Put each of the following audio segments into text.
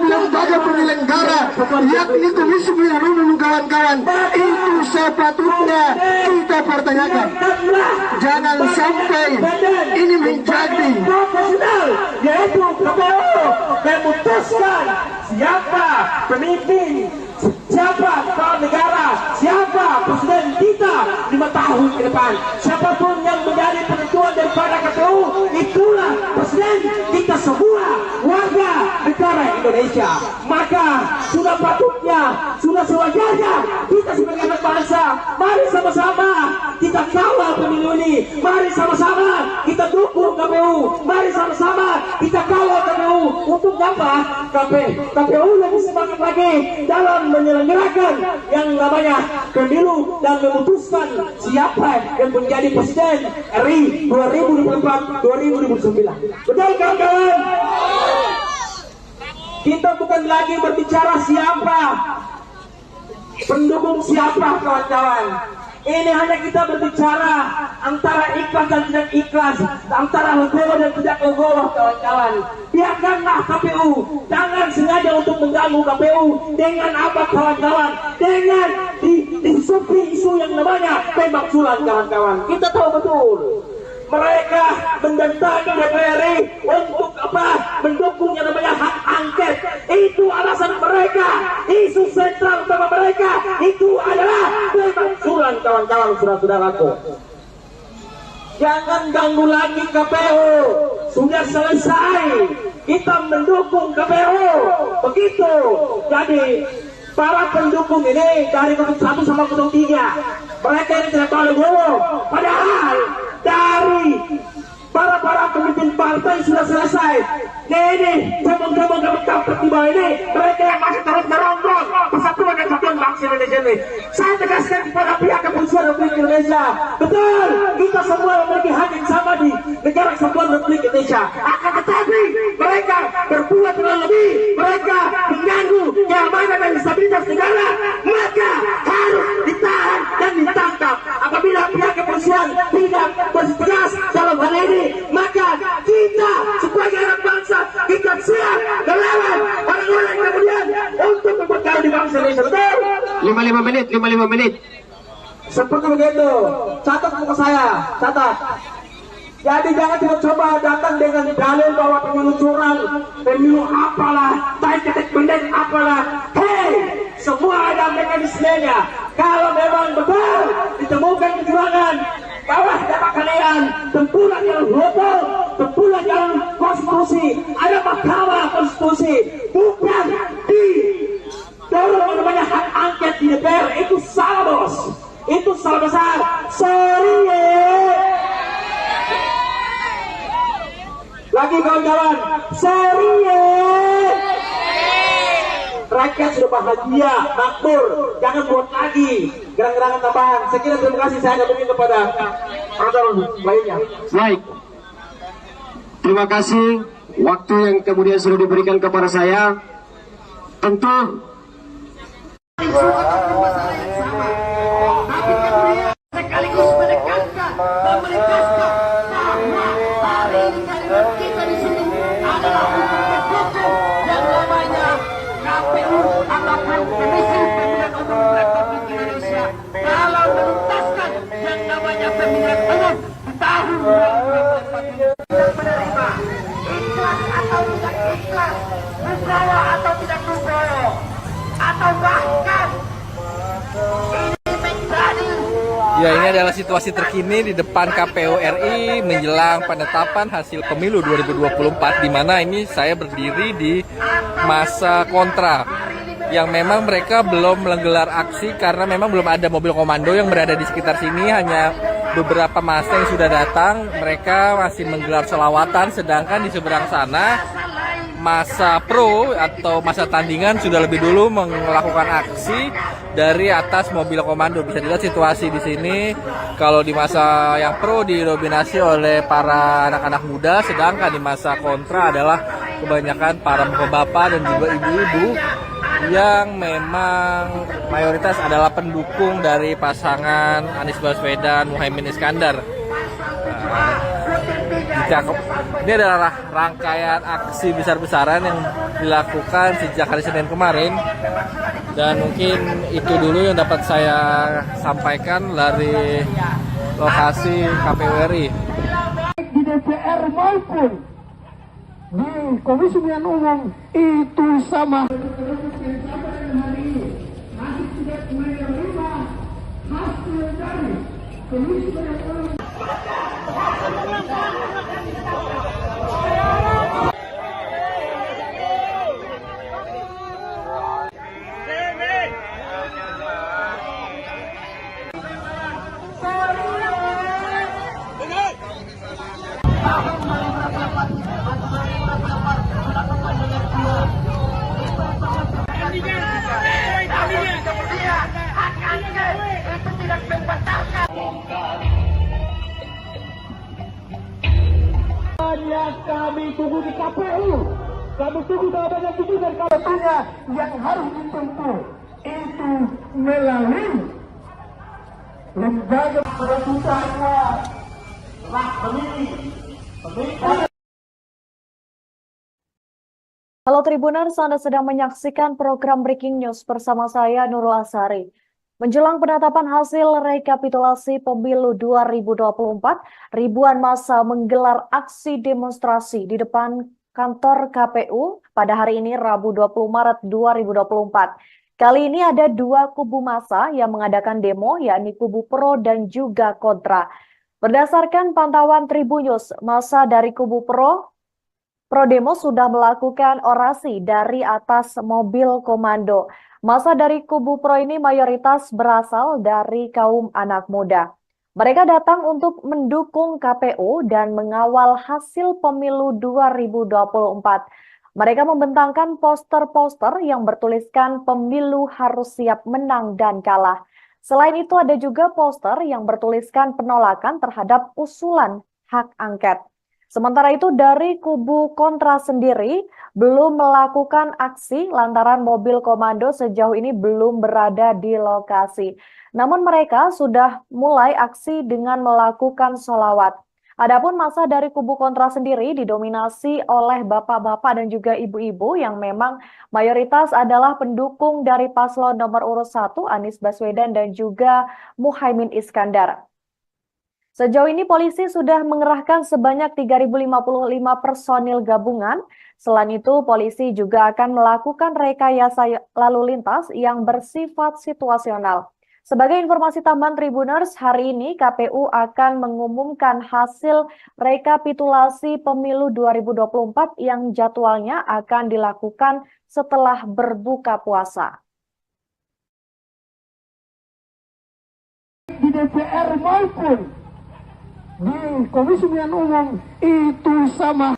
lembaga penyelenggara yakni Komisi Pemilihan Umum kawan-kawan itu sepatutnya kita pertanyakan. Jangan sampai ini menjadi profesional, yaitu KPU memutuskan siapa pemimpin, siapa kepala negara, siapa presiden kita 5 tahun ke depan. Siapapun yang menjadi penentuan daripada KPU, itulah presiden kita semua warga negara Indonesia. Maka sudah patutnya, sudah sewajarnya kita sebagai anak bangsa, mari sama-sama kita kawal pemilu ini. Mari sama-sama kita dukung KPU. Mari sama-sama kita kawal KPU. Untuk apa? KPU lebih semangat lagi dalam menyelenggarakan yang namanya pemilu dan memutuskan siapa yang menjadi presiden RI 2024-2029. Betul kawan-kawan? Kita bukan lagi berbicara siapa, pendukung siapa kawan-kawan. Ini hanya kita berbicara antara ikhlas dan tidak ikhlas, antara legowo dan tidak legowo kawan-kawan. Biarkanlah KPU, jangan sengaja untuk mengganggu KPU dengan apa kawan-kawan, dengan disupi isu yang namanya pemakzulan kawan-kawan. Kita tahu betul mereka mendatangi DPR untuk apa? Mendukung yang namanya hak angket. Itu alasan mereka. Isu sentral utama mereka itu adalah pemakzulan kawan-kawan, saudara-saudaraku. Jangan ganggu lagi KPU. Sudah selesai. Kita mendukung KPU. Begitu. Jadi para pendukung ini dari 01 sama 03, mereka ini tidak tahu legowo. Padahal dari para pemimpin partai sudah selesai. Ini cemong-cemong tiba ini mereka yang masih terus merongrong persatuan dan kesatuan bangsa Indonesia ini. Saya tegaskan kepada pihak kepolisian Republik Indonesia, betul kita semua memiliki hak yang sama di negara kesatuan Republik Indonesia. Akan tetapi mereka berbuat terlalu lebih, mereka mengganggu keamanan dan stabilitas negara, maka harus ditahan dan ditangkap. Apabila pihak kepolisian tidak bertegas dalam hal ini, maka kita sebagai anak bangsa kita siap melawan orang-orang kemudian untuk memperkaya di bangsa Indonesia. Betul? 55 menit. Seperti begitu. Catat muka saya, catat. Jadi jangan coba datang dengan dalil bahwa pemilu curang, pemilu apalah, ketek pendek apalah. Hei, semua ada mekanismenya. Kalau memang betul ditemukan kecurangan, bawah dapat kalian tempuhlah jalan hukum, tempuhlah jalan konstitusi. Ada mahkamah konstitusi, bukan di dorong namanya hak angket di DPR. Itu salah bos, itu salah besar. Sorry lagi kawan-kawan, sorry rakyat sudah bahagia, makmur, jangan buat lagi gerang-gerangan tambahan. Sekian, terima kasih. Saya kembali kepada orang lainnya. Baik, terima kasih. Waktu yang kemudian sudah diberikan kepada saya, tentu sekaligus menekankan dan menegaskan bahwa hari kita di sini adalah untuk mendukung yang namanya KPU ataupun Komisi Pemilihan Umum Republik Indonesia dalam menuntaskan yang namanya pemilihan umum di tahun 2024 yang menerima ikhlas atau tidak ikhlas, legowo atau tidak legowo, atau bahkan ini menjadi. Ya, ini adalah situasi terkini di depan KPU RI menjelang penetapan hasil pemilu 2024, di mana ini saya berdiri di masa kontra yang memang mereka belum menggelar aksi karena memang belum ada mobil komando yang berada di sekitar sini, hanya beberapa massa yang sudah datang. Mereka masih menggelar selawatan, sedangkan di seberang sana masa pro atau masa tandingan sudah lebih dulu melakukan aksi dari atas mobil komando. Bisa dilihat situasi di sini. Kalau di masa yang pro didominasi oleh para anak-anak muda, sedangkan di masa kontra adalah kebanyakan para bapak dan juga ibu-ibu yang memang mayoritas adalah pendukung dari pasangan Anies Baswedan Muhaimin Iskandar. Ini adalah rangkaian aksi besar-besaran yang dilakukan sejak hari Senin kemarin, dan mungkin itu dulu yang dapat saya sampaikan dari lokasi KPU RI. Di DPR maupun di Komisi Pemilihan Umum itu sama. Kami tunggu di KPU, kami tunggu jawabannya itu, dan kalaunya yang harus ditempuh itu melalui lembaga perebutannya hak pemilih. Halo Tribuners, Anda sedang menyaksikan program Breaking News bersama saya Nurul Asari. Menjelang penetapan hasil rekapitulasi pemilu 2024, ribuan massa menggelar aksi demonstrasi di depan kantor KPU pada hari ini Rabu 20 Maret 2024. Kali ini ada dua kubu massa yang mengadakan demo, yakni kubu pro dan juga kontra. Berdasarkan pantauan Tribunnews, massa dari kubu pro demo sudah melakukan orasi dari atas mobil komando. Massa dari kubu pro ini mayoritas berasal dari kaum anak muda. Mereka datang untuk mendukung KPU dan mengawal hasil pemilu 2024. Mereka membentangkan poster-poster yang bertuliskan pemilu harus siap menang dan kalah. Selain itu ada juga poster yang bertuliskan penolakan terhadap usulan hak angket. Sementara itu dari kubu kontra sendiri belum melakukan aksi lantaran mobil komando sejauh ini belum berada di lokasi. Namun mereka sudah mulai aksi dengan melakukan sholawat. Adapun massa dari kubu kontra sendiri didominasi oleh bapak-bapak dan juga ibu-ibu yang memang mayoritas adalah pendukung dari paslon nomor urut 1 Anies Baswedan dan juga Muhaimin Iskandar. Sejauh ini polisi sudah mengerahkan sebanyak 3.055 personil gabungan. Selain itu, polisi juga akan melakukan rekayasa lalu lintas yang bersifat situasional. Sebagai informasi tambahan Tribuners, hari ini KPU akan mengumumkan hasil rekapitulasi pemilu 2024 yang jadwalnya akan dilakukan setelah berbuka puasa. Di DPR maupun di Komisi Pemilihan Umum itu sama.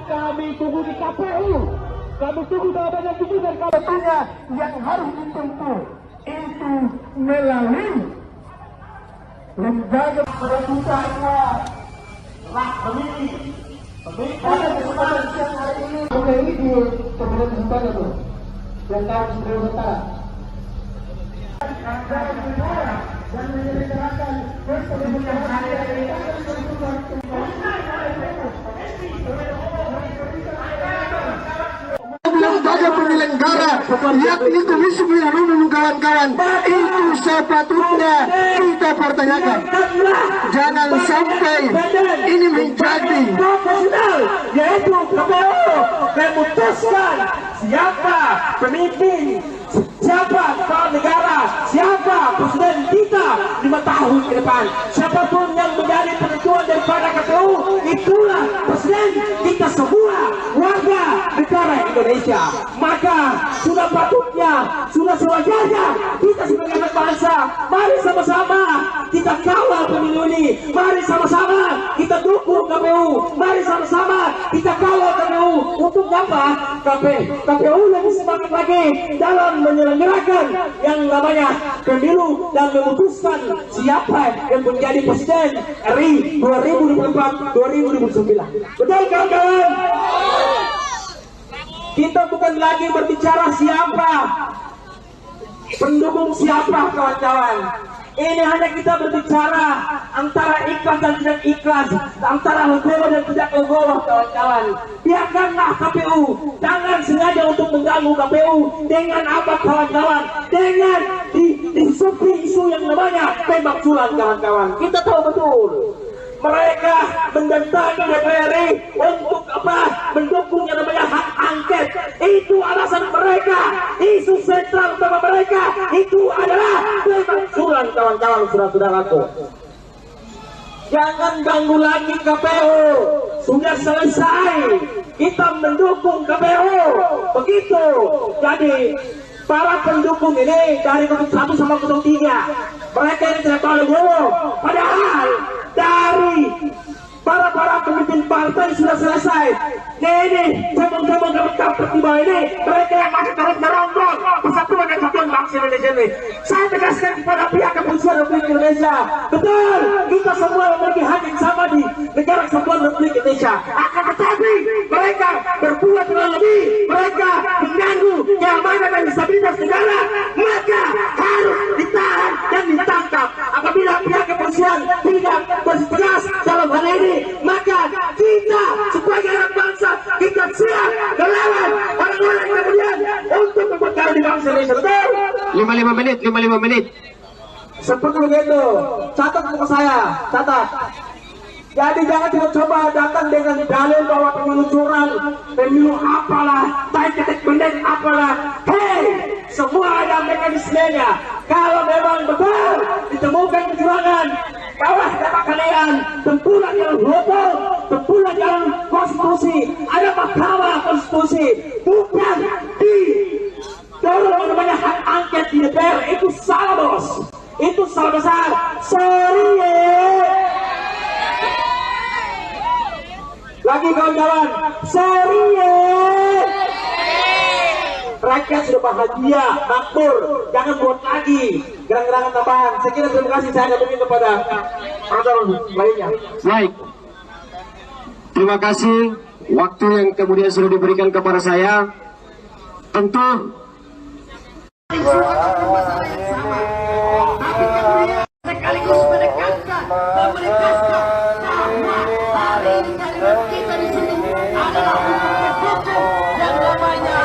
Kami tunggu di KPU, kami tunggu jawabannya itu, dan kalaunya yang harus ditempuh itu melalui lembaga perebutannya hak pemilih. Pada kesempatan siang hari ini, ini di Kabupaten Sentara tuh, yang kami sudah utara. Dan menyelenggarakan pemilihan hari ini. Lembaga penyelenggara yakni Komisi Pemilihan Umum kawan-kawan itu sepatutnya kita pertanyakan. Jangan sampai ini menjadi yaitu KPU memutuskan siapa pemimpin siapa kepala negara, siapa presiden kita 5 tahun ke depan, siapapun yang menjadi penentuan daripada KPU, itulah presiden kita semua warga negara Indonesia. Maka sudah patutnya, sudah sewajarnya kita sebagai anak bangsa, mari sama-sama kita kawal pemilu ini, mari sama-sama kita dukung KPU, mari sama-sama kita kawal KPU. Untuk apa? KPU lebih semangat lagi dalam menyelenggarakan yang namanya pemilu dan memutuskan siapa yang menjadi presiden RI 2024-2029. Betul kawan-kawan? Kita bukan lagi berbicara siapa, pendukung siapa kawan-kawan. Ini hanya kita berbicara antara ikhlas dan tidak ikhlas, antara legowo dan tidak legowo kawan-kawan. Biarkanlah KPU, jangan sengaja untuk mengganggu KPU dengan apa kawan-kawan, dengan disupi isu yang namanya tembak sulam kawan-kawan. Kita tahu betul mereka mendatangi DPR untuk apa? Mendukung yang namanya hak angket. Itu alasan mereka. Isu sentral utama mereka itu adalah pemakzulan kawan-kawan, saudara-saudaraku. Jangan ganggu lagi KPU. Sudah selesai. Kita mendukung KPU. Begitu. Jadi para pendukung ini dari 1 sama 3, mereka yang tidak tahu legowo. Padahal dari para pemimpin partai sudah selesai. Ini cabang-cabang kampret di bawah ini, mereka yang masih terus merongrong persatuan dan kesatuan bangsa Indonesia ini. Saya tegaskan kepada pihak kepolisian Republik Indonesia, betul, kita semua memiliki hak yang sama di negara kesatuan Republik Indonesia. Akan tetapi mereka berbuat terlalu lebih, mereka mengganggu keamanan dan stabilitas negara, maka harus ditahan dan ditangkap. Apabila pihak kepolisian tidak bertegas dalam hal ini, maka kita sebagai anak bangsa, kita siap melawan orang-orang kemudian untuk memperkaya di bangsa Indonesia. Betul? 55 menit. Seperti begitu. Catat untuk saya, catat. Jadi jangan coba datang dengan dalil bahwa pemilu curang, pemilu apalah, baik ketik pendek apalah. Hei, semua ada mekanismenya. Kalau memang betul ditemukan kecurangan, bawah dapat kalian tempuran jalan hukum, tempuran jalan konstitusi, ada mahkamah konstitusi, bukan di dorong namanya hak angket di DPR. Itu salah bos, itu salah besar. Sorry lagi kawan-kawan, sorry rakyat sudah bahagia, makmur, jangan buat lagi gerak-gerakan tambahan. Saya kira terima kasih, saya kembali kepada penonton lainnya. Baik. Terima kasih waktu yang kemudian sudah diberikan kepada saya. Tentu sekaligus menekankan bahwa hari ini kita di sini adalah hukum yang namanya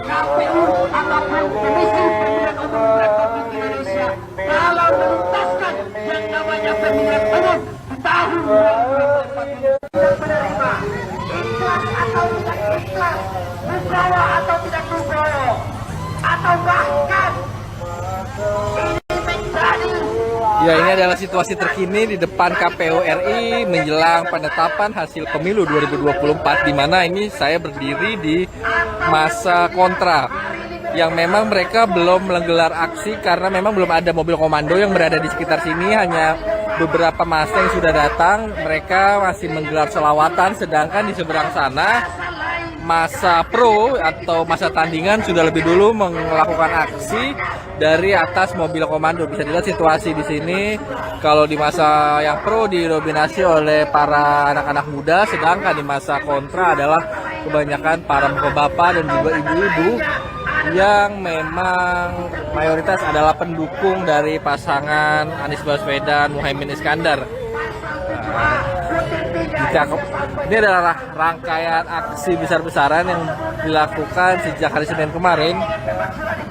KPU ataupun Komisi Pemilihan Umum Republik Indonesia dalam menuntaskan yang namanya pemilihan umum di tahun 2024 yang menerima ikhlas atau tidak ikhlas, legowo atau tidak legowo, atau bahkan ini menjadi. Ya, ini adalah situasi terkini di depan KPU RI menjelang penetapan hasil pemilu 2024, di mana ini saya berdiri di masa kontra yang memang mereka belum menggelar aksi karena memang belum ada mobil komando yang berada di sekitar sini, hanya beberapa massa yang sudah datang. Mereka masih menggelar selawatan, sedangkan di seberang sana masa pro atau masa tandingan sudah lebih dulu melakukan aksi dari atas mobil komando. Bisa dilihat situasi di sini. Kalau di masa yang pro didominasi oleh para anak-anak muda, sedangkan di masa kontra adalah kebanyakan para bapak-bapak dan juga ibu-ibu yang memang mayoritas adalah pendukung dari pasangan Anies Baswedan Muhaimin Iskandar. Ini adalah rangkaian aksi besar-besaran yang dilakukan sejak hari Senin kemarin,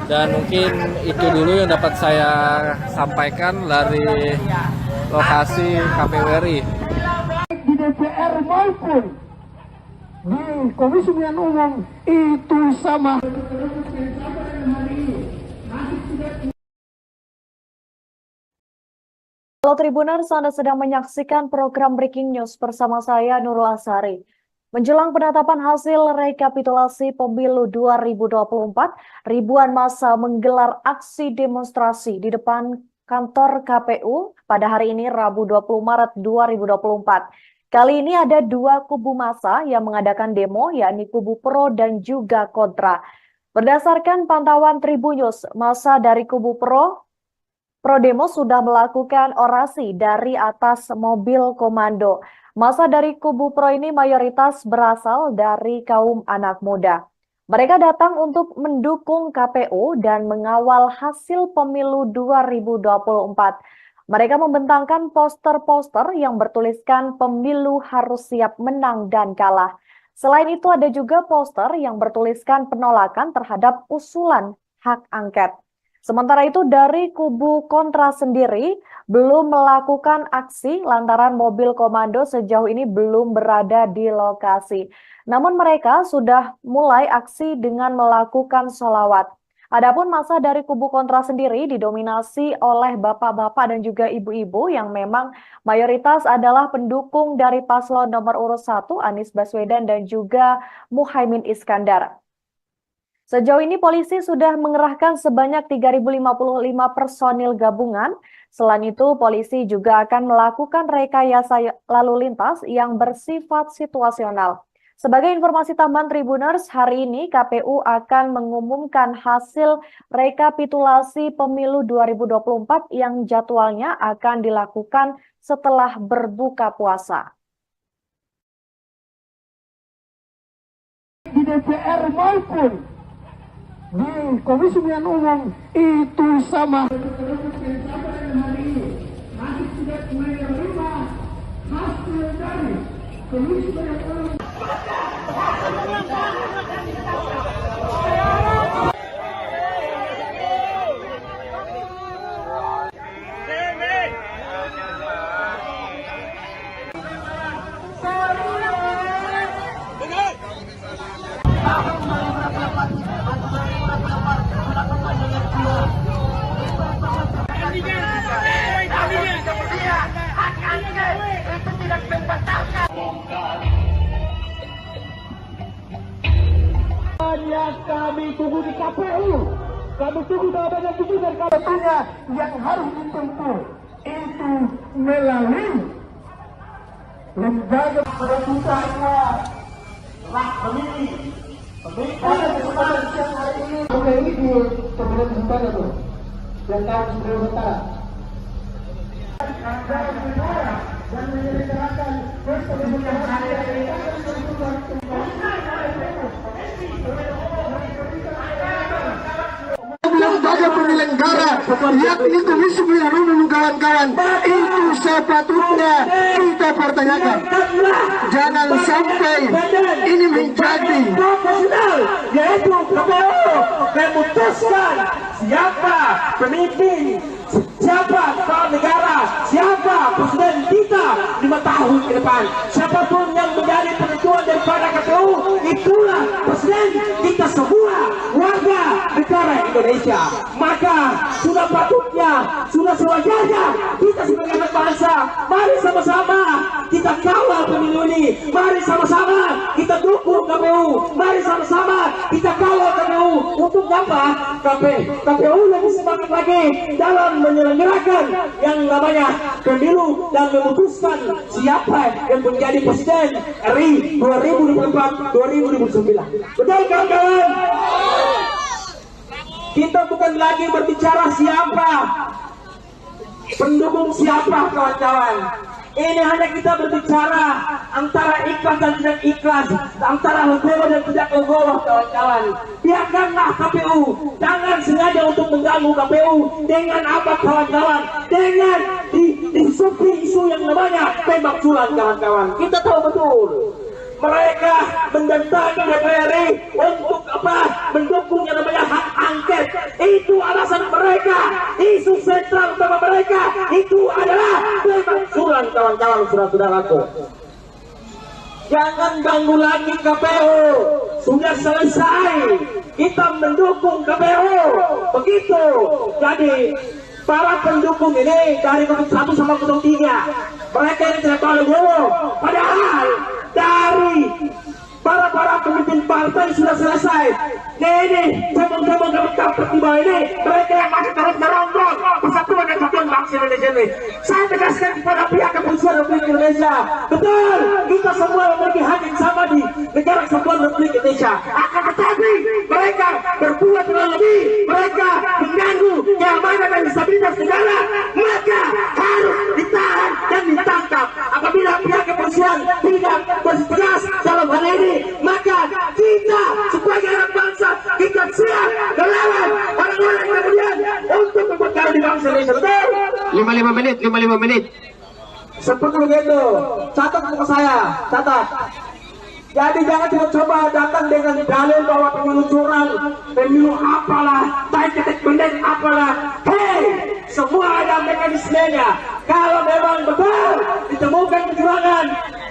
dan mungkin itu dulu yang dapat saya sampaikan dari lokasi KPU RI. Di DPR maupun di Komisi Pemilihan Umum itu sama. Halo Tribuners, Anda sedang menyaksikan program Breaking News bersama saya Nurul Asari. Menjelang penetapan hasil rekapitulasi pemilu 2024, ribuan massa menggelar aksi demonstrasi di depan kantor KPU pada hari ini Rabu 20 Maret 2024. Kali ini ada dua kubu massa yang mengadakan demo, yakni kubu pro dan juga kontra. Berdasarkan pantauan Tribunnews, massa dari kubu pro demo sudah melakukan orasi dari atas mobil komando. Massa dari kubu pro ini mayoritas berasal dari kaum anak muda. Mereka datang untuk mendukung KPU dan mengawal hasil pemilu 2024. Mereka membentangkan poster-poster yang bertuliskan pemilu harus siap menang dan kalah. Selain itu ada juga poster yang bertuliskan penolakan terhadap usulan hak angket. Sementara itu dari kubu kontra sendiri belum melakukan aksi lantaran mobil komando sejauh ini belum berada di lokasi. Namun mereka sudah mulai aksi dengan melakukan sholawat. Adapun massa dari kubu kontra sendiri didominasi oleh bapak-bapak dan juga ibu-ibu yang memang mayoritas adalah pendukung dari paslon nomor urut 1 Anies Baswedan dan juga Muhaimin Iskandar. Sejauh ini polisi sudah mengerahkan sebanyak 3.055 personil gabungan. Selain itu, polisi juga akan melakukan rekayasa lalu lintas yang bersifat situasional. Sebagai informasi tambahan Tribuners, hari ini KPU akan mengumumkan hasil rekapitulasi pemilu 2024 yang jadwalnya akan dilakukan setelah berbuka puasa. Di DPR maupun di Komisi Pemilihan Umum itu sama. Kami tunggu di KPU, kami tunggu jawaban dan katanya yang harus ditempuh itu melalui lembaga pemerintahnya lah pemilih pada kesempatan siang hari ini. Oke, ini di pemilihan sementara tuh yang tahu sebelum sementara dan menyelenggarakan lembaga penyelenggara yakni Komisi Pemilihan Umum kawan-kawan itu sepatutnya kita pertanyakan. Jangan sampai ini menjadi profesional, yaitu KPU memutuskan siapa pemimpin, siapa kepala negara, siapa presiden kita 5 tahun ke depan. Siapapun yang menjadi penentuan daripada KPU, itulah presiden kita semua warga negara Indonesia. Maka sudah patutnya, sudah sewajarnya kita sebagai anak bangsa, mari sama-sama kita kawal pemilu ini. Mari sama-sama kita dukung KPU. Mari sama-sama kita kawal KPU. Untuk apa? KPU lebih semangat lagi dalam menyelenggarakan yang namanya pemilu dan memutuskan siapa yang menjadi presiden RI 2024-2029. Betul kawan-kawan? Kita bukan lagi berbicara siapa, pendukung siapa kawan-kawan. Ini hanya kita berbicara antara ikhlas dan tidak ikhlas, antara legowo dan tidak legowo kawan-kawan. Biarkanlah KPU, jangan sengaja untuk mengganggu KPU. Dengan apa kawan-kawan? Dengan disupi isu yang namanya tembak sulam kawan-kawan. Kita tahu betul mereka mendatangi DPR untuk apa? Mendukung yang namanya hak angket. Itu alasan mereka. Isu sentral utama mereka itu adalah pemakzulan kawan-kawan, saudara-saudaraku. Jangan ganggu lagi KPU. Sudah selesai. Kita mendukung KPU. Begitu. Jadi para pendukung ini dari 01 sama 03 mereka ini tidak tahu legowo, padahal dari para pemimpin partai sudah selesai. Ini cabang-cabang kampret di bawah ini mereka yang masih terus merongrong persatuan dan kesatuan bangsa Indonesia ini. Saya tegaskan kepada pihak kepolisian Republik Indonesia, betul kita semua memiliki hak yang sama di negara kesatuan Republik Indonesia. Akan tetapi mereka berbuat terlalu lebih, mereka mengganggu keamanan dan stabilitas negara, maka harus ditahan dan ditangkap. Apabila pihak kepolisian tidak bersetegas dalam hal ini, maka kita sebagai anak bangsa kita siap melawan orang-orang kemudian untuk membuat kali di bangsa Indonesia. Betul? 55 menit. Seperti begitu. Catat untuk saya, catat. Jadi jangan coba datang dengan dalil bahwa pemilu curang, pemilu apalah, baik ketik pendek apalah. Hei, semua ada mekanismenya. Kalau memang betul ditemukan kecurangan,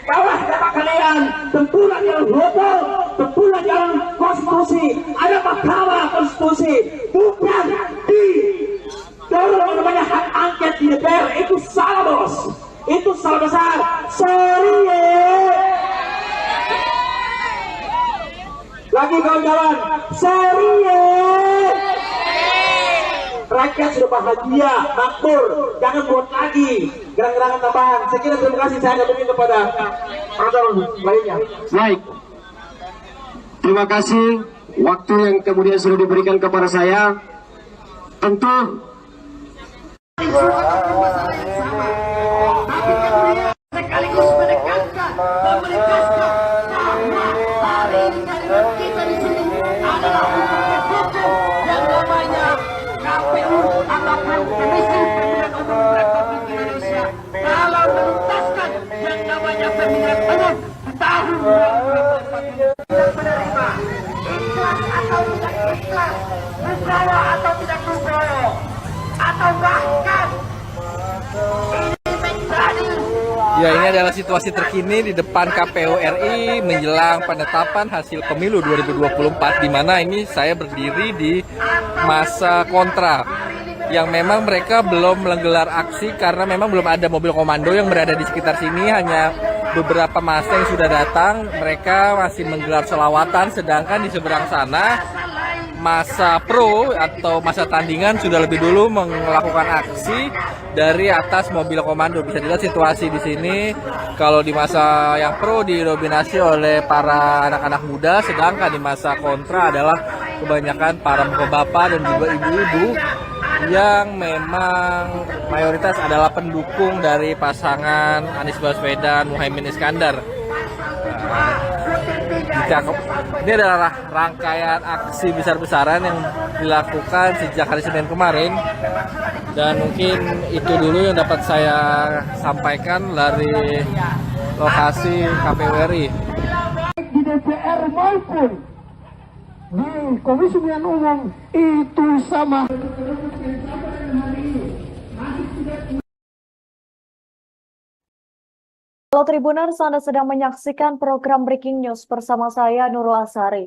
bawas data kalian, tempuhlah jalan hukum, tempuhlah jalan konstitusi. Ada mahkamah konstitusi, bukan di dorong namanya hak angket di DPR. Itu salah, bos. Itu salah besar. Sorry lagi kawan-kawan, sorry rakyat sudah bahagia, makmur, jangan buat lagi gerak-gerakan tambahan. Saya kira terima kasih, saya kembali kepada orang lainnya. Baik. Terima kasih waktu yang kemudian sudah diberikan kepada saya. Tentu sekaligus menekankan bahwa hari ini kita di sini adalah untuk yang namanya KPU ataupun Komisi Pemilihan Umum Republik Indonesia dalam menuntaskan yang namanya pemilihan umum di tahun 2024 dan menerima ikhlas atau tidak ikhlas, Nugroho atau tidak Nugroho, atau bahkan ini menjadi. Ya, ini adalah situasi terkini di depan KPU RI menjelang penetapan hasil pemilu 2024, di mana ini saya berdiri di masa kontra yang memang mereka belum menggelar aksi karena memang belum ada mobil komando yang berada di sekitar sini, hanya beberapa massa yang sudah datang. Mereka masih menggelar selawatan, sedangkan di seberang sana masa pro atau masa tandingan sudah lebih dulu melakukan aksi dari atas mobil komando. Bisa dilihat situasi di sini. Kalau di masa yang pro didominasi oleh para anak-anak muda, sedangkan di masa kontra adalah kebanyakan para bapak-bapak dan juga ibu-ibu yang memang mayoritas adalah pendukung dari pasangan Anies Baswedan Muhaimin Iskandar. Ini adalah rangkaian aksi besar-besaran yang dilakukan sejak hari Senin kemarin, dan mungkin itu dulu yang dapat saya sampaikan dari lokasi KPU RI. Di DPR maupun di Komisi Pemilihan Umum itu sama. Halo Tribuners, Anda sedang menyaksikan program Breaking News bersama saya Nurul Asari.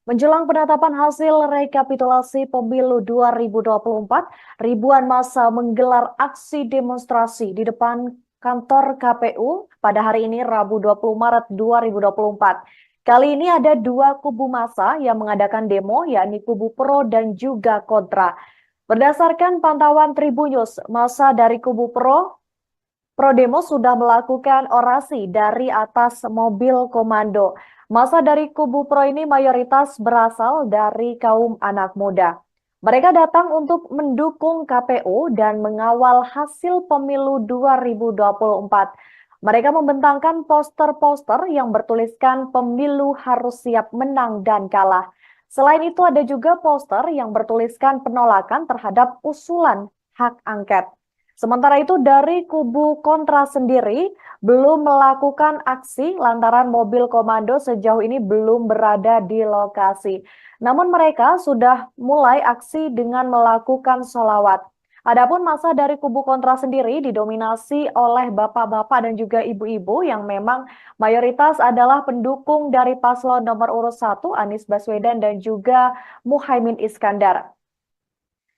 Menjelang penetapan hasil rekapitulasi pemilu 2024, ribuan massa menggelar aksi demonstrasi di depan kantor KPU pada hari ini Rabu 20 Maret 2024. Kali ini ada dua kubu massa yang mengadakan demo, yakni kubu pro dan juga kontra. Berdasarkan pantauan Tribunnews, massa dari kubu pro demo sudah melakukan orasi dari atas mobil komando. Massa dari kubu pro ini mayoritas berasal dari kaum anak muda. Mereka datang untuk mendukung KPU dan mengawal hasil pemilu 2024. Mereka membentangkan poster-poster yang bertuliskan pemilu harus siap menang dan kalah. Selain itu ada juga poster yang bertuliskan penolakan terhadap usulan hak angket. Sementara itu dari kubu kontra sendiri belum melakukan aksi lantaran mobil komando sejauh ini belum berada di lokasi. Namun mereka sudah mulai aksi dengan melakukan sholawat. Adapun massa dari kubu kontra sendiri didominasi oleh bapak-bapak dan juga ibu-ibu yang memang mayoritas adalah pendukung dari paslon nomor urut 1 Anies Baswedan dan juga Muhaimin Iskandar.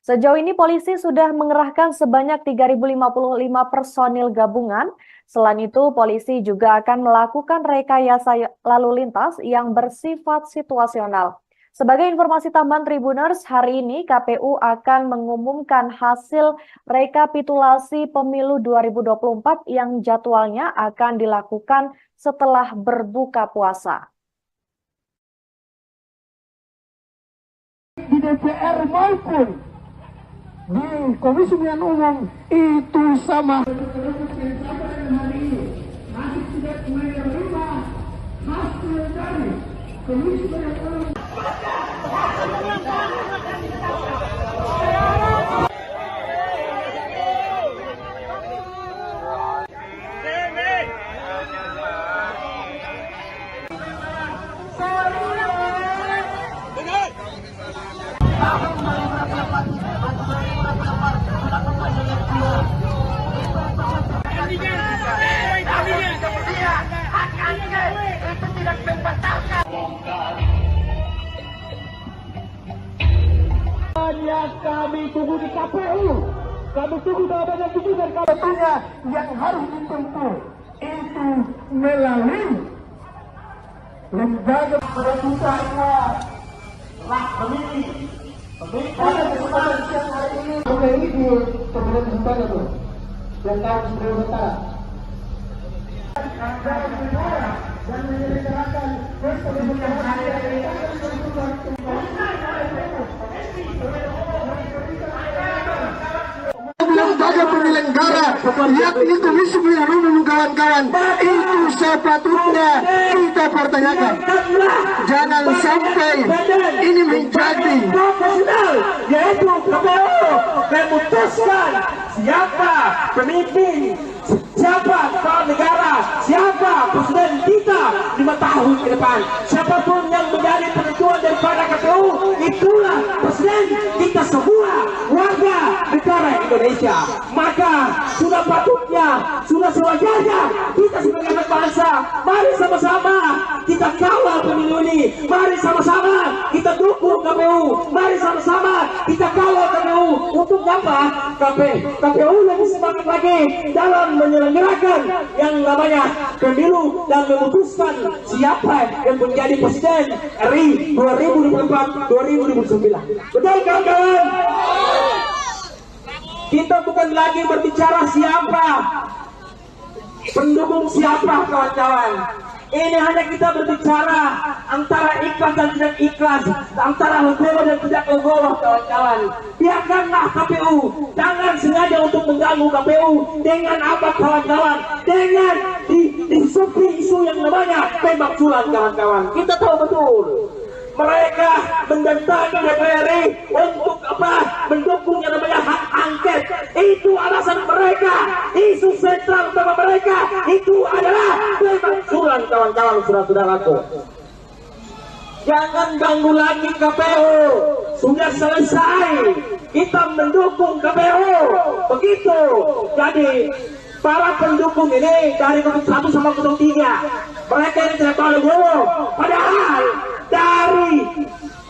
Sejauh ini polisi sudah mengerahkan sebanyak 3.055 personil gabungan. Selain itu, polisi juga akan melakukan rekayasa lalu lintas yang bersifat situasional. Sebagai informasi tambahan Tribuners, hari ini KPU akan mengumumkan hasil rekapitulasi pemilu 2024 yang jadwalnya akan dilakukan setelah berbuka puasa. Di DPR maupun di Komisi Pemilihan Umum itu sama. Kami tunggu di KPU, kami tunggu jawabannya dan katanya yang harus ditempuh itu melalui lembaga peraturannya lah pemilih. Pada kesempatan siang hari ini, oke ini di pemilihan kesempatan tuh, yang tahu sebelum utara. Dan menyelenggarakan lembaga penyelenggara yakni Komisi Pemilihan Umum kawan-kawan itu sepatutnya kita pertanyakan. Jangan sampai ini menjadi profesional, yaitu KPU memutuskan siapa pemimpin, siapa kepala negara, siapa presiden kita 5 tahun ke depan. Siapapun yang menjadi penentuan daripada KPU, itulah presiden kita semua warga negara Indonesia. Maka sudah patutnya, sudah sewajarnya kita sebagai anak bangsa, mari sama-sama kita kawal pemilu ini. Mari sama-sama kita dukung KPU. Mari sama-sama kita kawal KPU. Untuk apa? KPU lebih semangat lagi dalam menyelenggarakan yang namanya pemilu dan memutuskan siapa yang menjadi presiden RI 2024-2029. Betul kawan-kawan? Kita bukan lagi berbicara siapa, pendukung siapa kawan-kawan. Ini hanya kita berbicara antara ikhlas dan tidak ikhlas, antara legowo dan tidak legowo kawan-kawan. Biarkanlah KPU, jangan sengaja untuk mengganggu KPU. Dengan apa kawan-kawan? Dengan disupi isu yang namanya tembak sulam kawan-kawan. Kita tahu betul mereka mendatangi DPR untuk apa? Mendukung yang namanya hak angket. Itu alasan mereka. Isu sentral utama mereka itu adalah pemakzulan kawan-kawan, saudara-saudaraku. Jangan ganggu lagi KPU. Sudah selesai. Kita mendukung KPU. Begitu. Jadi para pendukung ini dari 1 sampai 3 mereka ini tidak tahu legowo. Padahal dari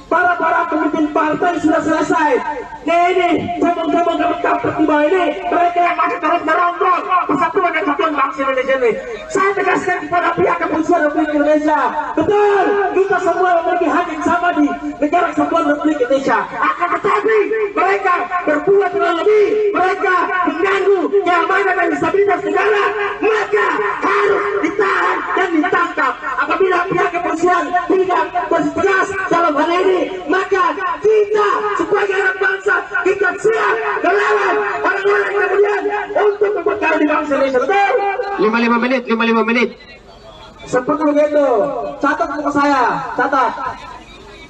para pemimpin partai sudah selesai. Ini cabang-cabang kampret di bawah ini, mereka yang masih terus merongrong persatuan dan kesatuan bangsa Indonesia ini. Saya tegaskan kepada pihak kepolisian Republik Indonesia, betul, kita semua memiliki hak yang sama di negara kesatuan Republik Indonesia. Akan tetapi mereka berbuat terlalu lebih, mereka mengganggu keamanan dan stabilitas negara, maka harus ditahan dan ditangkap. Apabila pihak kepolisian tidak bersetegas dalam hal ini, maka kita sebagai anak bangsa kita siap melawan orang-orang kemudian untuk memperkaya di bangsa Indonesia. Betul? 55 menit. Seperti begitu. Catat untuk saya, catat.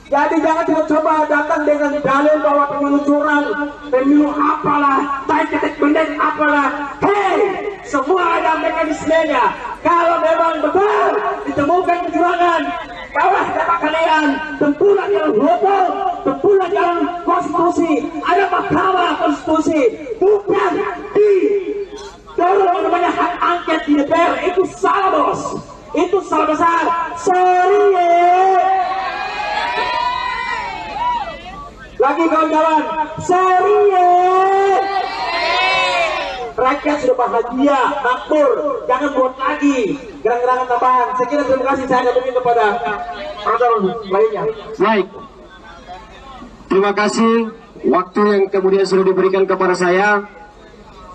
Jadi jangan coba datang dengan dalil bahwa pemilu curang, pemilu apalah, baik ketik bendek apalah. Hei, semua ada mekanismenya. Kalau memang betul ditemukan kecurangan, bawas data kalian, tempuhlah jalan hukum, tempuhlah jalan konstitusi. Ada mahkamah konstitusi, bukan di dorong namanya hak angket di DPR. Itu salah bos, itu salah besar. Sorry. Lagi lagi kawan-kawan. Serius. Rakyat sudah bahagia, makmur. Jangan buat lagi gerak-gerakan tambahan. Saya kira terima kasih saya kembali kepada program lainnya. Baik. Terima kasih waktu yang kemudian sudah diberikan kepada saya.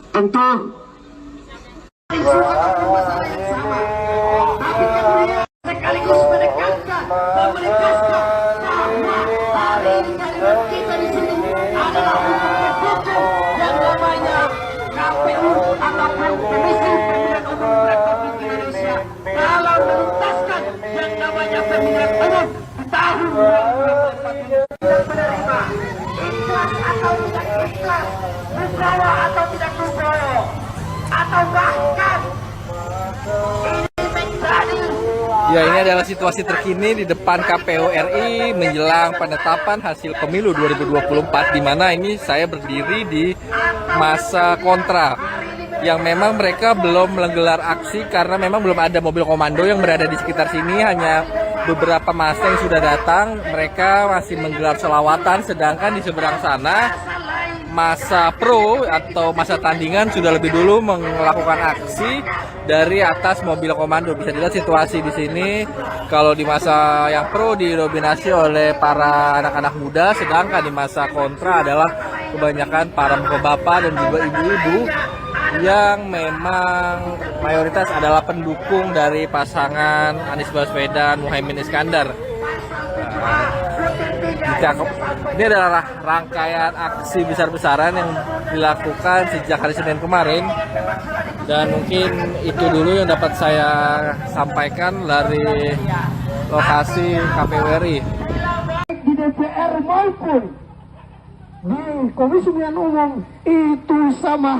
Tentu sekaligus menekankan dan menegaskan bahwa hari ini kalimat kita di sini adalah untuk mendukung yang namanya KPU ataupun Komisi Pemilihan Umum Republik Indonesia dalam menuntaskan yang namanya pemilihan umum di tahun 2024 dan menerima ikhlas atau tidak ikhlas, Nugroho atau tidak Nugroho, atau bahkan ini menjadi. Ya, ini adalah situasi terkini di depan KPU RI menjelang penetapan hasil pemilu 2024, di mana ini saya berdiri di masa kontra yang memang mereka belum menggelar aksi karena memang belum ada mobil komando yang berada di sekitar sini, hanya beberapa massa yang sudah datang. Mereka masih menggelar selawatan, sedangkan di seberang sana masa pro atau masa tandingan sudah lebih dulu melakukan aksi dari atas mobil komando. Bisa dilihat situasi di sini. Kalau di masa yang pro didominasi oleh para anak-anak muda, sedangkan di masa kontra adalah kebanyakan para bapak-bapak dan juga ibu-ibu yang memang mayoritas adalah pendukung dari pasangan Anies Baswedan Muhaimin Iskandar. Ini adalah rangkaian aksi besar-besaran yang dilakukan sejak hari Senin kemarin, dan mungkin itu dulu yang dapat saya sampaikan dari lokasi KPU RI. Di DPR maupun di Komisi Pemilihan Umum itu sama.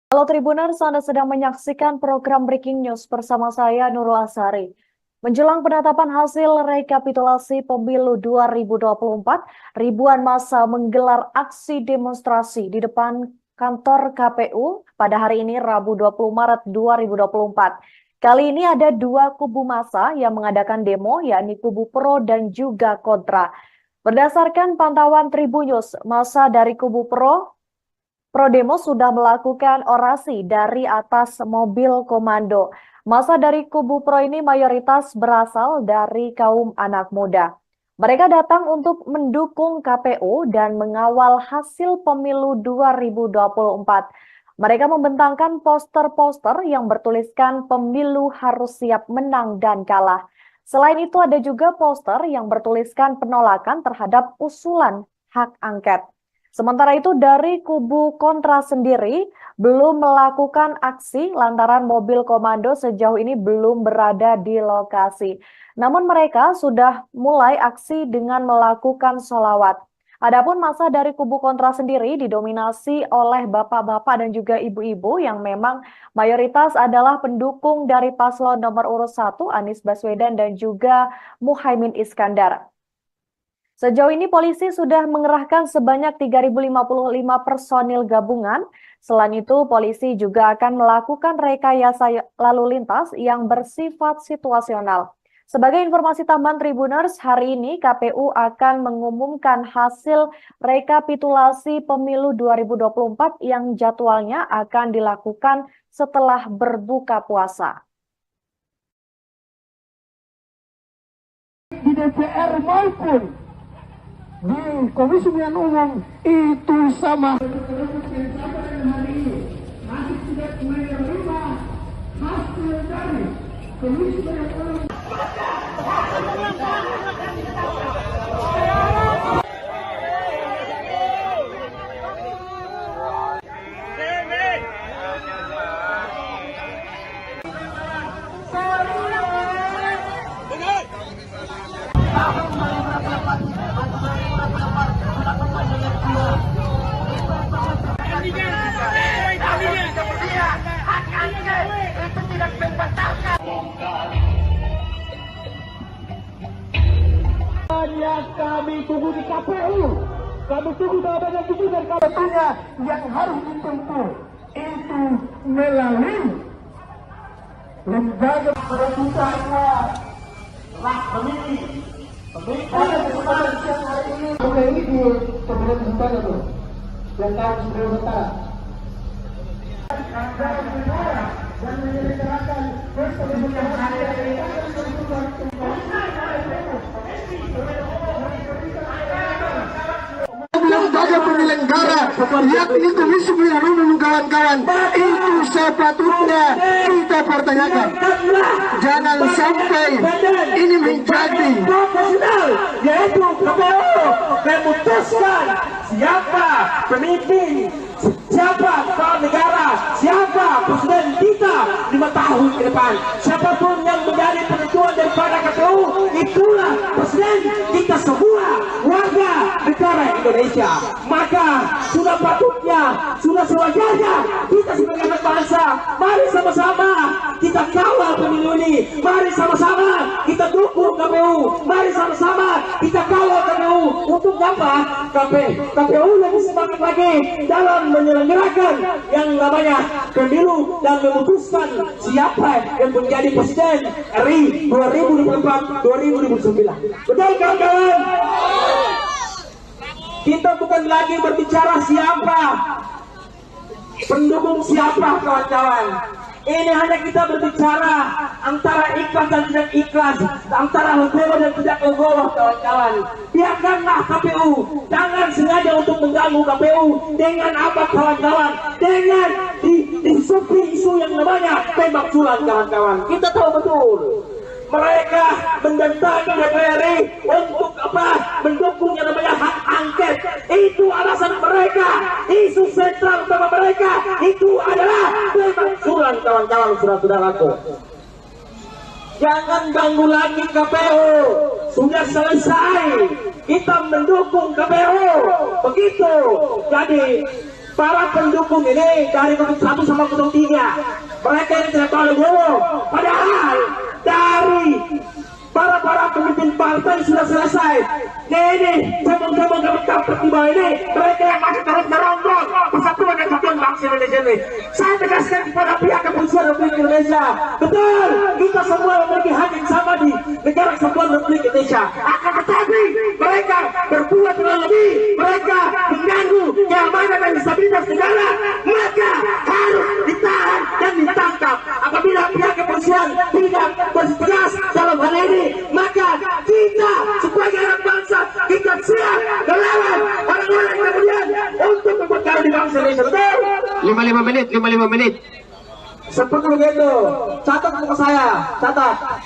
Halo Tribuners, Anda sedang menyaksikan program Breaking News bersama saya Nurul Asari. Menjelang penetapan hasil rekapitulasi pemilu 2024, ribuan massa menggelar aksi demonstrasi di depan kantor KPU pada hari ini Rabu 20 Maret 2024. Kali ini ada dua kubu massa yang mengadakan demo, yakni kubu pro dan juga kontra. Berdasarkan pantauan Tribunnews, massa dari kubu pro demo sudah melakukan orasi dari atas mobil komando. Massa dari kubu pro ini mayoritas berasal dari kaum anak muda. Mereka datang untuk mendukung KPU dan mengawal hasil pemilu 2024. Mereka membentangkan poster-poster yang bertuliskan pemilu harus siap menang dan kalah. Selain itu ada juga poster yang bertuliskan penolakan terhadap usulan hak angket. Sementara itu dari kubu kontra sendiri belum melakukan aksi lantaran mobil komando sejauh ini belum berada di lokasi. Namun mereka sudah mulai aksi dengan melakukan sholawat. Adapun massa dari kubu kontra sendiri didominasi oleh bapak-bapak dan juga ibu-ibu yang memang mayoritas adalah pendukung dari paslon nomor urut 1 Anies Baswedan dan juga Muhaimin Iskandar. Sejauh ini polisi sudah mengerahkan sebanyak 3.055 personil gabungan. Selain itu, polisi juga akan melakukan rekayasa lalu lintas yang bersifat situasional. Sebagai informasi tambahan Tribuners, hari ini KPU akan mengumumkan hasil rekapitulasi pemilu 2024 yang jadwalnya akan dilakukan setelah berbuka puasa. Di DPR maupun di Komisi Pemilihan Umum itu sama. Kami tunggu di KPU, kami tunggu jawaban dan KPU-nya yang harus ditempuh itu melalui lembaga peraturannya lembaga penyelenggara yakni Komisi Pemilihan Umum kawan-kawan, itu sepatutnya kita pertanyakan. Jangan sampai ini menjadi profesional, yaitu KPU memutuskan siapa pemimpin, siapa kepala negara, siapa presiden kita 5 tahun ke depan. Siapapun yang menjadi penentuan daripada KPU, itulah presiden kita semua warga negara Indonesia. Maka sudah patutnya, sudah sewajarnya kita sebagai anak bangsa, mari sama-sama kita kawal pemilu ini. Mari sama-sama kita dukung KPU. Mari sama-sama kita kawal KPU. Untuk apa? KPU lebih semangat lagi dalam menyelenggarakan yang namanya pemilu dan memutuskan siapa yang menjadi presiden RI 2024-2029. Betul kawan-kawan? Kita bukan lagi berbicara siapa, pendukung siapa kawan-kawan. Ini hanya kita berbicara antara ikhlas dan tidak ikhlas, antara legowo dan tidak legowo kawan-kawan. Biarkanlah KPU, jangan sengaja untuk mengganggu KPU. Dengan apa kawan-kawan? Dengan disupi isu yang namanya tembak sulam kawan-kawan. Kita tahu betul mereka mendatangi DPR untuk apa? Mendukung yang namanya hak angket. Itu alasan mereka. Isu sentral utama mereka itu adalah pemakzulan kawan-kawan, saudara-saudaraku. Jangan ganggu lagi KPU. Sudah selesai. Kita mendukung KPU. Begitu. Jadi para pendukung ini dari 1 sampai 3, mereka ini tidak tahu legowo. Padahal dari para pemimpin partai sudah selesai. Ini cabang-cabang kampret di bawah ini, mereka yang masih terus merongrong persatuan dan kesatuan bangsa Indonesia ini. Saya tegaskan kepada pihak kepolisian Republik Indonesia, betul, kita semua memiliki hak yang sama di negara kesatuan Republik Indonesia. Akan tetapi mereka berbuat terlalu lebih, mereka mengganggu keamanan dan stabilitas negara, maka harus ditahan dan ditangkap. Apabila pihak kepolisian tidak bertegas dalam hal ini, maka kita sebagai anak bangsa kita siap melawan orang-orang kemudian untuk memperkaya di bangsa Indonesia. Betul? 55 menit. Seperti begitu. Catat untuk saya, catat.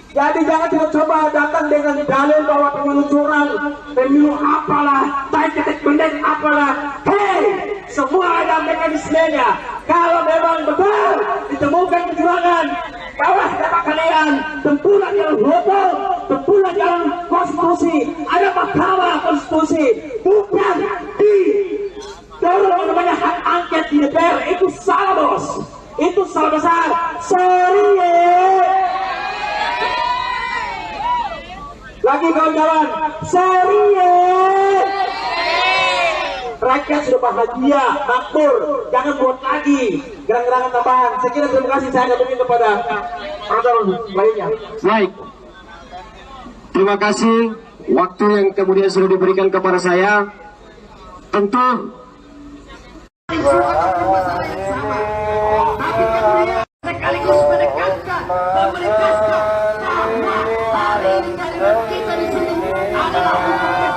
Jadi jangan coba datang dengan dalil bahwa pemilu curang, pemilu apalah, baik ketik bendek apalah. Hei, semua ada mekanismenya. Kalau memang betul ditemukan kecurangan, bawas data kalian, tempuhlah jalan hukum, tempuhlah jalan konstitusi. Ada mahkamah konstitusi, bukan di dorong namanya hak angket di DPR. Itu salah bos, itu salah besar. Sorry lagi kawan-kawan, sorry rakyat sudah bahagia, makmur, jangan buat lagi gerak-gerakan tambahan. Saya kira terima kasih, saya kembali kepada orang lainnya. Baik. Terima kasih waktu yang kemudian sudah diberikan kepada saya. Tentu sekaligus menekankan bahwa hari ini kita di sini adalah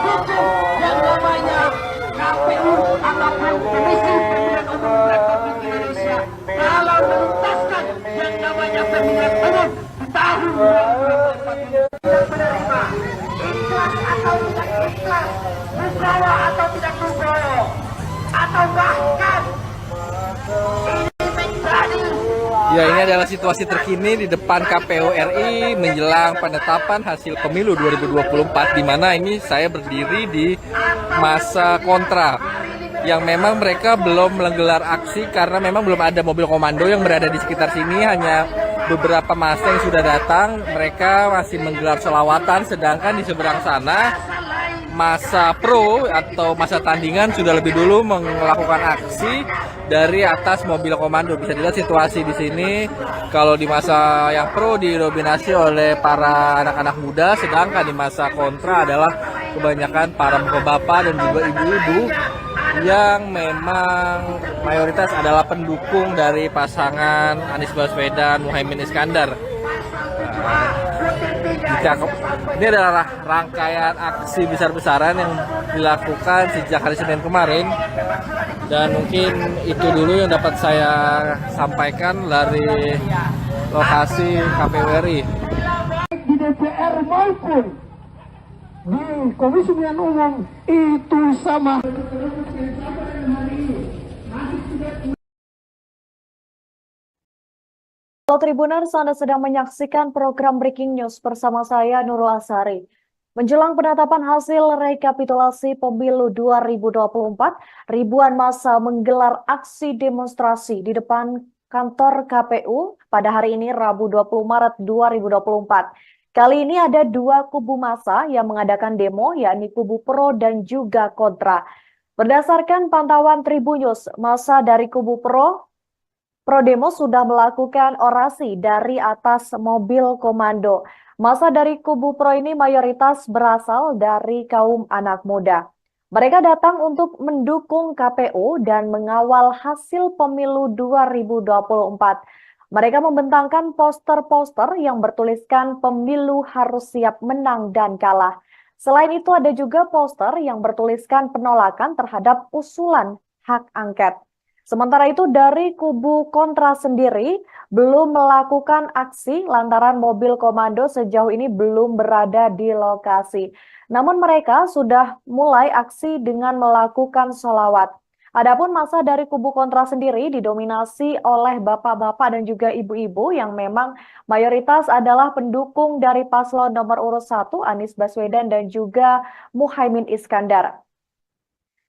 untuk yang namanya KPU ataupun Komisi Pemilihan Umum Republik Indonesia dalam menuntaskan yang namanya pemilihan umum di tahun 2024 yang menerima ikhlas atau tidak ikhlas, legowo atau tidak legowo, atau bahkan ini menjadi. Ya, ini adalah situasi terkini di depan KPU RI menjelang penetapan hasil pemilu 2024, di mana ini saya berdiri di masa kontra yang memang mereka belum menggelar aksi karena memang belum ada mobil komando yang berada di sekitar sini, hanya beberapa massa yang sudah datang. Mereka masih menggelar selawatan, sedangkan di seberang sana masa pro atau masa tandingan sudah lebih dulu melakukan aksi dari atas mobil komando. Bisa dilihat situasi di sini Kalau di masa yang pro didominasi oleh para anak-anak muda, sedangkan di masa kontra adalah kebanyakan para bapak-bapak dan juga ibu-ibu yang memang mayoritas adalah pendukung dari pasangan Anies Baswedan Muhaimin Iskandar. Ini adalah rangkaian aksi besar-besaran yang dilakukan sejak hari Senin kemarin, dan mungkin itu dulu yang dapat saya sampaikan dari lokasi KPU RI. Di DPR maupun di Komisi Pemilihan Umum itu sama. Halo Tribuners, Anda sedang menyaksikan program Breaking News bersama saya Nurul Asari. Menjelang penetapan hasil rekapitulasi pemilu 2024, ribuan massa menggelar aksi demonstrasi di depan kantor KPU pada hari ini Rabu 20 Maret 2024. Kali ini ada dua kubu massa yang mengadakan demo, yakni kubu pro dan juga kontra. Berdasarkan pantauan Tribunnews, massa dari kubu pro demo sudah melakukan orasi dari atas mobil komando. Massa dari kubu pro ini mayoritas berasal dari kaum anak muda. Mereka datang untuk mendukung KPU dan mengawal hasil pemilu 2024. Mereka membentangkan poster-poster yang bertuliskan pemilu harus siap menang dan kalah. Selain itu ada juga poster yang bertuliskan penolakan terhadap usulan hak angket. Sementara itu dari kubu kontra sendiri belum melakukan aksi lantaran mobil komando sejauh ini belum berada di lokasi. Namun mereka sudah mulai aksi dengan melakukan sholawat. Adapun massa dari kubu kontra sendiri didominasi oleh bapak-bapak dan juga ibu-ibu yang memang mayoritas adalah pendukung dari paslon nomor urut 1 Anies Baswedan dan juga Muhaimin Iskandar.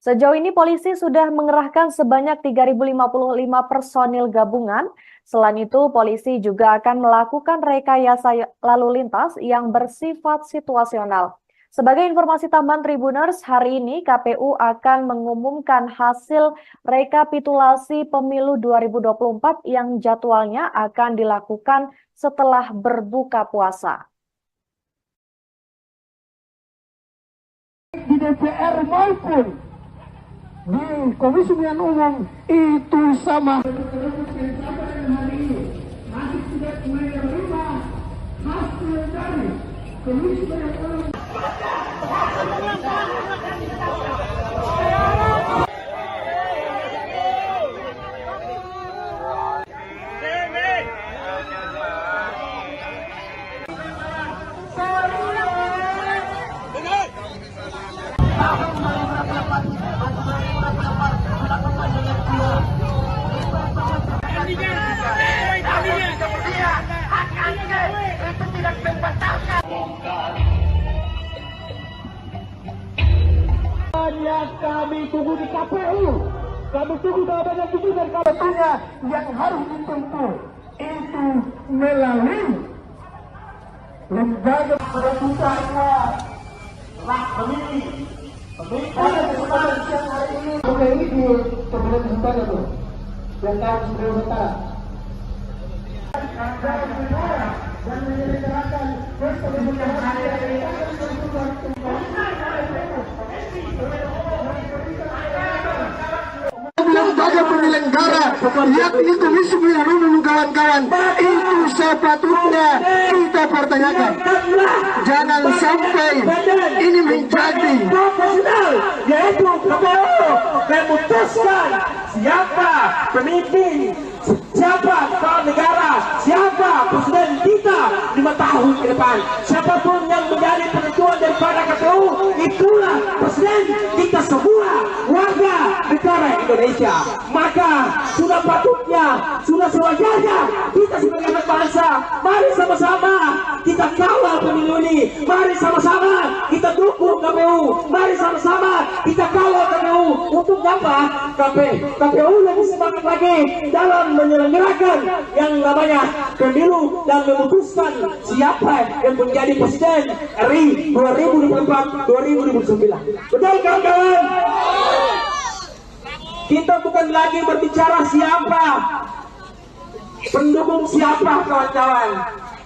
Sejauh ini polisi sudah mengerahkan sebanyak 3.055 personil gabungan. Selain itu, polisi juga akan melakukan rekayasa lalu lintas yang bersifat situasional. Sebagai informasi tambahan Tribuners, hari ini KPU akan mengumumkan hasil rekapitulasi pemilu 2024 yang jadwalnya akan dilakukan setelah berbuka puasa. Di DPR maupun di Komisi Pemilihan Umum itu sama. Kami tunggu di KPU, kami tunggu jawaban dan katanya yang harus ditempuh itu melalui lembaga peraturannya lah pemilih pada kesempatan siang hari ini. Oke, ini di pemilihan sementara tuh yang tahu sebelum sementara dan menyelenggarakan pemilihan hari ini. Lembaga penyelenggara yakni Komisi Pemilihan Umum kawan-kawan itu sepatutnya kita pertanyakan. Jangan sampai ini menjadi profesional, yaitu KPU memutuskan siapa pemimpin, siapa kepala negara, siapa presiden kita 5 tahun ke depan. Siapapun yang menjadi penentuan daripada KPU, itulah presiden kita semua warga negara Indonesia. Maka sudah patutnya, sudah sewajarnya kita sebagai anak bangsa, mari sama-sama kita kawal pemilu ini. Mari sama-sama kita dukung KPU. Mari sama-sama kita kawal KPU. Untuk apa? KPU lebih semangat lagi dalam menyelenggarakan yang namanya pemilu dan memutuskan siapa yang menjadi presiden RI 2024-2029. Betul kawan-kawan? Kita bukan lagi berbicara siapa, pendukung siapa kawan-kawan?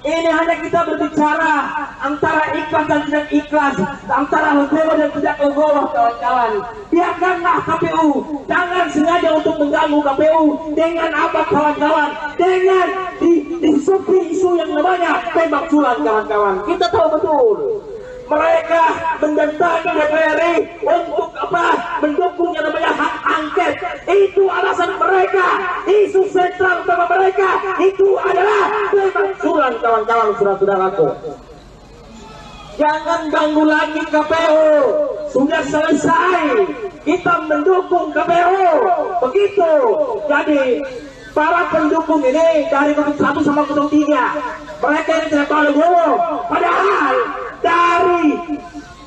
Ini hanya kita berbicara antara ikhlas dan tidak ikhlas, antara legowo dan tidak legowo kawan-kawan. Biarkanlah KPU, jangan sengaja untuk mengganggu KPU dengan apa kawan-kawan? Dengan disupi isu yang namanya tembak sulam kawan-kawan. Kita tahu betul. Mereka mendatangi DPR untuk apa? Mendukung yang namanya hak angket. Itu alasan mereka. Isu sentral utama mereka itu adalah pemakzulan kawan-kawan, saudara-saudaraku. Jangan ganggu lagi KPU. Sudah selesai. Kita mendukung KPU. Begitu. Jadi para pendukung ini dari 1 sama 03, mereka ini tidak tahu legowo. Padahal dari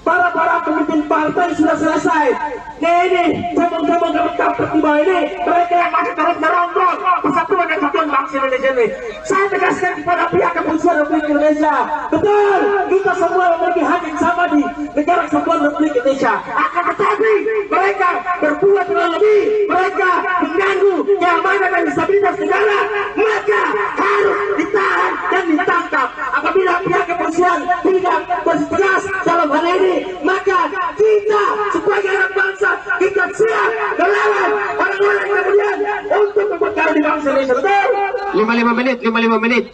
para pemimpin partai sudah selesai. Ini cabang-cabang tiba ini, mereka yang masih terus merongrong persatuan dan kesatuan bangsa Indonesia ini. Saya tegaskan kepada pihak kepolisian Republik Indonesia, betul, kita semua memiliki hak yang sama di negara kesatuan Republik Indonesia. Akan tetapi mereka berbuat terlalu lebih, mereka mengganggu keamanan dan stabilitas negara, maka harus ditahan dan ditangkap. Apabila pihak kepolisian tidak bersetegas dalam hal ini, maka kita sebagai anak bangsa, kita siap melawan orang-orang kemudian untuk memperkaya di bangsa Indonesia. Betul? 55 menit.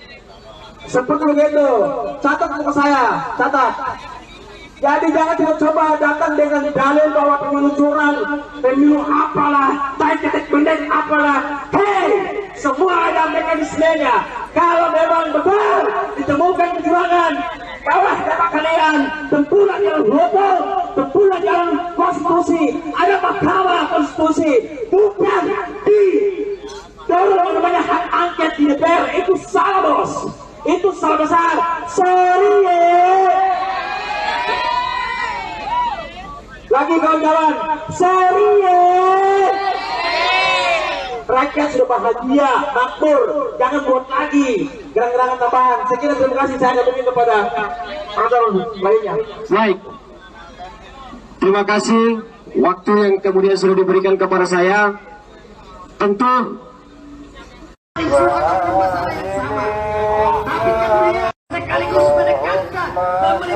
Seperti begitu. Catat untuk saya, catat. Jadi jangan coba datang dengan dalil bahwa pemilu curang, pemilu apalah, ketik bendek apalah. Hei, semua ada mekanismenya. Kalau memang betul ditemukan kecurangan, bawah dapat kalian tempuran yang hukum, tempuran yang konstitusi, ada mahkamah konstitusi, bukan di dorong namanya hak angket di DPR. Itu salah bos, itu salah besar. Sorry lagi kawan-kawan, sorry rakyat sudah bahagia, makmur, jangan buat lagi gerak-gerakan tambahan. Saya kira terima kasih, saya lebih kepada orang lainnya. Baik. Terima kasih waktu yang kemudian sudah diberikan kepada saya. Tentu sekaligus menekankan bahwa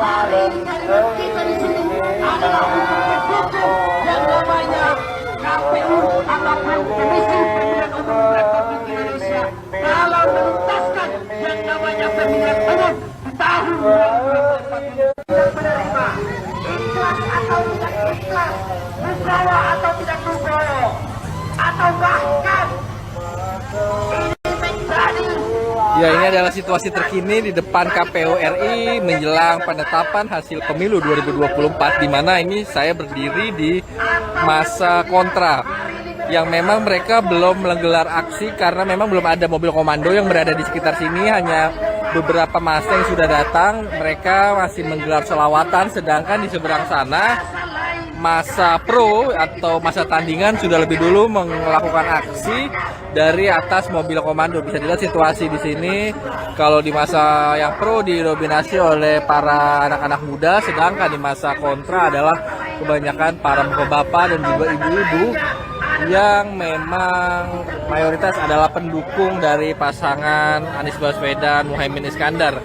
hari ini kita di sini adalah untuk mendukung yang namanya KPU ataupun Komisi Pemilihan Umum Republik Indonesia dalam menuntaskan yang namanya pemilihan umum di tahun 2024 dan menerima ikhlas atau tidak ikhlas, legowo atau tidak legowo, atau bahkan ini menjadi. Ya, ini adalah situasi terkini di depan KPU RI menjelang penetapan hasil pemilu 2024, di mana ini saya berdiri di masa kontra yang memang mereka belum menggelar aksi karena memang belum ada mobil komando yang berada di sekitar sini, hanya beberapa massa yang sudah datang. Mereka masih menggelar selawatan, sedangkan di seberang sana masa pro atau masa tandingan sudah lebih dulu melakukan aksi dari atas mobil komando. Bisa dilihat situasi di sini. Kalau di masa yang pro didominasi oleh para anak-anak muda, sedangkan di masa kontra adalah kebanyakan para bapak-bapak dan juga ibu-ibu yang memang mayoritas adalah pendukung dari pasangan Anies Baswedan Muhaimin Iskandar.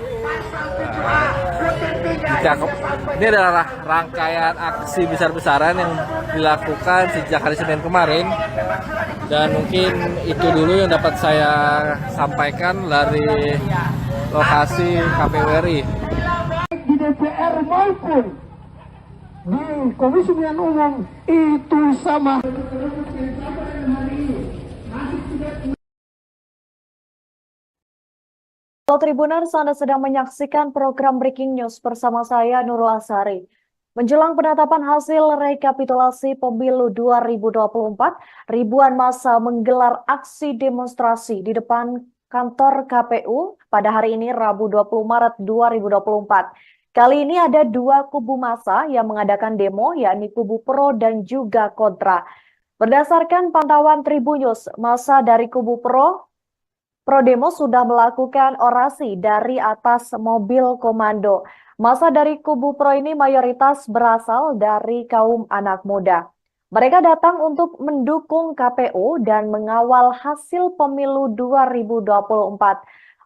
Ini adalah rangkaian aksi besar-besaran yang dilakukan sejak hari Senin kemarin, dan mungkin itu dulu yang dapat saya sampaikan dari lokasi KPU RI. Di DPR maupun di Komisi Pemilihan Umum itu sama. Halo Tribuners, Anda sedang menyaksikan program Breaking News bersama saya Nurul Asari. Menjelang penetapan hasil rekapitulasi pemilu 2024, ribuan massa menggelar aksi demonstrasi di depan kantor KPU pada hari ini Rabu 20 Maret 2024. Kali ini ada dua kubu massa yang mengadakan demo, yakni kubu pro dan juga kontra. Berdasarkan pantauan Tribunnews, massa dari kubu pro demo sudah melakukan orasi dari atas mobil komando. Massa dari kubu pro ini mayoritas berasal dari kaum anak muda. Mereka datang untuk mendukung KPU dan mengawal hasil pemilu 2024.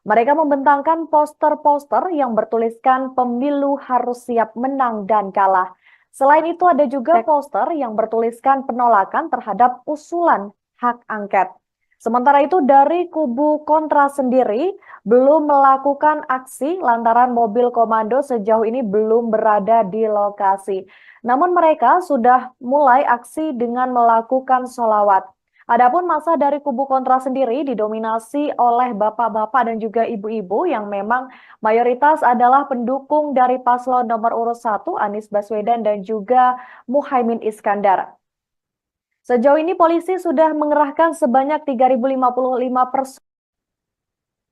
Mereka membentangkan poster-poster yang bertuliskan pemilu harus siap menang dan kalah. Selain itu ada juga poster yang bertuliskan penolakan terhadap usulan hak angket. Sementara itu dari kubu kontra sendiri belum melakukan aksi lantaran mobil komando sejauh ini belum berada di lokasi. Namun mereka sudah mulai aksi dengan melakukan sholawat. Adapun masa dari kubu kontra sendiri didominasi oleh bapak-bapak dan juga ibu-ibu yang memang mayoritas adalah pendukung dari paslon nomor urut 1 Anies Baswedan dan juga Muhaimin Iskandar. Sejauh ini polisi sudah mengerahkan sebanyak 3.055 personel.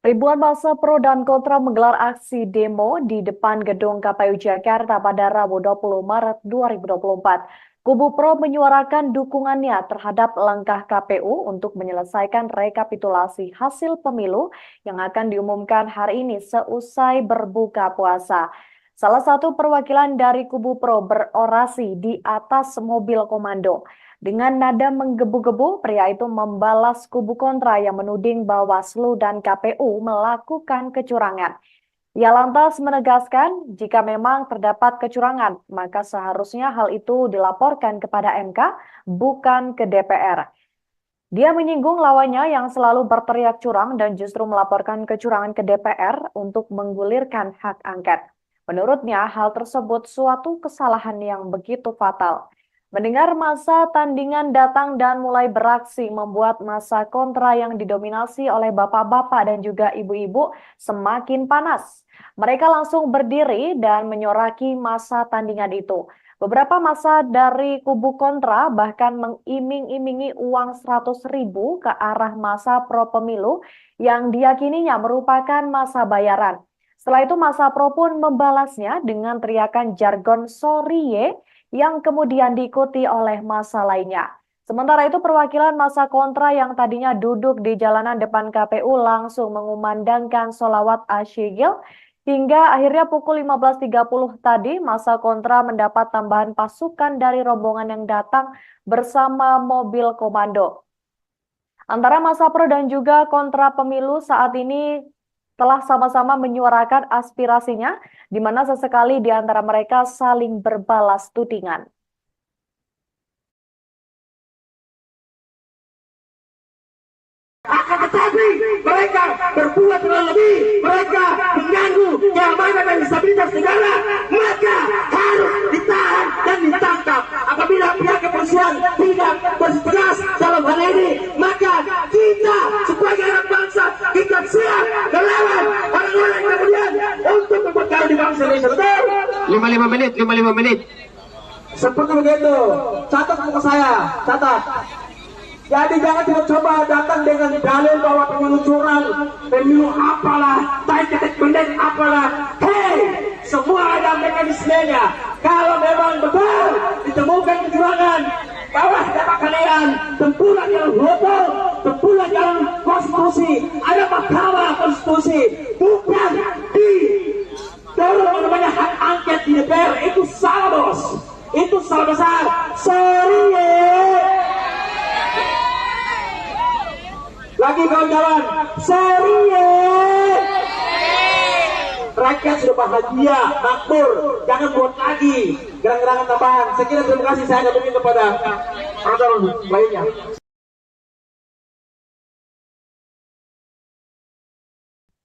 Ribuan massa pro dan kontra menggelar aksi demo di depan gedung KPU Jakarta pada Rabu 20 Maret 2024. Kubu pro menyuarakan dukungannya terhadap langkah KPU untuk menyelesaikan rekapitulasi hasil pemilu yang akan diumumkan hari ini seusai berbuka puasa. Salah satu perwakilan dari kubu pro berorasi di atas mobil komando. Dengan nada menggebu-gebu, pria itu membalas kubu kontra yang menuding Bawaslu dan KPU melakukan kecurangan. Ia lantas menegaskan jika memang terdapat kecurangan, maka seharusnya hal itu dilaporkan kepada MK, bukan ke DPR. Dia menyinggung lawannya yang selalu berteriak curang dan justru melaporkan kecurangan ke DPR untuk menggulirkan hak angket. Menurutnya, hal tersebut suatu kesalahan yang begitu fatal. Mendengar masa tandingan datang dan mulai beraksi membuat masa kontra yang didominasi oleh bapak-bapak dan juga ibu-ibu semakin panas. Mereka langsung berdiri dan menyoraki masa tandingan itu. Beberapa masa dari kubu kontra bahkan mengiming-imingi uang 100.000 ke arah masa pro pemilu yang diyakininya merupakan masa bayaran. Setelah itu masa pro pun membalasnya dengan teriakan jargon "sorry ye" yang kemudian diikuti oleh massa lainnya. Sementara itu perwakilan massa kontra yang tadinya duduk di jalanan depan KPU langsung mengumandangkan sholawat asyigil hingga akhirnya pukul 15.30 tadi massa kontra mendapat tambahan pasukan dari rombongan yang datang bersama mobil komando. Antara massa pro dan juga kontra pemilu saat ini telah sama-sama menyuarakan aspirasinya, di mana sesekali di antara mereka saling berbalas tudingan. Akan tetapi mereka berbuat terlalu lebih, mereka mengganggu keamanan dan stabilitas negara, maka harus ditahan dan ditangkap. Apabila pihak kepolisian tidak bertegas dalam hal ini, maka kita sebagai anak bangsa kita siap melawan orang-orang kemudian untuk memperkaya di bangsa Indonesia. Betul? 55 menit. Seperti begitu. Catat buku saya, catat. Jadi jangan coba datang dengan dalil bahwa pemilu curang, pemilu apalah, ketek pendek apalah. Hei, semua ada mekanismenya. Kalau memang betul ditemukan kecurangan, bawas dapat kalian, tempuhlah jalan hukum, tempuhlah jalan konstitusi. Ada mahkamah konstitusi, bukan di dorong namanya hak angket di DPR. Itu salah, bos. Itu salah besar. Sorry ya. Lagi kawan-kawan, sorry ya. Rakyat sudah bahagia, makmur, jangan buat lagi gerak-gerakan tambahan. Sekian terima kasih, saya akan meminta kepada orang lainnya.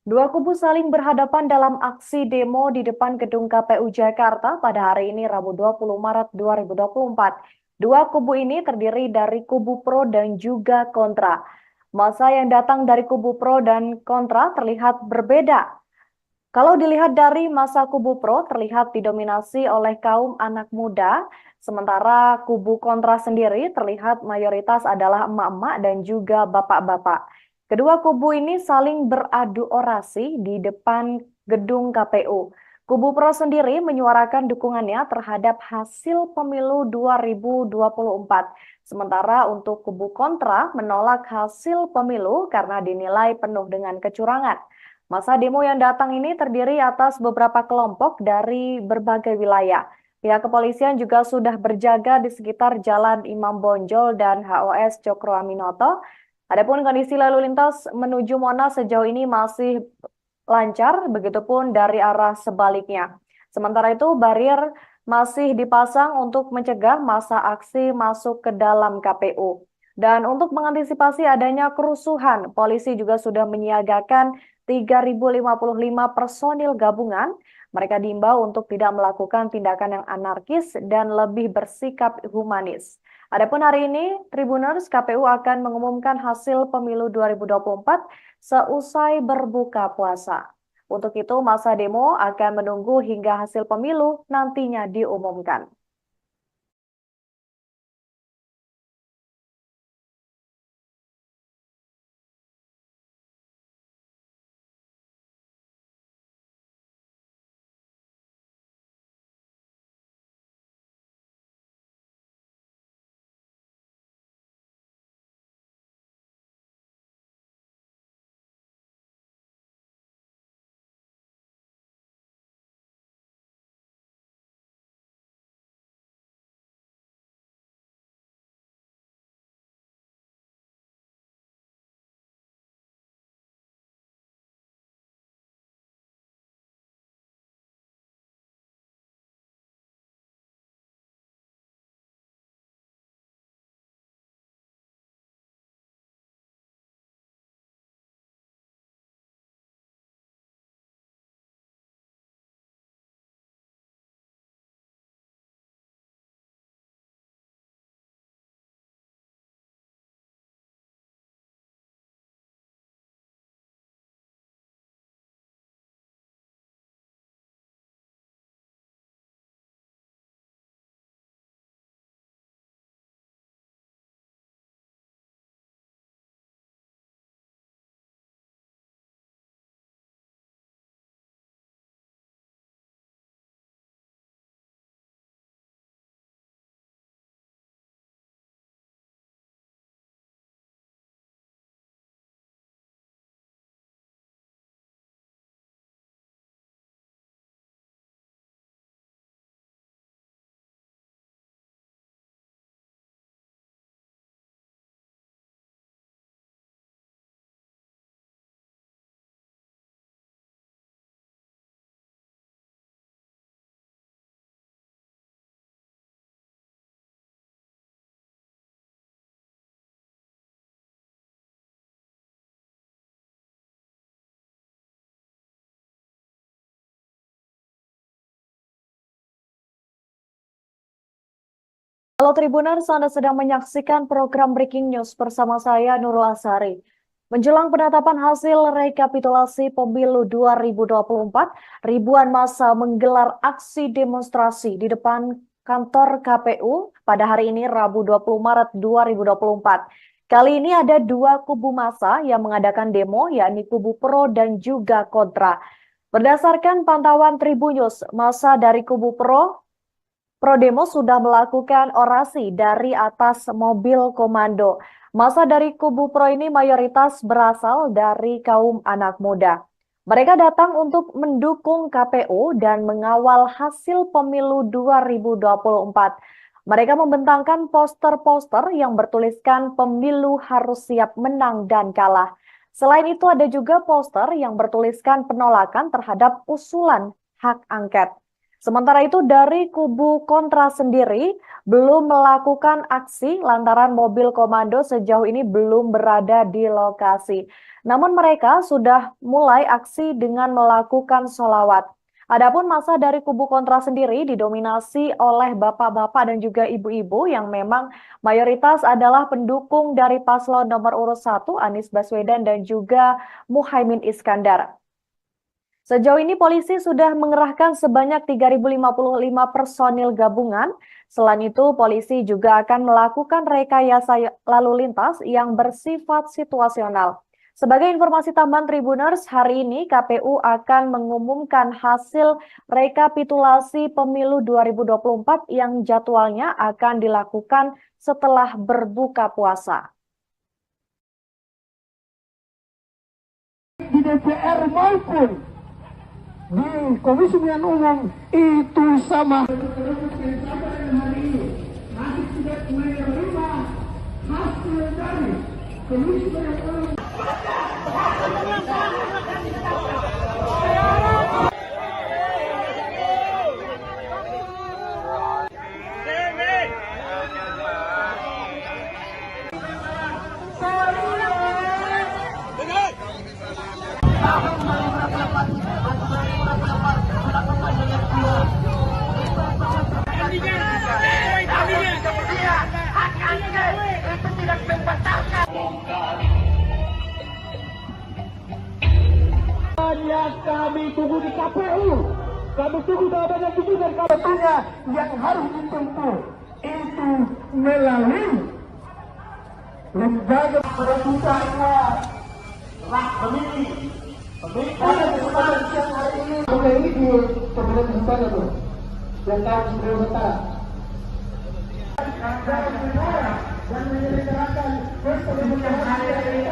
Dua kubu saling berhadapan dalam aksi demo di depan gedung KPU Jakarta pada hari ini Rabu 20 Maret 2024. Dua kubu ini terdiri dari kubu pro dan juga kontra. Masa yang datang dari kubu pro dan kontra terlihat berbeda. Kalau dilihat dari masa kubu pro terlihat didominasi oleh kaum anak muda, sementara kubu kontra sendiri terlihat mayoritas adalah emak-emak dan juga bapak-bapak. Kedua kubu ini saling beradu orasi di depan gedung KPU. Kubu pro sendiri menyuarakan dukungannya terhadap hasil pemilu 2024. Sementara untuk kubu kontra menolak hasil pemilu karena dinilai penuh dengan kecurangan. Masa demo yang datang ini terdiri atas beberapa kelompok dari berbagai wilayah. Pihak kepolisian juga sudah berjaga di sekitar Jalan Imam Bonjol dan HOS Cokro Aminoto. Adapun kondisi lalu lintas menuju Monas sejauh ini masih lancar, begitupun dari arah sebaliknya. Sementara itu, barier masih dipasang untuk mencegah massa aksi masuk ke dalam KPU. Dan untuk mengantisipasi adanya kerusuhan, polisi juga sudah menyiagakan 3.055 personil gabungan. Mereka diimbau untuk tidak melakukan tindakan yang anarkis dan lebih bersikap humanis. Adapun hari ini, Tribuners, KPU akan mengumumkan hasil pemilu 2024 seusai berbuka puasa. Untuk itu, masa demo akan menunggu hingga hasil pemilu nantinya diumumkan. Halo Tribuners, Anda sedang menyaksikan program Breaking News bersama saya Nurul Asari. Menjelang penetapan hasil rekapitulasi pemilu 2024, ribuan massa menggelar aksi demonstrasi di depan kantor KPU pada hari ini Rabu 20 Maret 2024. Kali ini ada dua kubu massa yang mengadakan demo, yakni kubu pro dan juga kontra. Berdasarkan pantauan Tribunnews, massa dari kubu Pro demo sudah melakukan orasi dari atas mobil komando. Massa dari kubu pro ini mayoritas berasal dari kaum anak muda. Mereka datang untuk mendukung KPU dan mengawal hasil pemilu 2024. Mereka membentangkan poster-poster yang bertuliskan pemilu harus siap menang dan kalah. Selain itu ada juga poster yang bertuliskan penolakan terhadap usulan hak angket. Sementara itu dari kubu kontra sendiri belum melakukan aksi lantaran mobil komando sejauh ini belum berada di lokasi. Namun mereka sudah mulai aksi dengan melakukan sholawat. Adapun massa dari kubu kontra sendiri didominasi oleh bapak-bapak dan juga ibu-ibu yang memang mayoritas adalah pendukung dari paslon nomor urut 1 Anies Baswedan dan juga Muhaimin Iskandar. Sejauh ini polisi sudah mengerahkan sebanyak 3.055 personil gabungan. Selain itu, polisi juga akan melakukan rekayasa lalu lintas yang bersifat situasional. Sebagai informasi tambahan Tribuners, hari ini KPU akan mengumumkan hasil rekapitulasi pemilu 2024 yang jadwalnya akan dilakukan setelah berbuka puasa. Di DPR maupun di Komisi Pemilihan Umum itu sama. Kami tunggu di KPU, kami tunggu jawabannya dan kabarnya yang harus ditempuh itu melalui lembaga peraturannya hak pemilih. Pada kesempatan siang hari ini, oke ini di pemilihan sementara tuh, yang tahu sebelum sementara. Dan menyelenggarakan pemilihan hari ini.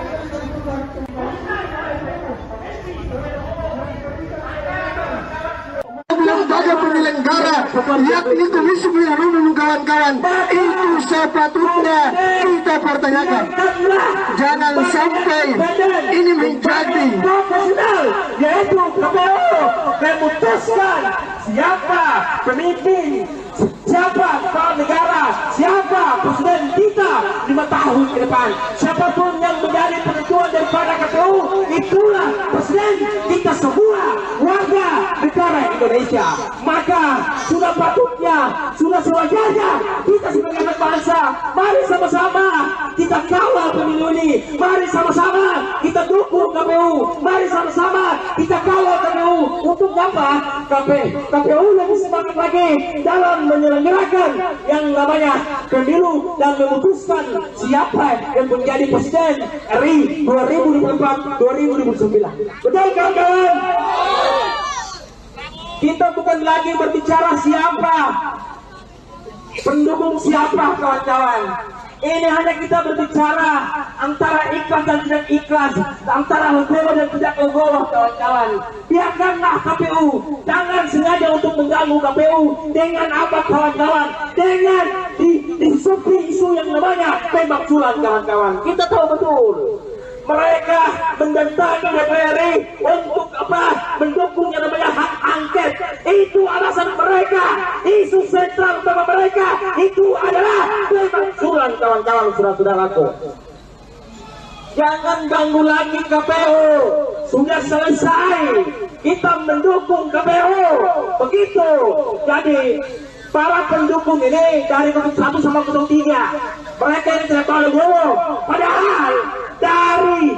Lembaga penyelenggara yakni Komisi Pemilihan Umum kawan-kawan itu sepatutnya kita pertanyakan. Jangan sampai ini menjadi profesional, yaitu KPU memutuskan siapa pemimpin, siapa kepala negara, siapa presiden kita 5 tahun ke depan. Siapapun yang menjadi penentuan daripada KPU, itulah presiden kita semua warga negara Indonesia. Maka sudah patutnya, sudah sewajarnya kita sebagai anak bangsa, mari sama-sama kita kawal pemilu ini. Mari sama-sama kita dukung KPU. Mari sama-sama kita kawal KPU. Untuk apa? KPU lebih semangat lagi dalam menyelenggarakan yang namanya pemilu dan memutuskan siapa yang menjadi presiden RI 2024-2029. Betul kawan-kawan? Kita bukan lagi berbicara siapa, pendukung siapa kawan-kawan. Ini hanya kita berbicara antara ikhlas dan tidak ikhlas, antara legowo dan tidak legowo kawan-kawan. Biarkanlah KPU, jangan sengaja untuk mengganggu KPU dengan apa kawan-kawan, dengan disupi isu yang namanya pemakzulan kawan-kawan. Kita tahu betul mereka mendatangi DPR untuk apa? Mendukung yang namanya hak angket. Itu alasan mereka. Isu sentral utama mereka itu adalah pemakzulan kawan-kawan, saudara-saudaraku. Jangan ganggu lagi KPU. Sudah selesai. Kita mendukung KPU. Begitu. Jadi para pendukung ini dari 1 sama 03, mereka ini tidak tahu legowo. Padahal dari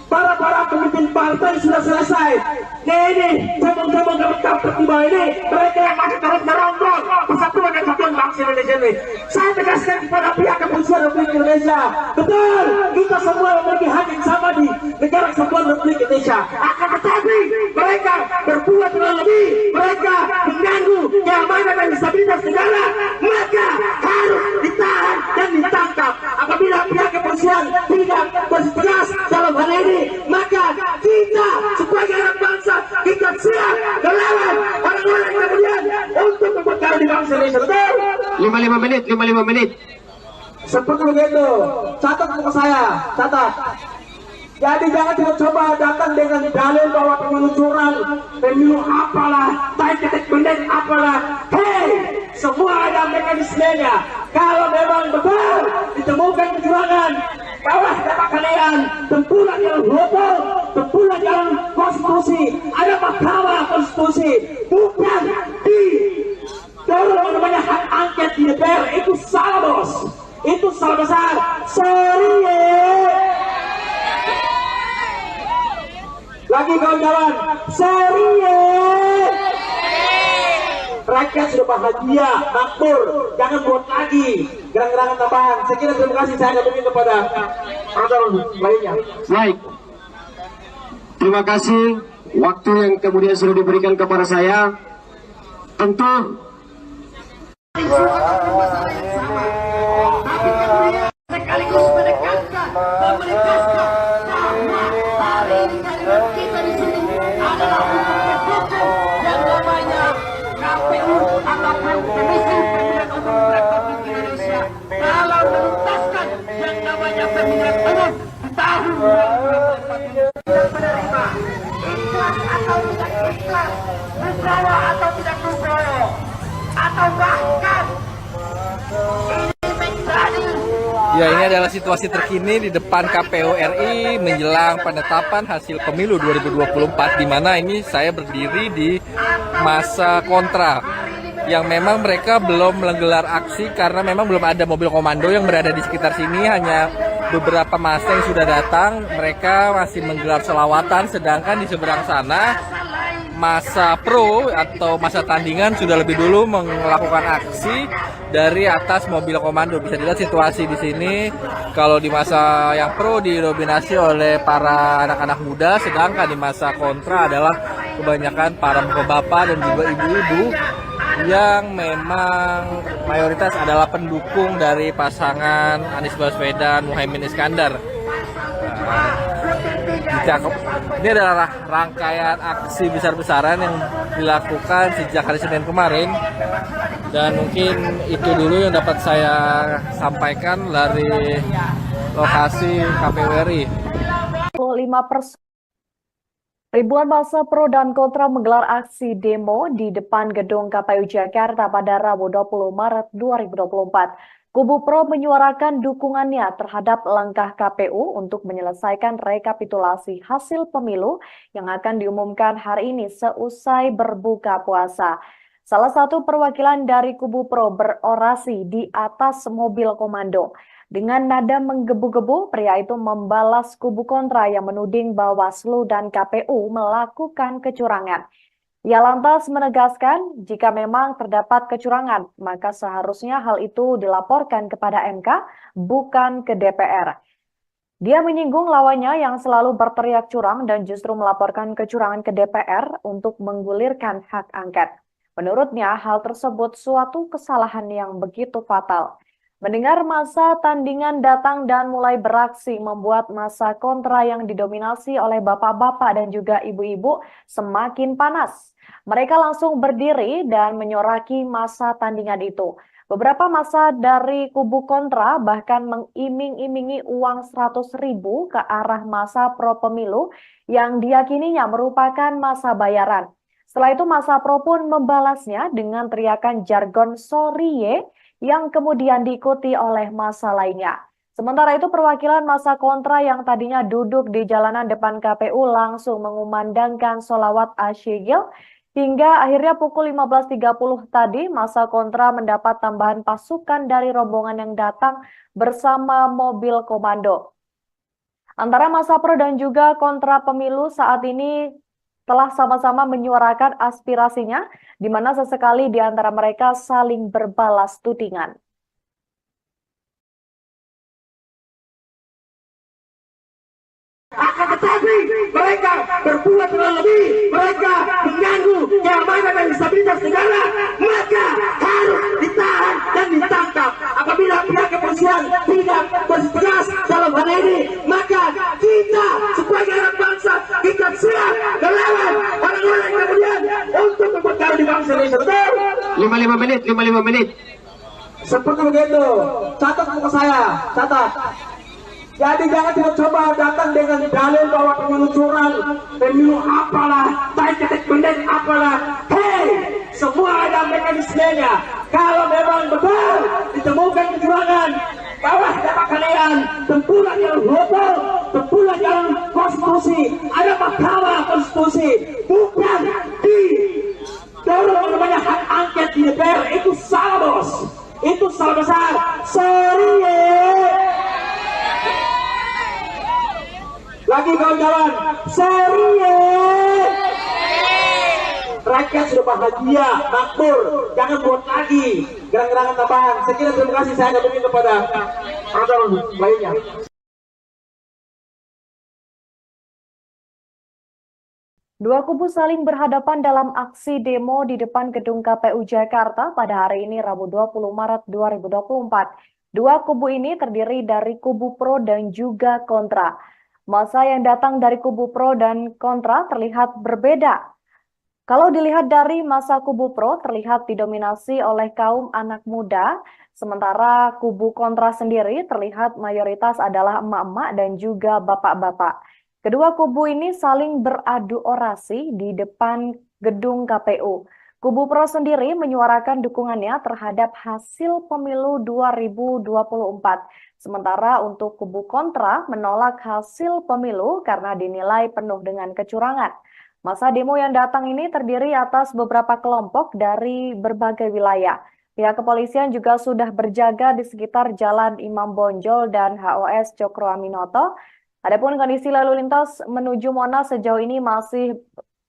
para pemimpin partai sudah selesai. Ini cabang-cabang tiba ini mereka yang masih terus merongrong persatuan dan kesatuan bangsa Indonesia ini. Saya tegaskan kepada pihak kepolisian Republik Indonesia, betul kita semua memiliki hak yang sama di negara kesatuan Republik Indonesia. Akan tetapi mereka berbuat terlalu lebih, mereka mengganggu keamanan dan stabilitas negara, maka harus ditahan dan ditangkap. Apabila pihak kepolisian tidak bertegas dalam hal ini, maka kita sebagai anak bangsa kita siap melawan orang-orang kemudian untuk mempertahankan di bangsa Indonesia. Betul? 55 menit. Seperti begitu. Catat ke saya, catat. Jadi jangan coba datang dengan dalil bahwa pemilu curang, pemilu apalah, baik ketik bendek apalah. Hei, semua ada mekanismenya. Kalau memang betul ditemukan kecurangan, bawah data kalian, tempulah jalan hukum, tempulah jalan konstitusi. Ada mahkamah konstitusi, bukan di dorong yang namanya hak angket di DPR. Itu salah bos, itu salah besar. Sorry lagi kawan-kawan, sorry rakyat sudah bahagia, makmur, jangan buat lagi gerang-gerangan tambahan. Saya kira terima kasih, saya kembali kepada orang lainnya. Baik. Terima kasih waktu yang kemudian sudah diberikan kepada saya. Tentu sekaligus menekankan bahwa hari ini kita di sini adalah untuk mendukung Ya, ini adalah situasi terkini di depan KPU RI menjelang penetapan hasil pemilu 2024, di mana ini saya berdiri di masa kontra yang memang mereka belum menggelar aksi karena memang belum ada mobil komando yang berada di sekitar sini, hanya beberapa massa yang sudah datang. Mereka masih menggelar selawatan, sedangkan di seberang sana masa pro atau masa tandingan sudah lebih dulu melakukan aksi dari atas mobil komando. Bisa dilihat situasi di sini. Kalau di masa yang pro didominasi oleh para anak-anak muda, sedangkan di masa kontra adalah kebanyakan para bapak-bapak dan juga ibu-ibu yang memang mayoritas adalah pendukung dari pasangan Anies Baswedan Muhaimin Iskandar. Ini adalah rangkaian aksi besar-besaran yang dilakukan sejak hari Senin kemarin, dan mungkin itu dulu yang dapat saya sampaikan dari lokasi KPU RI. 5%. Ribuan massa pro dan kontra menggelar aksi demo di depan gedung KPU Jakarta pada Rabu 20 Maret 2024. Kubu pro menyuarakan dukungannya terhadap langkah KPU untuk menyelesaikan rekapitulasi hasil pemilu yang akan diumumkan hari ini seusai berbuka puasa. Salah satu perwakilan dari kubu pro berorasi di atas mobil komando. Dengan nada menggebu-gebu, pria itu membalas kubu kontra yang menuding Bawaslu dan KPU melakukan kecurangan. Ia lantas menegaskan jika memang terdapat kecurangan, maka seharusnya hal itu dilaporkan kepada MK, bukan ke DPR. Dia menyinggung lawannya yang selalu berteriak curang dan justru melaporkan kecurangan ke DPR untuk menggulirkan hak angket. Menurutnya, hal tersebut suatu kesalahan yang begitu fatal. Mendengar massa tandingan datang dan mulai beraksi membuat massa kontra yang didominasi oleh bapak-bapak dan juga ibu-ibu semakin panas. Mereka langsung berdiri dan menyoraki massa tandingan itu. Beberapa massa dari kubu kontra bahkan mengiming-imingi uang 100.000 ke arah massa pro pemilu yang diyakininya merupakan massa bayaran. Setelah itu massa pro pun membalasnya dengan teriakan jargon "sorry ye" yang kemudian diikuti oleh massa lainnya. Sementara itu perwakilan massa kontra yang tadinya duduk di jalanan depan KPU langsung mengumandangkan sholawat asyigil hingga akhirnya pukul 15.30 tadi massa kontra mendapat tambahan pasukan dari rombongan yang datang bersama mobil komando. Antara massa pro dan juga kontra pemilu saat ini telah sama-sama menyuarakan aspirasinya, di mana sesekali di antara mereka saling berbalas tudingan. Akan tetapi mereka berbuat lebih, mereka mengganggu keamanan dan stabilitas negara, maka harus ditahan dan ditangkap. Apabila pihak kepolisian tidak bertegas dalam hal ini, maka kita sebagai anak bangsa kita siap melawan orang-orang kemudian untuk mempertaruh di bangsa Indonesia. Betul? 55 menit. Seperti begitu. Catat muka saya, catat. Jadi jangan coba datang dengan dalil bahwa pemilu curang, pemilu apalah, baik pendek apalah. Hei, semua ada mekanismenya. Kalau memang betul ditemukan kecurangan, bawah dapat kalian tempuhlah jalur hukum, tempuhlah jalur konstitusi. Ada mahkamah konstitusi, bukan di dorong namanya hak angket di DPR. Itu salah, bos. Itu salah besar. Sorry ye. Lagi kawan jalan, sorry ye. Rakyat sudah bahagia, makmur, jangan buat lagi gerang-gerangan tambahan. Sekian, terima kasih, saya kembali kepada orang lainnya. Dua kubu saling berhadapan dalam aksi demo di depan gedung KPU Jakarta pada hari ini Rabu 20 Maret 2024. Dua kubu ini terdiri dari kubu pro dan juga kontra. Massa yang datang dari kubu pro dan kontra terlihat berbeda. Kalau dilihat dari massa kubu pro terlihat didominasi oleh kaum anak muda, sementara kubu kontra sendiri terlihat mayoritas adalah emak-emak dan juga bapak-bapak. Kedua kubu ini saling beradu orasi di depan gedung KPU. Kubu Pro sendiri menyuarakan dukungannya terhadap hasil pemilu 2024. Sementara untuk kubu kontra menolak hasil pemilu karena dinilai penuh dengan kecurangan. Masa demo yang datang ini terdiri atas beberapa kelompok dari berbagai wilayah. Pihak kepolisian juga sudah berjaga di sekitar Jalan Imam Bonjol dan HOS Cokro Aminoto. Adapun kondisi lalu lintas menuju Monas sejauh ini masih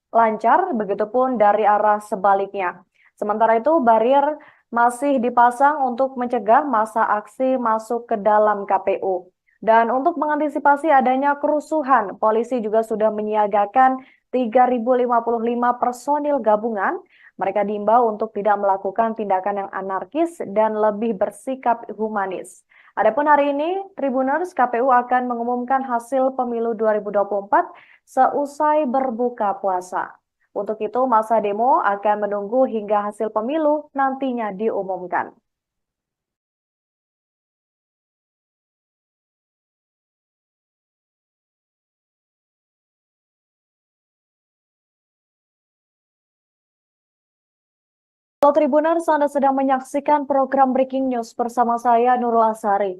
lancar, begitupun dari arah sebaliknya. Sementara itu, barier masih dipasang untuk mencegah massa aksi masuk ke dalam KPU. Dan untuk mengantisipasi adanya kerusuhan, polisi juga sudah menyiagakan 3.055 personil gabungan. Mereka diimbau untuk tidak melakukan tindakan yang anarkis dan lebih bersikap humanis. Adapun hari ini, Tribuners, KPU akan mengumumkan hasil pemilu 2024 seusai berbuka puasa. Untuk itu, masa demo akan menunggu hingga hasil pemilu nantinya diumumkan. Halo Tribuners, Anda sedang menyaksikan program Breaking News bersama saya Nurul Asari.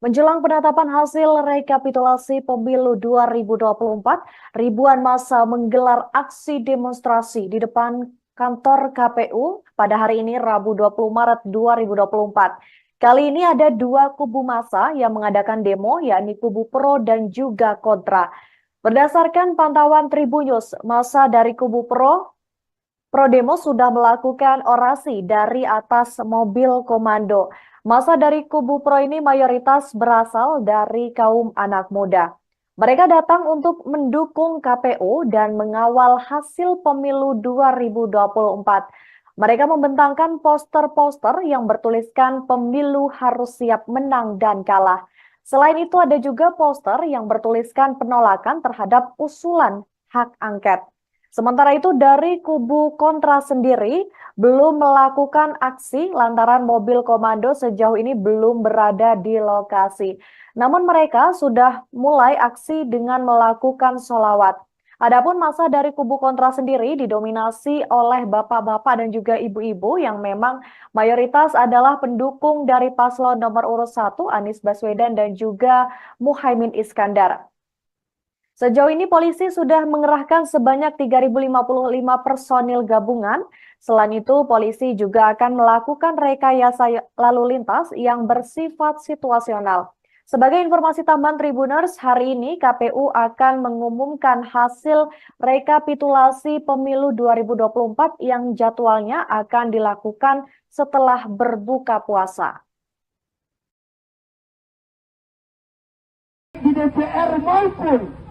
Menjelang penetapan hasil rekapitulasi pemilu 2024, ribuan massa menggelar aksi demonstrasi di depan kantor KPU pada hari ini Rabu 20 Maret 2024. Kali ini ada dua kubu massa yang mengadakan demo, yakni kubu pro dan juga kontra. Berdasarkan pantauan Tribunnews, massa dari kubu pro demo sudah melakukan orasi dari atas mobil komando. Massa dari kubu pro ini mayoritas berasal dari kaum anak muda. Mereka datang untuk mendukung KPU dan mengawal hasil pemilu 2024. Mereka membentangkan poster-poster yang bertuliskan pemilu harus siap menang dan kalah. Selain itu ada juga poster yang bertuliskan penolakan terhadap usulan hak angket. Sementara itu dari kubu kontra sendiri belum melakukan aksi lantaran mobil komando sejauh ini belum berada di lokasi. Namun mereka sudah mulai aksi dengan melakukan sholawat. Adapun massa dari kubu kontra sendiri didominasi oleh bapak-bapak dan juga ibu-ibu yang memang mayoritas adalah pendukung dari paslon nomor urut 1 Anies Baswedan dan juga Muhaimin Iskandar. Sejauh ini polisi sudah mengerahkan sebanyak 3.055 personil gabungan. Selain itu, polisi juga akan melakukan rekayasa lalu lintas yang bersifat situasional. Sebagai informasi tambahan Tribuners, hari ini KPU akan mengumumkan hasil rekapitulasi pemilu 2024 yang jadwalnya akan dilakukan setelah berbuka puasa. Di DPR maupun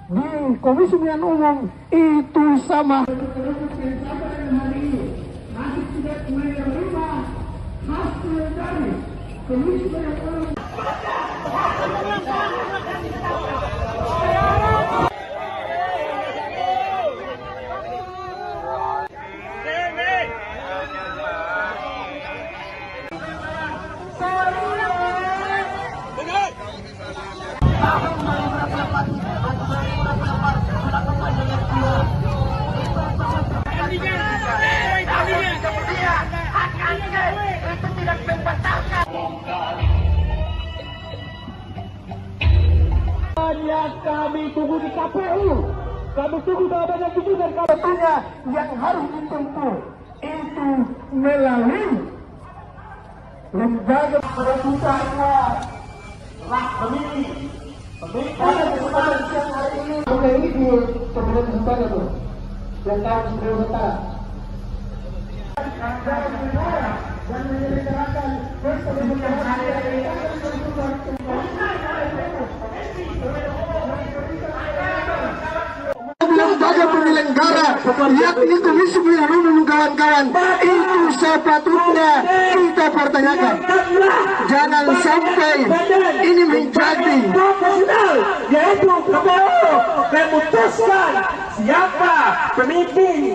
di Komisi Pemilihan Umum itu sama. Masih tidak menerima hasil dari Komisi Pemilihan Umum. Kami tunggu di KPU, kami tunggu jawabannya dan katanya yang harus ditempuh itu melalui lembaga perebutannya hak pemilih. Pada kesempatan siang hari ini, oke ini di pemilihan sementara tuh, yang tahu sebelum sementara. Dan menyelenggarakan pemilihan hari ini. Lembaga penyelenggara yakni Komisi Pemilihan Umum kawan-kawan itu sepatutnya kita pertanyakan. Jangan sampai ini menjadi profesional, yaitu KPU memutuskan siapa pemimpin,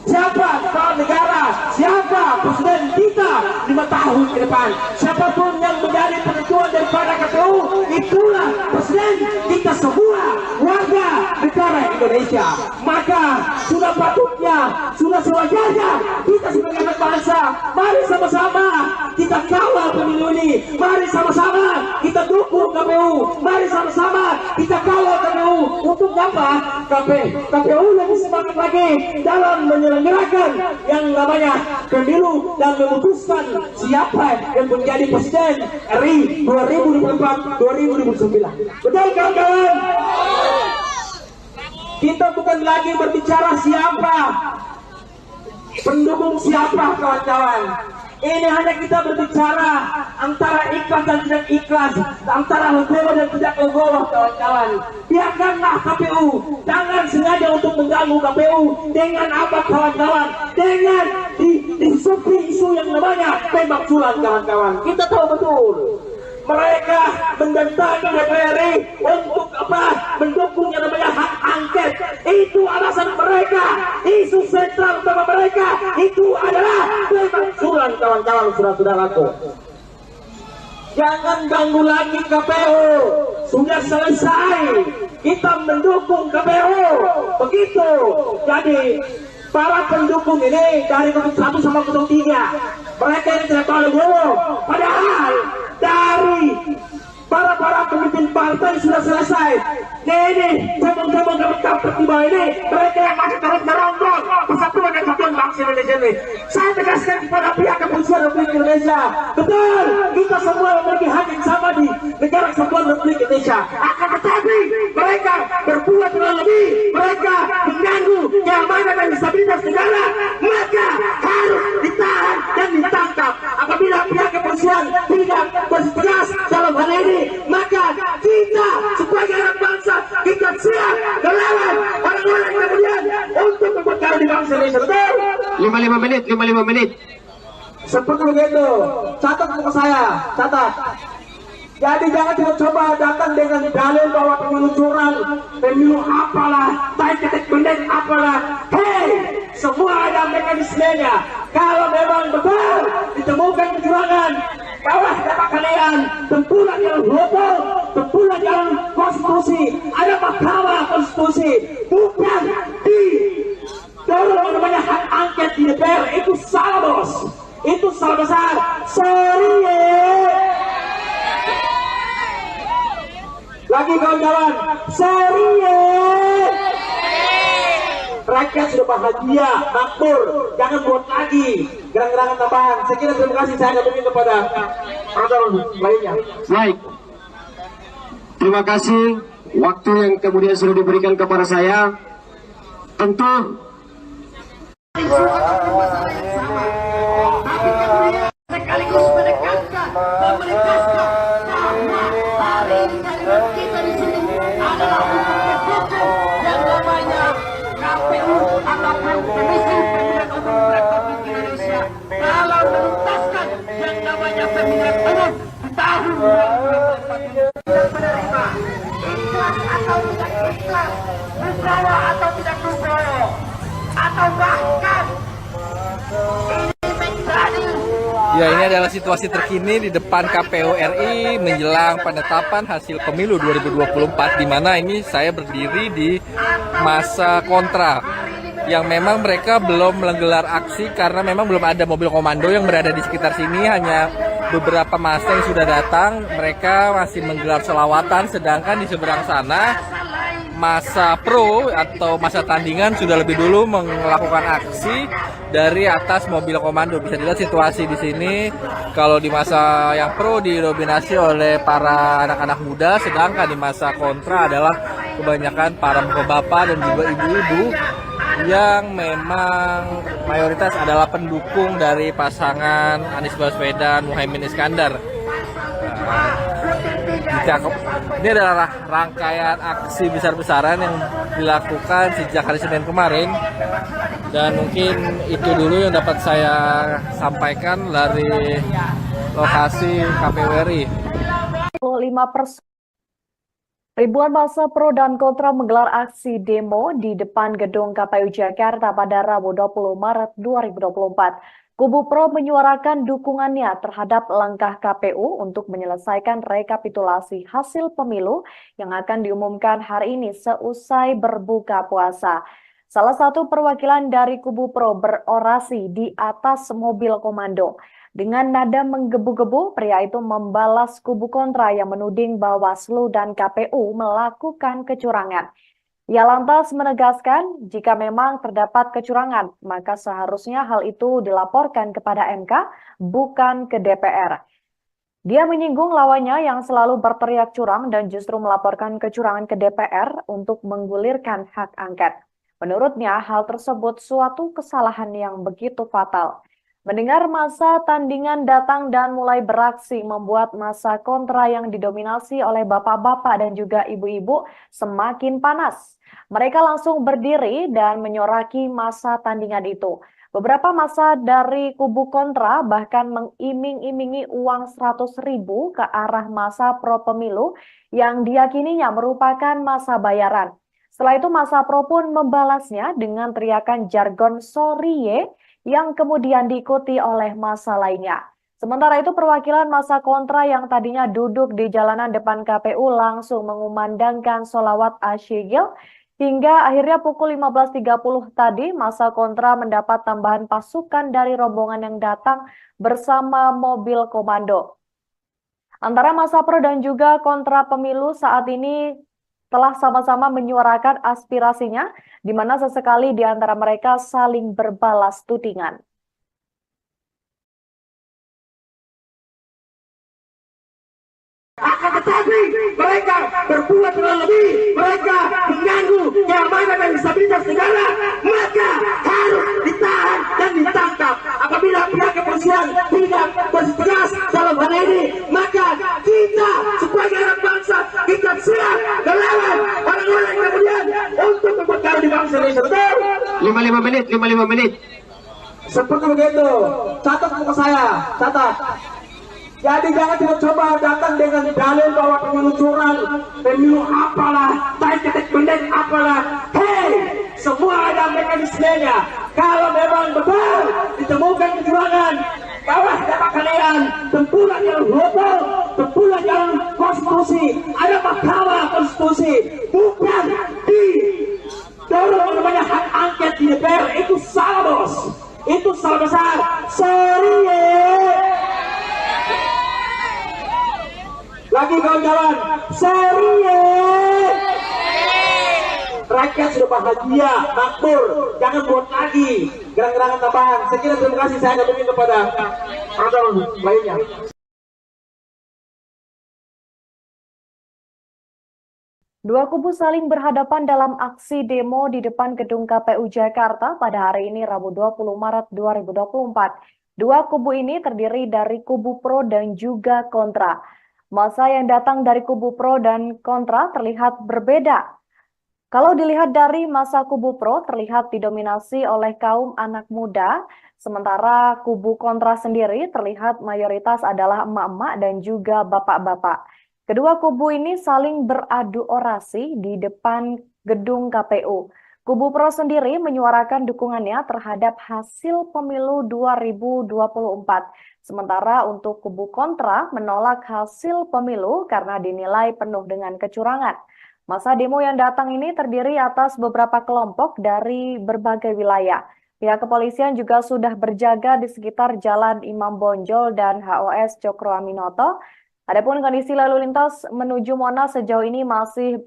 siapa kepala negara, siapa presiden kita 5 tahun ke depan. Siapapun yang menjadi penentuan daripada KPU, itulah presiden kita semua warga negara Indonesia. Maka sudah patutnya sudah sewajarnya kita sebagai anak bangsa, mari sama-sama kita kawal pemilu ini, mari sama-sama kita dukung KPU, mari sama-sama kita kawal KPU. Untuk apa? KPU lebih semangat lagi dalam menyelenggarakan yang namanya pemilu dan memutuskan siapa yang menjadi presiden RI 2024-2029. Betul kawan-kawan? Kita bukan lagi berbicara siapa, pendukung siapa kawan-kawan. Ini hanya kita berbicara antara ikhlas dan tidak ikhlas, antara legowo dan tidak legowo kawan-kawan. Biarkanlah KPU, jangan sengaja untuk mengganggu KPU dengan apa kawan-kawan, dengan disupi isu yang namanya pemakzulan kawan-kawan. Kita tahu betul mereka mendatangi DPR RI untuk apa? Mendukung yang namanya hak angket. Itu alasan mereka. Isu sentral utama mereka itu adalah pemakzulan kawan-kawan, saudara-saudaraku. Jangan ganggu lagi KPU. Sudah selesai. Kita mendukung KPU. Begitu. Jadi para pendukung ini dari 1 sama 03, mereka ini tidak tahu legowo. Padahal dari para pemimpin partai sudah selesai. Ini cabang-cabang kami tiba ini, mereka yang masih terus merongrong persatuan dan kesatuan bangsa Indonesia ini. Saya tegaskan kepada pihak kepolisian Republik Indonesia, betul, kita semua memiliki hak yang sama di negara kesatuan Republik Indonesia. Akan tetapi mereka berbuat terlalu lebih, mereka mengganggu keamanan dan stabilitas negara, maka harus ditahan dan ditangkap. Apabila pihak kepolisian tidak bertegas dalam hal ini, maka kita sebagai anak bangsa, kita siap melawan orang-orang kemudian untuk memperkara di bangsa Indonesia. Betul? 55 menit. Seperti begitu. Catat buku saya, catat. Jadi jangan coba datang dengan dalil bahwa pemilu curang, pemilu apalah, baik ketik pendek apalah. Hei, semua ada mekanismenya. Kalau memang betul ditemukan kecurangan, bawah dapat kalian tempuran yang hukum, tempuran yang konstitusi, ada mahkamah konstitusi, bukan di dorong yang namanya hak angket di DPR. Itu salah bos, itu salah besar. Sorry lagi kawan-kawan, sorry rakyat sudah bahagia, makmur, jangan buat lagi gerang-gerangan tambahan. Saya kira terima kasih, saya kembali kepada orang lainnya. Baik. Terima kasih waktu yang kemudian sudah diberikan kepada saya. Tentu sekaligus menekankan bahwa hari ini kalimat kita di sini adalah untuk mendukung yang namanya KPU ataupun Komisi Pemilihan Umum Republik Indonesia dalam menuntaskan yang namanya pemilihan umum di tahun 2024 dan menerima ikhlas atau tidak ikhlas, legowo atau tidak legowo, atau bahkan ini menjadi. Ya, ini adalah situasi terkini di depan KPU RI menjelang penetapan hasil pemilu 2024, di mana ini saya berdiri di masa kontra yang memang mereka belum menggelar aksi karena memang belum ada mobil komando yang berada di sekitar sini, hanya beberapa massa yang sudah datang. Mereka masih menggelar selawatan, sedangkan di seberang sana masa pro atau masa tandingan sudah lebih dulu melakukan aksi dari atas mobil komando. Bisa dilihat situasi di sini. Kalau di masa yang pro didominasi oleh para anak-anak muda, sedangkan di masa kontra adalah kebanyakan para bapak-bapak dan juga ibu-ibu yang memang mayoritas adalah pendukung dari pasangan Anies Baswedan Muhaimin Iskandar. Ini adalah rangkaian aksi besar-besaran yang dilakukan sejak hari Senin kemarin, dan mungkin itu dulu yang dapat saya sampaikan dari lokasi KPU RI. 5%. Ribuan massa pro dan kontra menggelar aksi demo di depan gedung KPU Jakarta pada Rabu 20 Maret 2024. Kubu pro menyuarakan dukungannya terhadap langkah KPU untuk menyelesaikan rekapitulasi hasil pemilu yang akan diumumkan hari ini seusai berbuka puasa. Salah satu perwakilan dari kubu pro berorasi di atas mobil komando. Dengan nada menggebu-gebu, pria itu membalas kubu kontra yang menuding Bawaslu dan KPU melakukan kecurangan. Ia lantas menegaskan jika memang terdapat kecurangan, maka seharusnya hal itu dilaporkan kepada MK, bukan ke DPR. Dia menyinggung lawannya yang selalu berteriak curang dan justru melaporkan kecurangan ke DPR untuk menggulirkan hak angket. Menurutnya, hal tersebut suatu kesalahan yang begitu fatal. Mendengar masa tandingan datang dan mulai beraksi membuat masa kontra yang didominasi oleh bapak-bapak dan juga ibu-ibu semakin panas. Mereka langsung berdiri dan menyoraki masa tandingan itu. Beberapa massa dari kubu kontra bahkan mengiming-imingi uang 100.000 ke arah massa pro pemilu yang diyakininya merupakan massa bayaran. Setelah itu massa pro pun membalasnya dengan teriakan jargon "sorry ye" yang kemudian diikuti oleh massa lainnya. Sementara itu perwakilan massa kontra yang tadinya duduk di jalanan depan KPU langsung mengumandangkan sholawat asyigil. Hingga akhirnya pukul 15.30 tadi, massa kontra mendapat tambahan pasukan dari rombongan yang datang bersama mobil komando. Antara massa pro dan juga kontra pemilu saat ini telah sama-sama menyuarakan aspirasinya, di mana sesekali di antara mereka saling berbalas tudingan. Akan tetapi mereka berbuat lebih, mereka mengganggu keamanan dan stabilitas negara, maka harus ditahan dan ditangkap. Apabila pihak kepolisian tidak bertegas dalam hal ini, maka kita sebagai anak bangsa kita siap melawan orang-orang kemudian untuk memperkara di bangsa Indonesia. Betul? 55 menit. Seperti begitu. Catat buku saya, catat. Jadi jangan coba datang dengan dalil bahwa pemilu curang, pemilu apalah, ketek pendek apalah. Hei, semua ada mekanismenya. Kalau memang betul ditemukan kecurangan, bawas dapat kalian tempuran jalur hukum, tempuran jalur konstitusi. Ada mahkamah konstitusi, bukan di dorong namanya hak angket di DPR. Itu salah, bos. Itu salah besar. Sorry ya. Lagi kawan-kawan, sorry ya. Rakyat sudah bahagia, makmur, jangan buat lagi gerak-gerakan tambahan. Sekian terima kasih saya kembali kepada program lainnya. Dua kubu saling berhadapan dalam aksi demo di depan gedung KPU Jakarta pada hari ini Rabu 20 Maret 2024. Dua kubu ini terdiri dari kubu pro dan juga kontra. Massa yang datang dari kubu pro dan kontra terlihat berbeda. Kalau dilihat dari massa kubu pro terlihat didominasi oleh kaum anak muda, sementara kubu kontra sendiri terlihat mayoritas adalah emak-emak dan juga bapak-bapak. Kedua kubu ini saling beradu orasi di depan gedung KPU. Kubu pro sendiri menyuarakan dukungannya terhadap hasil pemilu 2024. Sementara untuk kubu kontra menolak hasil pemilu karena dinilai penuh dengan kecurangan. Masa demo yang datang ini terdiri atas beberapa kelompok dari berbagai wilayah. Pihak kepolisian juga sudah berjaga di sekitar Jalan Imam Bonjol dan HOS Cokro Aminoto. Adapun kondisi lalu lintas menuju Monas sejauh ini masih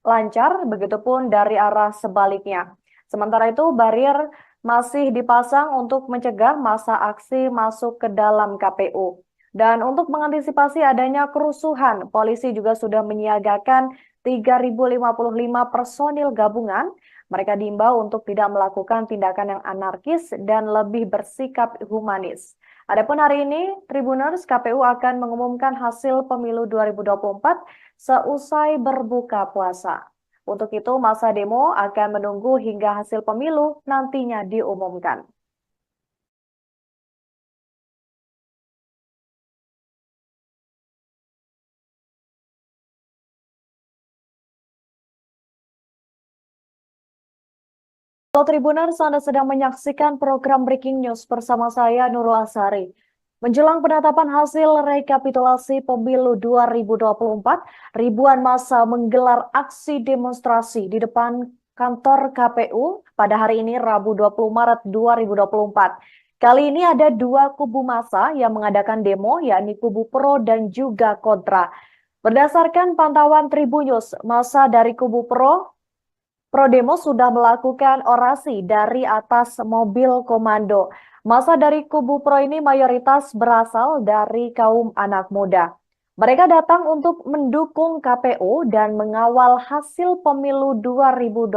lancar, begitupun dari arah sebaliknya. Sementara itu, barier masih dipasang untuk mencegah massa aksi masuk ke dalam KPU. Dan untuk mengantisipasi adanya kerusuhan, polisi juga sudah menyiagakan 3.055 personil gabungan. Mereka diimbau untuk tidak melakukan tindakan yang anarkis dan lebih bersikap humanis. Adapun hari ini, Tribuners KPU akan mengumumkan hasil pemilu 2024 seusai berbuka puasa. Untuk itu, massa demo akan menunggu hingga hasil pemilu nantinya diumumkan. Halo Tribuners, Anda sedang menyaksikan program Breaking News bersama saya Nurul Asari. Menjelang penetapan hasil rekapitulasi pemilu 2024, ribuan massa menggelar aksi demonstrasi di depan kantor KPU pada hari ini Rabu 20 Maret 2024. Kali ini ada dua kubu massa yang mengadakan demo, yakni kubu pro dan juga kontra. Berdasarkan pantauan Tribunnews, massa dari kubu pro demo sudah melakukan orasi dari atas mobil komando. Massa dari kubu pro ini mayoritas berasal dari kaum anak muda. Mereka datang untuk mendukung KPU dan mengawal hasil pemilu 2024.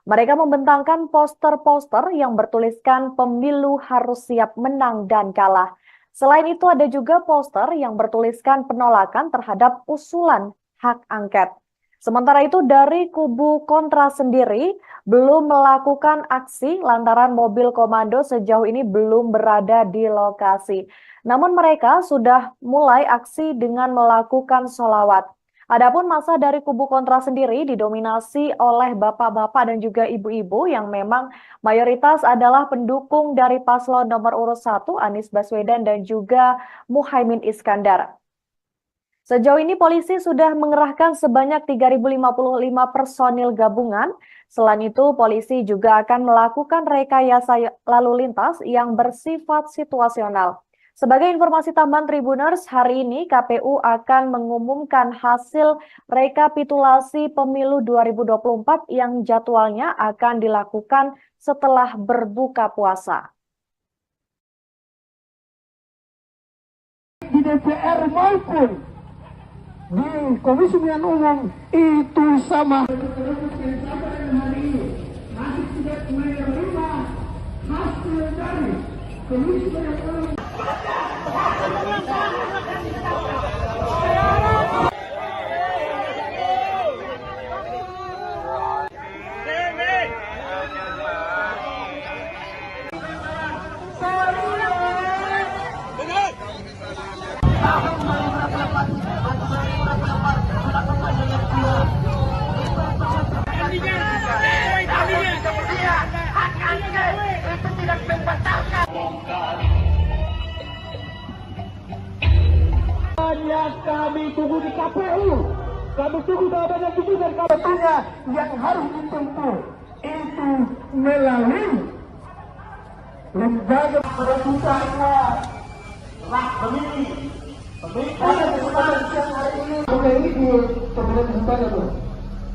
Mereka membentangkan poster-poster yang bertuliskan pemilu harus siap menang dan kalah. Selain itu ada juga poster yang bertuliskan penolakan terhadap usulan hak angket. Sementara itu dari kubu kontra sendiri belum melakukan aksi lantaran mobil komando sejauh ini belum berada di lokasi. Namun mereka sudah mulai aksi dengan melakukan sholawat. Adapun massa dari kubu kontra sendiri didominasi oleh bapak-bapak dan juga ibu-ibu yang memang mayoritas adalah pendukung dari paslon nomor urut 1 Anies Baswedan dan juga Muhaimin Iskandar. Sejauh ini polisi sudah mengerahkan sebanyak 3.055 personil gabungan. Selain itu, polisi juga akan melakukan rekayasa lalu lintas yang bersifat situasional. Sebagai informasi tambahan Tribuners, hari ini KPU akan mengumumkan hasil rekapitulasi pemilu 2024 yang jadwalnya akan dilakukan setelah berbuka puasa. Di DPR maupun di Komisi Pemilihan Umum itu sama. Kami tunggu di KPU, kami tunggu jawabannya tunggu dari KPU-nya yang harus ditempuh itu melalui lembaga perebutannya hak pemilih. Pada kesempatan siang hari ini, oke ini di pemilihan sementara tuh,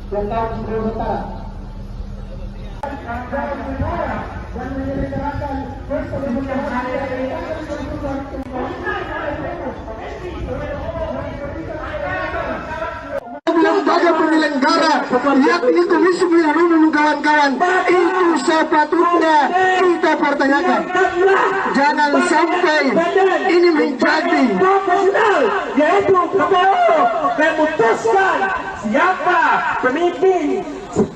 yang tahu sebelum sementara. Dan menyelenggarakan pemilihan hari ini. Lembaga penyelenggara yakni Komisi Pemilihan Umum kawan-kawan itu sepatutnya kita pertanyakan. Jangan sampai ini menjadi profesional, yaitu KPU memutuskan siapa pemimpin,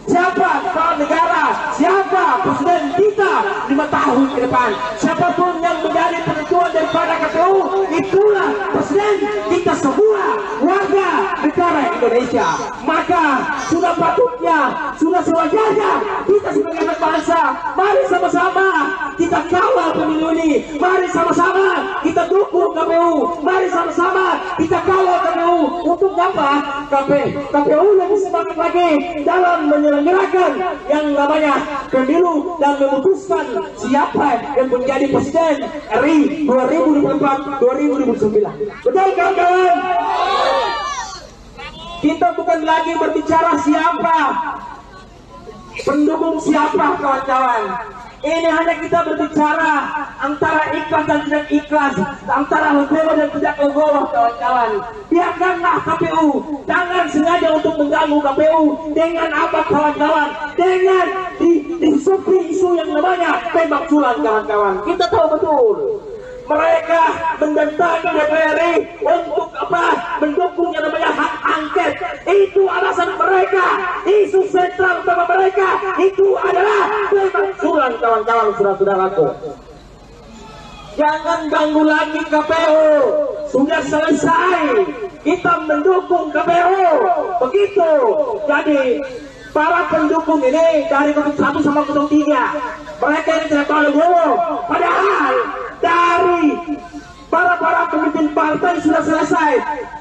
siapa kepala negara, siapa presiden kita 5 tahun ke depan. Siapapun yang menjadi penentuan daripada KPU, itulah presiden kita semua warga negara Indonesia. Maka sudah patutnya, sudah sewajarnya kita sebagai anak bangsa, mari sama-sama kita kawal pemilu ini. Mari sama-sama kita dukung KPU. Mari sama-sama kita kawal KPU. Untuk apa? KPU lebih semangat lagi dalam menyelenggarakan yang namanya pemilu dan memutuskan siapa yang menjadi presiden RI 2024-2029. Betul kawan-kawan? Kita bukan lagi berbicara siapa, pendukung siapa kawan-kawan. Ini hanya kita berbicara antara ikhlas dan tidak ikhlas, antara legowo dan tidak legowo kawan-kawan. Biarkanlah KPU, jangan sengaja untuk mengganggu KPU dengan apa kawan-kawan, dengan disupi isu yang namanya tembak sulam kawan-kawan. Kita tahu betul mereka mendatangi DPR untuk apa? Mendukung yang namanya hak angket. Itu alasan mereka. Isu sentral utama mereka itu adalah pemakzulan kawan-kawan, saudara-saudaraku. Jangan ganggu lagi KPU. Sudah selesai. Kita mendukung KPU. Begitu. Jadi para pendukung ini dari 1 sama 3, mereka ini tidak tahu dulu. Padahal dari para pemimpin partai sudah selesai.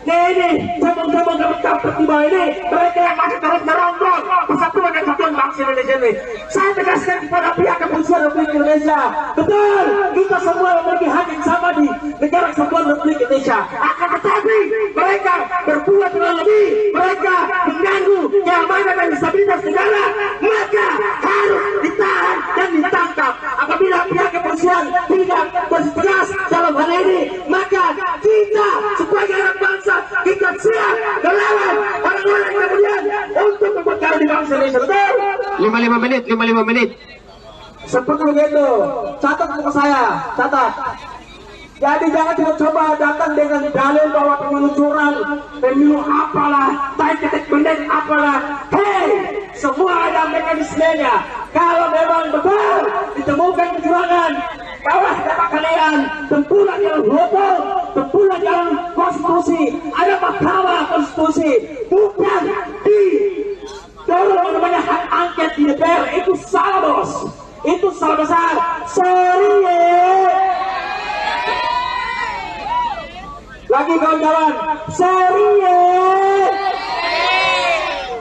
Ini cabang-cabang kami dapat di bawah ini, mereka yang masih terus merongrong persatuan dan kesatuan Indonesia ini. Saya tegaskan kepada pihak kepolisian Republik Indonesia, betul, kita semua memiliki hak yang sama di negara kesatuan Republik Indonesia. Akan tetapi mereka berbuat terlalu lebih, mereka mengganggu keamanan dan stabilitas negara, maka harus ditahan dan ditangkap. Apabila pihak kepolisian tidak bertegas dalam hal ini, maka kita sebagai anak bangsa kita siap melawan orang-orang yang kemudian untuk memperkaya di bangsa Indonesia. Betul? 55 menit. Seperti begitu. Catat untuk saya, catat. Jadi jangan coba datang dengan dalil bahwa pemilu curang, pemilu apalah, ketik pendek apalah. Hei, semua ada mekanismenya. Kalau memang betul ditemukan kecurangan, kawas dapat kalian tempuhlah jalan hukum, tempuhlah jalan konstitusi. Ada mahkamah konstitusi, bukan di dorong namanya hak angket di DPR. Itu salah, bos. Itu salah besar. Sorry ya. Lagi kawan-kawan, sorry ya.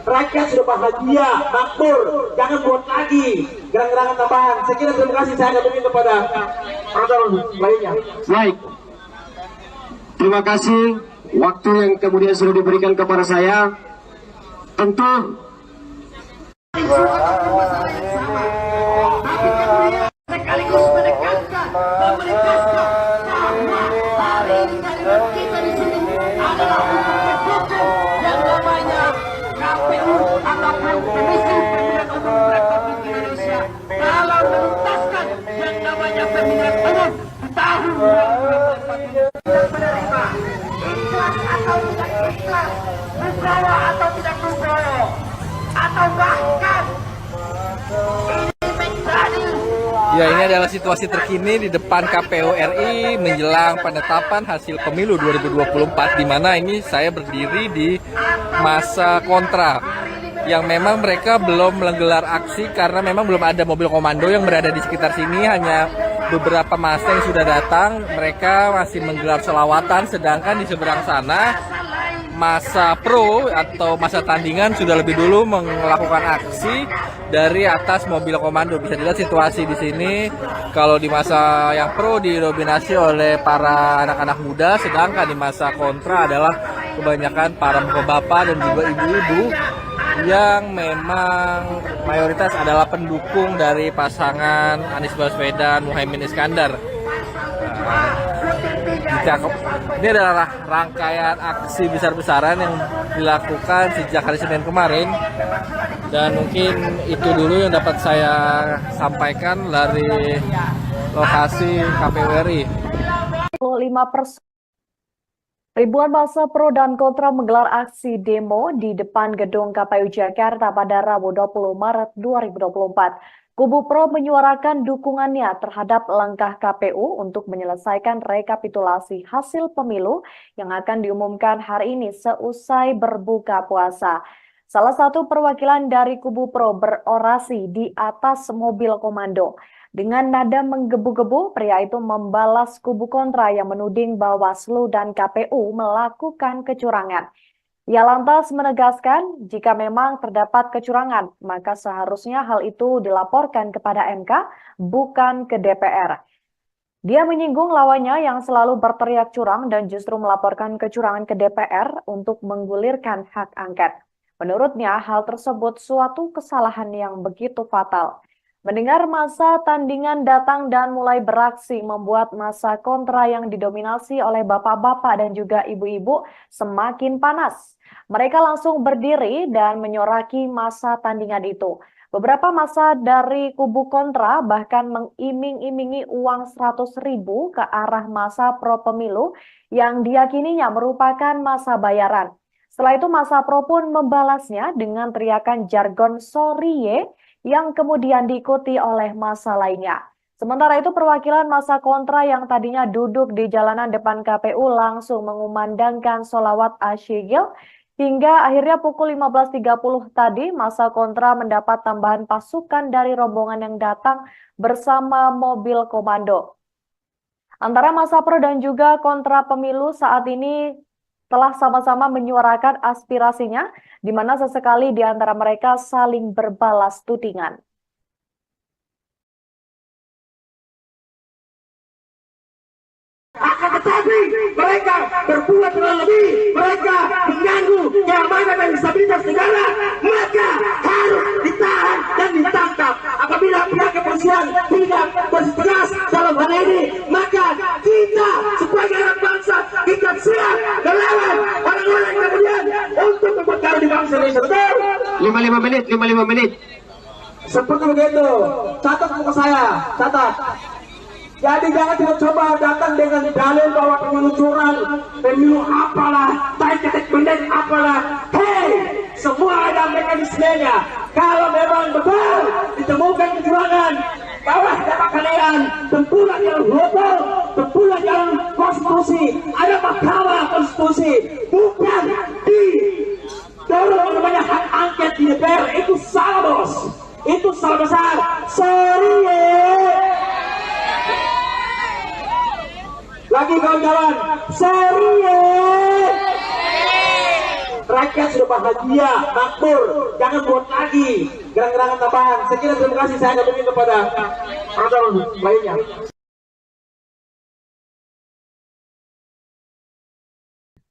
Rakyat sudah bahagia, makmur, jangan buat lagi gerak-gerakan tambahan. Sekian, terima kasih. Saya kembali kepada orang lainnya. Baik. Terima kasih waktu yang kemudian sudah diberikan kepada saya. Tentu sekaligus menekankan bahwa hari ini kalimat kita di sini adalah untuk mendukung yang namanya KPU ataupun Komisi Pemilihan Umum Republik Indonesia dalam menuntaskan yang namanya pemilihan umum di tahun 2024 yang menerima ikhlas atau tidak ikhlas, Nugroho atau tidak Nugroho, atau bahkan ini menjadi. Ya, ini adalah situasi terkini di depan KPU RI menjelang penetapan hasil pemilu 2024, di mana ini saya berdiri di masa kontra yang memang mereka belum menggelar aksi karena memang belum ada mobil komando yang berada di sekitar sini, hanya beberapa massa yang sudah datang. Mereka masih menggelar selawatan, sedangkan di seberang sana masa pro atau masa tandingan sudah lebih dulu melakukan aksi dari atas mobil komando. Bisa dilihat situasi di sini. Kalau di masa yang pro didominasi oleh para anak-anak muda, sedangkan di masa kontra adalah kebanyakan para bapak-bapak dan juga ibu-ibu yang memang mayoritas adalah pendukung dari pasangan Anies Baswedan Muhaimin Iskandar. Ini adalah rangkaian aksi besar-besaran yang dilakukan sejak hari Senin kemarin, dan mungkin itu dulu yang dapat saya sampaikan dari lokasi KPU RI. 5%. Ribuan massa pro dan kontra menggelar aksi demo di depan gedung KPU Jakarta pada Rabu 20 Maret 2024. Kubu pro menyuarakan dukungannya terhadap langkah KPU untuk menyelesaikan rekapitulasi hasil pemilu yang akan diumumkan hari ini seusai berbuka puasa. Salah satu perwakilan dari kubu pro berorasi di atas mobil komando. Dengan nada menggebu-gebu, pria itu membalas kubu kontra yang menuding Bawaslu dan KPU melakukan kecurangan. Ia lantas menegaskan jika memang terdapat kecurangan, maka seharusnya hal itu dilaporkan kepada MK, bukan ke DPR. Dia menyinggung lawannya yang selalu berteriak curang dan justru melaporkan kecurangan ke DPR untuk menggulirkan hak angket. Menurutnya, hal tersebut suatu kesalahan yang begitu fatal. Mendengar masa tandingan datang dan mulai beraksi membuat masa kontra yang didominasi oleh bapak-bapak dan juga ibu-ibu semakin panas. Mereka langsung berdiri dan menyoraki masa tandingan itu. Beberapa massa dari kubu kontra bahkan mengiming-imingi uang 100.000 ke arah massa pro pemilu yang diyakininya merupakan massa bayaran. Setelah itu massa pro pun membalasnya dengan teriakan jargon "sorry ye" yang kemudian diikuti oleh massa lainnya. Sementara itu perwakilan massa kontra yang tadinya duduk di jalanan depan KPU langsung mengumandangkan sholawat asyigil hingga akhirnya pukul 15.30 tadi massa kontra mendapat tambahan pasukan dari rombongan yang datang bersama mobil komando. Antara massa pro dan juga kontra pemilu saat ini telah sama-sama menyuarakan aspirasinya, di mana sesekali di antara mereka saling berbalas tudingan. Akan tetapi mereka berbuat lebih, mereka mengganggu keamanan dan stabilitas negara, maka harus ditahan dan ditangkap. Apabila pihak kepolisian tidak bertegas dalam hal ini, maka kita sebagai anak bangsa kita siap melawan orang-orang kemudian untuk memperkara di bangsa Indonesia. Betul? 55 menit. Seperti begitu. Catat muka saya, catat. Jadi jangan coba datang dengan dalil bahwa pemilu curang, pemilu apalah, ketik pendek apalah. Hei, semua ada mekanismenya. Kalau memang betul ditemukan kecurangan, bawah dapat kalian tempuhlah jalan hukum, tempuhlah jalan konstitusi. Ada mahkamah konstitusi, bukan di dorong namanya hak angket di DPR. Itu salah, bos. Itu salah besar. Sorry ya. Lagi kawan-kawan, sorry ya. Rakyat sudah bahagia, makmur, jangan buat lagi gerang-gerangan tambahan. Sekian terima kasih, saya akan berikan kepada orang lainnya.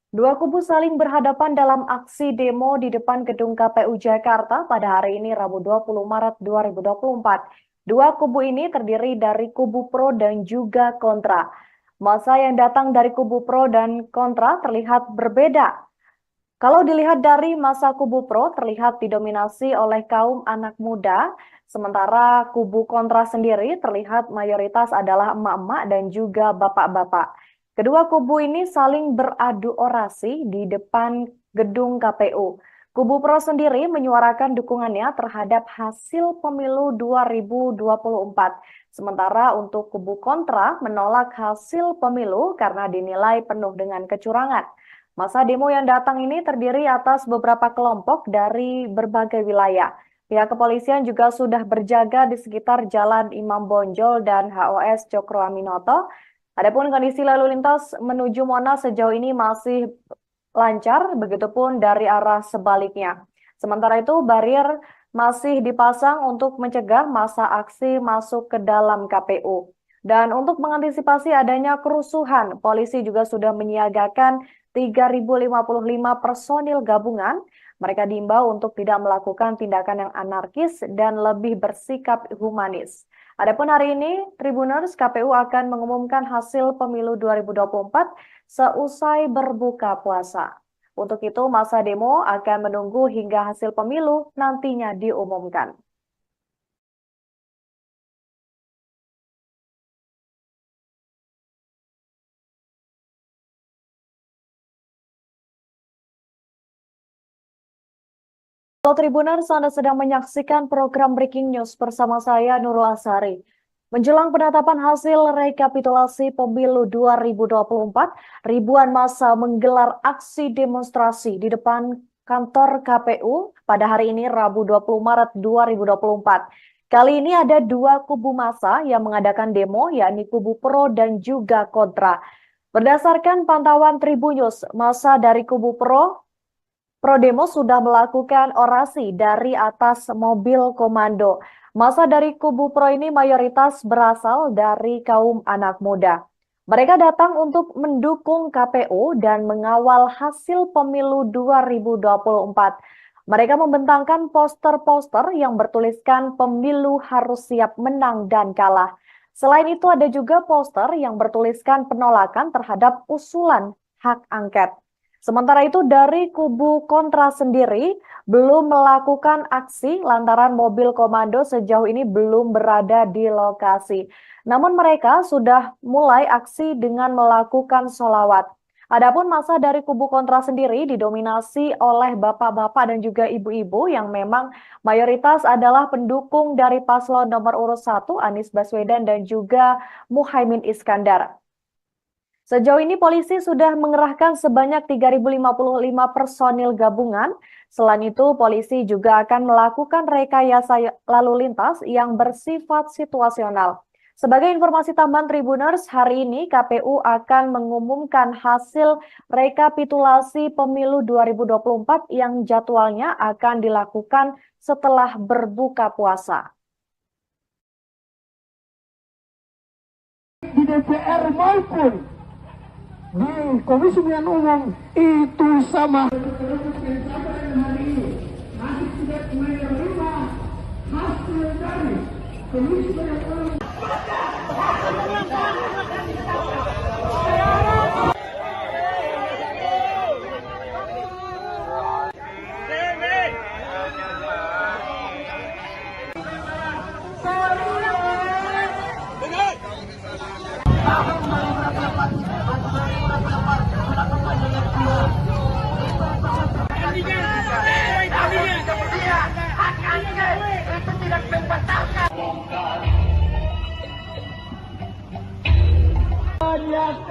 Dua kubu saling berhadapan dalam aksi demo di depan gedung KPU Jakarta pada hari ini Rabu 20 Maret 2024. Dua kubu ini terdiri dari kubu pro dan juga kontra. Masa yang datang dari kubu pro dan kontra terlihat berbeda. Kalau dilihat dari masa kubu pro terlihat didominasi oleh kaum anak muda, sementara kubu kontra sendiri terlihat mayoritas adalah emak-emak dan juga bapak-bapak. Kedua kubu ini saling beradu orasi di depan gedung KPU. Kubu pro sendiri menyuarakan dukungannya terhadap hasil pemilu 2024. Sementara untuk kubu kontra menolak hasil pemilu karena dinilai penuh dengan kecurangan. Masa demo yang datang ini terdiri atas beberapa kelompok dari berbagai wilayah. Pihak kepolisian juga sudah berjaga di sekitar Jalan Imam Bonjol dan HOS Cokro Aminoto. Adapun kondisi lalu lintas menuju Monas sejauh ini masih lancar, begitupun dari arah sebaliknya. Sementara itu, barier masih dipasang untuk mencegah massa aksi masuk ke dalam KPU. Dan untuk mengantisipasi adanya kerusuhan, polisi juga sudah menyiagakan 3.055 personil gabungan. Mereka diimbau untuk tidak melakukan tindakan yang anarkis dan lebih bersikap humanis. Adapun hari ini, Tribuners KPU akan mengumumkan hasil pemilu 2024 seusai berbuka puasa. Untuk itu, masa demo akan menunggu hingga hasil pemilu nantinya diumumkan. Halo Tribuners, Anda sedang menyaksikan program Breaking News bersama saya Nurul Asari. Menjelang penetapan hasil rekapitulasi pemilu 2024, ribuan massa menggelar aksi demonstrasi di depan kantor KPU pada hari ini Rabu 20 Maret 2024. Kali ini ada dua kubu massa yang mengadakan demo, yakni kubu pro dan juga kontra. Berdasarkan pantauan Tribunnews, massa dari kubu pro demo sudah melakukan orasi dari atas mobil komando. Massa dari kubu pro ini mayoritas berasal dari kaum anak muda. Mereka datang untuk mendukung KPU dan mengawal hasil pemilu 2024. Mereka membentangkan poster-poster yang bertuliskan pemilu harus siap menang dan kalah. Selain itu ada juga poster yang bertuliskan penolakan terhadap usulan hak angket. Sementara itu dari kubu kontra sendiri belum melakukan aksi lantaran mobil komando sejauh ini belum berada di lokasi. Namun mereka sudah mulai aksi dengan melakukan sholawat. Adapun massa dari kubu kontra sendiri didominasi oleh bapak-bapak dan juga ibu-ibu yang memang mayoritas adalah pendukung dari paslon nomor urut 1 Anies Baswedan dan juga Muhaimin Iskandar. Sejauh ini polisi sudah mengerahkan sebanyak 3.055 personil gabungan. Selain itu, polisi juga akan melakukan rekayasa lalu lintas yang bersifat situasional. Sebagai informasi tambahan Tribuners, hari ini KPU akan mengumumkan hasil rekapitulasi pemilu 2024 yang jadwalnya akan dilakukan setelah berbuka puasa. Di DPR maupun di Komisi Pemilihan Umum itu sama.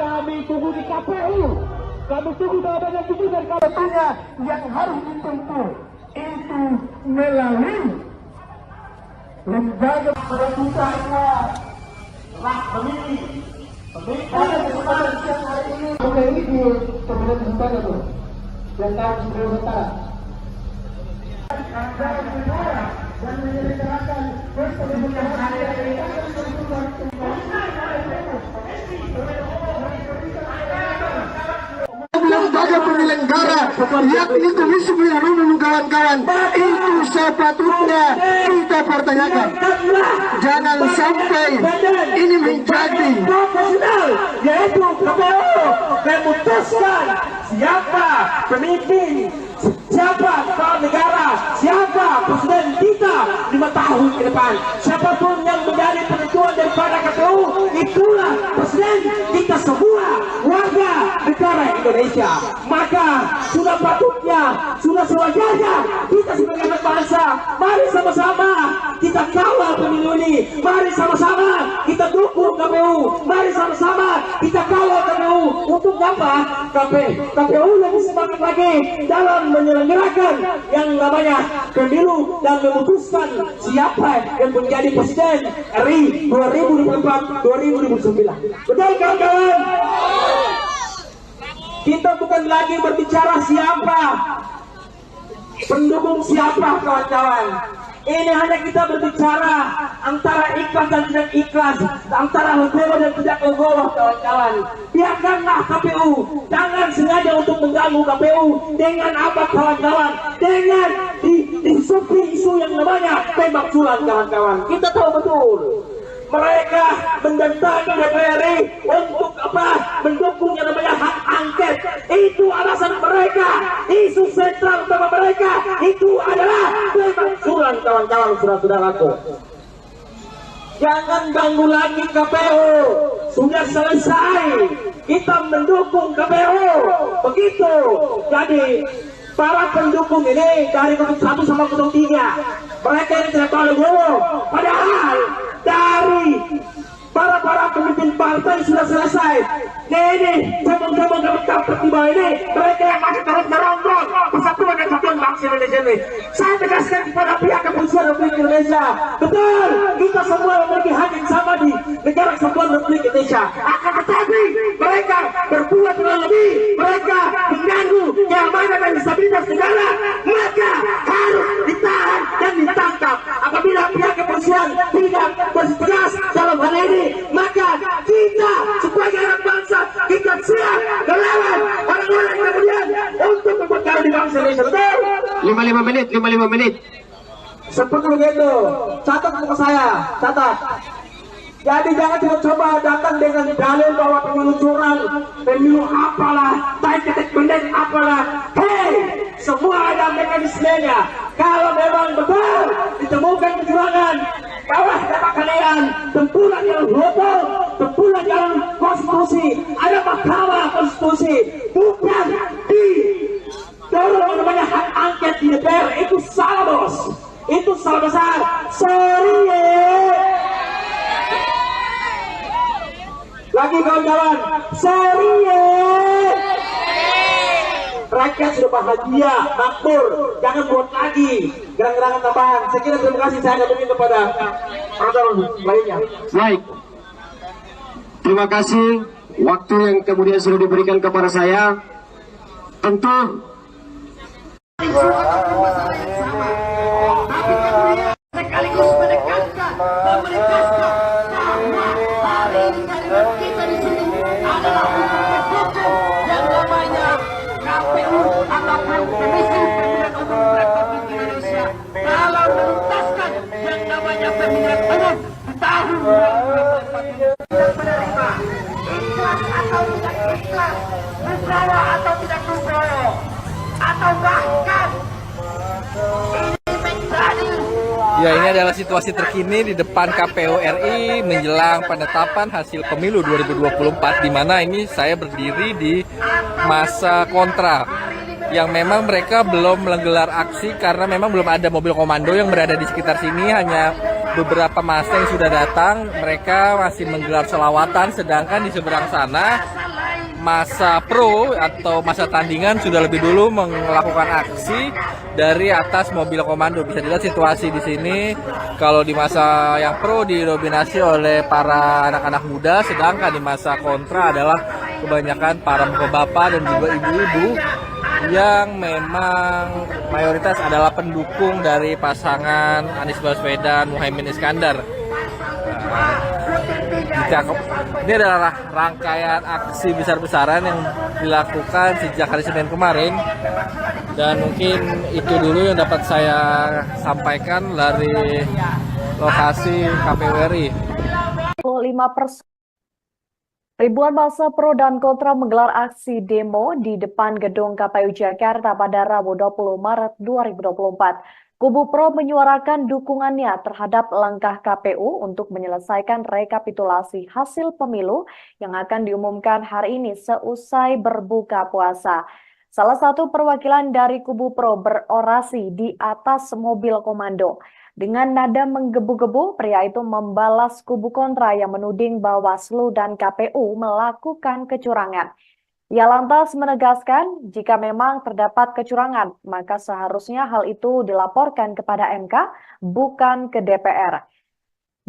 Kami tunggu di KPU, kami tunggu jawabannya kemudian katanya yang harus ditempuh itu melalui lembaga peraturannya lah pemilih pada kesempatan siang hari ini. Oke, ini di pemilihan sementara tuh yang tahu sebelum sementara dan menyelenggarakan pemilihan hari ini. Lembaga penyelenggara yakni Komisi Pemilihan Umum kawan-kawan itu sepatutnya kita pertanyakan. Jangan sampai ini menjadi profesional, yaitu KPU memutuskan siapa pemimpin, siapa kepala negara, siapa presiden kita 5 tahun ke depan. Siapapun yang menjadi penentuan daripada KPU, itulah presiden kita semua warga negara Indonesia. Maka sudah patutnya, sudah sewajarnya kita sebagai anak bangsa, mari sama-sama kita kawal pemilu ini. Mari sama-sama kita dukung KPU. Mari sama-sama kita kawal KPU. Untuk apa? KPU lebih semangat lagi dalam menyelenggarakan yang namanya pemilu dan memutuskan siapa yang menjadi presiden RI 2024-2029. Betul kawan-kawan? Kita bukan lagi berbicara siapa, pendukung siapa kawan-kawan. Ini hanya kita berbicara antara ikhlas dan tidak ikhlas, antara legowo dan tidak legowo kawan-kawan. Biarkanlah KPU, jangan sengaja untuk mengganggu KPU dengan apa kawan-kawan, dengan disupi isu yang namanya pemakzulan kawan-kawan. Kita tahu betul mereka mendatangi DPR untuk apa? Mendukung yang namanya hak angket. Itu alasan mereka. Isu sentral utama mereka itu adalah pemakzulan kawan-kawan, saudara-saudaraku. Jangan ganggu lagi KPU. Sudah selesai. Kita mendukung KPU. Begitu. Jadi para pendukung ini dari 1 sama 03, mereka ini tidak tahu legowo. Padahal dari para pemimpin partai sudah selesai. Ini cabang-cabang tiba ini mereka yang masih terus merongrong persatuan dan kesatuan bangsa Indonesia ini. Saya tegaskan kepada pihak kepolisian Republik Indonesia, betul kita semua memiliki hak yang sama di negara kesatuan Republik Indonesia. Akan tetapi mereka berbuat lebih, mereka mengganggu keamanan dan stabilitas negara, maka harus ditahan dan ditangkap. Apabila pihak kepolisian tidak bertegas dalam hal ini, maka kita sebagai anak bangsa kita siap melawan orang-orang kemudian untuk memperkaya di bangsa Indonesia. Betul? 55 menit. Seperti begitu. Catat ke saya, catat. Jadi jangan coba datang dengan dalil bahwa pemilu curang, pemilu apalah, baik ketik bendek apalah. Hei, semua ada mekanismenya. Kalau memang betul ditemukan kecurangan, bawah dapat kalian tempuran yang hukum, tempuran yang konstitusi, ada mahkamah konstitusi, bukan di dorong yang namanya hak angket di DPR. Itu salah bos, itu salah besar. Sorry lagi kawan-kawan, sorry rakyat sudah bahagia, makmur, jangan buat lagi gerang-gerangan tambahan. Saya kira terima kasih, saya akan kepada orang lainnya. Baik, Terima kasih waktu yang kemudian sudah diberikan kepada saya. Tentu isu ataupun masalah yang sama, tapi kemudian sekaligus menekankan bahwa hari ini kehadiran kita di sini adalah untuk mendukung yang namanya KPU ataupun Komisi Pemilihan Umum Republik Indonesia dalam menuntaskan yang namanya pemilihan umum di tahun 2024 dan menerima ikhlas atau tidak ikhlas, Nugroho atau tidak Nugroho, atau bahkan ini menjadi Ya, ini adalah situasi terkini di depan KPU RI menjelang penetapan hasil pemilu 2024, di mana ini saya berdiri di masa kontra yang memang mereka belum menggelar aksi karena memang belum ada mobil komando yang berada di sekitar sini, hanya beberapa massa yang sudah datang. Mereka masih menggelar selawatan, sedangkan di seberang sana masa pro atau masa tandingan sudah lebih dulu melakukan aksi dari atas mobil komando. Bisa dilihat situasi di sini. Kalau di masa yang pro didominasi oleh para anak-anak muda, sedangkan di masa kontra adalah kebanyakan para bapak dan juga ibu-ibu yang memang mayoritas adalah pendukung dari pasangan Anies Baswedan Muhaimin Iskandar. Ini adalah rangkaian aksi besar-besaran yang dilakukan sejak hari Senin kemarin, dan mungkin itu dulu yang dapat saya sampaikan dari lokasi KPU RI. 5%. Ribuan massa pro dan kontra menggelar aksi demo di depan gedung KPU Jakarta pada Rabu 20 Maret 2024. Kubu pro menyuarakan dukungannya terhadap langkah KPU untuk menyelesaikan rekapitulasi hasil pemilu yang akan diumumkan hari ini seusai berbuka puasa. Salah satu perwakilan dari kubu pro berorasi di atas mobil komando. Dengan nada menggebu-gebu, pria itu membalas kubu kontra yang menuding Bawaslu dan KPU melakukan kecurangan. Ia lantas menegaskan jika memang terdapat kecurangan, maka seharusnya hal itu dilaporkan kepada MK, bukan ke DPR.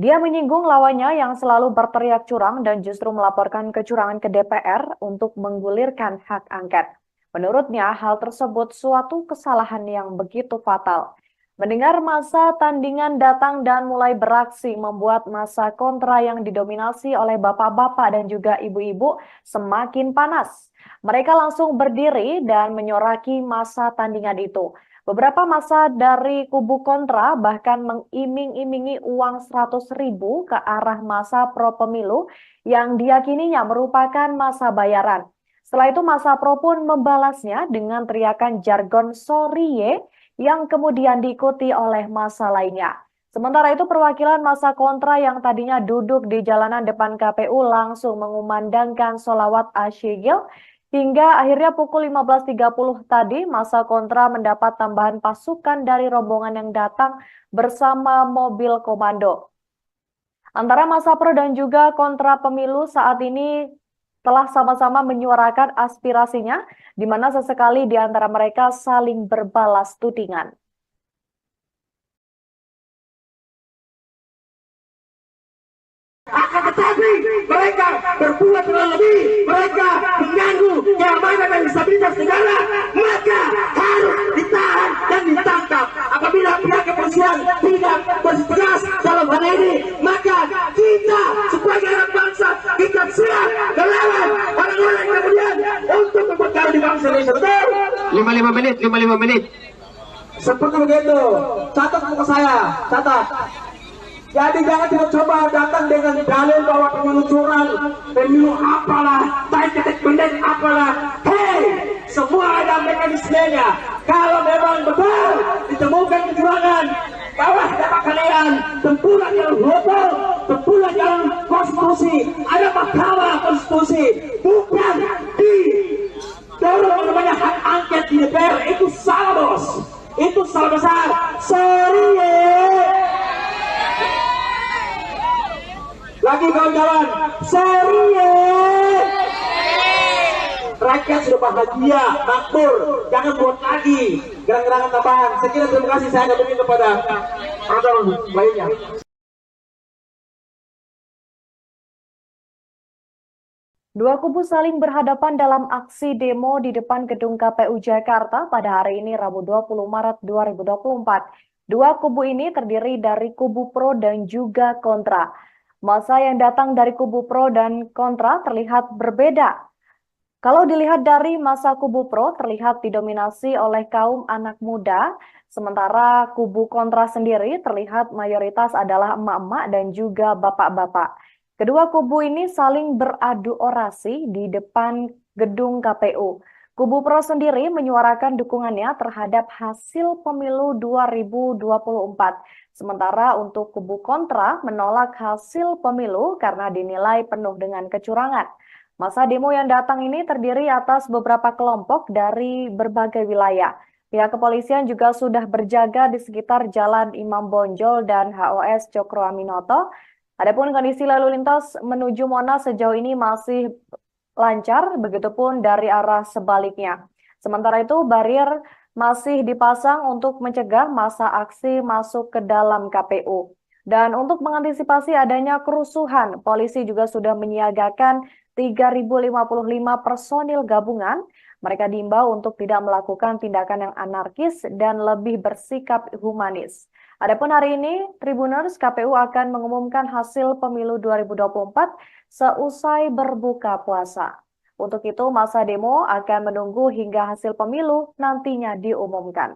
Dia menyinggung lawannya yang selalu berteriak curang dan justru melaporkan kecurangan ke DPR untuk menggulirkan hak angket. Menurutnya, hal tersebut suatu kesalahan yang begitu fatal. Mendengar masa tandingan datang dan mulai beraksi membuat masa kontra yang didominasi oleh bapak-bapak dan juga ibu-ibu semakin panas. Mereka langsung berdiri dan menyoraki masa tandingan itu. Beberapa massa dari kubu kontra bahkan mengiming-imingi uang 100.000 ke arah massa pro pemilu yang diyakininya merupakan massa bayaran. Setelah itu massa pro pun membalasnya dengan teriakan jargon "sorry ye" yang kemudian diikuti oleh massa lainnya. Sementara itu perwakilan massa kontra yang tadinya duduk di jalanan depan KPU langsung mengumandangkan sholawat asyigil hingga akhirnya pukul 15.30 tadi massa kontra mendapat tambahan pasukan dari rombongan yang datang bersama mobil komando. Antara massa pro dan juga kontra pemilu saat ini telah sama-sama menyuarakan aspirasinya, di mana sesekali di antara mereka saling berbalas tudingan. Akan tetapi mereka berbuat lebih, mereka mengganggu keamanan dan stabilitas negara, maka harus ditahan dan ditangkap. Apabila pihak kepolisian tidak bertegas dalam hal ini, maka kita sebagai anak bangsa kita siap melawan orang-orang kemudian untuk memperkara di bangsa Indonesia. Betul? 55 menit. Seperti begitu. Catat muka saya, catat. Jadi jangan coba datang dengan dalil bahwa pemilu curang, pemilu apalah, ketek pendek apalah. Hei, semua ada mekanismenya. Kalau memang betul ditemukan kecurangan, bawah dapat kalian tempuhlah jalur hukum, tempuhlah jalur konstitusi. Ada mahkamah konstitusi, bukan di dorong namanya hak angket di DPR. Itu salah, bos. Itu salah besar. Sorry ye. Lagi kawan-kawan, sorry ya. Rakyat sudah bahagia, makmur, jangan buat lagi gerang-gerangan tambahan. Sekian terima kasih, saya kembali kepada orang lainnya. Dua kubu saling berhadapan dalam aksi demo di depan gedung KPU Jakarta pada hari ini Rabu 20 Maret 2024. Dua kubu ini terdiri dari kubu pro dan juga kontra. Massa yang datang dari kubu pro dan kontra terlihat berbeda. Kalau dilihat dari massa kubu pro terlihat didominasi oleh kaum anak muda, sementara kubu kontra sendiri terlihat mayoritas adalah emak-emak dan juga bapak-bapak. Kedua kubu ini saling beradu orasi di depan gedung KPU. Kubu pro sendiri menyuarakan dukungannya terhadap hasil pemilu 2024. Sementara untuk kubu kontra menolak hasil pemilu karena dinilai penuh dengan kecurangan. Masa demo yang datang ini terdiri atas beberapa kelompok dari berbagai wilayah. Pihak kepolisian juga sudah berjaga di sekitar Jalan Imam Bonjol dan HOS Cokro Aminoto. Adapun kondisi lalu lintas menuju Monas sejauh ini masih lancar, begitupun dari arah sebaliknya. Sementara itu, barier masih dipasang untuk mencegah massa aksi masuk ke dalam KPU. Dan untuk mengantisipasi adanya kerusuhan, polisi juga sudah menyiagakan 3.055 personil gabungan. Mereka diimbau untuk tidak melakukan tindakan yang anarkis dan lebih bersikap humanis. Adapun hari ini, Tribuners KPU akan mengumumkan hasil pemilu 2024 seusai berbuka puasa. Untuk itu, masa demo akan menunggu hingga hasil pemilu nantinya diumumkan.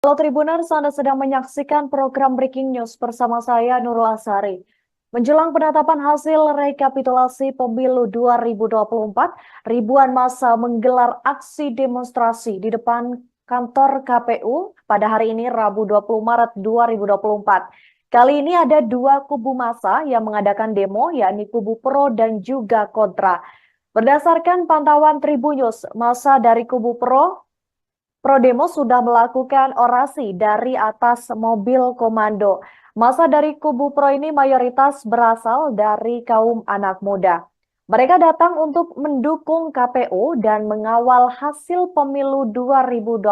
Halo Tribuners, Anda sedang menyaksikan program Breaking News bersama saya Nurul Asari. Menjelang penetapan hasil rekapitulasi pemilu 2024, ribuan massa menggelar aksi demonstrasi di depan kantor KPU pada hari ini Rabu 20 Maret 2024. Kali ini ada dua kubu massa yang mengadakan demo, yakni kubu pro dan juga kontra. Berdasarkan pantauan Tribunnews, massa dari kubu pro demo sudah melakukan orasi dari atas mobil komando. Massa dari kubu pro ini mayoritas berasal dari kaum anak muda. Mereka datang untuk mendukung KPU dan mengawal hasil pemilu 2024.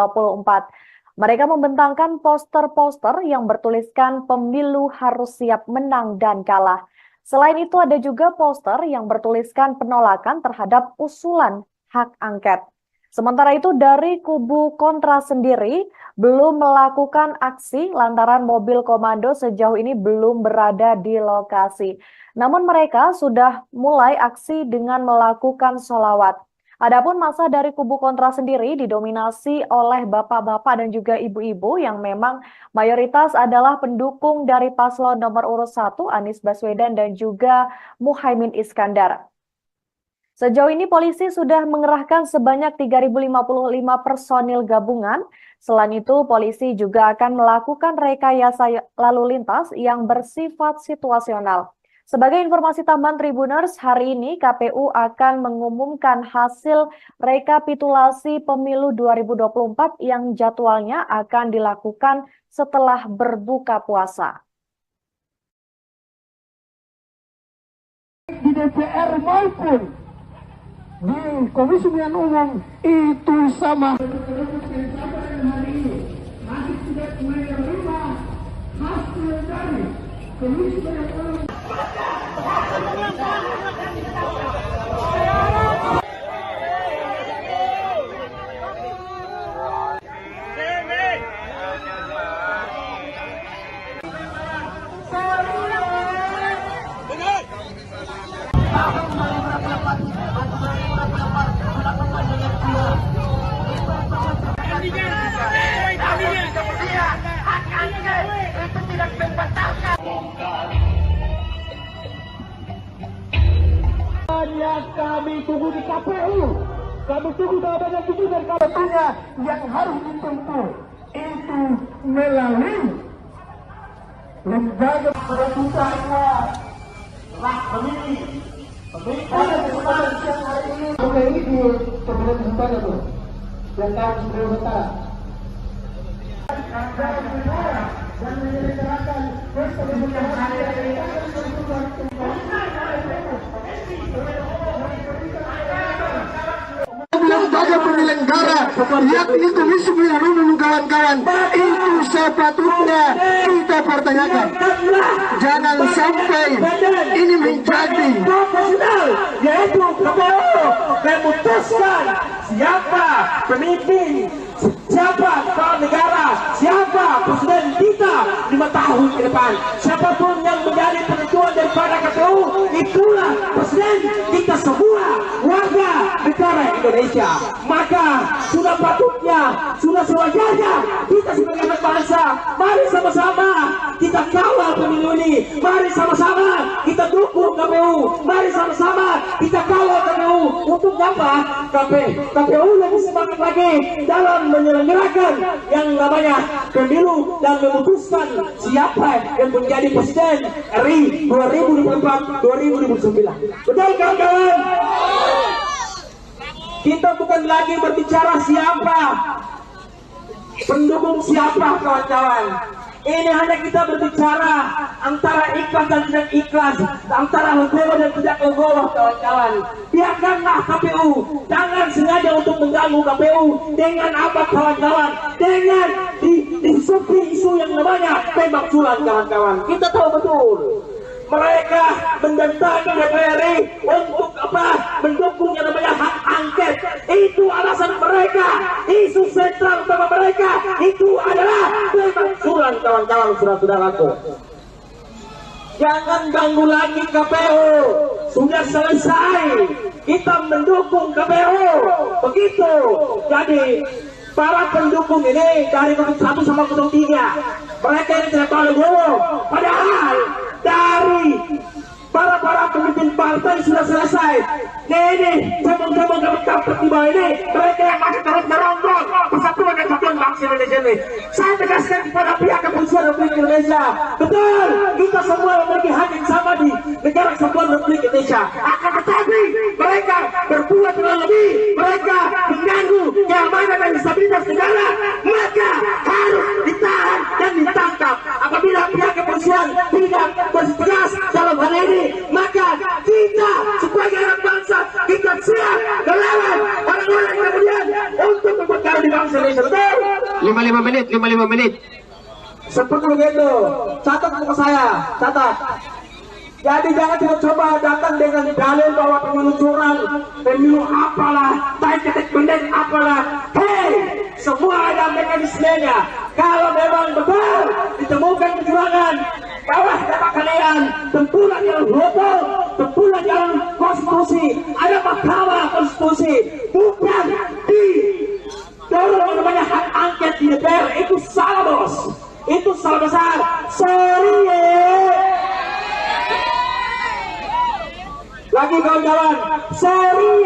Mereka membentangkan poster-poster yang bertuliskan pemilu harus siap menang dan kalah. Selain itu ada juga poster yang bertuliskan penolakan terhadap usulan hak angket. Sementara itu dari kubu kontra sendiri belum melakukan aksi lantaran mobil komando sejauh ini belum berada di lokasi. Namun mereka sudah mulai aksi dengan melakukan sholawat. Adapun massa dari kubu kontra sendiri didominasi oleh bapak-bapak dan juga ibu-ibu yang memang mayoritas adalah pendukung dari paslon nomor urut 1 Anies Baswedan dan juga Muhaimin Iskandar. Sejauh ini polisi sudah mengerahkan sebanyak 3.055 personil gabungan. Selain itu, polisi juga akan melakukan rekayasa lalu lintas yang bersifat situasional. Sebagai informasi tambahan Tribuners, hari ini KPU akan mengumumkan hasil rekapitulasi pemilu 2024 yang jadwalnya akan dilakukan setelah berbuka puasa. Di DPR maupun di Komisi Pemilihan Umum itu sama. Masih tidak menerima hasil dari Komisi Pemilihan Umum. Kami tunggu di KPU, kami tunggu jawabannya itu dan KPU-nya yang harus ditempuh itu melalui lembaga peraturannya lah pemilih. Pada kesempatan siang hari ini, oke ini di pemilihan sementara tuh, yang tahu sebelum sementara. Dan menyelenggarakan pemilihan hari ini. Lembaga penyelenggara, yakni Komisi Pemilihan Umum kawan-kawan, itu sepatutnya kita pertanyakan. Jangan sampai ini menjadi profesional, yaitu KPU memutuskan siapa pemimpin, siapa kepala negara, siapa presiden kita 5 tahun ke depan. Siapapun yang menjadi penentuan daripada KPU, itulah presiden kita semua warga negara Indonesia. Maka sudah patutnya, sudah sewajarnya kita sebagai anak bangsa, mari sama-sama kita kawal pemilu ini. Mari sama-sama kita dukung KPU. Mari sama-sama kita kawal KPU. Untuk apa? KPU lebih semangat lagi dalam menyelenggarakan yang namanya pemilu dan memutuskan siapa yang menjadi presiden RI 2024-2029. Betul kawan-kawan? Kita bukan lagi berbicara siapa, pendukung siapa kawan-kawan. Ini hanya kita berbicara antara ikhlas dan tidak ikhlas, antara legowo dan tidak legowo kawan-kawan. Biarkanlah KPU, jangan sengaja untuk mengganggu KPU dengan apa kawan-kawan, dengan disupi isu yang namanya pemakzulan kawan-kawan. Kita tahu betul mereka mendatangi DPR untuk apa? Mendukung yang namanya hak angket. Itu alasan mereka. Isu sentral utama mereka itu adalah pemakzulan kawan-kawan, saudara-saudaraku. Jangan ganggu lagi KPU. Sudah selesai. Kita mendukung KPU. Begitu. Jadi para pendukung ini dari 1 sama 03, mereka ini tidak tahu legowo. Padahal dari para pemimpin partai sudah selesai. Ini cabang-cabang tiba ini, mereka yang masih terus merongrong persatuan dan kesatuan bangsa Indonesia ini. Saya tegaskan kepada pihak kepolisian Republik Indonesia, betul, kita semua memiliki hak yang sama di negara kesatuan Republik Indonesia. Akan tetapi mereka berbuat terlalu lebih, mereka mengganggu keamanan dan stabilitas negara, maka harus ditahan dan ditangkap. Apabila pihak kepolisian tidak bertegas dalam hal ini, maka kita sebagai anak bangsa, kita siap melawan orang-orang kemudian untuk memperkaya di bangsa Indonesia. Betul? 55 menit. Seperti begitu. Catat ke saya, catat. Jadi jangan coba datang dengan dalil bahwa pemilu curang, pemilu apalah, baik ketik bendek apalah. Hei, semua ada mekanismenya. Kalau memang betul ditemukan kecurangan, bawah data kalian, tempuhlah jalan hukum, tempuhlah jalan konstitusi. Ada mahkamah konstitusi, bukan di dorong yang namanya hak angket di DPR. Itu salah bos, itu salah besar. Sorry lagi kawan-kawan, sorry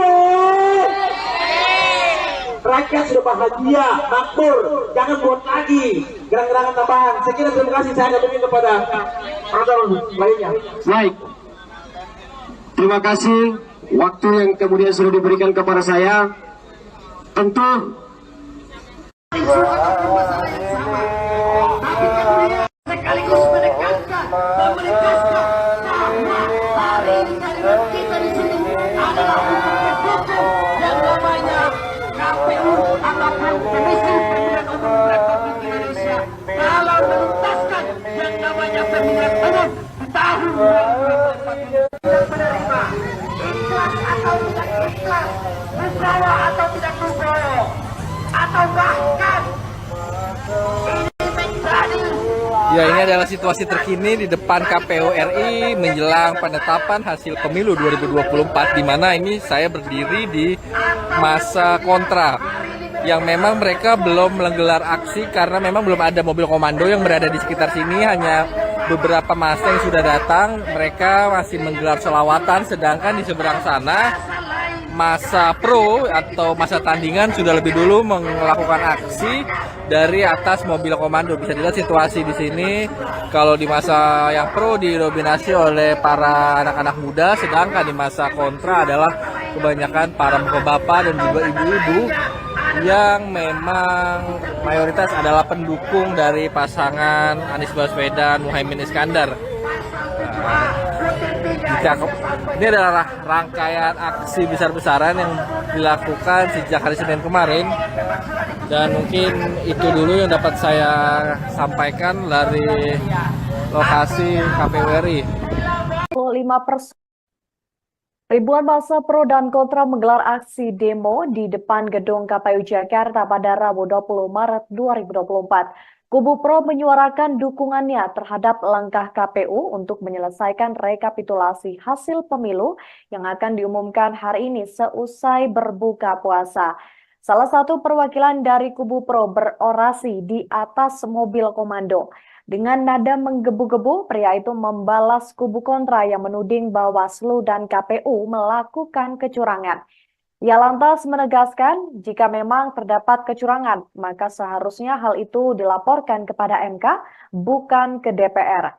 rakyat sudah bahagia, makmur, jangan buat lagi gerang-gerangan tambahan. Saya kira terima kasih, saya kembali kepada orang lainnya. Baik. Terima kasih waktu yang kemudian sudah diberikan kepada saya. Tentu sekaligus menekankan bahwa hari ini kita di sini adalah untuk mendukung yang namanya KPU ataupun Komisi Pemilihan Umum Republik Indonesia dalam menuntaskan yang namanya pemilihan umum di tahun 2024 dan menerima ikhlas atau tidak ikhlas, legowo atau tidak legowo, atau bahkan ini menjadi. Ya, ini adalah situasi terkini di depan KPU RI menjelang penetapan hasil pemilu 2024, di mana ini saya berdiri di masa kontra yang memang mereka belum menggelar aksi karena memang belum ada mobil komando yang berada di sekitar sini, hanya beberapa massa yang sudah datang. Mereka masih menggelar selawatan, sedangkan di seberang sana masa pro atau masa tandingan sudah lebih dulu melakukan aksi dari atas mobil komando. Bisa dilihat situasi di sini. Kalau di masa yang pro didominasi oleh para anak-anak muda, sedangkan di masa kontra adalah kebanyakan para bapak dan juga ibu-ibu yang memang mayoritas adalah pendukung dari pasangan Anies Baswedan Muhaimin Iskandar. Ini adalah rangkaian aksi besar-besaran yang dilakukan sejak hari Senin kemarin. Dan mungkin itu dulu yang dapat saya sampaikan dari lokasi KPU RI. 5%. Ribuan massa pro dan kontra menggelar aksi demo di depan gedung KPU Jakarta pada Rabu 20 Maret 2024. Kubu pro menyuarakan dukungannya terhadap langkah KPU untuk menyelesaikan rekapitulasi hasil pemilu yang akan diumumkan hari ini seusai berbuka puasa. Salah satu perwakilan dari kubu pro berorasi di atas mobil komando. Dengan nada menggebu-gebu, pria itu membalas kubu kontra yang menuding Bawaslu dan KPU melakukan kecurangan. Ia lantas menegaskan jika memang terdapat kecurangan, maka seharusnya hal itu dilaporkan kepada MK, bukan ke DPR.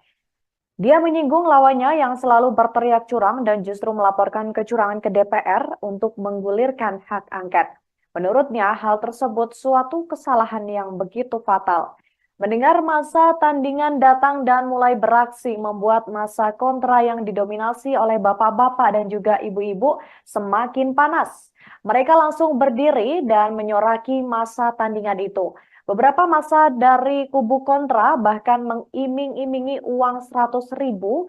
Dia menyinggung lawannya yang selalu berteriak curang dan justru melaporkan kecurangan ke DPR untuk menggulirkan hak angket. Menurutnya, hal tersebut suatu kesalahan yang begitu fatal. Mendengar masa tandingan datang dan mulai beraksi membuat masa kontra yang didominasi oleh bapak-bapak dan juga ibu-ibu semakin panas. Mereka langsung berdiri dan menyoraki masa tandingan itu. Beberapa masa dari kubu kontra bahkan mengiming-imingi uang 100.000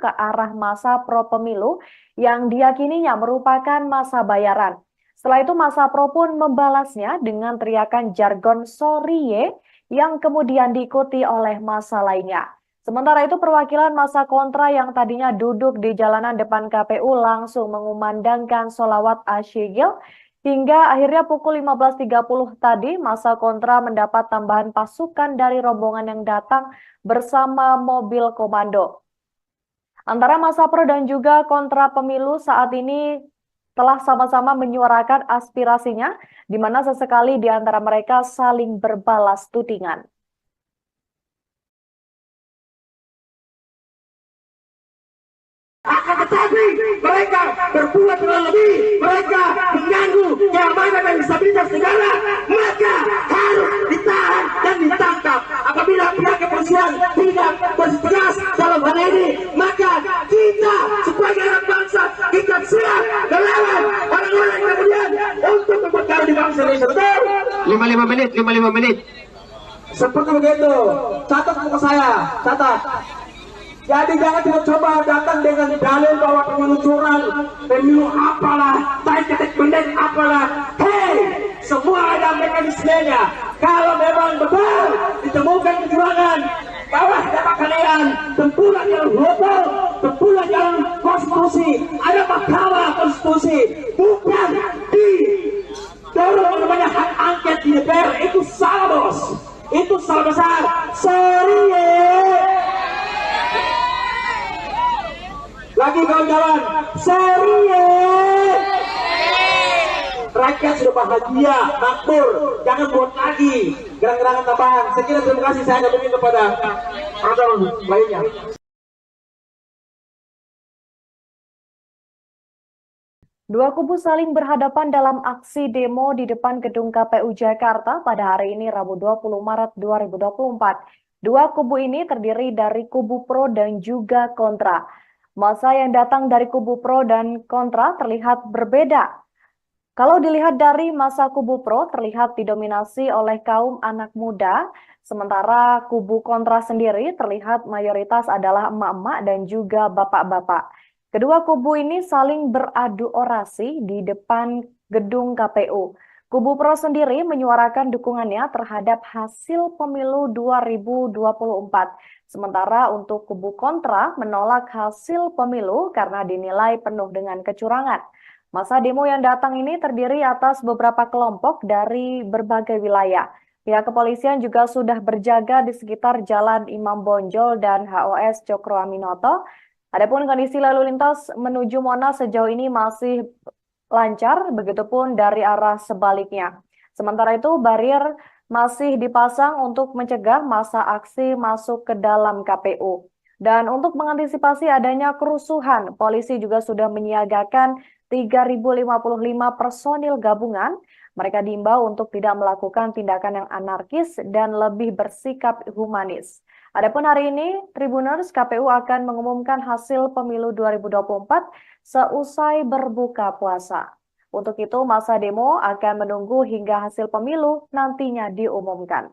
ke arah masa pro pemilu yang diyakininya merupakan masa bayaran. Setelah itu masa pro pun membalasnya dengan teriakan jargon "sorry ye" yang kemudian diikuti oleh massa lainnya. Sementara itu perwakilan massa kontra yang tadinya duduk di jalanan depan KPU langsung mengumandangkan sholawat asyigil hingga akhirnya pukul 15.30 tadi massa kontra mendapat tambahan pasukan dari rombongan yang datang bersama mobil komando. Antara massa pro dan juga kontra pemilu saat ini telah sama-sama menyuarakan aspirasinya, di mana sesekali di antara mereka saling berbalas tudingan. Akan tetapi mereka berbuat lebih, mereka mengganggu keamanan dan stabilitas negara, maka harus ditahan dan ditangkap. Apabila pihak kepolisian tidak bertegas dalam hal ini, maka kita sebagai anak bangsa kita siap melawan orang-orang kemudian untuk memperkara di bangsa Indonesia. Betul? 55 menit. Seperti begitu. Catat muka saya, catat. Jadi jangan coba datang dengan dalil bahwa pemilu curang, pemilu apalah, ketek pendek apalah. Hei, semua ada mekanismenya. Kalau memang betul ditemukan kecurangan, bawah dapat kalian tempuhlah jalan hukum, tempuhlah jalan konstitusi. Ada mahkamah konstitusi, bukan di dorong namanya hak angket di DPR. Itu salah bos, itu salah besar. Sorry ye. Lagi kawan-kawan, sorry ye. Rakyat sudah bahagia, makmur, jangan buat lagi gerang-gerangan tambahan. Sekian terima kasih, saya kembali kepada orang lainnya. Dua kubu saling berhadapan dalam aksi demo di depan gedung KPU Jakarta pada hari ini Rabu 20 Maret 2024. Dua kubu ini terdiri dari kubu pro dan juga kontra. Massa yang datang dari kubu pro dan kontra terlihat berbeda. Kalau dilihat dari massa kubu pro terlihat didominasi oleh kaum anak muda, sementara kubu kontra sendiri terlihat mayoritas adalah emak-emak dan juga bapak-bapak. Kedua kubu ini saling beradu orasi di depan gedung KPU. Kubu pro sendiri menyuarakan dukungannya terhadap hasil pemilu 2024. Sementara untuk kubu kontra menolak hasil pemilu karena dinilai penuh dengan kecurangan. Masa demo yang datang ini terdiri atas beberapa kelompok dari berbagai wilayah. Pihak kepolisian juga sudah berjaga di sekitar Jalan Imam Bonjol dan HOS Cokro Aminoto. Adapun kondisi lalu lintas menuju Monas sejauh ini masih lancar, begitupun dari arah sebaliknya. Sementara itu, barier masih dipasang untuk mencegah massa aksi masuk ke dalam KPU. Dan untuk mengantisipasi adanya kerusuhan, polisi juga sudah menyiagakan 3.055 personil gabungan. Mereka diimbau untuk tidak melakukan tindakan yang anarkis dan lebih bersikap humanis. Adapun hari ini, Tribuners, KPU akan mengumumkan hasil pemilu 2024 seusai berbuka puasa. Untuk itu, masa demo akan menunggu hingga hasil pemilu nantinya diumumkan.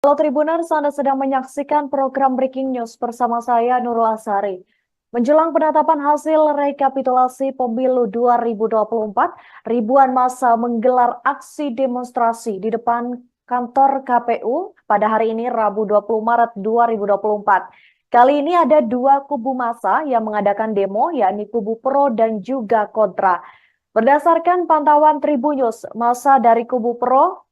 Halo Tribuners, Anda sedang menyaksikan program Breaking News bersama saya Nurul Asari. Menjelang penetapan hasil rekapitulasi pemilu 2024, ribuan massa menggelar aksi demonstrasi di depan kantor KPU pada hari ini Rabu 20 Maret 2024. Kali ini ada dua kubu massa yang mengadakan demo, yakni kubu pro dan juga kontra. Berdasarkan pantauan Tribunnews, massa dari kubu pro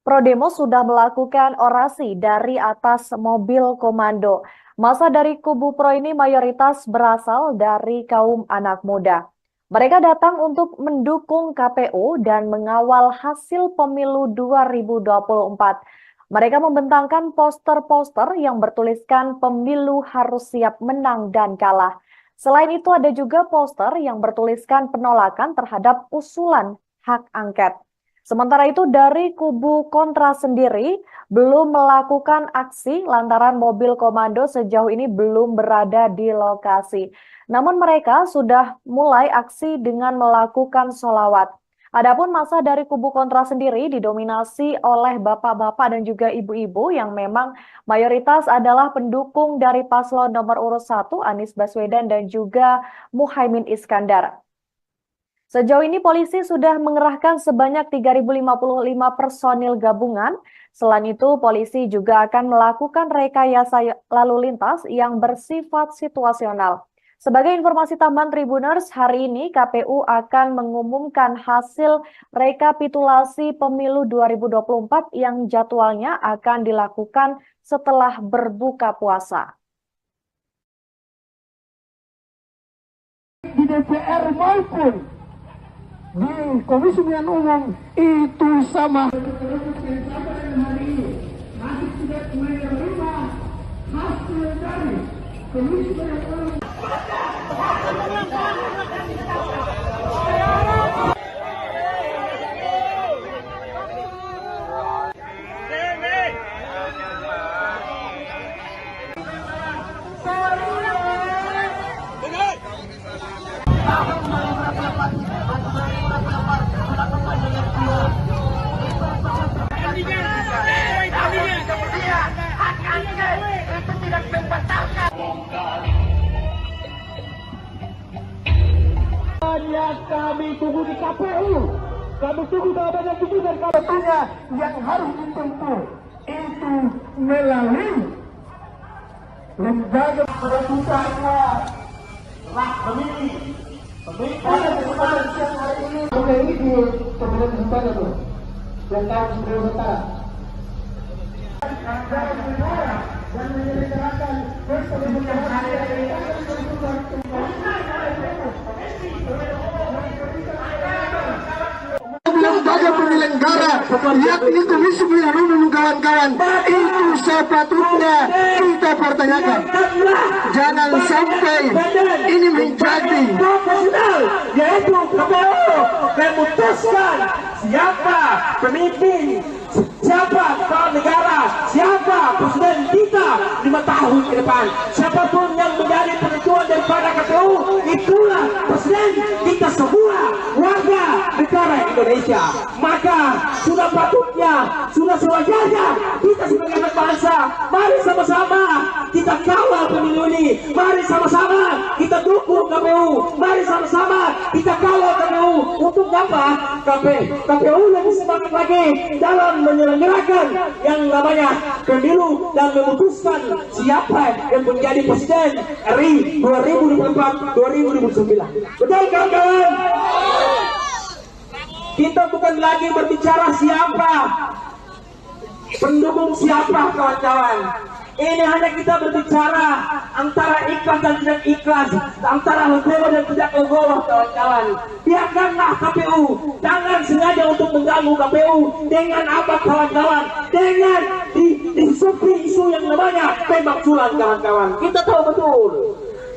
demo sudah melakukan orasi dari atas mobil komando. Massa dari kubu pro ini mayoritas berasal dari kaum anak muda. Mereka datang untuk mendukung KPU dan mengawal hasil pemilu 2024. Mereka membentangkan poster-poster yang bertuliskan pemilu harus siap menang dan kalah. Selain itu ada juga poster yang bertuliskan penolakan terhadap usulan hak angket. Sementara itu dari kubu kontra sendiri belum melakukan aksi lantaran mobil komando sejauh ini belum berada di lokasi. Namun mereka sudah mulai aksi dengan melakukan sholawat. Adapun massa dari kubu kontra sendiri didominasi oleh bapak-bapak dan juga ibu-ibu yang memang mayoritas adalah pendukung dari paslon nomor urut 1 Anies Baswedan dan juga Muhaimin Iskandar. Sejauh ini polisi sudah mengerahkan sebanyak 3.055 personil gabungan. Selain itu, polisi juga akan melakukan rekayasa lalu lintas yang bersifat situasional. Sebagai informasi tambahan Tribuners, hari ini KPU akan mengumumkan hasil rekapitulasi pemilu 2024 yang jadwalnya akan dilakukan setelah berbuka puasa. Di DPR maupun di Komisi Pemilihan Umum itu sama. Kami tunggu di KPU, kami tunggu jawabannya itu dan KPU-nya yang harus ditempuh itu melalui lembaga peraturannya lah pemilih pada kesempatan siang hari ini. Oke, ini di pemilihan sementara tuh yang tahu sebelum sementara dan menyelenggarakan pemilihan hari ini. Lembaga penyelenggara yakni Komisi Pemilihan Umum kawan-kawan itu sepatutnya kita pertanyakan. Jangan sampai ini menjadi profesional, yaitu KPU memutuskan siapa pemimpin, siapa kepala negara, siapa presiden kita 5 tahun ke depan. Siapapun yang menjadi penentuan daripada KPU, itulah presiden kita semua warga negara Indonesia. Maka sudah patutnya, sudah sewajarnya kita sebagai anak bangsa, mari sama-sama kita kawal pemilu ini. Mari sama-sama kita dukung KPU. Mari sama-sama kita kawal KPU. Untuk apa? KPU lebih semangat lagi dalam menyelenggarakan yang namanya pemilu dan memutuskan siapa yang menjadi presiden RI 2024-2029. Betul kawan-kawan? Kita bukan lagi berbicara siapa, pendukung siapa kawan-kawan. Ini hanya kita berbicara antara ikhlas dan tidak ikhlas, antara legowo dan tidak legowo kawan-kawan. Biarkanlah KPU, jangan sengaja untuk mengganggu KPU dengan apa kawan-kawan, dengan disupi isu yang namanya tembak sulam kawan-kawan. Kita tahu betul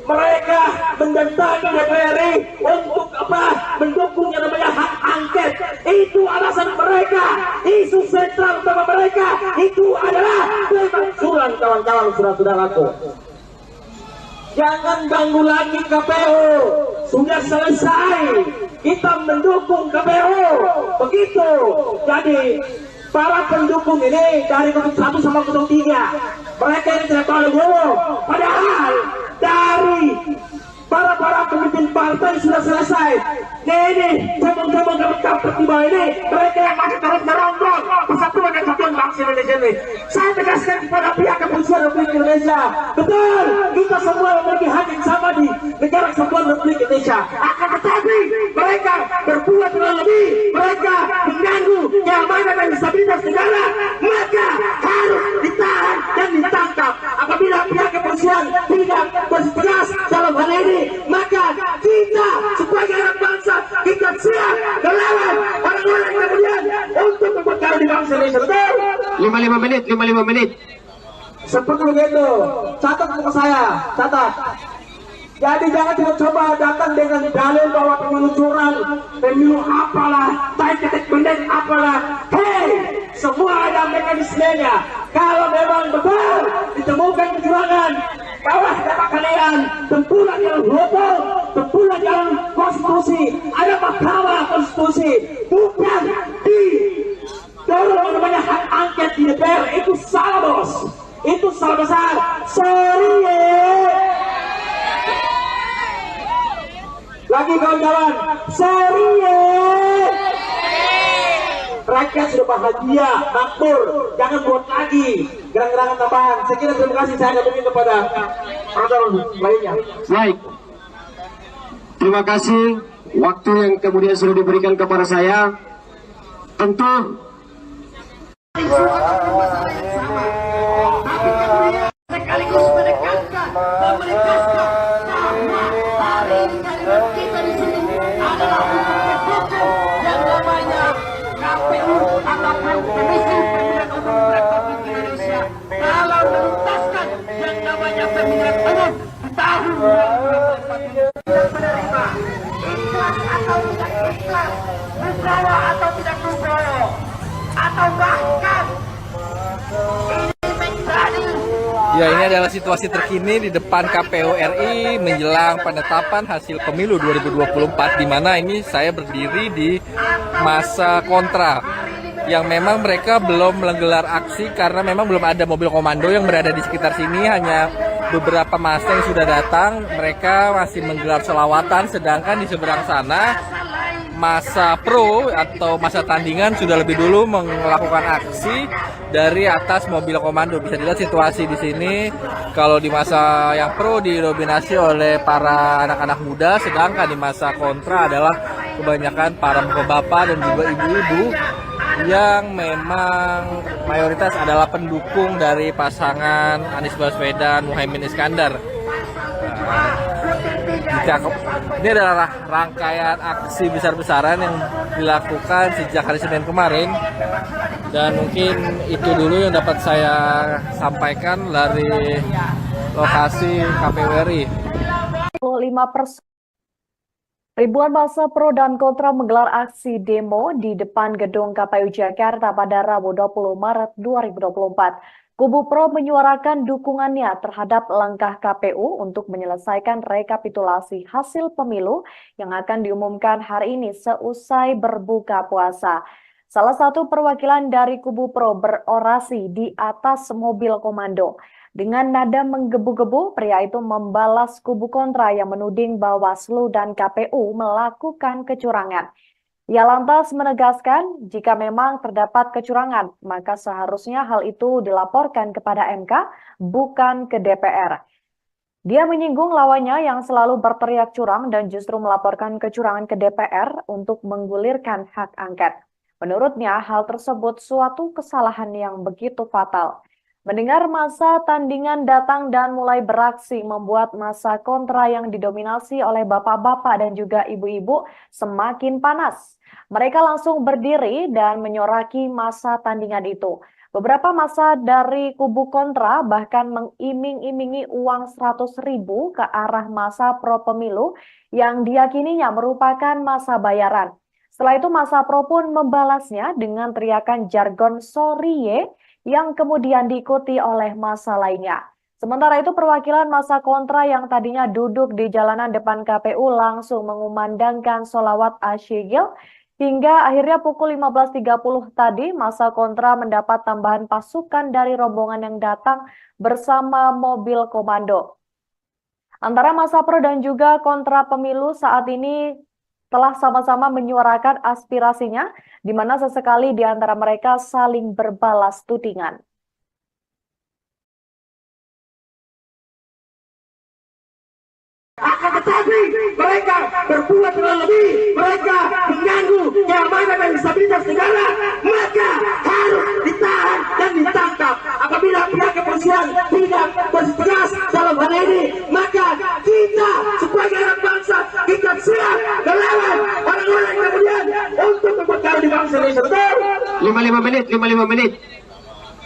mereka mendatangi DPR untuk apa? Mendukung yang namanya hak angket. Itu alasan mereka. Isu sentral utama mereka itu adalah pemakzulan, kawan-kawan, saudara-saudaraku. Jangan ganggu lagi KPU. Sudah selesai. Kita mendukung KPU. Begitu. Jadi para pendukung ini dari 01 sama 03, mereka ini tidak tahu dulu. Padahal dari para pemimpin partai sudah selesai. Ini cabang-cabang tiba ini, mereka yang masih terus merongrong persatuan dan kesatuan bangsa Indonesia ini. Saya tegaskan kepada pihak kepolisian Republik Indonesia, betul, kita semua memiliki hak yang sama di negara kesatuan Republik Indonesia. Akan tetapi mereka berbuat lebih, mereka mengganggu keamanan dan stabilitas negara, maka harus ditahan dan ditangkap. Apabila pihak kepolisian tidak bertegas dalam hal ini, maka kita sebagai anak bangsa, kita siap melawan orang-orang kemudian untuk memperkaya di bangsa Indonesia. Betul? 55 menit. Seperti begitu. Catat ke saya, catat. Jadi jangan coba datang dengan dalil bahwa pemilu curang, pemilu apalah, ketik bendek apalah. Hei, semua ada mekanismenya. Kalau memang betul ditemukan kecurangan, bahwa data kalian tempulah jalan hukum, tempulah jalan konstitusi. Ada mahkamah konstitusi, bukan di dorong namanya hak angket di DPR. Itu salah, bos. Itu salah besar. Sorry lagi kawan-kawan, sorry rakyat sudah bahagia, makmur, jangan buat lagi gerang-gerangan tambahan. Saya kira terima kasih, saya kembali kepada orang lainnya. Baik. Terima kasih waktu yang kemudian sudah diberikan kepada saya. Tentu sekaligus menekankan bahwa hari ini kita di sini adalah untuk mendukung yang namanya KPU ataupun Komisi Pemilihan Umum Republik Indonesia dalam menuntaskan yang namanya pemilihan umum di tahun 2024 ini. Menerima ikhlas atau tidak ikhlas, Nugroho atau tidak Nugroho, atau bahkan ini menjadi. Ya, ini adalah situasi terkini di depan KPU RI menjelang penetapan hasil pemilu 2024, di mana ini saya berdiri di masa kontra yang memang mereka belum menggelar aksi karena memang belum ada mobil komando yang berada di sekitar sini, hanya beberapa massa yang sudah datang. Mereka masih menggelar selawatan, sedangkan di seberang sana masa pro atau masa tandingan sudah lebih dulu melakukan aksi dari atas mobil komando. Bisa dilihat situasi di sini. Kalau di masa yang pro didominasi oleh para anak-anak muda, sedangkan di masa kontra adalah kebanyakan para bapak-bapak dan juga ibu-ibu yang memang mayoritas adalah pendukung dari pasangan Anies Baswedan Muhaimin Iskandar. Ini adalah rangkaian aksi besar-besaran yang dilakukan sejak hari Senin kemarin, dan mungkin itu dulu yang dapat saya sampaikan dari lokasi KPU RI. 5%. Ribuan massa pro dan kontra menggelar aksi demo di depan gedung KPU Jakarta pada Rabu 20 Maret 2024. Kubu pro menyuarakan dukungannya terhadap langkah KPU untuk menyelesaikan rekapitulasi hasil pemilu yang akan diumumkan hari ini seusai berbuka puasa. Salah satu perwakilan dari kubu pro berorasi di atas mobil komando. Dengan nada menggebu-gebu, pria itu membalas kubu kontra yang menuding Bawaslu dan KPU melakukan kecurangan. Ia lantas menegaskan jika memang terdapat kecurangan, maka seharusnya hal itu dilaporkan kepada MK, bukan ke DPR. Dia menyinggung lawannya yang selalu berteriak curang dan justru melaporkan kecurangan ke DPR untuk menggulirkan hak angket. Menurutnya, hal tersebut suatu kesalahan yang begitu fatal. Mendengar masa tandingan datang dan mulai beraksi membuat masa kontra yang didominasi oleh bapak-bapak dan juga ibu-ibu semakin panas. Mereka langsung berdiri dan menyoraki masa tandingan itu. Beberapa massa dari kubu kontra bahkan mengiming-imingi uang 100.000 ke arah massa pro pemilu yang diyakininya merupakan massa bayaran. Setelah itu massa pro pun membalasnya dengan teriakan jargon "sorry ye" yang kemudian diikuti oleh massa lainnya. Sementara itu perwakilan massa kontra yang tadinya duduk di jalanan depan KPU langsung mengumandangkan sholawat asyigil. Hingga akhirnya pukul 15.30 tadi, massa kontra mendapat tambahan pasukan dari rombongan yang datang bersama mobil komando. Antara massa pro dan juga kontra pemilu saat ini telah sama-sama menyuarakan aspirasinya, di mana sesekali di antara mereka saling berbalas tudingan. Akan tetapi mereka berbuat dengan lebih, mereka mengganggu keamanan dan stabilitas negara, maka harus ditahan dan ditangkap. Apabila pihak kepolisian tidak bertegas dalam hal ini, maka kita sebagai anak bangsa, kita siap melawan orang-orang kemudian untuk memperkara di bangsa Indonesia. Betul? 55 menit.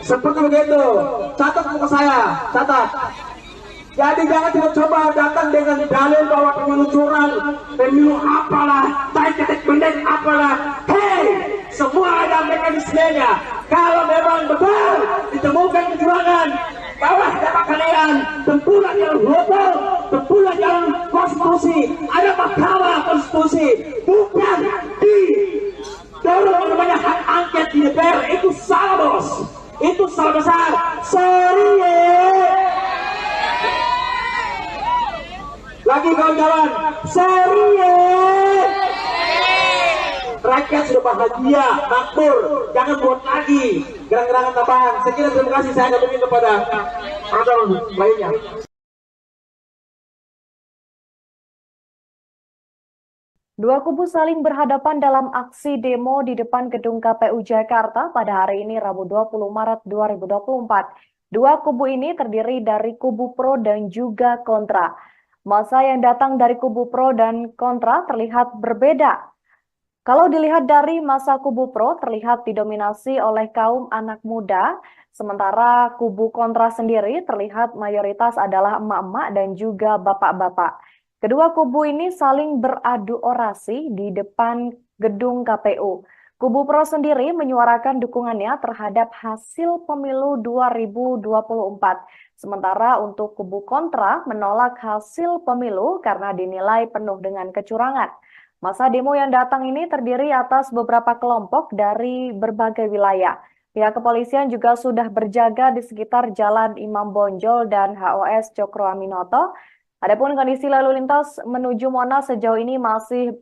Seperti begitu. Catat buku saya, catat. Jadi jangan coba datang dengan dalil bahwa pemilu curang, pemilu apalah, ketek pendek apalah. Hei, semua ada mekanismenya. Kalau memang betul ditemukan kecurangan, bawa dapat kalian tempuran yang hukum, tempuran yang konstitusi, ada mahkamah konstitusi, bukan di dorong namanya hak angket di DPR. Itu salah, bos. Itu salah besar. Sorry ya. Lagi kawan-kawan, sorry ya. Rakyat sudah bahagia, makmur, jangan buat lagi gerak-gerakan tambahan. Sekian, terima kasih, saya akan meminta kepada program lainnya. Dua kubu saling berhadapan dalam aksi demo di depan gedung KPU Jakarta pada hari ini Rabu 20 Maret 2024. Dua kubu ini terdiri dari kubu pro dan juga kontra. Massa yang datang dari kubu pro dan kontra terlihat berbeda. Kalau dilihat dari massa kubu pro terlihat didominasi oleh kaum anak muda, sementara kubu kontra sendiri terlihat mayoritas adalah emak-emak dan juga bapak-bapak. Kedua kubu ini saling beradu orasi di depan gedung KPU. Kubu pro sendiri menyuarakan dukungannya terhadap hasil pemilu 2024. Sementara untuk kubu kontra menolak hasil pemilu karena dinilai penuh dengan kecurangan. Massa demo yang datang ini terdiri atas beberapa kelompok dari berbagai wilayah. Pihak kepolisian juga sudah berjaga di sekitar Jalan Imam Bonjol dan HOS Cokro Aminoto. Adapun kondisi lalu lintas menuju Monas sejauh ini masih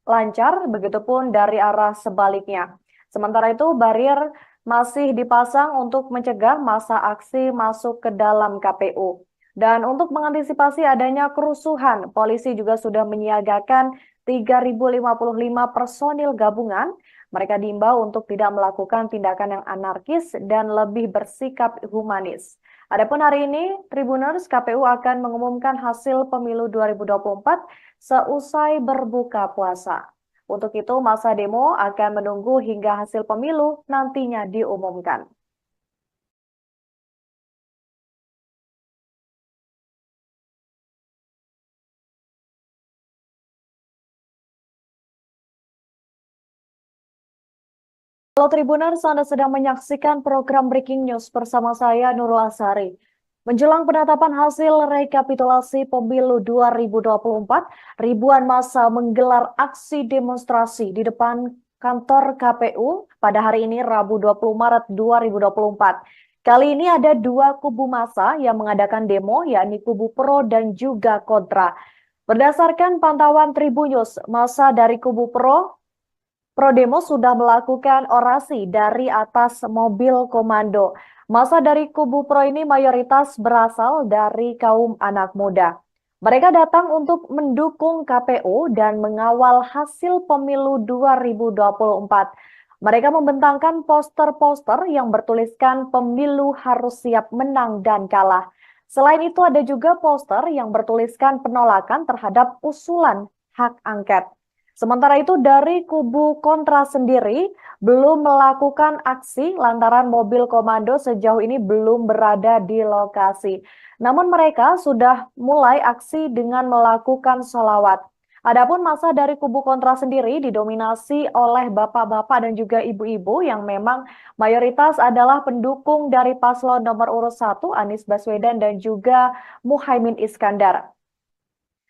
lancar, begitupun dari arah sebaliknya. Sementara itu, barier masih dipasang untuk mencegah massa aksi masuk ke dalam KPU. Dan untuk mengantisipasi adanya kerusuhan, polisi juga sudah menyiagakan 3.055 personil gabungan. Mereka diimbau untuk tidak melakukan tindakan yang anarkis dan lebih bersikap humanis. Adapun hari ini, Tribuners KPU akan mengumumkan hasil pemilu 2024 seusai berbuka puasa. Untuk itu, massa demo akan menunggu hingga hasil pemilu nantinya diumumkan. Halo Tribuners, Anda sedang menyaksikan program Breaking News bersama saya Nurul Asari. Menjelang penetapan hasil rekapitulasi pemilu 2024, ribuan massa menggelar aksi demonstrasi di depan kantor KPU pada hari ini Rabu 20 Maret 2024. Kali ini ada dua kubu massa yang mengadakan demo, yakni kubu pro dan juga kontra. Berdasarkan pantauan Tribunnews, massa dari kubu pro demo sudah melakukan orasi dari atas mobil komando. Massa dari kubu pro ini mayoritas berasal dari kaum anak muda. Mereka datang untuk mendukung KPU dan mengawal hasil pemilu 2024. Mereka membentangkan poster-poster yang bertuliskan pemilu harus siap menang dan kalah. Selain itu ada juga poster yang bertuliskan penolakan terhadap usulan hak angket. Sementara itu dari kubu kontra sendiri belum melakukan aksi lantaran mobil komando sejauh ini belum berada di lokasi. Namun mereka sudah mulai aksi dengan melakukan sholawat. Adapun masa dari kubu kontra sendiri didominasi oleh bapak-bapak dan juga ibu-ibu yang memang mayoritas adalah pendukung dari paslon nomor urut 1 Anies Baswedan dan juga Muhaimin Iskandar.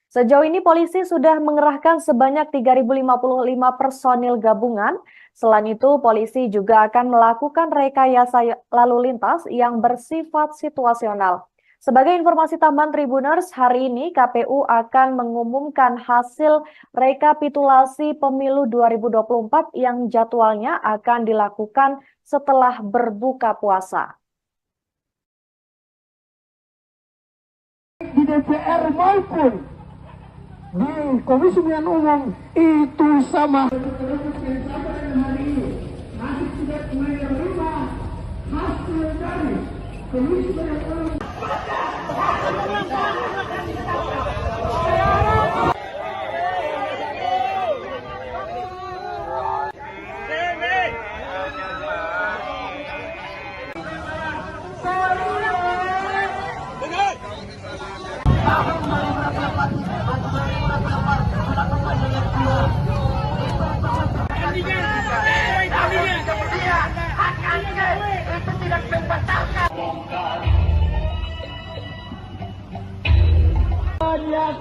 Sejauh ini polisi sudah mengerahkan sebanyak 3.055 personil gabungan. Selain itu, polisi juga akan melakukan rekayasa lalu lintas yang bersifat situasional. Sebagai informasi tambahan Tribuners, hari ini KPU akan mengumumkan hasil rekapitulasi pemilu 2024 yang jadwalnya akan dilakukan setelah berbuka puasa. Di DPR maupun di Komisi Pemilihan Umum itu sama.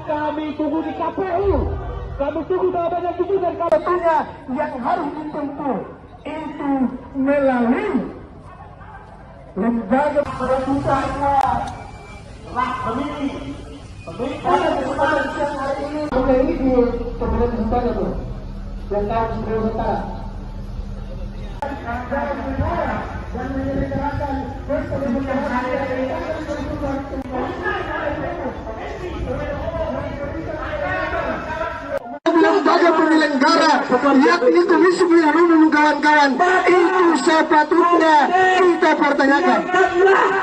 Kami tunggu di KPU, kami tunggu jawabannya tunggu dari KPU-nya yang harus ditempuh itu melalui lembaga perebutannya lah pemilih pada kesempatan siang hari ini. Oke, ini di pemilihan sementara tuh yang harus prioritas dan menyelenggarakan pemilihan hari ini. Lembaga penyelenggara yakni Komisi Pemilihan Umum kawan-kawan itu sepatutnya kita pertanyakan.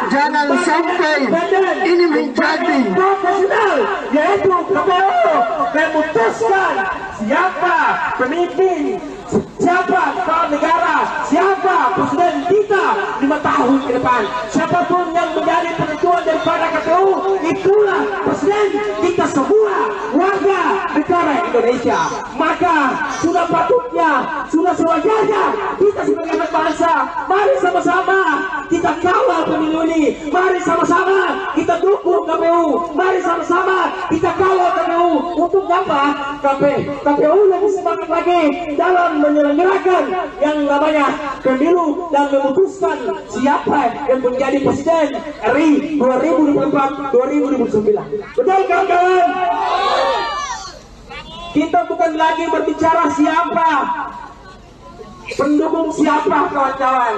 Jangan sampai ini menjadi profesional, yaitu KPU memutuskan siapa pemimpin, siapa kepala negara, siapa presiden kita 5 tahun ke depan. Siapapun yang menjadi penentuan daripada KPU, itulah presiden kita semua warga negara Indonesia. Maka sudah patutnya, sudah sewajarnya kita sebagai anak bangsa, mari sama-sama kita kawal pemilu ini. Mari sama-sama kita dukung KPU. Mari sama-sama kita kawal KPU. Untuk apa? KPU lebih semangat lagi dalam menyelenggarakan yang namanya pemilu dan memutuskan siapa yang menjadi presiden RI 2024-2029. Betul kawan-kawan? Kita bukan lagi berbicara siapa, pendukung siapa kawan-kawan.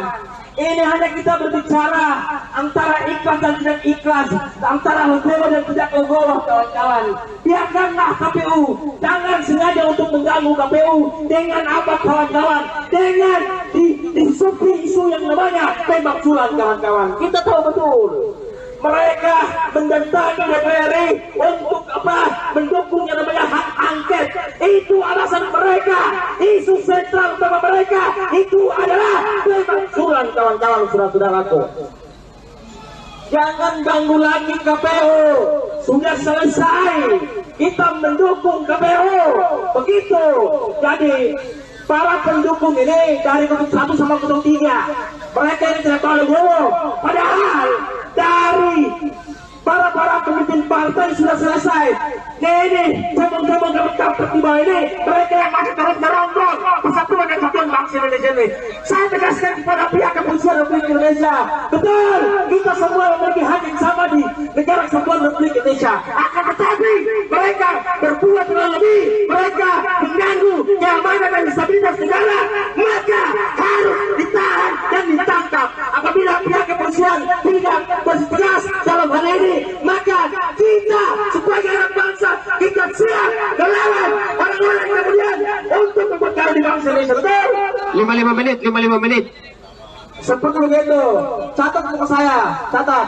Ini hanya kita berbicara antara ikhlas dan tidak ikhlas, antara legowo dan tidak legowo kawan-kawan. Biarkanlah KPU, jangan sengaja untuk mengganggu KPU dengan apa kawan-kawan, dengan disupi isu yang namanya tembak sulam kawan-kawan. Kita tahu betul mereka mendatangi DPR untuk apa? Mendukung yang namanya hak angket. Itu alasan mereka. Isu sentral utama mereka itu adalah pemakzulan kawan-kawan, saudara-saudaraku. Jangan ganggu lagi KPU. Sudah selesai. Kita mendukung KPU. Begitu. Jadi para pendukung ini dari 1 sama 03, mereka ini tidak tahu legowo. Padahal dari para pemimpin partai sudah selesai. Ini cemong-cemong di bawah ini, mereka yang masih terus merongrong persatuan dan kesatuan bangsa Indonesia ini. Saya tegaskan kepada pihak kepolisian Republik Indonesia, betul, kita semua memiliki hak yang sama di negara kesatuan Republik Indonesia. Akan tetapi mereka berbuat terlalu lebih, mereka mengganggu keamanan dan stabilitas negara, maka harus ditahan dan ditangkap. Apabila pihak kepolisian tidak bertegas dalam hal ini, maka kita sebagai anak bangsa, kita siap melawan orang-orang kemudian untuk memperkara di bangsa Indonesia. Betul? 55 menit. Seperti begitu. Catat buku saya, catat.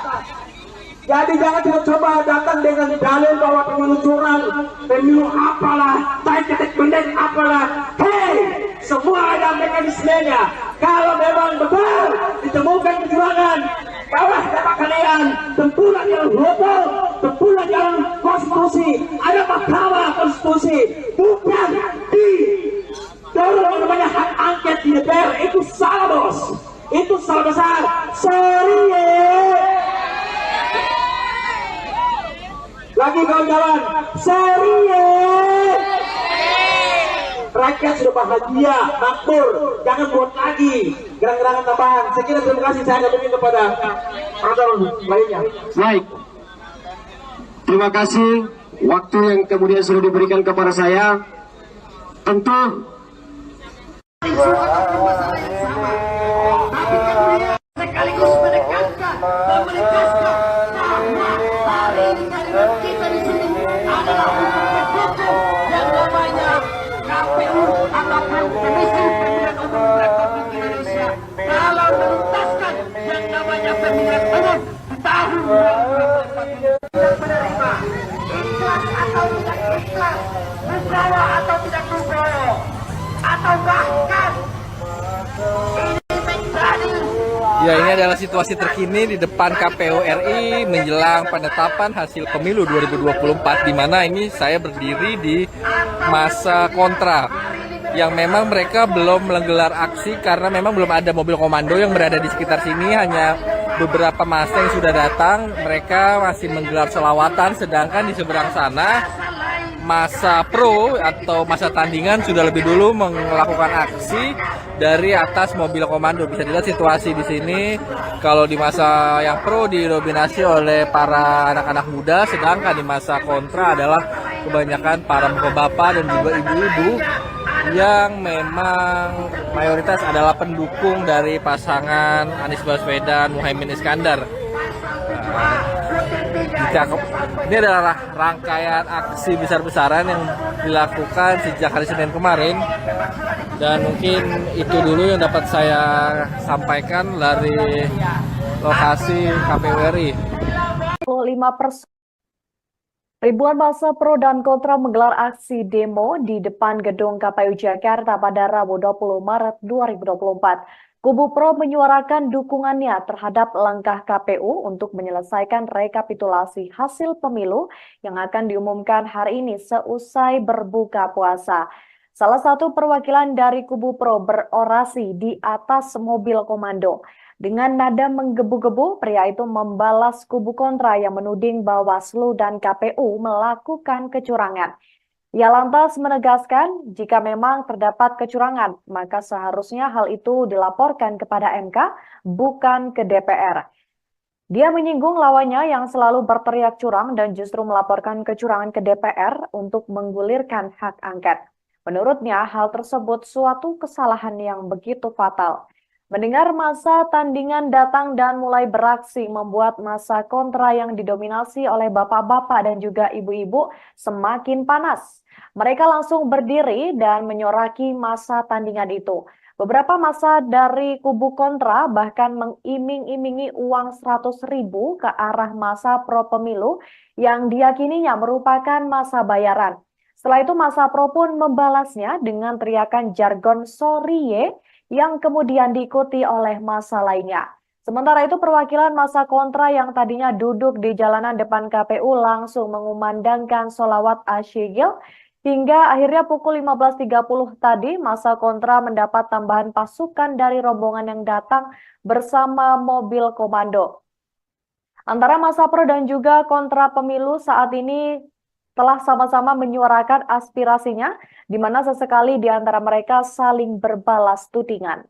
Jadi jangan coba datang dengan dalil bahwa pemilu curang, pemilu apalah, ketek pendek apalah. Hei, semua ada mekanismenya. Kalau memang betul ditemukan kecurangan, bawah data kalian, tempuhlah jalan hukum, tempuhlah jalan konstitusi. Ada mahkamah konstitusi, bukan di dorong namanya hak angket di DPR. Itu salah, bos. Itu salah besar. Sorry ya. Lagi kawan-kawan, sorry ya. Rakyat sudah bahagia, makmur, jangan buat lagi gerang-gerangan tambahan. Saya kira terima kasih, saya kembali kepada orang lainnya. Baik. Terima kasih waktu yang kemudian sudah diberikan kepada saya. Tentu sekaligus menekankan bahwa hari ini kalimat kita di sini adalah untuk hukum yang namanya KPU ataupun Komisi Pemilihan Umum Republik Indonesia dalam menuntaskan yang namanya pemilihan umum di tahun 2024 dan menerima ikhlas atau tidak ikhlas, Nugroho atau tidak Nugroho, atau bahkan ini menjadi. Ya, ini adalah situasi terkini di depan KPU RI menjelang penetapan hasil pemilu 2024, di mana ini saya berdiri di masa kontra yang memang mereka belum menggelar aksi karena memang belum ada mobil komando yang berada di sekitar sini, hanya beberapa massa yang sudah datang. Mereka masih menggelar selawatan, sedangkan di seberang sana masa pro atau masa tandingan sudah lebih dulu melakukan aksi dari atas mobil komando. Bisa dilihat situasi di sini. Kalau di masa yang pro didominasi oleh para anak-anak muda, sedangkan di masa kontra adalah kebanyakan para bapak-bapak dan juga ibu-ibu yang memang mayoritas adalah pendukung dari pasangan Anies Baswedan Muhaimin Iskandar. Ini adalah rangkaian aksi besar-besaran yang dilakukan sejak hari Senin kemarin, dan mungkin itu dulu yang dapat saya sampaikan dari lokasi KPU RI. 5%. Ribuan massa pro dan kontra menggelar aksi demo di depan gedung KPU Jakarta pada Rabu 20 Maret 2024. Kubu pro menyuarakan dukungannya terhadap langkah KPU untuk menyelesaikan rekapitulasi hasil pemilu yang akan diumumkan hari ini seusai berbuka puasa. Salah satu perwakilan dari kubu pro berorasi di atas mobil komando. Dengan nada menggebu-gebu, pria itu membalas kubu kontra yang menuding Bawaslu dan KPU melakukan kecurangan. Ia lantas menegaskan jika memang terdapat kecurangan, maka seharusnya hal itu dilaporkan kepada MK, bukan ke DPR. Dia menyinggung lawannya yang selalu berteriak curang dan justru melaporkan kecurangan ke DPR untuk menggulirkan hak angket. Menurutnya, hal tersebut suatu kesalahan yang begitu fatal. Mendengar masa tandingan datang dan mulai beraksi membuat masa kontra yang didominasi oleh bapak-bapak dan juga ibu-ibu semakin panas. Mereka langsung berdiri dan menyoraki masa tandingan itu. Beberapa massa dari kubu kontra bahkan mengiming-imingi uang 100.000 ke arah massa pro pemilu yang diyakininya merupakan massa bayaran. Setelah itu massa pro pun membalasnya dengan teriakan jargon "sorry ye", yang kemudian diikuti oleh massa lainnya. Sementara itu perwakilan massa kontra yang tadinya duduk di jalanan depan KPU langsung mengumandangkan sholawat asyigil hingga akhirnya pukul 15.30 tadi massa kontra mendapat tambahan pasukan dari rombongan yang datang bersama mobil komando. Antara massa pro dan juga kontra pemilu saat ini telah sama-sama menyuarakan aspirasinya, di mana sesekali di antara mereka saling berbalas tudingan.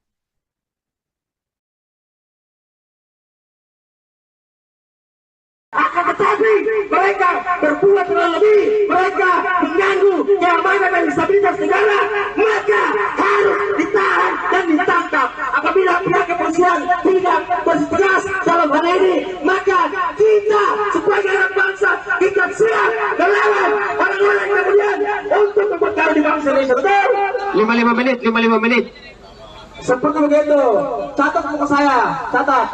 Akan tetapi mereka berbuat lebih, mereka mengganggu keamanan dan stabilitas negara, maka harus ditahan dan ditangkap. Apabila pihak kepolisian tidak bertegas dalam hal ini, maka kita sebagai anak bangsa kita siap melawan orang-orang kemudian untuk mempertaruhkan di bangsa Indonesia. Betul? 55 menit. Seperti begitu. Catat buku saya, catat.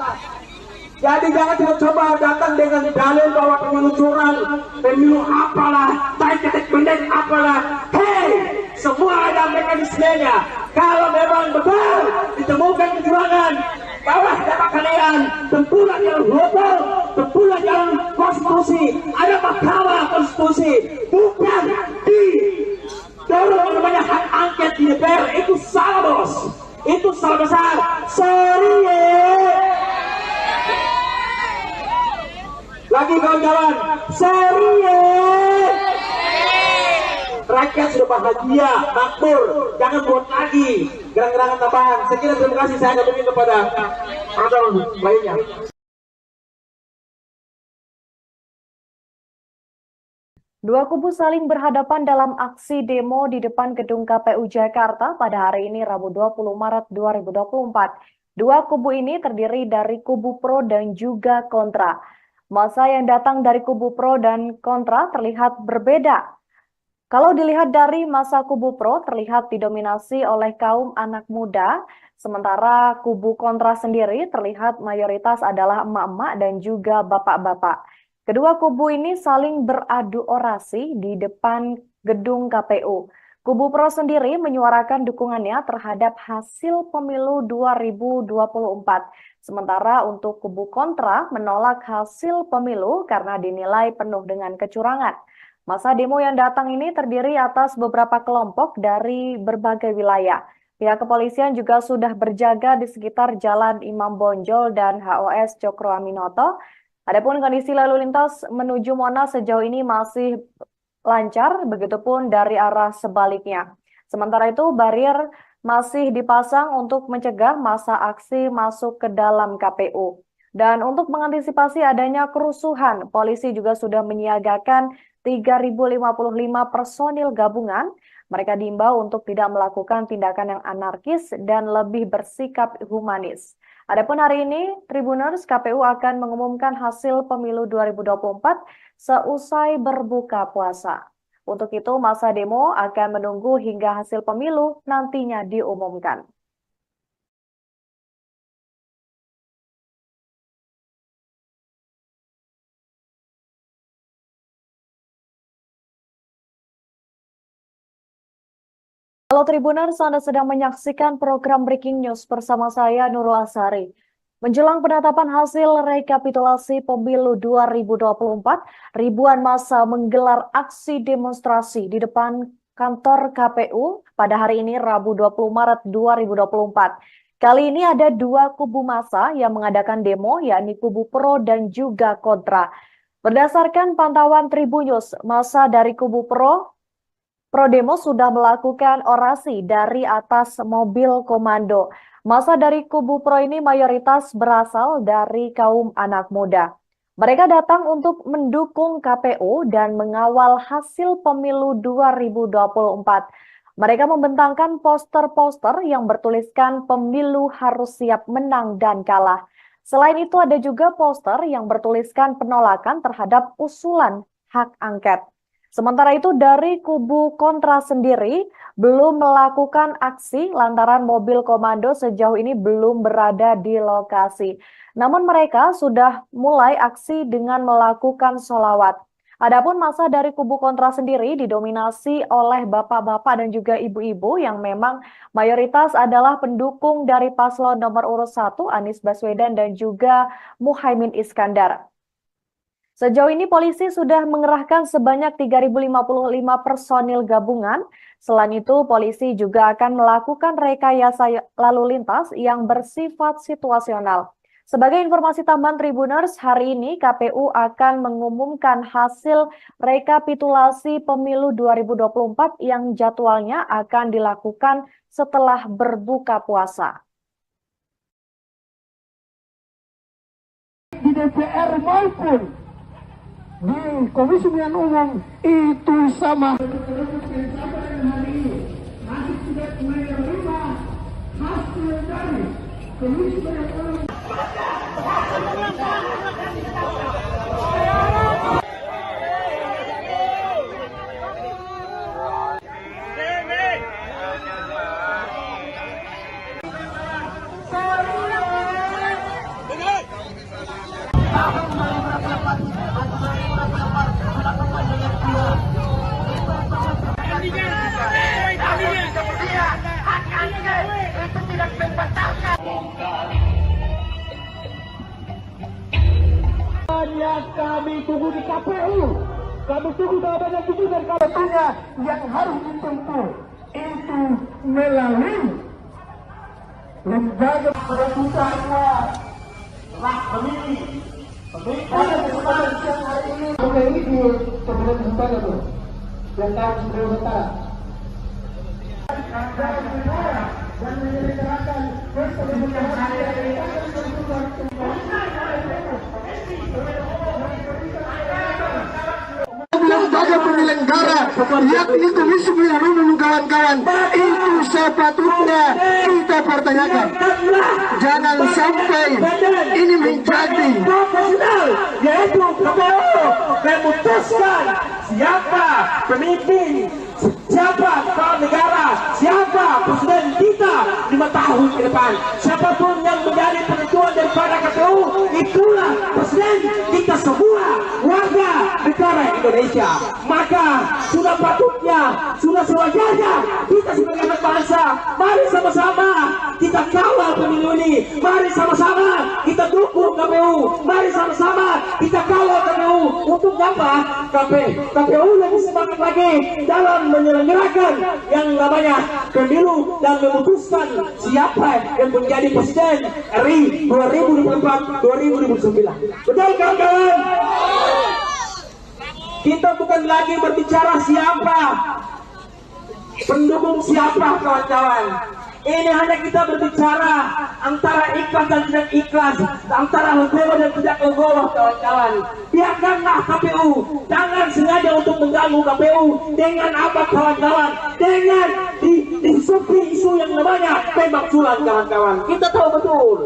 Jadi jangan coba datang dengan dalil bahwa pemilu curang, pemilu apalah, baik ketik pendek apalah. Hei, semua ada mekanismenya. Kalau memang betul ditemukan kecurangan, bawah data kalian, tempuhlah jalan hukum, tempuhlah jalan konstitusi. Ada mahkamah konstitusi, bukan di dorong namanya hak angket di DPR. Itu salah, bos. Itu salah besar. Sorry ya. Lagi kawan-kawan, sorry ya. Rakyat sudah bahagia, makmur, jangan buat lagi gerang-gerangan tambahan. Sekian, terima kasih. Saya kembali kepada penonton lainnya. Dua kubu saling berhadapan dalam aksi demo di depan gedung KPU Jakarta pada hari ini Rabu 20 Maret 2024. Dua kubu ini terdiri dari kubu pro dan juga kontra. Masa yang datang dari kubu pro dan kontra terlihat berbeda. Kalau dilihat dari masa kubu pro terlihat didominasi oleh kaum anak muda, sementara kubu kontra sendiri terlihat mayoritas adalah emak-emak dan juga bapak-bapak. Kedua kubu ini saling beradu orasi di depan gedung KPU. Kubu pro sendiri menyuarakan dukungannya terhadap hasil pemilu 2024. Sementara untuk kubu kontra menolak hasil pemilu karena dinilai penuh dengan kecurangan. Masa demo yang datang ini terdiri atas beberapa kelompok dari berbagai wilayah. Pihak kepolisian juga sudah berjaga di sekitar Jalan Imam Bonjol dan HOS Cokro Aminoto. Adapun kondisi lalu lintas menuju Monas sejauh ini masih lancar, begitupun dari arah sebaliknya. Sementara itu, barier masih dipasang untuk mencegah massa aksi masuk ke dalam KPU. Dan untuk mengantisipasi adanya kerusuhan, polisi juga sudah menyiagakan 3.055 personil gabungan. Mereka diimbau untuk tidak melakukan tindakan yang anarkis dan lebih bersikap humanis. Adapun hari ini, Tribuners, KPU akan mengumumkan hasil pemilu 2024 seusai berbuka puasa. Untuk itu, masa demo akan menunggu hingga hasil pemilu nantinya diumumkan. Halo Tribuners, Anda sedang menyaksikan program Breaking News bersama saya Nurul Asari. Menjelang penetapan hasil rekapitulasi pemilu 2024, ribuan massa menggelar aksi demonstrasi di depan kantor KPU pada hari ini Rabu 20 Maret 2024. Kali ini ada dua kubu massa yang mengadakan demo, yakni kubu pro dan juga kontra. Berdasarkan pantauan Tribunnews, massa dari kubu pro demo sudah melakukan orasi dari atas mobil komando. Massa dari kubu pro ini mayoritas berasal dari kaum anak muda. Mereka datang untuk mendukung KPU dan mengawal hasil pemilu 2024. Mereka membentangkan poster-poster yang bertuliskan pemilu harus siap menang dan kalah. Selain itu ada juga poster yang bertuliskan penolakan terhadap usulan hak angket. Sementara itu dari kubu kontra sendiri belum melakukan aksi lantaran mobil komando sejauh ini belum berada di lokasi. Namun mereka sudah mulai aksi dengan melakukan sholawat. Adapun massa dari kubu kontra sendiri didominasi oleh bapak-bapak dan juga ibu-ibu yang memang mayoritas adalah pendukung dari paslon nomor urut 1 Anies Baswedan dan juga Muhaimin Iskandar. Sejauh ini polisi sudah mengerahkan sebanyak 3.055 personil gabungan. Selain itu, polisi juga akan melakukan rekayasa lalu lintas yang bersifat situasional. Sebagai informasi tambahan Tribuners, hari ini KPU akan mengumumkan hasil rekapitulasi pemilu 2024 yang jadwalnya akan dilakukan setelah berbuka puasa. Di DPR maupun di Komisi Pemilihan Umum itu sama. Masih tidak menerima hasil dari Komisi Pemilihan Umum. Dan kami tunggu di KPU. Kami tunggu jawabannya jujur dan kabarnya yang harus ditempuh itu melalui lembaga perebutannya hak pemilih. Pada kesempatan siang hari ini, ini di Kabupaten Nusantara tuh, yang kami sudah Nusantara. Dan menyelenggarakan perebutan hari ini. Lembaga penyelenggara yakni Komisi Pemilihan Umum kawan-kawan itu sepatutnya kita pertanyakan. Jangan sampai ini menjadi profesional, yaitu KPU memutuskan siapa pemimpin, siapa kepala negara, siapa presiden kita 5 tahun ke depan. Siapapun yang menjadi penentuan daripada KPU, itulah presiden kita semua warga negara Indonesia. Maka sudah patutnya, sudah sewajarnya kita sebagai anak bangsa, mari sama-sama kita kawal pemilu ini. Mari sama-sama kita dukung KPU. Mari sama-sama kita kawal KPU. Untuk apa? KPU lebih semangat lagi dalam menyelenggarakan yang namanya pemilu dan memutuskan siapa yang menjadi presiden RI 2024-2029. Betul kawan-kawan? Kita bukan lagi berbicara siapa, pendukung siapa kawan-kawan. Ini hanya kita berbicara antara ikhlas dan tidak ikhlas, antara legowo dan tidak legowo kawan-kawan. Biarkanlah KPU, jangan sengaja untuk mengganggu KPU dengan apa kawan-kawan, dengan disupi isu yang namanya pemakzulan kawan-kawan. Kita tahu betul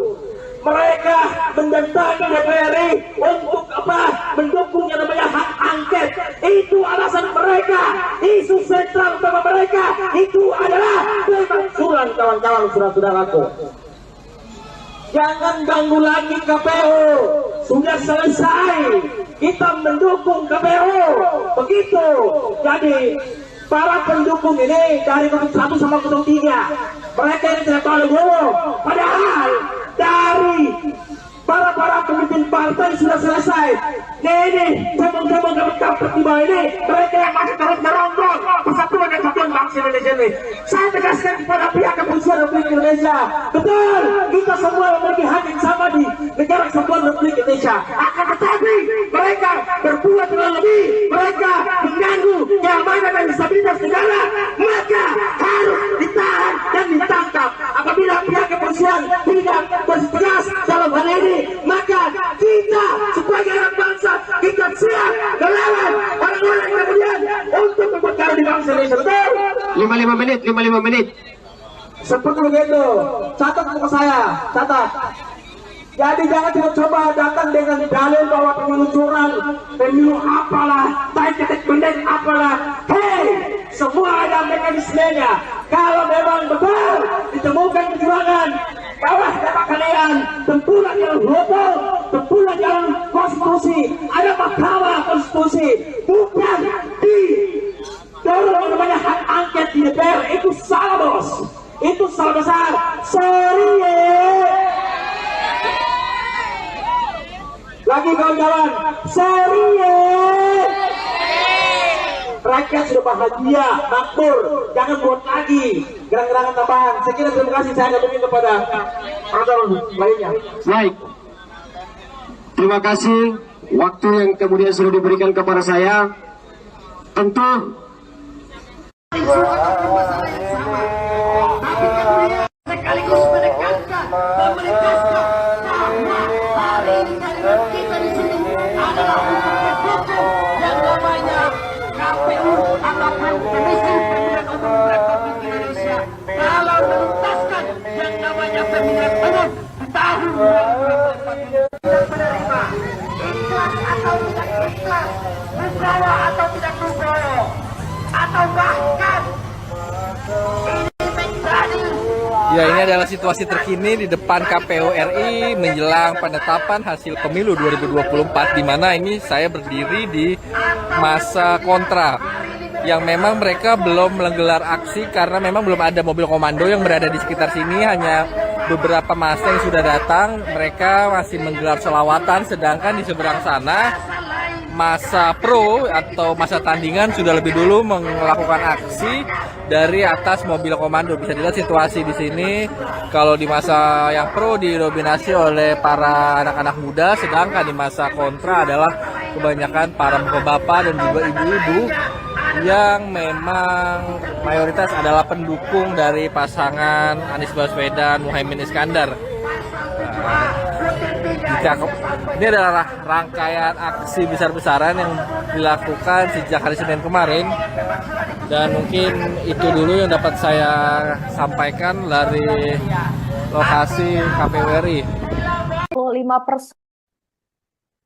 mereka mendatangi DPR untuk apa? Mendukung yang namanya hak angket. Itu alasan mereka. Isu sentral utama mereka itu adalah pemakzulan kawan-kawan, saudara-saudaraku. Jangan ganggu lagi KPU. Sudah selesai. Kita mendukung KPU. Begitu. Jadi para pendukung ini dari 1 sama 03, mereka ini tidak tahu legowo. Padahal dari para pemimpin partai sudah selesai. Ini cemong-cemong dapat tiba ini, mereka yang masih terus merongrong persatuan dan kesatuan bangsa Indonesia ini. Saya tegaskan kepada pihak kepolisian Republik Indonesia, betul, kita semua memiliki hak yang sama di negara kesatuan Republik Indonesia. Akan tetapi mereka berbuat terlalu lebih, mereka mengganggu keamanan dan stabilitas negara, maka harus ditahan dan ditangkap. Apabila pihak kepolisian tidak bertegas dalam hal ini, maka kita sebagai anak bangsa kita siap melawan orang-orang kemudian untuk memperkara di bangsa Indonesia. Betul? 55 menit. Seperti begitu. Catat buku saya, catat. Jadi jangan coba datang dengan dalil bahwa pemilu curang, pemilu apalah, baik pendek apalah. Hei, semua ada mekanismenya. Kalau memang betul ditemukan kecurangan, bawah data kalian, tempuhlah jalan hukum, tempuhlah jalan konstitusi. Ada mahkamah konstitusi, bukan di dorong namanya hak angket di DPR. Itu salah bos, itu salah besar. Sorry lagi kawan-kawan, sorry rakyat sudah bahagia, makmur, jangan buat lagi gerang-gerangan tambahan. Saya kira terima kasih, saya kembali kepada orang lainnya. Baik. Terima kasih waktu yang kemudian sudah diberikan kepada saya. Tentu sekaligus menekankan bahwa hari ini kalimat kita di sini adalah untuk mendukung yang namanya KPU ataupun Komisi Pemilihan Umum Republik Indonesia dalam menuntaskan yang namanya pemilihan umum di tahun 2024 dan menerima ikhlas atau tidak ikhlas, legowo atau tidak legowo, atau bahkan ini menjadi. Ya, ini adalah situasi terkini di depan KPU RI menjelang penetapan hasil pemilu 2024, di mana ini saya berdiri di masa kontra yang memang mereka belum menggelar aksi karena memang belum ada mobil komando yang berada di sekitar sini, hanya beberapa masa yang sudah datang, mereka masih menggelar selawatan, sedangkan di seberang sana masa pro atau masa tandingan sudah lebih dulu melakukan aksi dari atas mobil komando. Bisa dilihat situasi di sini. Kalau di masa yang pro didominasi oleh para anak-anak muda, sedangkan di masa kontra adalah kebanyakan para bapak-bapak dan juga ibu-ibu yang memang mayoritas adalah pendukung dari pasangan Anies Baswedan Muhaimin Iskandar. Ini adalah rangkaian aksi besar-besaran yang dilakukan sejak hari Senin kemarin, dan mungkin itu dulu yang dapat saya sampaikan dari lokasi KPU RI. 5%.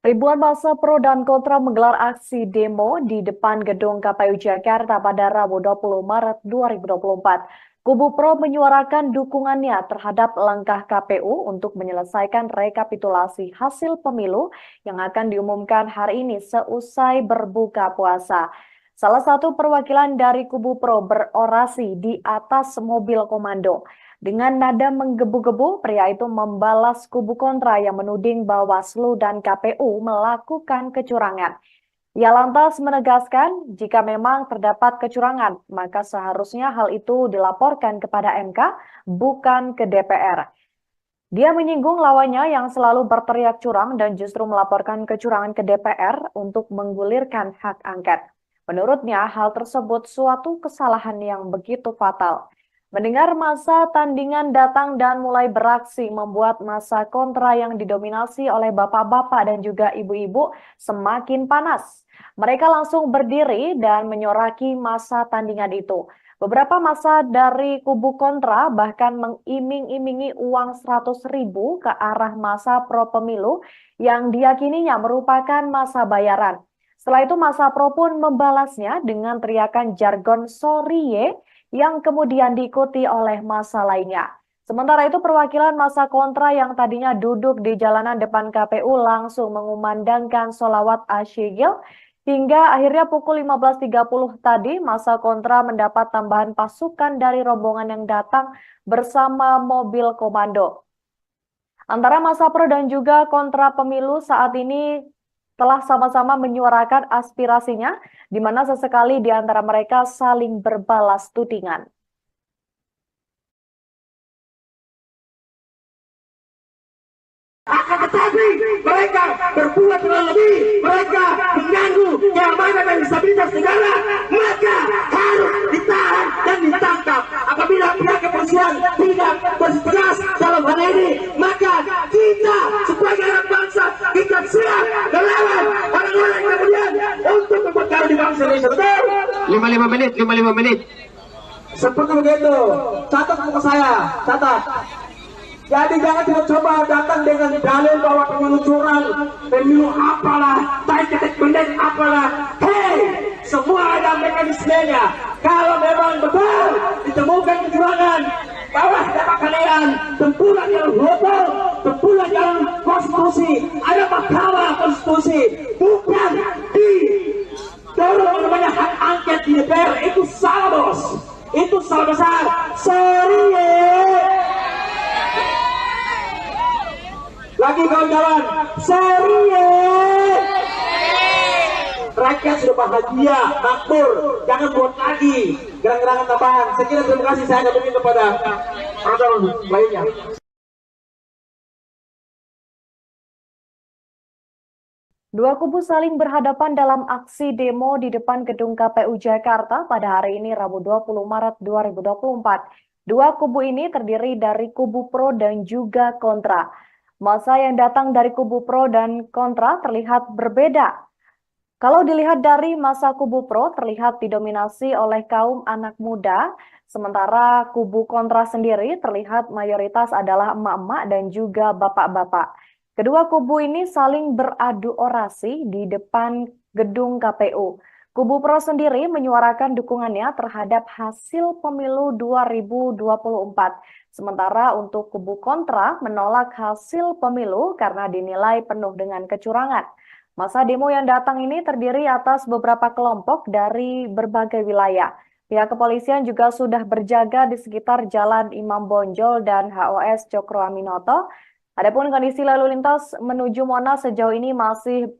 Ribuan massa pro dan kontra menggelar aksi demo di depan gedung KPU Jakarta pada Rabu 20 Maret 2024. Kubu pro menyuarakan dukungannya terhadap langkah KPU untuk menyelesaikan rekapitulasi hasil pemilu yang akan diumumkan hari ini seusai berbuka puasa. Salah satu perwakilan dari kubu pro berorasi di atas mobil komando. Dengan nada menggebu-gebu, pria itu membalas kubu kontra yang menuding Bawaslu dan KPU melakukan kecurangan. Ia lantas menegaskan jika memang terdapat kecurangan, maka seharusnya hal itu dilaporkan kepada MK, bukan ke DPR. Dia menyinggung lawannya yang selalu berteriak curang dan justru melaporkan kecurangan ke DPR untuk menggulirkan hak angket. Menurutnya, hal tersebut suatu kesalahan yang begitu fatal. Mendengar masa tandingan datang dan mulai beraksi membuat masa kontra yang didominasi oleh bapak-bapak dan juga ibu-ibu semakin panas. Mereka langsung berdiri dan menyoraki masa tandingan itu. Beberapa masa dari kubu kontra bahkan mengiming-imingi uang 100.000 ke arah masa pro pemilu yang diyakininya merupakan masa bayaran. Setelah itu masa pro pun membalasnya dengan teriakan jargon "sorry ye" yang kemudian diikuti oleh massa lainnya. Sementara itu perwakilan massa kontra yang tadinya duduk di jalanan depan KPU langsung mengumandangkan sholawat asyigil hingga akhirnya pukul 15.30 tadi massa kontra mendapat tambahan pasukan dari rombongan yang datang bersama mobil komando. Antara massa pro dan juga kontra pemilu saat ini telah sama-sama menyuarakan aspirasinya, di mana sesekali di antara mereka saling berbalas tudingan. Akan tetapi mereka berbuat dengan lebih, mereka mengganggu keamanan dan stabilitas negara, maka harus ditahan dan ditangkap. Apabila pihak kepolisian tidak bertegas dalam hal ini, maka kita sebagai anak bangsa kita siap melawan orang-orang yang kemudian untuk memperkara di bangsa Indonesia. Betul? 55 menit. Seperti begitu. Catat buku saya, catat. Jadi jangan coba datang dengan dalil bahwa pemilu curang, pemilu apalah, ketek pendek apalah. Hei, semua ada mekanismenya. Kalau memang betul ditemukan kecurangan, bawah dapat kalian tempuran yang hukum, tempuran yang konstitusi, ada mahkamah konstitusi, bukan di dorong namanya hak angket di DPR. Itu salah bos, itu salah besar. Sorry lagi kawan-kawan, sorry rakyat sudah bahagia, makmur, jangan buat lagi gerak-gerakan tambahan. Sekian, terima kasih, saya kembali kepada orang lainnya. Dua kubu saling berhadapan dalam aksi demo di depan gedung KPU Jakarta pada hari ini Rabu 20 Maret 2024. Dua kubu ini terdiri dari kubu pro dan juga kontra. Massa yang datang dari kubu pro dan kontra terlihat berbeda. Kalau dilihat dari massa kubu pro terlihat didominasi oleh kaum anak muda, sementara kubu kontra sendiri terlihat mayoritas adalah emak-emak dan juga bapak-bapak. Kedua kubu ini saling beradu orasi di depan gedung KPU. Kubu pro sendiri menyuarakan dukungannya terhadap hasil pemilu 2024. Sementara untuk kubu kontra menolak hasil pemilu karena dinilai penuh dengan kecurangan. Massa demo yang datang ini terdiri atas beberapa kelompok dari berbagai wilayah. Pihak kepolisian juga sudah berjaga di sekitar Jalan Imam Bonjol dan HOS Cokro Aminoto. Adapun kondisi lalu lintas menuju Monas sejauh ini masih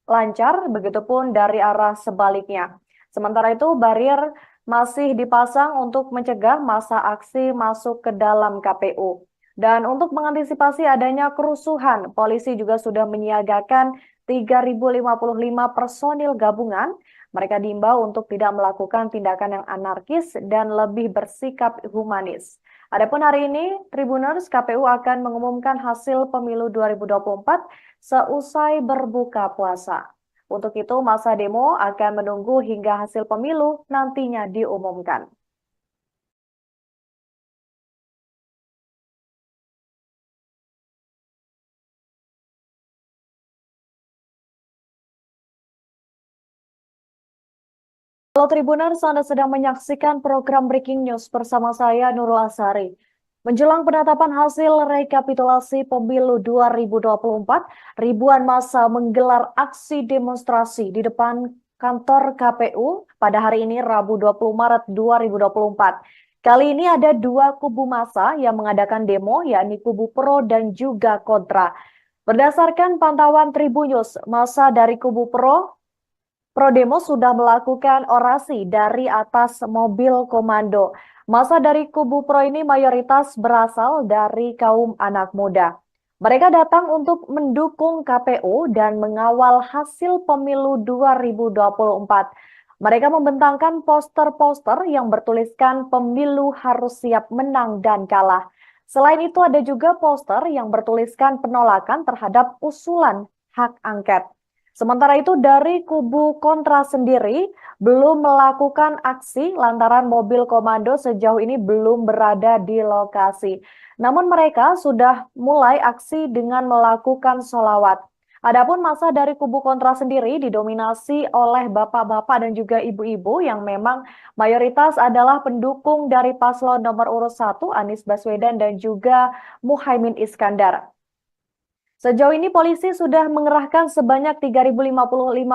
lancar, begitupun dari arah sebaliknya. Sementara itu, barier masih dipasang untuk mencegah massa aksi masuk ke dalam KPU. Dan untuk mengantisipasi adanya kerusuhan, polisi juga sudah menyiagakan 3.055 personil gabungan. Mereka diimbau untuk tidak melakukan tindakan yang anarkis dan lebih bersikap humanis. Adapun hari ini, Tribuners, KPU akan mengumumkan hasil pemilu 2024 seusai berbuka puasa. Untuk itu, masa demo akan menunggu hingga hasil pemilu nantinya diumumkan. Halo Tribuners, Anda sedang menyaksikan program Breaking News bersama saya Nurul Asari. Menjelang penetapan hasil rekapitulasi pemilu 2024, ribuan massa menggelar aksi demonstrasi di depan kantor KPU pada hari ini Rabu 20 Maret 2024. Kali ini ada dua kubu massa yang mengadakan demo, yakni kubu pro dan juga kontra. Berdasarkan pantauan Tribunnews, massa dari kubu pro demo sudah melakukan orasi dari atas mobil komando. Massa dari kubu pro ini mayoritas berasal dari kaum anak muda. Mereka datang untuk mendukung KPU dan mengawal hasil pemilu 2024. Mereka membentangkan poster-poster yang bertuliskan pemilu harus siap menang dan kalah. Selain itu ada juga poster yang bertuliskan penolakan terhadap usulan hak angket. Sementara itu dari kubu kontra sendiri belum melakukan aksi lantaran mobil komando sejauh ini belum berada di lokasi. Namun mereka sudah mulai aksi dengan melakukan sholawat. Adapun massa dari kubu kontra sendiri didominasi oleh bapak-bapak dan juga ibu-ibu yang memang mayoritas adalah pendukung dari paslon nomor urut 1 Anies Baswedan dan juga Muhaimin Iskandar. Sejauh ini polisi sudah mengerahkan sebanyak 3.055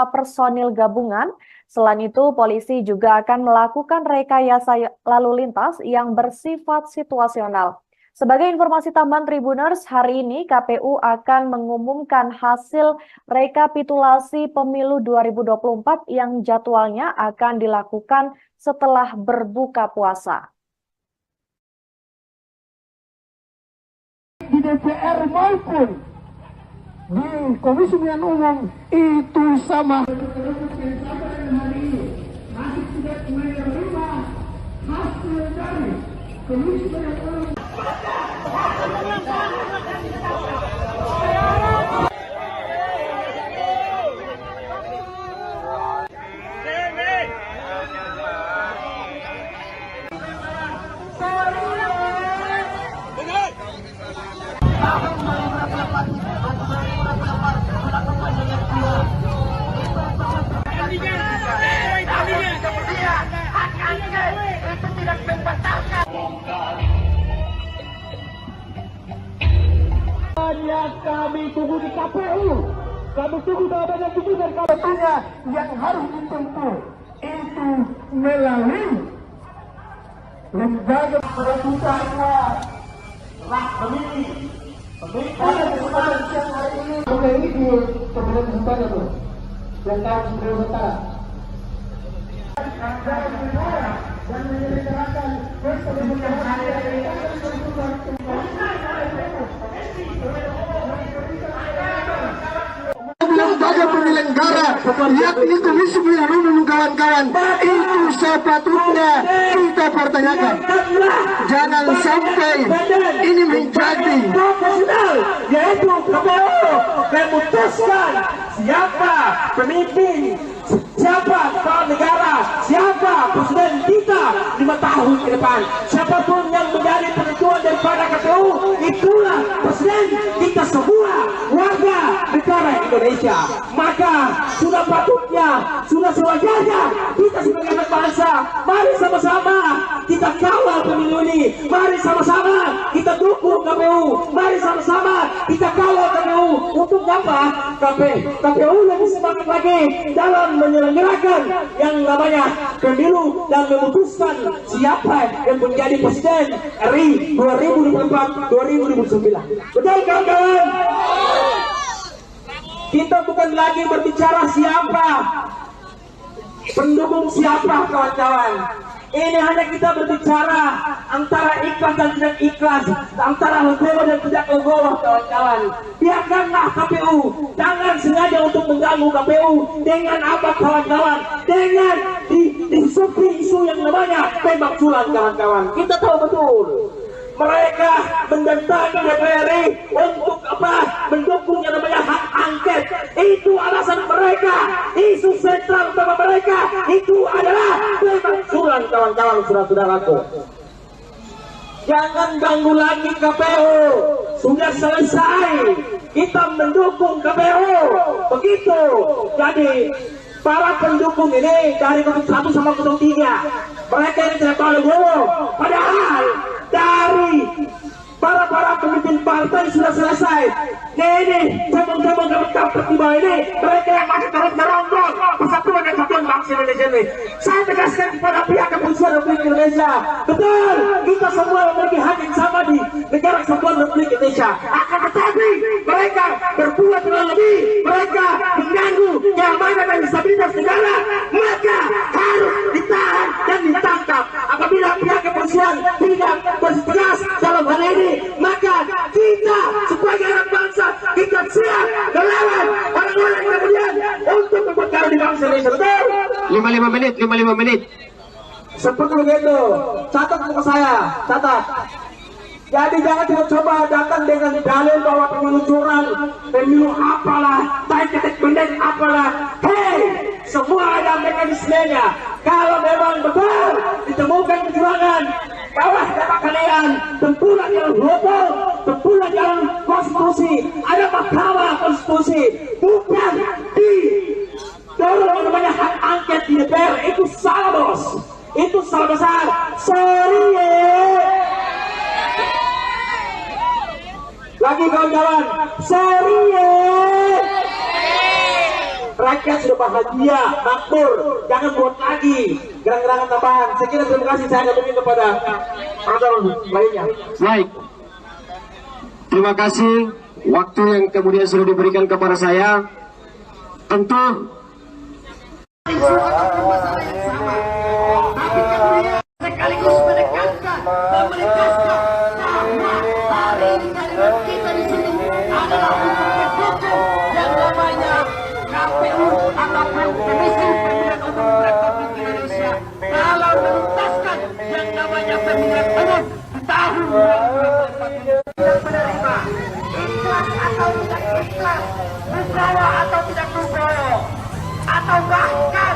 personil gabungan. Selain itu, polisi juga akan melakukan rekayasa lalu lintas yang bersifat situasional. Sebagai informasi tambahan Tribuners, hari ini KPU akan mengumumkan hasil rekapitulasi pemilu 2024 yang jadwalnya akan dilakukan setelah berbuka puasa. Di DPR maupun di Komisi Pemilihan Umum itu sama. Masih tidak menerima hasil dari Komisi Pemilihan Umum. Kami tunggu di KPU, kami tunggu jawabannya itu dari KPU-nya yang harus ditempuh itu melalui lembaga perebutannya lah pemilih. Pada kesempatan siang hari ini, ini di pemilihan sementara tuh, yang kami sebelum sementara. Dan menyelenggarakan pemilihan hari ini. Lembaga penyelenggara yakni Komisi Pemilihan Umum kawan-kawan itu sepatutnya kita pertanyakan. Jangan sampai ini menjadi profesional, yaitu KPU memutuskan siapa pemimpin, siapa kepala negara, siapa presiden kita 5 tahun ke depan. Siapapun yang menjadi penentuan daripada KPU, itulah presiden kita semua warga negara Indonesia. Maka sudah patutnya, sudah sewajarnya kita sebagai anak bangsa, mari sama-sama kita kawal pemilu ini, mari sama-sama kita dukung KPU, mari sama-sama kita kawal KPU. Untuk apa? KPU lebih semangat lagi dalam menyelenggarakan yang namanya pemilu dan memutuskan siapa yang menjadi presiden RI 2024-2029. Betul kawan-kawan? Kita bukan lagi berbicara siapa, pendukung siapa kawan-kawan. Ini hanya kita berbicara antara ikhlas dan tidak ikhlas, antara legowo dan tidak legowo kawan-kawan. Biarkanlah KPU, jangan sengaja untuk mengganggu KPU dengan apa kawan-kawan, dengan disupi isu yang namanya pemakzulan kawan-kawan. Kita tahu betul mereka mendatangi DPR untuk apa? Mendukung yang namanya hak angket. Itu alasan mereka. Isu sentral utama mereka itu adalah pemakzulan kawan-kawan, saudara-saudaraku. Jangan ganggu lagi KPU. Sudah selesai. Kita mendukung KPU. Begitu. Jadi para pendukung ini dari 01 sama 03, mereka ini tidak tahu dulu. Padahal dari para pemimpin partai sudah selesai. Ini cabang-cabang pertiba ini mereka yang masih terus merongrong persatuan dan kesatuan bangsa Indonesia ini. Saya tegaskan kepada pihak kepolisian Republik Indonesia, betul kita semua memiliki hak yang sama di negara kesatuan Republik Indonesia. Akan tetapi mereka berbuat terlalu lebih, mereka mengganggu keamanan dan stabilitas negara, maka harus ditahan dan ditangkap. Apabila pihak kepolisian tidak bertegas dalam hal ini, maka kita sebagai anak bangsa kita siap melawan orang-orang kemudian untuk memperkara di bangsa Indonesia. Betul? 55 menit. Seperti begitu. Catat buku saya, catat. Jadi jangan coba datang dengan dalil bahwa pemilu curang, pemilu apalah, ketek benden apalah. Hei, semua ada mekanismenya. Kalau memang betul ditemukan kecurangan, bawah data kalian, tempuhlah jalan hukum, tempuhlah jalan konstitusi. Ada mahkamah konstitusi, bukan di dorong namanya hak angket di DPR. Itu salah bos, itu salah besar. Sorry lagi kawan-kawan, sorry rakyat sudah bahagia, makmur, jangan buat lagi gerang-gerangan tambahan. Saya kira terima kasih, saya kembali kepada orang lainnya. Baik. Terima kasih waktu yang kemudian sudah diberikan kepada saya. Tentu sekaligus menekankan bahwa target kita di sini adalah untuk mendukung yang namanya KPU ataupun Komisi Pemilihan Umum Republik Indonesia dalam menuntaskan yang namanya pemilihan umum tahun 2024 yang menerima ikhlas atau tidak ikhlas, legowo atau tidak legowo, atau bahkan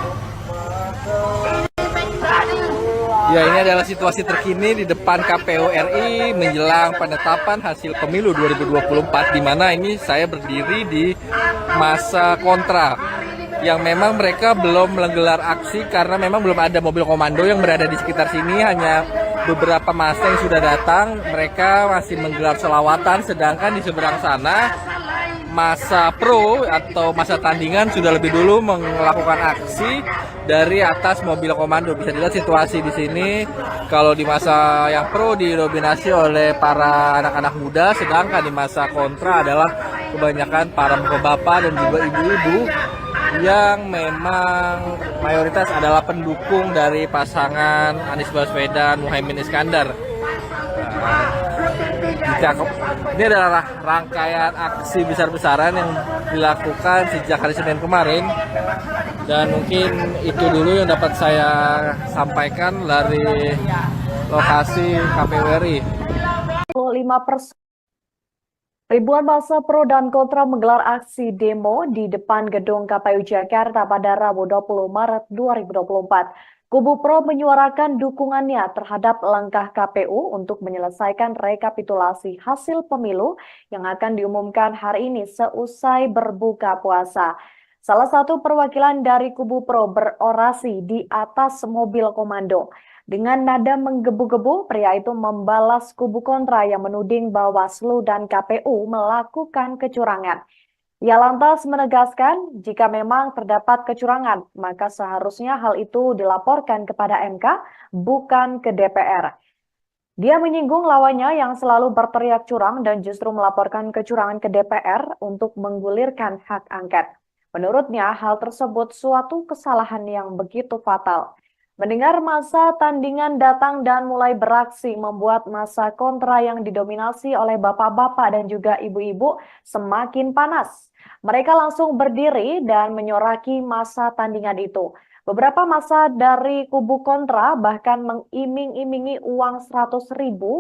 ini menjadi. Ya, ini adalah situasi terkini di depan KPU RI menjelang penetapan hasil pemilu 2024, di mana ini saya berdiri di masa kontra yang memang mereka belum menggelar aksi karena memang belum ada mobil komando yang berada di sekitar sini, hanya beberapa massa yang sudah datang. Mereka masih menggelar selawatan, sedangkan di seberang sana masa pro atau masa tandingan sudah lebih dulu melakukan aksi dari atas mobil komando. Bisa dilihat situasi di sini. Kalau di masa yang pro didominasi oleh para anak-anak muda, sedangkan di masa kontra adalah kebanyakan para bapak-bapak dan juga ibu-ibu yang memang mayoritas adalah pendukung dari pasangan Anies Baswedan Muhaimin Iskandar. Ini adalah rangkaian aksi besar-besaran yang dilakukan sejak hari Senin kemarin, dan mungkin itu dulu yang dapat saya sampaikan dari lokasi KPU RI. 5%. Ribuan massa pro dan kontra menggelar aksi demo di depan gedung KPU Jakarta pada Rabu 20 Maret 2024. Kubu Pro menyuarakan dukungannya terhadap langkah KPU untuk menyelesaikan rekapitulasi hasil pemilu yang akan diumumkan hari ini seusai berbuka puasa. Salah satu perwakilan dari Kubu Pro berorasi di atas mobil komando. Dengan nada menggebu-gebu, pria itu membalas kubu kontra yang menuding Bawaslu dan KPU melakukan kecurangan. Ia lantas menegaskan jika memang terdapat kecurangan, maka seharusnya hal itu dilaporkan kepada MK, bukan ke DPR. Dia menyinggung lawannya yang selalu berteriak curang dan justru melaporkan kecurangan ke DPR untuk menggulirkan hak angket. Menurutnya, hal tersebut suatu kesalahan yang begitu fatal. Mendengar masa tandingan datang dan mulai beraksi membuat masa kontra yang didominasi oleh bapak-bapak dan juga ibu-ibu semakin panas. Mereka langsung berdiri dan menyoraki masa tandingan itu. Beberapa masa dari kubu kontra bahkan mengiming-imingi uang 100.000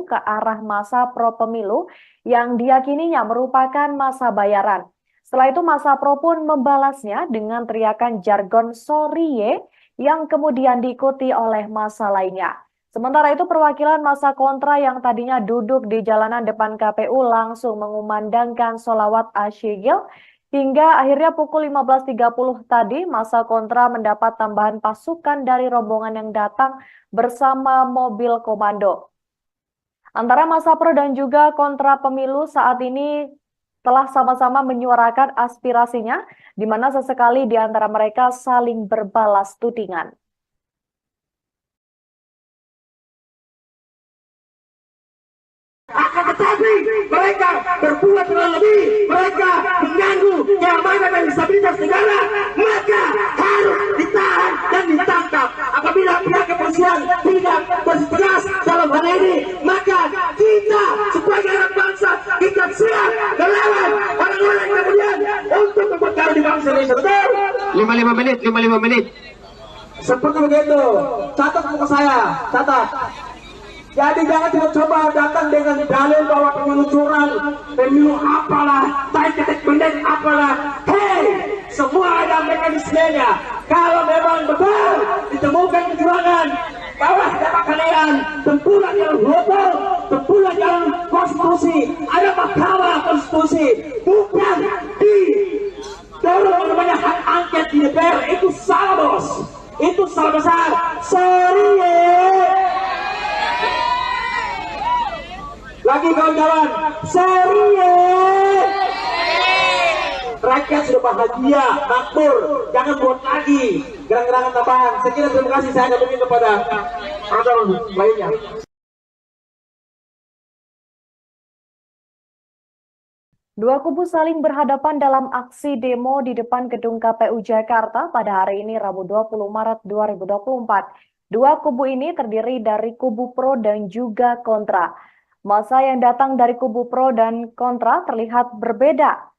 ke arah masa pro pemilu yang diyakininya merupakan masa bayaran. Setelah itu masa pro pun membalasnya dengan teriakan jargon "sorry yang kemudian diikuti oleh massa lainnya. Sementara itu perwakilan massa kontra yang tadinya duduk di jalanan depan KPU langsung mengumandangkan sholawat asyigil hingga akhirnya pukul 15.30 tadi massa kontra mendapat tambahan pasukan dari rombongan yang datang bersama mobil komando. Antara massa pro dan juga kontra pemilu saat ini telah sama-sama menyuarakan aspirasinya, di mana sesekali di antara mereka saling berbalas tudingan. Akan tetapi mereka berbuat dengan lebih, mereka mengganggu keamanan dan stabilitas negara, maka harus ditahan dan ditangkap. Apabila pihak kepolisian tidak bertegas dalam hal ini, maka kita sebagai anak bangsa kita siap melawan orang-orang kemudian untuk memperkara di bangsa Indonesia. Betul? 55 menit. Seperti begitu. Catat muka saya, catat. Jadi jangan coba datang dengan dalil bahwa pemilu curang, pemilu apalah, ketek pendek apalah. Hei, semua ada mekanismenya. Kalau memang betul ditemukan kecurangan, bawah dapat kalian tempuhlah jalur hukum, tempuhlah jalur konstitusi. Ada mahkamah konstitusi, bukan di dorong namanya hak angket di DPR. Itu salah bos, itu salah besar. Sorry lagi kawan-kawan, sorry rakyat sudah bahagia, makmur, jangan buat lagi gerang-gerangan tambahan. Sekian, terima kasih. Saya akan berikan kepada orang lainnya. Dua kubu saling berhadapan dalam aksi demo di depan gedung KPU Jakarta pada hari ini Rabu 20 Maret 2024. Dua kubu ini terdiri dari kubu pro dan juga kontra. Masa yang datang dari kubu pro dan kontra terlihat berbeda.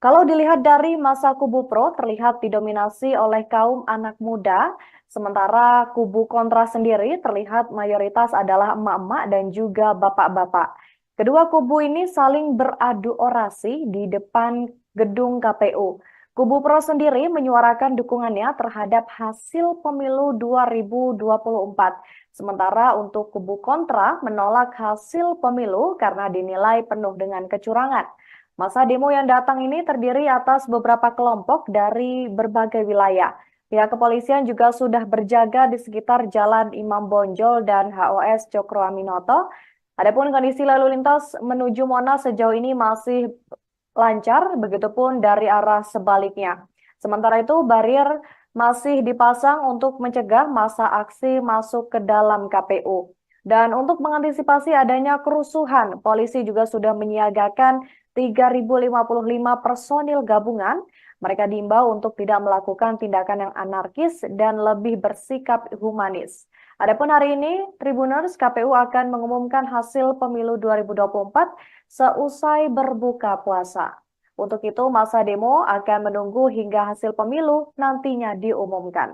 Kalau dilihat dari masa kubu pro terlihat didominasi oleh kaum anak muda, sementara kubu kontra sendiri terlihat mayoritas adalah emak-emak dan juga bapak-bapak. Kedua kubu ini saling beradu orasi di depan gedung KPU. Kubu pro sendiri menyuarakan dukungannya terhadap hasil pemilu 2024. Sementara untuk kubu kontra menolak hasil pemilu karena dinilai penuh dengan kecurangan. Masa demo yang datang ini terdiri atas beberapa kelompok dari berbagai wilayah. Pihak kepolisian juga sudah berjaga di sekitar Jalan Imam Bonjol dan HOS Cokro Aminoto. Adapun kondisi lalu lintas menuju Monas sejauh ini masih lancar, begitupun dari arah sebaliknya. Sementara itu, barier masih dipasang untuk mencegah massa aksi masuk ke dalam KPU. Dan untuk mengantisipasi adanya kerusuhan, polisi juga sudah menyiagakan 3.055 personil gabungan. Mereka diimbau untuk tidak melakukan tindakan yang anarkis dan lebih bersikap humanis. Adapun hari ini, Tribuners KPU akan mengumumkan hasil pemilu 2024 seusai berbuka puasa. Untuk itu, masa demo akan menunggu hingga hasil pemilu nantinya diumumkan.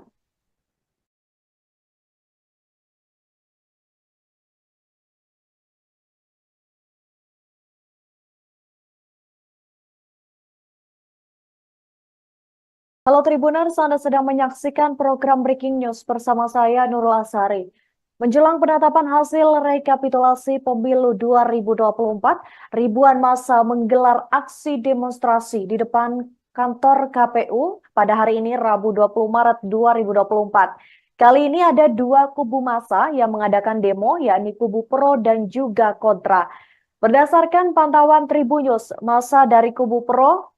Halo Tribuners, Anda sedang menyaksikan program Breaking News bersama saya Nurul Asari. Menjelang penetapan hasil rekapitulasi pemilu 2024, ribuan massa menggelar aksi demonstrasi di depan kantor KPU pada hari ini Rabu 20 Maret 2024. Kali ini ada dua kubu massa yang mengadakan demo, yakni kubu pro dan juga kontra. Berdasarkan pantauan Tribunnews, massa dari kubu pro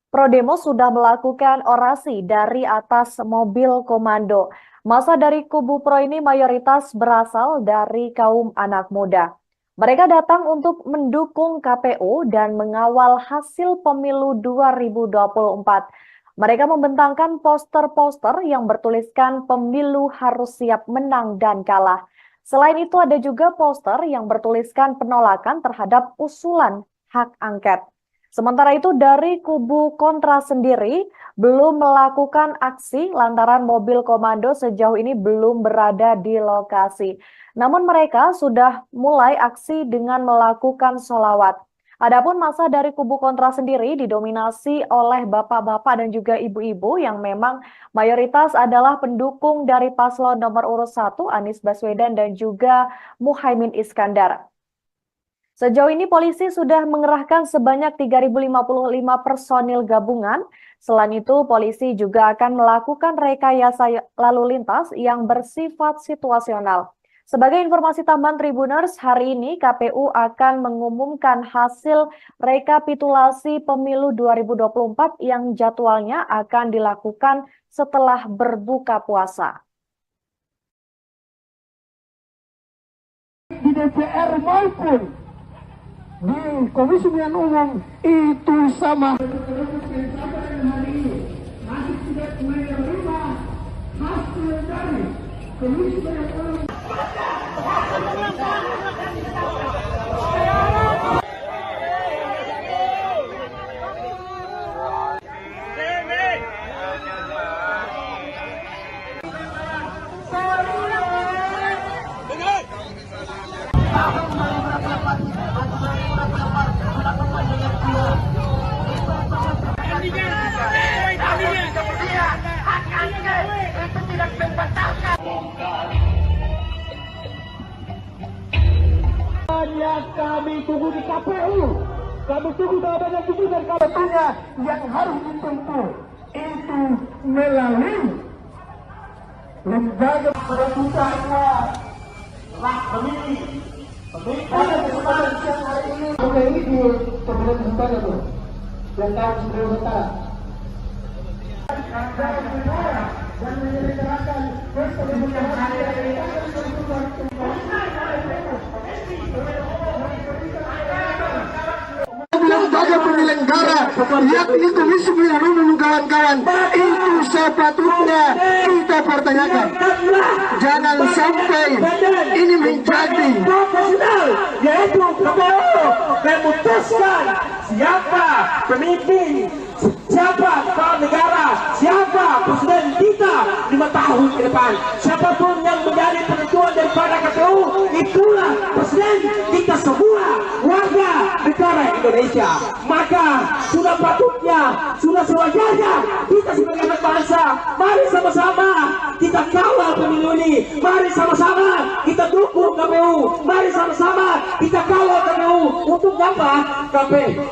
demo sudah melakukan orasi dari atas mobil komando. Massa dari kubu pro ini mayoritas berasal dari kaum anak muda. Mereka datang untuk mendukung KPU dan mengawal hasil pemilu 2024. Mereka membentangkan poster-poster yang bertuliskan pemilu harus siap menang dan kalah. Selain itu ada juga poster yang bertuliskan penolakan terhadap usulan hak angket. Sementara itu dari kubu kontra sendiri belum melakukan aksi lantaran mobil komando sejauh ini belum berada di lokasi. Namun mereka sudah mulai aksi dengan melakukan sholawat. Adapun massa dari kubu kontra sendiri didominasi oleh bapak-bapak dan juga ibu-ibu yang memang mayoritas adalah pendukung dari paslon nomor urut 1 Anies Baswedan dan juga Muhaimin Iskandar. Sejauh ini polisi sudah mengerahkan sebanyak 3.055 personil gabungan. Selain itu, polisi juga akan melakukan rekayasa lalu lintas yang bersifat situasional. Sebagai informasi tambahan Tribuners, hari ini KPU akan mengumumkan hasil rekapitulasi pemilu 2024 yang jadwalnya akan dilakukan setelah berbuka puasa. Di DPR maupun di Komisi Pemilihan Umum itu sama. Masih tidak menerima hasil dari Komisi Pemilihan Umum. Kami tunggu di KPU, kami tunggu jawabannya dan KPU-nya yang harus ditempuh itu melalui lembaga peraturannya lah pemilih. Pada kesempatan siang hari ini, oke ini di pemilihan sementara tuh, dan tahun sebelum sementara. Dan menyelenggarakan pemilihan hari ini. Lembaga penyelenggara yakni Komisi Pemilihan Umum kawan-kawan itu sepatutnya kita pertanyakan. Jangan sampai ini menjadi profesional, yaitu KPU memutuskan siapa pemimpin, siapa kepala negara, siapa presiden kita 5 tahun ke depan. Siapapun yang menjadi penentuan daripada KPU, itulah presiden kita semua warga negara Indonesia. Maka sudah patutnya, sudah sewajarnya kita sebagai anak bangsa, mari sama-sama kita kawal pemilu ini. Mari sama-sama kita dukung KPU. Mari sama-sama kita kawal KPU. Untuk apa?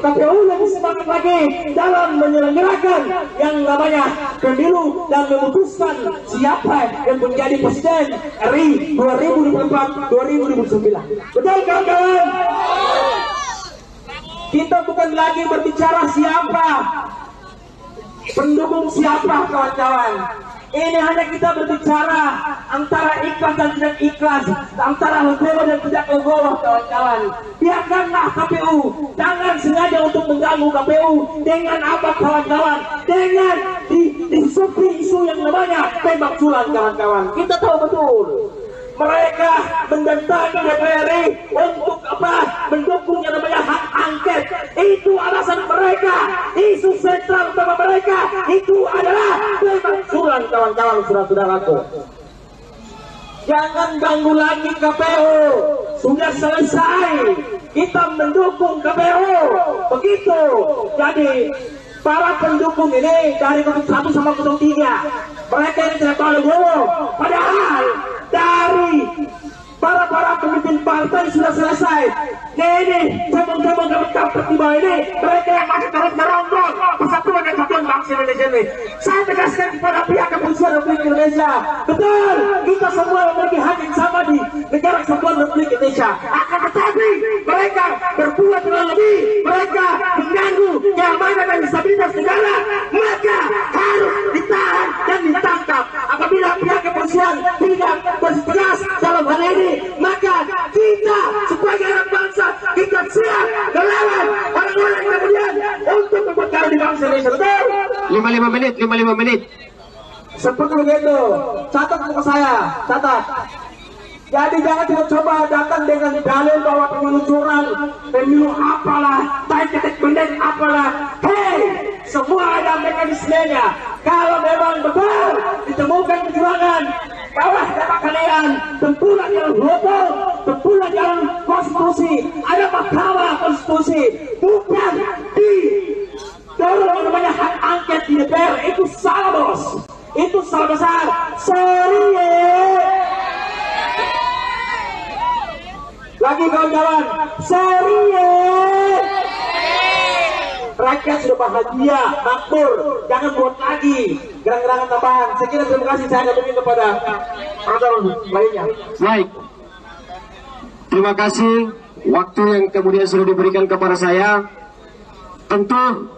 KPU lebih semangat lagi dalam menyelenggarakan yang namanya pemilu dan memutuskan siapa yang menjadi presiden RI 2024-2029. Betul kawan-kawan? Kita bukan lagi berbicara siapa, pendukung siapa kawan-kawan. Ini hanya kita berbicara antara ikhlas dan tidak ikhlas, antara legowo dan tidak legowo kawan-kawan. Biarkanlah KPU, jangan sengaja untuk mengganggu KPU dengan apa kawan-kawan, dengan disupi isu yang namanya tembak sulam kawan-kawan. Kita tahu betul mereka mendatangi DPR untuk apa? Mendukung yang namanya hak angket. Itu alasan mereka. Isu sentral utama mereka itu adalah pemakzulan kawan-kawan, saudara-saudaraku. Jangan ganggu lagi KPU. Sudah selesai. Kita mendukung KPU. Begitu. Jadi para pendukung ini dari 01 sama 03, mereka ini tidak tahu legowo. Padahal dari para pemimpin partai sudah selesai. Ini cabang-cabang kami tiba ini, mereka yang masih terus merongrong persatuan dan kesatuan bangsa Indonesia ini. Saya tegaskan kepada pihak kepolisian Republik Indonesia, betul, kita semua memiliki hak yang sama di negara kesatuan Republik Indonesia. Akan tetapi mereka berbuat lebih, mereka mengganggu keamanan dan stabilitas negara, maka harus ditahan dan ditangkap. Apabila pihak kepolisian tidak bertegas dalam hal ini, maka kita sebagai anak bangsa, kita siap melawan orang-orang kemudian untuk memperkaya di bangsa Indonesia. Betul? 55 menit. Seperti begitu. Catat buku saya, catat. Jadi jangan coba datang dengan dalil bahwa pemilu curang, pemilu apalah, ketik pendek apalah. Hei, semua ada mekanismenya. Kalau memang betul ditemukan kecurangan, bawah dapat kalian tempuran yang hukum, tempuran yang konstitusi, ada mahkamah konstitusi, bukan di dorong namanya hak angket di DPR. Itu salah, bos, itu salah besar. Sorry lagi kawan-kawan, sorry rakyat sudah bahagia, makmur, jangan buat lagi gerang-gerangan tambahan. Saya kira terima kasih, saya kembali kepada orang lainnya. Baik. Terima kasih waktu yang kemudian sudah diberikan kepada saya. Tentu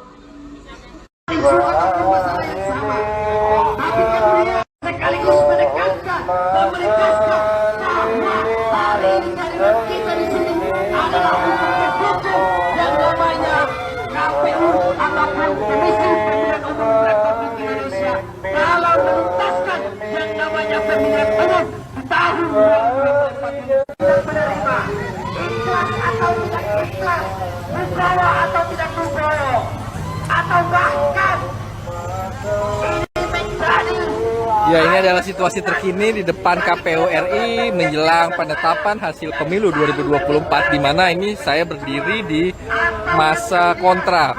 sekaligus menekankan bahwa hari ini kalimat kita di sini adalah untuk mendukung yang namanya KPU ataupun Komisi Pemilihan Umum Republik Indonesia dalam menuntaskan yang namanya pemilihan umum di tahun 2024 ini. Menerima ikhlas atau tidak ikhlas, Nugroho atau tidak Nugroho, atau bahkan ini menjadi. Ya, ini adalah situasi terkini di depan KPU RI menjelang penetapan hasil pemilu 2024, di mana ini saya berdiri di masa kontra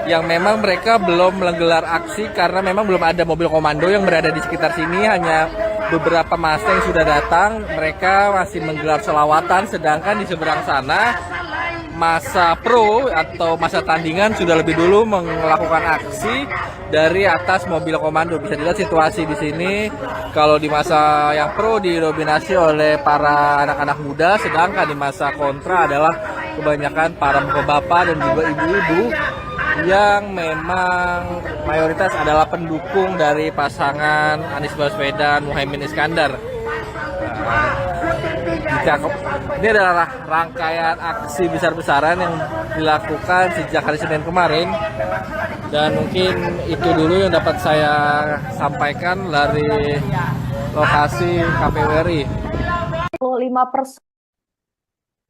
yang memang mereka belum menggelar aksi karena memang belum ada mobil komando yang berada di sekitar sini, hanya beberapa massa yang sudah datang. Mereka masih menggelar selawatan, sedangkan di seberang sana masa pro atau masa tandingan sudah lebih dulu melakukan aksi dari atas mobil komando. Bisa dilihat situasi di sini. Kalau di masa yang pro didominasi oleh para anak-anak muda, sedangkan di masa kontra adalah kebanyakan para bapak dan juga ibu-ibu yang memang mayoritas adalah pendukung dari pasangan Anies Baswedan Muhaimin Iskandar. Ini adalah rangkaian aksi besar-besaran yang dilakukan sejak hari Senin kemarin, dan mungkin itu dulu yang dapat saya sampaikan dari lokasi KPU RI. 5%.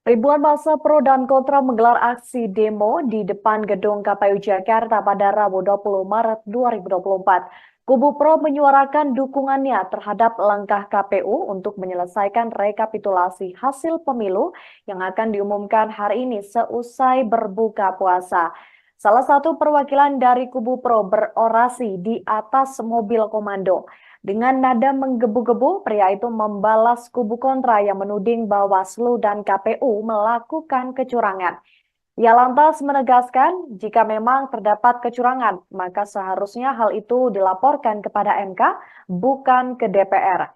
Ribuan massa pro dan kontra menggelar aksi demo di depan gedung KPU Jakarta pada Rabu 20 Maret 2024. Kubu pro menyuarakan dukungannya terhadap langkah KPU untuk menyelesaikan rekapitulasi hasil pemilu yang akan diumumkan hari ini seusai berbuka puasa. Salah satu perwakilan dari kubu pro berorasi di atas mobil komando. Dengan nada menggebu-gebu, pria itu membalas kubu kontra yang menuding Bawaslu dan KPU melakukan kecurangan. Ia lantas menegaskan jika memang terdapat kecurangan, maka seharusnya hal itu dilaporkan kepada MK, bukan ke DPR.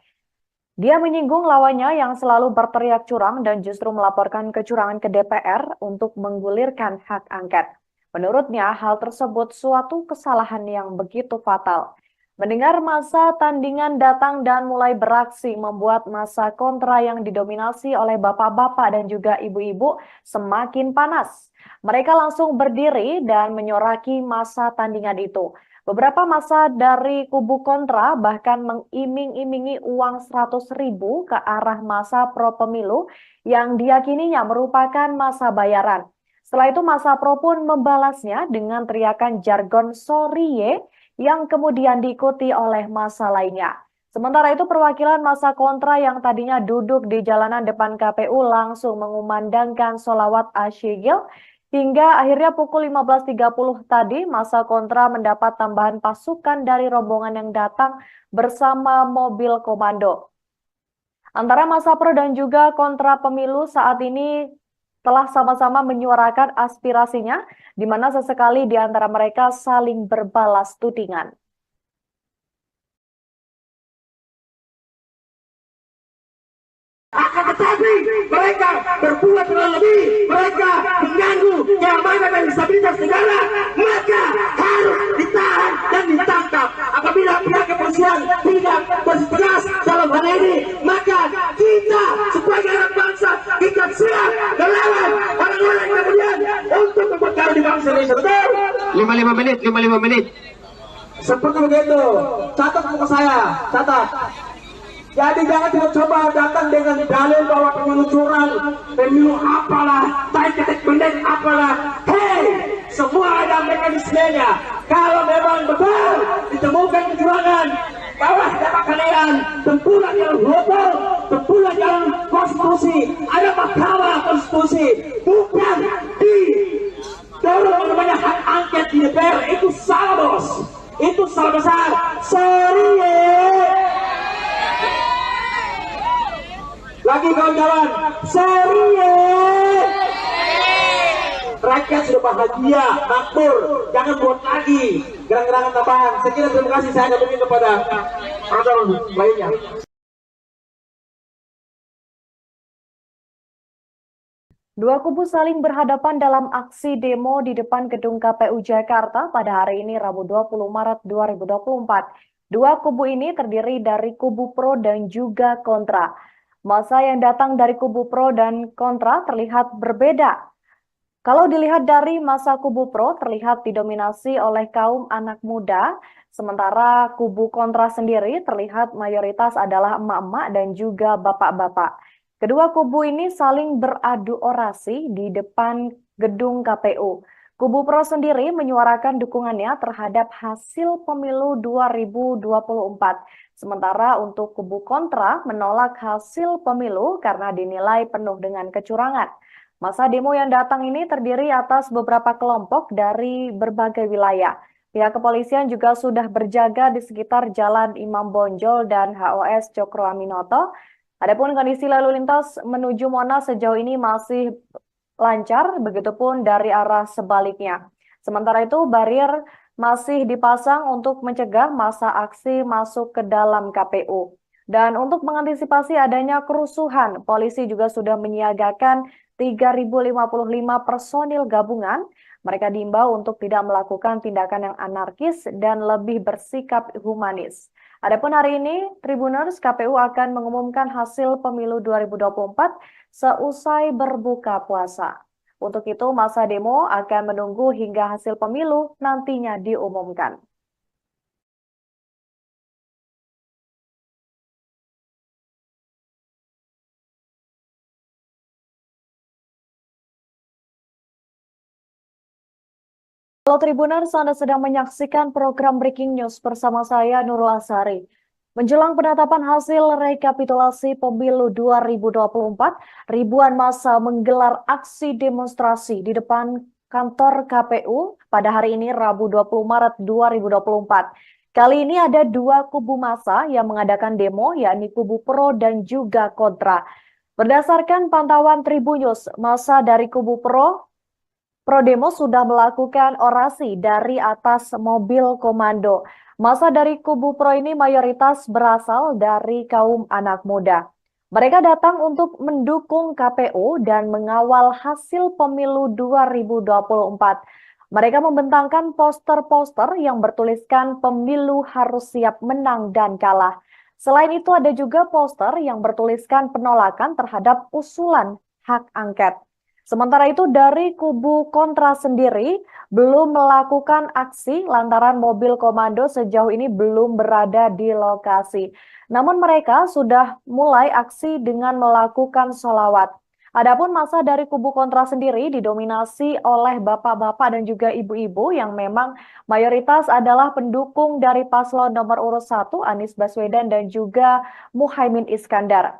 Dia menyinggung lawannya yang selalu berteriak curang dan justru melaporkan kecurangan ke DPR untuk menggulirkan hak angket. Menurutnya, hal tersebut suatu kesalahan yang begitu fatal. Mendengar masa tandingan datang dan mulai beraksi membuat masa kontra yang didominasi oleh bapak-bapak dan juga ibu-ibu semakin panas. Mereka langsung berdiri dan menyoraki masa tandingan itu. Beberapa massa dari kubu kontra bahkan mengiming-imingi uang 100.000 ke arah massa pro pemilu yang diyakininya merupakan massa bayaran. Setelah itu massa pro pun membalasnya dengan teriakan jargon "sorry" yang kemudian diikuti oleh massa lainnya. Sementara itu perwakilan massa kontra yang tadinya duduk di jalanan depan KPU langsung mengumandangkan sholawat asyigil Hingga akhirnya pukul 15.30 tadi, masa kontra mendapat tambahan pasukan dari rombongan yang datang bersama mobil komando. Antara masa pro dan juga kontra pemilu saat ini telah sama-sama menyuarakan aspirasinya, di mana sesekali di antara mereka saling berbalas tudingan. Akan tetapi mereka berbuat lebih, mereka mengganggu keamanan dan stabilitas negara, maka harus ditahan dan ditangkap. Apabila pihak kepolisian tidak bertegas dalam hal ini, maka kita sebagai anak bangsa kita siap melawan orang-orang kemudian untuk memperkara di bangsa Indonesia. Betul? 55 menit. Seperti begitu. Catat buku saya, catat. Jadi jangan coba datang dengan dalil bahwa pemilu curang, pemilu apalah, ketik pendek apalah. Hei, semua ada mekanismenya. Kalau memang betul ditemukan kecurangan, bawas dapat kalian, tempuhlah jalan hukum, tempuhlah jalan konstitusi. Ada mahkamah konstitusi, bukan di dorong namanya hak angket di DPR. Itu salah, bos. Itu salah besar. Sorry ya. Lagi kawan-kawan, serius. Rakyat sudah bahagia, makmur, jangan buat lagi gerak-gerakan tambahan. Sekian terima kasih, saya kembali kepada program lainnya. Dua kubu saling berhadapan dalam aksi demo di depan gedung KPU Jakarta pada hari ini Rabu 20 Maret 2024. Dua kubu ini terdiri dari kubu pro dan juga kontra. Masa yang datang dari kubu pro dan kontra terlihat berbeda. Kalau dilihat dari masa kubu pro terlihat didominasi oleh kaum anak muda, sementara kubu kontra sendiri terlihat mayoritas adalah emak-emak dan juga bapak-bapak. Kedua kubu ini saling beradu orasi di depan gedung KPU. Kubu pro sendiri menyuarakan dukungannya terhadap hasil pemilu 2024. Sementara untuk kubu kontra menolak hasil pemilu karena dinilai penuh dengan kecurangan. Masa demo yang datang ini terdiri atas beberapa kelompok dari berbagai wilayah. Pihak kepolisian juga sudah berjaga di sekitar Jalan Imam Bonjol dan HOS Cokro Aminoto. Adapun kondisi lalu lintas menuju Monas sejauh ini masih lancar, begitupun dari arah sebaliknya. Sementara itu, barier masih dipasang untuk mencegah massa aksi masuk ke dalam KPU. Dan untuk mengantisipasi adanya kerusuhan, polisi juga sudah menyiagakan 3.055 personil gabungan. Mereka diimbau untuk tidak melakukan tindakan yang anarkis dan lebih bersikap humanis. Adapun hari ini, Tribuners KPU akan mengumumkan hasil pemilu 2024 seusai berbuka puasa. Untuk itu, masa demo akan menunggu hingga hasil pemilu nantinya diumumkan. Halo Tribuners, Anda sedang menyaksikan program Breaking News bersama saya Nurul Asari. Menjelang penetapan hasil rekapitulasi pemilu 2024, ribuan massa menggelar aksi demonstrasi di depan kantor KPU pada hari ini Rabu 20 Maret 2024. Kali ini ada dua kubu massa yang mengadakan demo, yakni kubu pro dan juga kontra. Berdasarkan pantauan Tribunnews, massa dari kubu pro demo sudah melakukan orasi dari atas mobil komando. Massa dari kubu pro ini mayoritas berasal dari kaum anak muda. Mereka datang untuk mendukung KPU dan mengawal hasil pemilu 2024. Mereka membentangkan poster-poster yang bertuliskan pemilu harus siap menang dan kalah. Selain itu ada juga poster yang bertuliskan penolakan terhadap usulan hak angket. Sementara itu dari kubu kontra sendiri belum melakukan aksi lantaran mobil komando sejauh ini belum berada di lokasi. Namun mereka sudah mulai aksi dengan melakukan sholawat. Adapun massa dari kubu kontra sendiri didominasi oleh bapak-bapak dan juga ibu-ibu yang memang mayoritas adalah pendukung dari paslon nomor urut 1 Anies Baswedan dan juga Muhaimin Iskandar.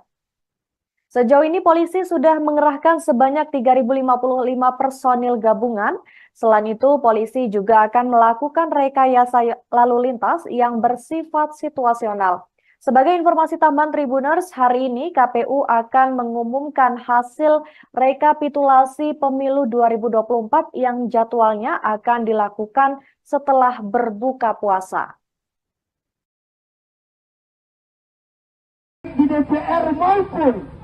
Sejauh ini polisi sudah mengerahkan sebanyak 3.055 personil gabungan. Selain itu, polisi juga akan melakukan rekayasa lalu lintas yang bersifat situasional. Sebagai informasi tambahan Tribuners, hari ini KPU akan mengumumkan hasil rekapitulasi pemilu 2024 yang jadwalnya akan dilakukan setelah berbuka puasa. Di DPR maupun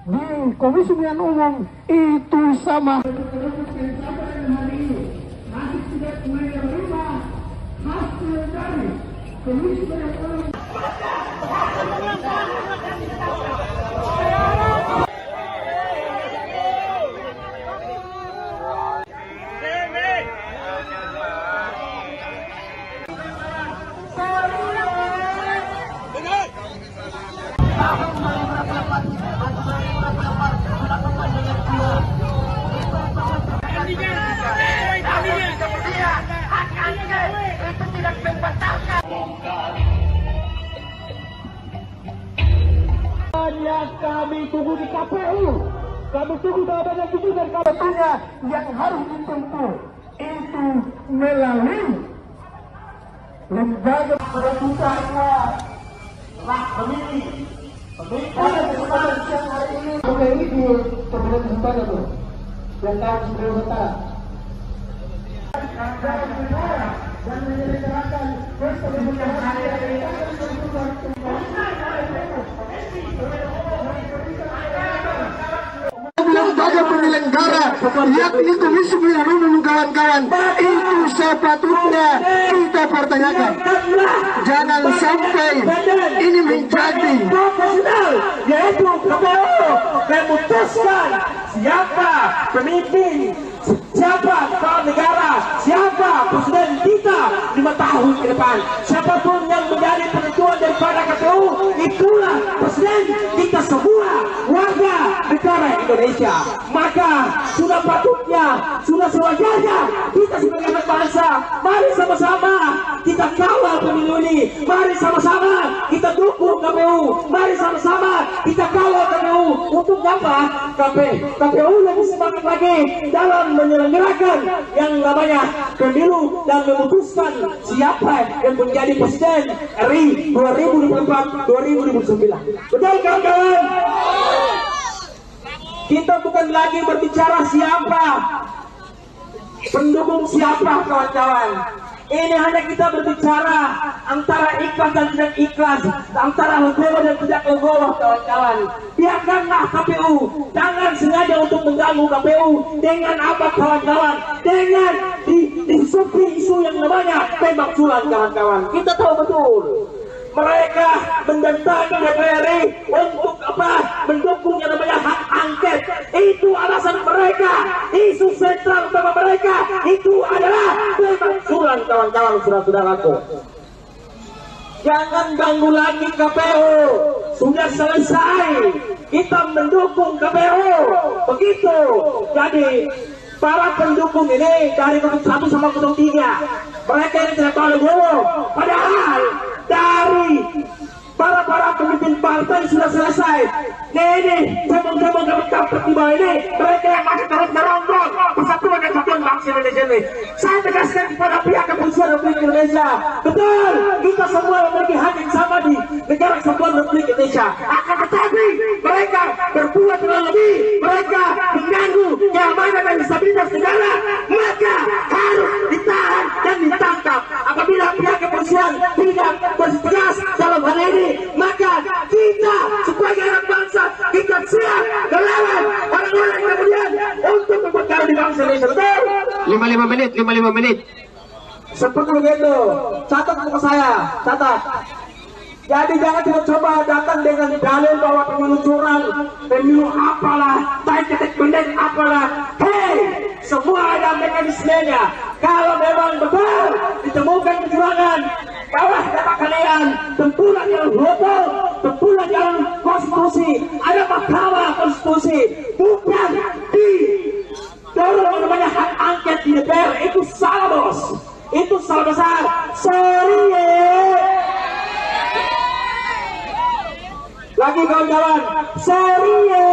di Komisi Pemilihan Umum itu sama. Kami tunggu di KPU, kami tunggu jawabannya jujur dari KPU-nya yang harus ditempuh itu melalui lembaga perebutannya hak pemilih. Pada kesempatan siang hari ini, ini di pemilihan sementara tuh, yang harus sementara. Dan menyelenggarakan pemilihan hari ini. Lembaga penyelenggara yakni Komisi Pemilihan Umum kawan-kawan itu sepatutnya kita pertanyakan. Jangan sampai ini menjadi yaitu KPU memutuskan siapa pemimpin, siapa kepala negara, siapa presiden kita 5 tahun ke depan. Siapapun yang menjadi penentuan daripada KPU, itulah presiden kita semua warga negara Indonesia. Maka sudah patutnya, sudah sewajarnya kita sebagai anak bangsa, mari sama-sama kita kawal pemilu ini. Mari sama-sama kita dukung KPU. Mari sama-sama kita kawal KPU. Untuk apa? KPU lebih semangat lagi dalam menyelenggarakan yang namanya pemilu dan memutuskan siapa yang menjadi presiden RI 2024-2029. Betul kawan-kawan? Kita bukan lagi berbicara siapa, pendukung siapa kawan-kawan. Ini hanya kita berbicara antara ikhlas dan tidak ikhlas, antara legowo dan tidak legowo kawan-kawan. Biarkanlah KPU, jangan sengaja untuk mengganggu KPU dengan apa kawan-kawan, dengan disupi isu yang namanya pemakzulan kawan-kawan. Kita tahu betul mereka mendatangi DPR untuk apa? Mendukung yang namanya hak angket. Itu alasan mereka. Isu sentral utama mereka itu adalah pemakzulan kawan-kawan, saudara-saudaraku. Jangan ganggu lagi KPU. Sudah selesai. Kita mendukung KPU. Begitu. Jadi para pendukung ini dari 1 sama 03, mereka yang tidak tahu legowo. Padahal dari para pemimpin partai sudah selesai. Ini cebong-cebong dapat tiba ini, mereka yang masih terus merongrong persatuan dan kesatuan bangsa Indonesia ini. Saya tegaskan kepada pihak kepolisian Republik Indonesia, betul, kita semua memiliki hak yang sama di negara kesatuan Republik Indonesia. Akan tetapi mereka berbuat terlalu lebih, mereka mengganggu keamanan dan stabilitas negara, maka harus ditahan dan ditangkap. Apabila pihak kepolisian tidak bertegas dalam hal ini, maka kita sebagai anak bangsa kita siap melawan orang-orang kemudian untuk memperkaya di bangsa Indonesia. 55 menit. Seperti begitu. Catat untuk saya, catat. Jadi jangan coba datang dengan dalil bahwa pemilu curang, pemilu apalah, baik ketik pendek apalah. Hei, semua ada mekanismenya. Kalau memang betul ditemukan kecurangan, bawah data kalian, tempuhlah jalan hukum, tempuhlah jalan konstitusi. Ada mahkamah konstitusi, bukan di dorong namanya hak angket di DPR. Itu salah bos, itu salah besar. Sorry. Lagi kawan-kawan, sorry ya.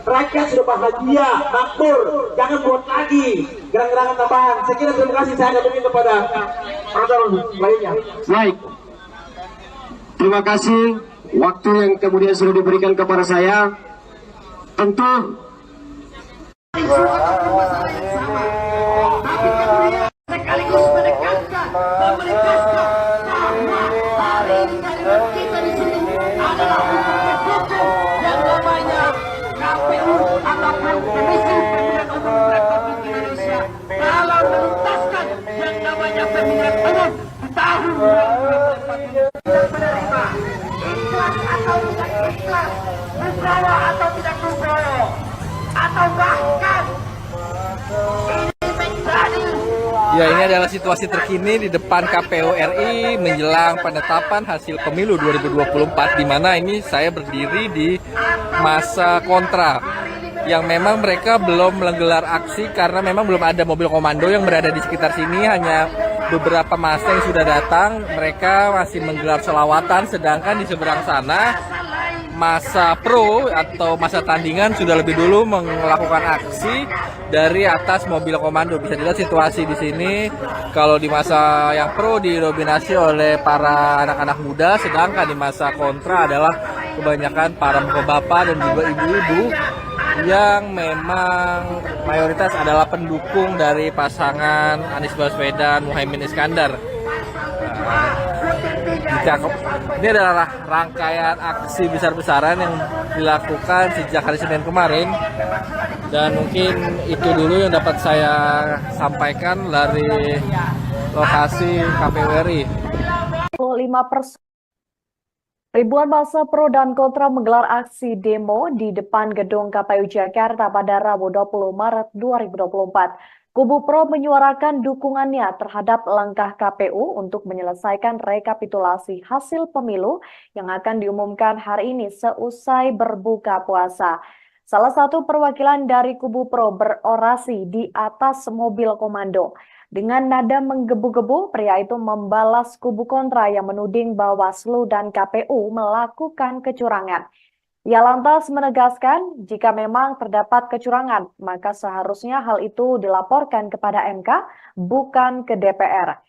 Rakyat sudah bahagia, makmur, jangan buat lagi gerak-gerakan tambahan. Saya kira terima kasih, saya kembali kepada penonton lainnya. Baik. Terima kasih waktu yang kemudian sudah diberikan kepada saya. Tentu sekaligus menekankan bahwa hari ini kalimat kita di sini adalah untuk mendukung yang namanya KPU ataupun Komisi Pemilihan Umum Republik Indonesia dalam menuntaskan yang namanya pemilihan umum di tahun 2024 dan menerima ikhlas atau tidak ikhlas, Nugroho atau tidak Nugroho, atau bahkan ini menjadi. Ya, ini adalah situasi terkini di depan KPU RI menjelang penetapan hasil pemilu 2024, di mana ini saya berdiri di masa kontra yang memang mereka belum menggelar aksi karena memang belum ada mobil komando yang berada di sekitar sini, hanya beberapa massa yang sudah datang. Mereka masih menggelar selawatan, sedangkan di seberang sana masa pro atau masa tandingan sudah lebih dulu melakukan aksi dari atas mobil komando. Bisa dilihat situasi di sini. Kalau di masa yang pro didominasi oleh para anak-anak muda, sedangkan di masa kontra adalah kebanyakan para bapak-bapak dan juga ibu-ibu yang memang mayoritas adalah pendukung dari pasangan Anies Baswedan Muhaimin Iskandar. Ini adalah rangkaian aksi besar-besaran yang dilakukan sejak hari Senin kemarin, dan mungkin itu dulu yang dapat saya sampaikan dari lokasi KPU RI. 5%. Ribuan massa pro dan kontra menggelar aksi demo di depan gedung KPU Jakarta pada Rabu 20 Maret 2024. Kubu pro menyuarakan dukungannya terhadap langkah KPU untuk menyelesaikan rekapitulasi hasil pemilu yang akan diumumkan hari ini seusai berbuka puasa. Salah satu perwakilan dari kubu pro berorasi di atas mobil komando. Dengan nada menggebu-gebu, pria itu membalas kubu kontra yang menuding Bawaslu dan KPU melakukan kecurangan. Ia lantas menegaskan jika memang terdapat kecurangan, maka seharusnya hal itu dilaporkan kepada MK, bukan ke DPR.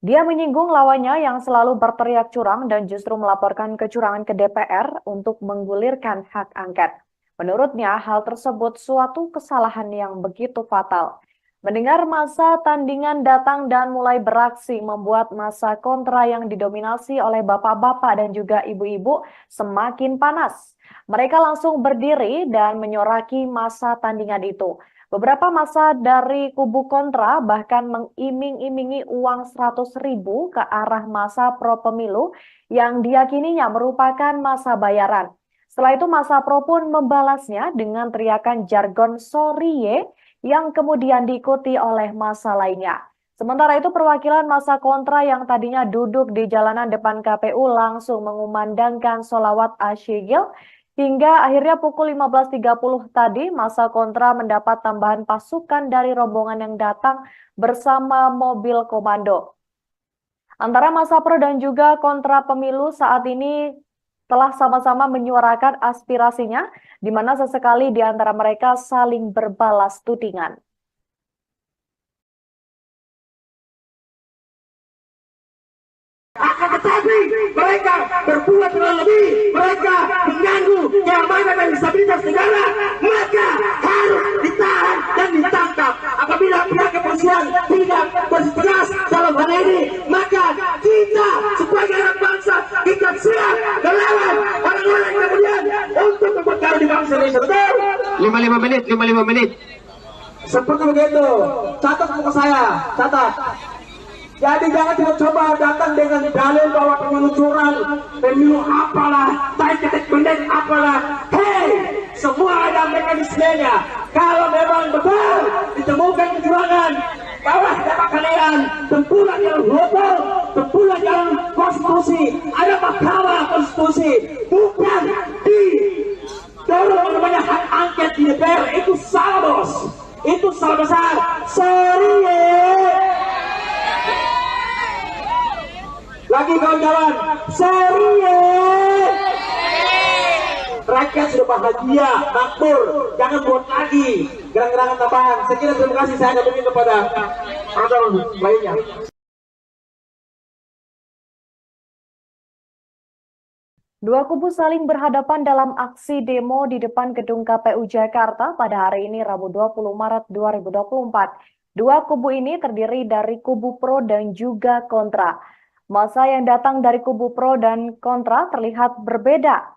Dia menyinggung lawannya yang selalu berteriak curang dan justru melaporkan kecurangan ke DPR untuk menggulirkan hak angket. Menurutnya, hal tersebut suatu kesalahan yang begitu fatal. Mendengar masa tandingan datang dan mulai beraksi membuat masa kontra yang didominasi oleh bapak-bapak dan juga ibu-ibu semakin panas. Mereka langsung berdiri dan menyoraki masa tandingan itu. Beberapa massa dari kubu kontra bahkan mengiming-imingi uang 100.000 ke arah massa pro pemilu yang diyakininya merupakan massa bayaran. Setelah itu massa pro pun membalasnya dengan teriakan jargon "sorry ye" yang kemudian diikuti oleh massa lainnya. Sementara itu perwakilan massa kontra yang tadinya duduk di jalanan depan KPU langsung mengumandangkan sholawat asyigil hingga akhirnya pukul 15.30 tadi massa kontra mendapat tambahan pasukan dari rombongan yang datang bersama mobil komando. Antara massa pro dan juga kontra pemilu saat ini telah sama-sama menyuarakan aspirasinya, di mana sesekali di antara mereka saling berbalas tudingan. Akan tetapi mereka berbuat terlalu lebih, mereka mengganggu keamanan dan stabilitas negara, maka harus ditahan dan ditangkap. Apabila pihak kepolisian tidak bertegas dalam hal ini, maka kita sebagai anak bangsa kita siap melawan orang-orang yang kemudian untuk memperkara di bangsa Indonesia. Betul? 55 menit. Seperti begitu. Catat buku saya, catat. Jadi jangan coba datang dengan dalil bahwa pemilu curang, pemilu apalah, ketek pendek apalah. Hei, semua ada mekanismenya. Kalau memang betul ditemukan kecurangan, bawah dapat kalian tempuran yang hukum, tempuran yang konstitusi, ada mahkamah konstitusi, bukan di dorong namanya hak angket di DPR. Itu salah, bos. Itu salah besar. Sorry ya. Lagi kawan-kawan, sorry ya. rakyat sudah bahagia, makmur, jangan buat lagi gerak-gerakan tambahan. Sekian, terima kasih, saya kembali kepada penonton lainnya. Dua kubu saling berhadapan dalam aksi demo di depan gedung KPU Jakarta pada hari ini Rabu 20 Maret 2024. Dua kubu ini terdiri dari kubu pro dan juga kontra. Massa yang datang dari kubu pro dan kontra terlihat berbeda.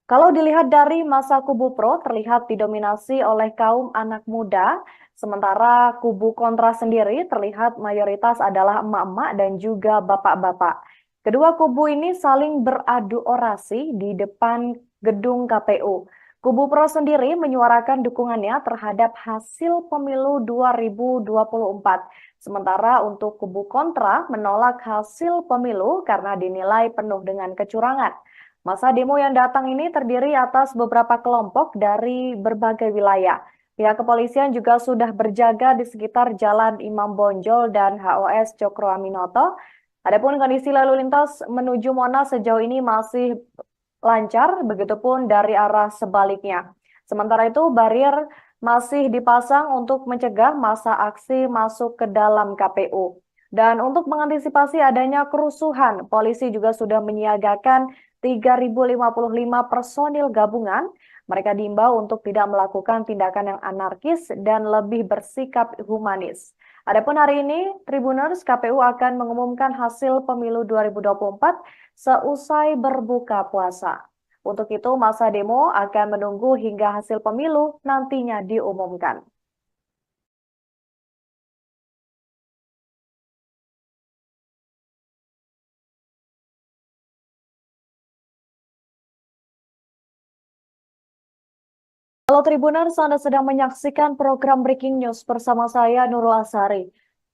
Kalau dilihat dari massa kubu pro terlihat didominasi oleh kaum anak muda, sementara kubu kontra sendiri terlihat mayoritas adalah emak-emak dan juga bapak-bapak. Kedua kubu ini saling beradu orasi di depan gedung KPU. Kubu pro sendiri menyuarakan dukungannya terhadap hasil pemilu 2024. Sementara untuk kubu kontra menolak hasil pemilu karena dinilai penuh dengan kecurangan. Masa demo yang datang ini terdiri atas beberapa kelompok dari berbagai wilayah. Pihak kepolisian juga sudah berjaga di sekitar Jalan Imam Bonjol dan HOS Cokro Aminoto. Adapun kondisi lalu lintas menuju Monas sejauh ini masih lancar, begitupun dari arah sebaliknya. Sementara itu, barier masih dipasang untuk mencegah massa aksi masuk ke dalam KPU. Dan untuk mengantisipasi adanya kerusuhan, polisi juga sudah menyiagakan 3.055 personil gabungan. Mereka diimbau untuk tidak melakukan tindakan yang anarkis dan lebih bersikap humanis. Adapun hari ini, Tribuners, KPU akan mengumumkan hasil pemilu 2024 seusai berbuka puasa. Untuk itu, masa demo akan menunggu hingga hasil pemilu nantinya diumumkan. Halo Tribuners, Anda sedang menyaksikan program Breaking News bersama saya Nurul Asari.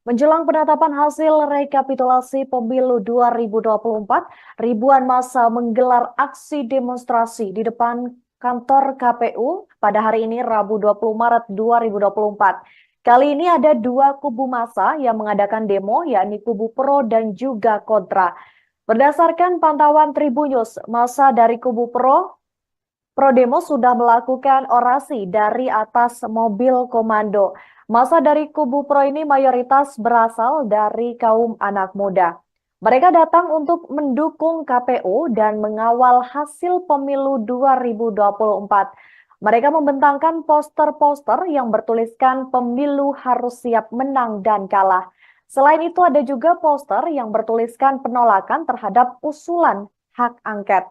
Menjelang penetapan hasil rekapitulasi pemilu 2024, ribuan massa menggelar aksi demonstrasi di depan kantor KPU pada hari ini Rabu 20 Maret 2024. Kali ini ada dua kubu massa yang mengadakan demo, yakni kubu pro dan juga kontra. Berdasarkan pantauan Tribunnews, massa dari kubu pro demo sudah melakukan orasi dari atas mobil komando. Massa dari kubu pro ini mayoritas berasal dari kaum anak muda. Mereka datang untuk mendukung KPU dan mengawal hasil pemilu 2024. Mereka membentangkan poster-poster yang bertuliskan pemilu harus siap menang dan kalah. Selain itu ada juga poster yang bertuliskan penolakan terhadap usulan hak angket.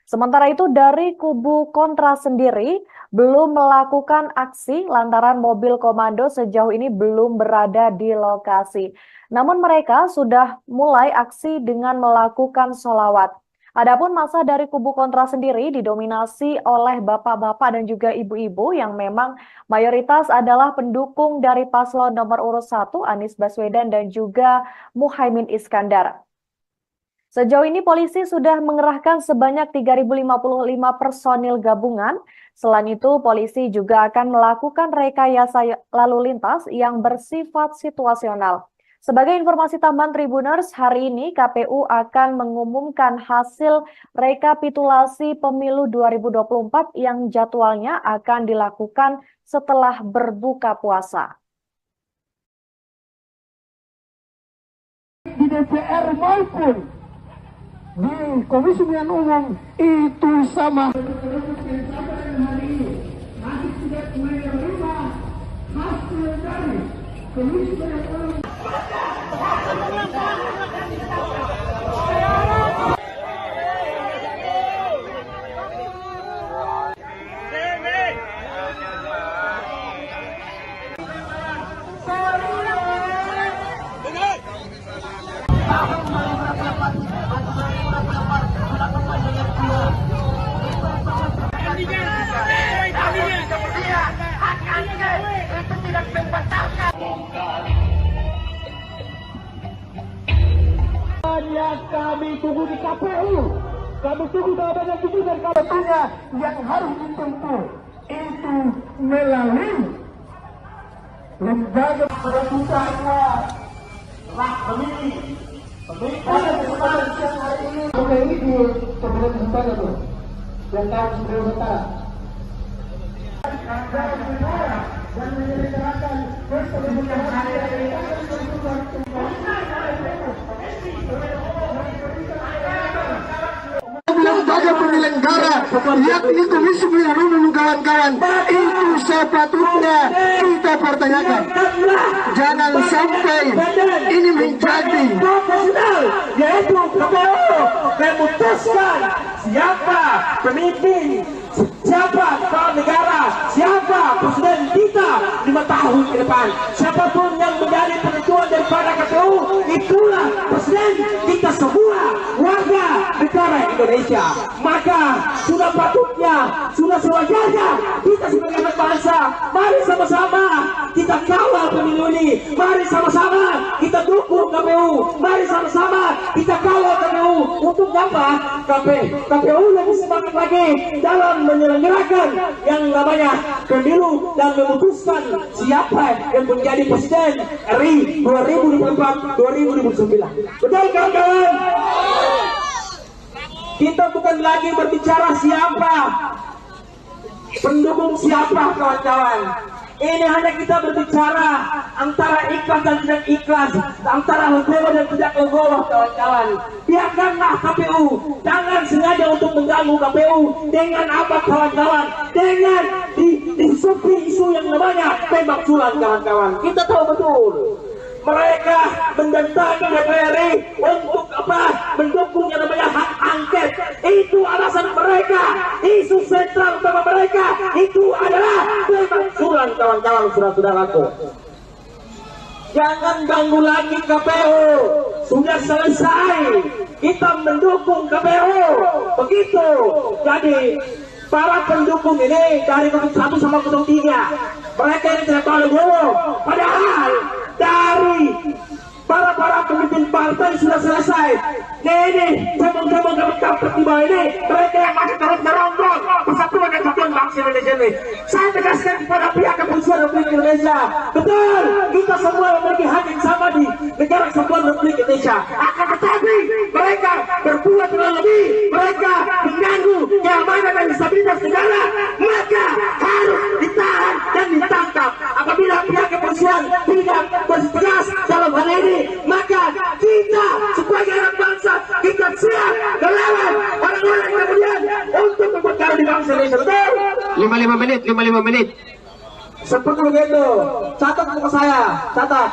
Sementara itu dari kubu kontra sendiri belum melakukan aksi lantaran mobil komando sejauh ini belum berada di lokasi. Namun mereka sudah mulai aksi dengan melakukan sholawat. Adapun massa dari kubu kontra sendiri didominasi oleh bapak-bapak dan juga ibu-ibu yang memang mayoritas adalah pendukung dari paslon nomor urut 1 Anies Baswedan dan juga Muhaimin Iskandar. Sejauh ini polisi sudah mengerahkan sebanyak 3.055 personil gabungan. Selain itu, polisi juga akan melakukan rekayasa lalu lintas yang bersifat situasional. Sebagai informasi tambahan Tribuners, hari ini KPU akan mengumumkan hasil rekapitulasi pemilu 2024 yang jadwalnya akan dilakukan setelah berbuka puasa. Di DPR maupun di Komisi Pemilihan Umum itu sama. Masih tidak menerima hasil dari Komisi Pemilihan Umum. Kami tunggu di KPU, kami tunggu jawabannya itu dan kabarnya yang harus ditempuh itu melalui lembaga pemerintahnya lah pemilih pada kesempatan siang hari ini. Oke, ini di pemerintah tuh. Rekan saudara. Dan menyelenggarakan lembaga penyelenggara yakni Komisi Pemilihan Umum kawan-kawan, itu sepatutnya kita pertanyakan. Jangan sampai ini menjadi profesional, yaitu KPU memutuskan siapa pemimpin, siapa kepala negara, siapa presiden kita 5 tahun ke depan. Siapapun yang menjadi penentuan daripada KPU, itulah presiden kita semua warga negara Indonesia. Maka sudah patutnya, sudah sewajarnya kita sebagai anak bangsa, mari sama-sama kita kawal pemilu ini, mari sama-sama kita dukung KPU, mari sama-sama kita kawal KPU. Untuk apa? KPU lebih semangat lagi dalam menyelenggarakan yang namanya pemilu dan memutuskan siapa yang menjadi presiden RI 2024-2029. Betul kawan-kawan? Kita bukan lagi berbicara siapa, pendukung siapa kawan-kawan. Ini hanya kita berbicara antara ikhlas dan tidak ikhlas, antara legowo dan tidak legowo kawan-kawan. Biarkanlah KPU, jangan sengaja untuk mengganggu KPU dengan apa kawan-kawan, dengan disupi isu yang namanya tembak sulam kawan-kawan. Kita tahu betul mereka mendatangi DPR untuk apa? Mendukung yang namanya hak angket. Itu alasan mereka. Isu sentral utama mereka itu adalah pemakzulan kawan-kawan, saudara-saudaraku. Jangan ganggu lagi KPU. Sudah selesai. Kita mendukung KPU. Begitu. Jadi para pendukung ini dari 1 sama 03, mereka ini tidak tahu legowo. Padahal dari para pemimpin partai sudah selesai. Ini cabang-cabang tiba ini mereka yang masih terus merongrong persatuan dan kesatuan bangsa Indonesia ini. Saya tegaskan kepada pihak kepolisian Republik Indonesia, betul kita semua memiliki hak yang sama di negara kesatuan Republik Indonesia. Akan tetapi mereka berbuat terlalu lebih, mereka mengganggu keamanan dan stabilitas negara, maka harus ditahan dan ditangkap. Apabila pihak kepolisian tidak bertegas dalam hal ini, maka kita sebagai anak bangsa kita siap melawan orang-orang kemudian untuk memperkara di bangsa Indonesia. Betul? 55 menit. Seperti begitu. Catat buku saya, catat.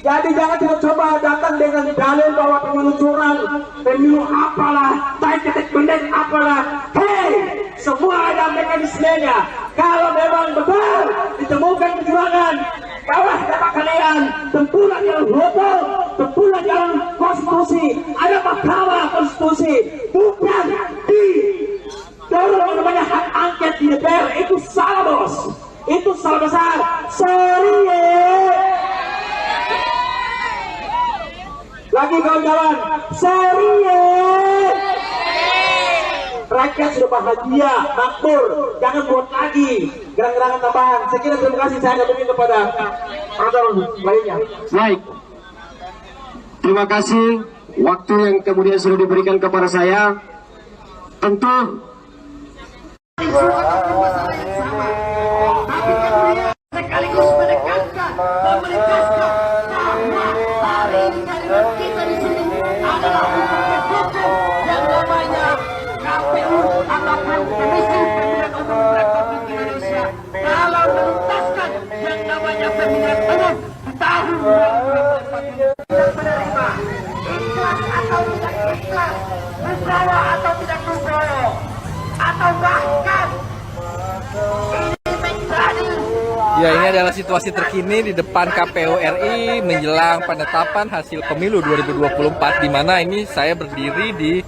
Jadi jangan coba datang dengan dalil bahwa pemilu curang, pemilu apalah, ketek pendek apalah. Hei, semua ada mekanismenya. Kalau memang betul ditemukan kecurangan, bawah data kalian, tempuhlah jalan hukum, tempuhlah jalan konstitusi. Ada mahkamah konstitusi, bukan di dorong namanya hak angket di DPR. Itu salah bos, itu salah besar. Sorry lagi kawan-kawan, sorry rakyat sudah bahagia, makmur, jangan buat lagi gerang-gerangan tambahan. Saya kira terima kasih, saya kembali kepada orang lainnya. Baik. Terima kasih waktu yang kemudian sudah diberikan kepada saya. Tentu sekaligus menekankan bahwa hari ini kalimat kita di sini adalah untuk mendukung yang namanya KPU ataupun Komisi Pemilihan Umum Republik Indonesia dalam menuntaskan yang namanya pemilihan umum di tahun 2024 dan menerima ikhlas atau tidak ikhlas, legowo atau tidak legowo, atau bahkan ini menjadi. Ya, ini adalah situasi terkini di depan KPU RI menjelang penetapan hasil pemilu 2024, di mana ini saya berdiri di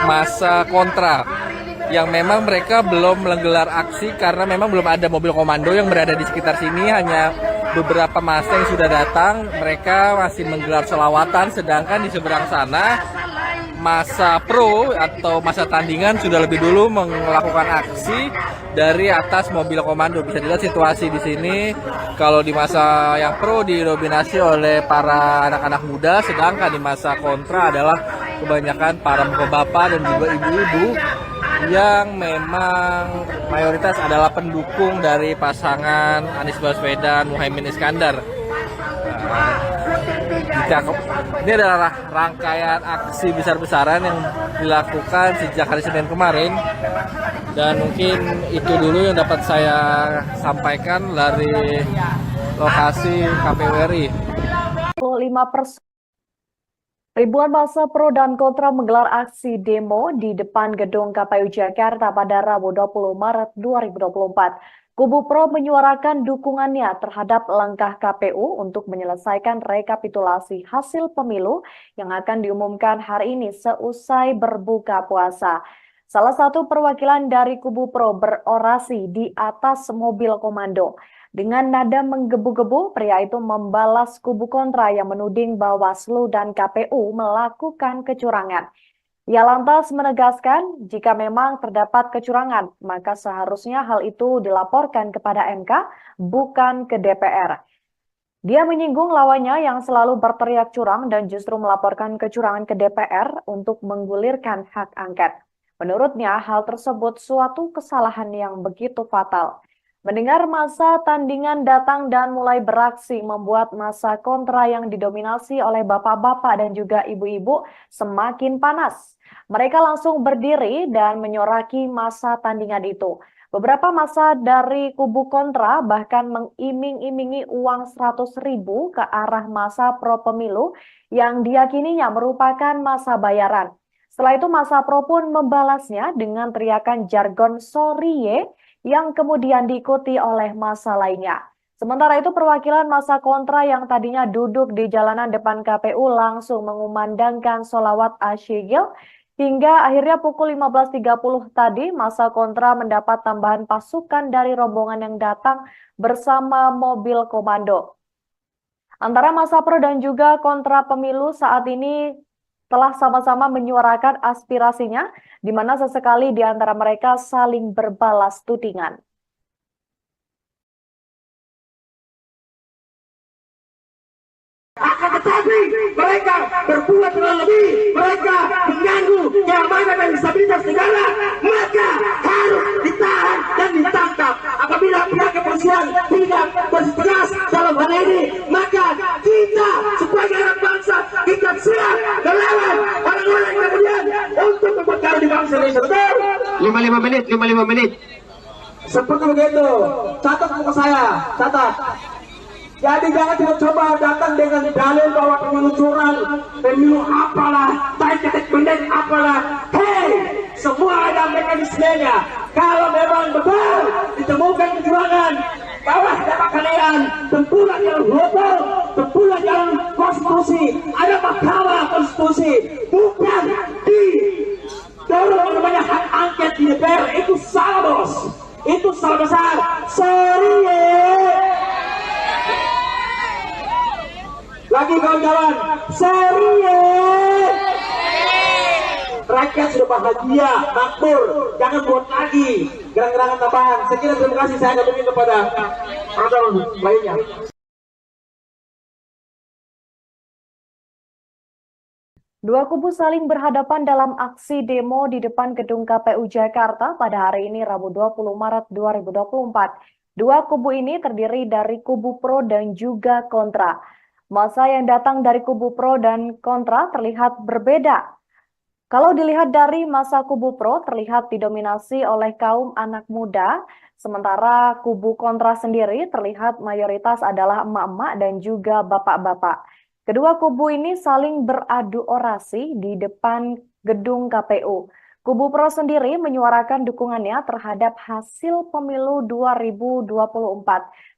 masa kontra yang memang mereka belum menggelar aksi karena memang belum ada mobil komando yang berada di sekitar sini, hanya beberapa massa yang sudah datang. Mereka masih menggelar selawatan, sedangkan di seberang sana masa pro atau masa tandingan sudah lebih dulu melakukan aksi dari atas mobil komando. Bisa dilihat situasi di sini. Kalau di masa yang pro didominasi oleh para anak-anak muda, sedangkan di masa kontra adalah kebanyakan para bapak dan juga ibu-ibu yang memang mayoritas adalah pendukung dari pasangan Anies Baswedan Muhaimin Iskandar. Ini adalah rangkaian aksi besar-besaran yang dilakukan sejak hari Senin kemarin, dan mungkin itu dulu yang dapat saya sampaikan dari lokasi KPU RI. 5%. Ribuan massa pro dan kontra menggelar aksi demo di depan gedung KPU Jakarta pada Rabu 20 Maret 2024. Kubu pro menyuarakan dukungannya terhadap langkah KPU untuk menyelesaikan rekapitulasi hasil pemilu yang akan diumumkan hari ini seusai berbuka puasa. Salah satu perwakilan dari kubu pro berorasi di atas mobil komando. Dengan nada menggebu-gebu, pria itu membalas kubu kontra yang menuding Bawaslu dan KPU melakukan kecurangan. Ia lantas menegaskan jika memang terdapat kecurangan, maka seharusnya hal itu dilaporkan kepada MK, bukan ke DPR. Dia menyinggung lawannya yang selalu berteriak curang dan justru melaporkan kecurangan ke DPR untuk menggulirkan hak angket. Menurutnya, hal tersebut suatu kesalahan yang begitu fatal. Mendengar masa tandingan datang dan mulai beraksi membuat masa kontra yang didominasi oleh bapak-bapak dan juga ibu-ibu semakin panas. Mereka langsung berdiri dan menyoraki masa tandingan itu. Beberapa masa dari kubu kontra bahkan mengiming-imingi uang 100.000 ke arah masa pro pemilu yang diyakininya merupakan masa bayaran. Setelah itu masa pro pun membalasnya dengan teriakan jargon "sorry ye", yang kemudian diikuti oleh massa lainnya. Sementara itu perwakilan massa kontra yang tadinya duduk di jalanan depan KPU langsung mengumandangkan sholawat asyigil hingga akhirnya pukul 15.30 tadi massa kontra mendapat tambahan pasukan dari rombongan yang datang bersama mobil komando. Antara massa pro dan juga kontra pemilu saat ini telah sama-sama menyuarakan aspirasinya, di mana sesekali di antara mereka saling berbalas tudingan. Akan tetapi mereka berbuat dengan lebih, mereka mengganggu keamanan dan stabilitas negara, maka harus ditahan dan ditangkap. Apabila pihak kepolisian tidak bertegas dalam hal ini, maka kita sebagai anak bangsa kita siap melawan orang-orang kemudian untuk memperkara di bangsa Indonesia. Betul? 55 menit. Seperti begitu. Catat buku saya, catat. Jadi jangan coba datang dengan dalil bahwa pemilu curang, pemilu apalah, ketek pendek apalah. Hei, semua ada mekanismenya. Kalau memang betul ditemukan kecurangan, bawah dapat kalian tempuran yang hukum, tempuran yang konstitusi. Ada mahkamah konstitusi, bukan di dorong namanya hak angket di DPR. Itu salah, bos. Itu salah besar. Sorry ye. Lagi kawan-kawan, sorry ye. Rakyat sudah bahagia, makmur, jangan buat lagi gerak-gerakan tambahan. Sekian, terima kasih, saya akan berikan kepada orang lainnya. Dua kubu saling berhadapan dalam aksi demo di depan gedung KPU Jakarta pada hari ini Rabu 20 Maret 2024. Dua kubu ini terdiri dari kubu pro dan juga kontra. Massa yang datang dari kubu pro dan kontra terlihat berbeda. Kalau dilihat dari massa kubu pro terlihat didominasi oleh kaum anak muda, sementara kubu kontra sendiri terlihat mayoritas adalah emak-emak dan juga bapak-bapak. Kedua kubu ini saling beradu orasi di depan gedung KPU. Kubu pro sendiri menyuarakan dukungannya terhadap hasil pemilu 2024.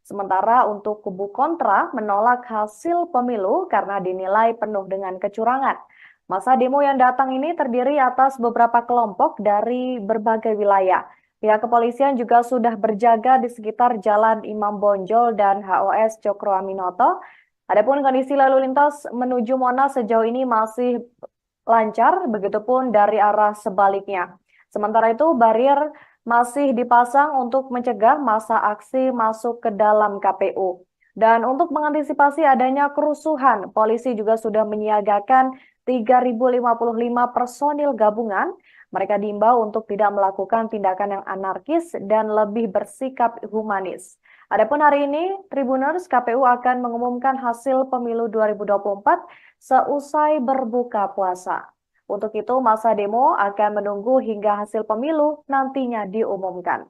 Sementara untuk kubu kontra menolak hasil pemilu karena dinilai penuh dengan kecurangan. Masa demo yang datang ini terdiri atas beberapa kelompok dari berbagai wilayah. Pihak kepolisian juga sudah berjaga di sekitar Jalan Imam Bonjol dan HOS Cokro Aminoto. Adapun kondisi lalu lintas menuju Monas sejauh ini masih lancar, begitupun dari arah sebaliknya. Sementara itu, barier masih dipasang untuk mencegah massa aksi masuk ke dalam KPU. Dan untuk mengantisipasi adanya kerusuhan, polisi juga sudah menyiagakan 3.055 personil gabungan Mereka diimbau untuk tidak melakukan tindakan yang anarkis dan lebih bersikap humanis. Adapun hari ini, Tribuners, KPU akan mengumumkan hasil pemilu 2024 seusai berbuka puasa. Untuk itu, masa demo akan menunggu hingga hasil pemilu nantinya diumumkan.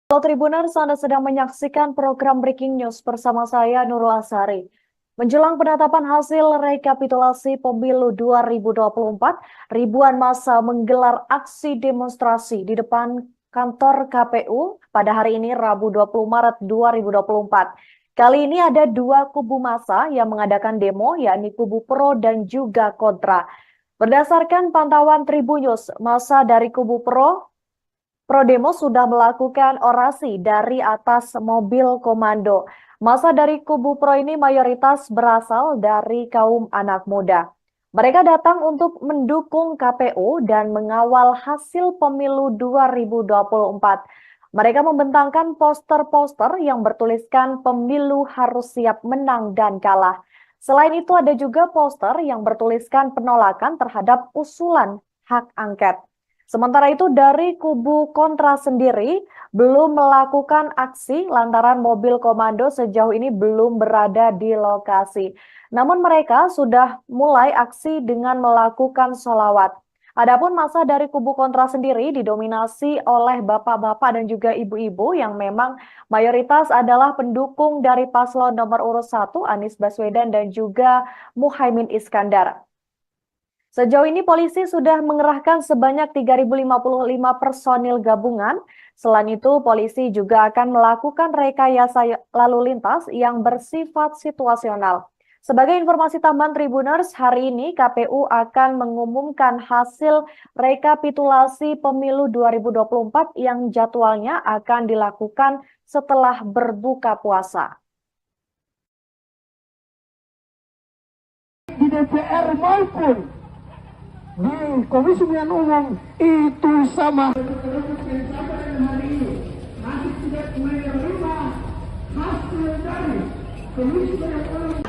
Halo Tribuners, Anda sedang menyaksikan program Breaking News bersama saya Nurul Asari. Menjelang penetapan hasil rekapitulasi pemilu 2024, ribuan massa menggelar aksi demonstrasi di depan kantor KPU pada hari ini Rabu 20 Maret 2024. Kali ini ada dua kubu massa yang mengadakan demo, yakni kubu pro dan juga kontra. Berdasarkan pantauan Tribunnews, massa dari kubu pro demo sudah melakukan orasi dari atas mobil komando. Massa dari kubu pro ini mayoritas berasal dari kaum anak muda. Mereka datang untuk mendukung KPU dan mengawal hasil pemilu 2024. Mereka membentangkan poster-poster yang bertuliskan pemilu harus siap menang dan kalah. Selain itu ada juga poster yang bertuliskan penolakan terhadap usulan hak angket. Sementara itu dari kubu kontra sendiri belum melakukan aksi lantaran mobil komando sejauh ini belum berada di lokasi. Namun mereka sudah mulai aksi dengan melakukan sholawat. Adapun massa dari kubu kontra sendiri didominasi oleh bapak-bapak dan juga ibu-ibu yang memang mayoritas adalah pendukung dari paslon nomor urut 1 Anies Baswedan dan juga Muhaimin Iskandar. Sejauh ini polisi sudah mengerahkan sebanyak 3.055 personil gabungan. Selain itu, polisi juga akan melakukan rekayasa lalu lintas yang bersifat situasional. Sebagai informasi tambahan Tribuners, hari ini KPU akan mengumumkan hasil rekapitulasi pemilu 2024 yang jadwalnya akan dilakukan setelah berbuka puasa. Di DPR maupun di Komisi Pemilihan Umum itu sama. Masih tidak menerima hasil dari Komisi Pemilihan Umum.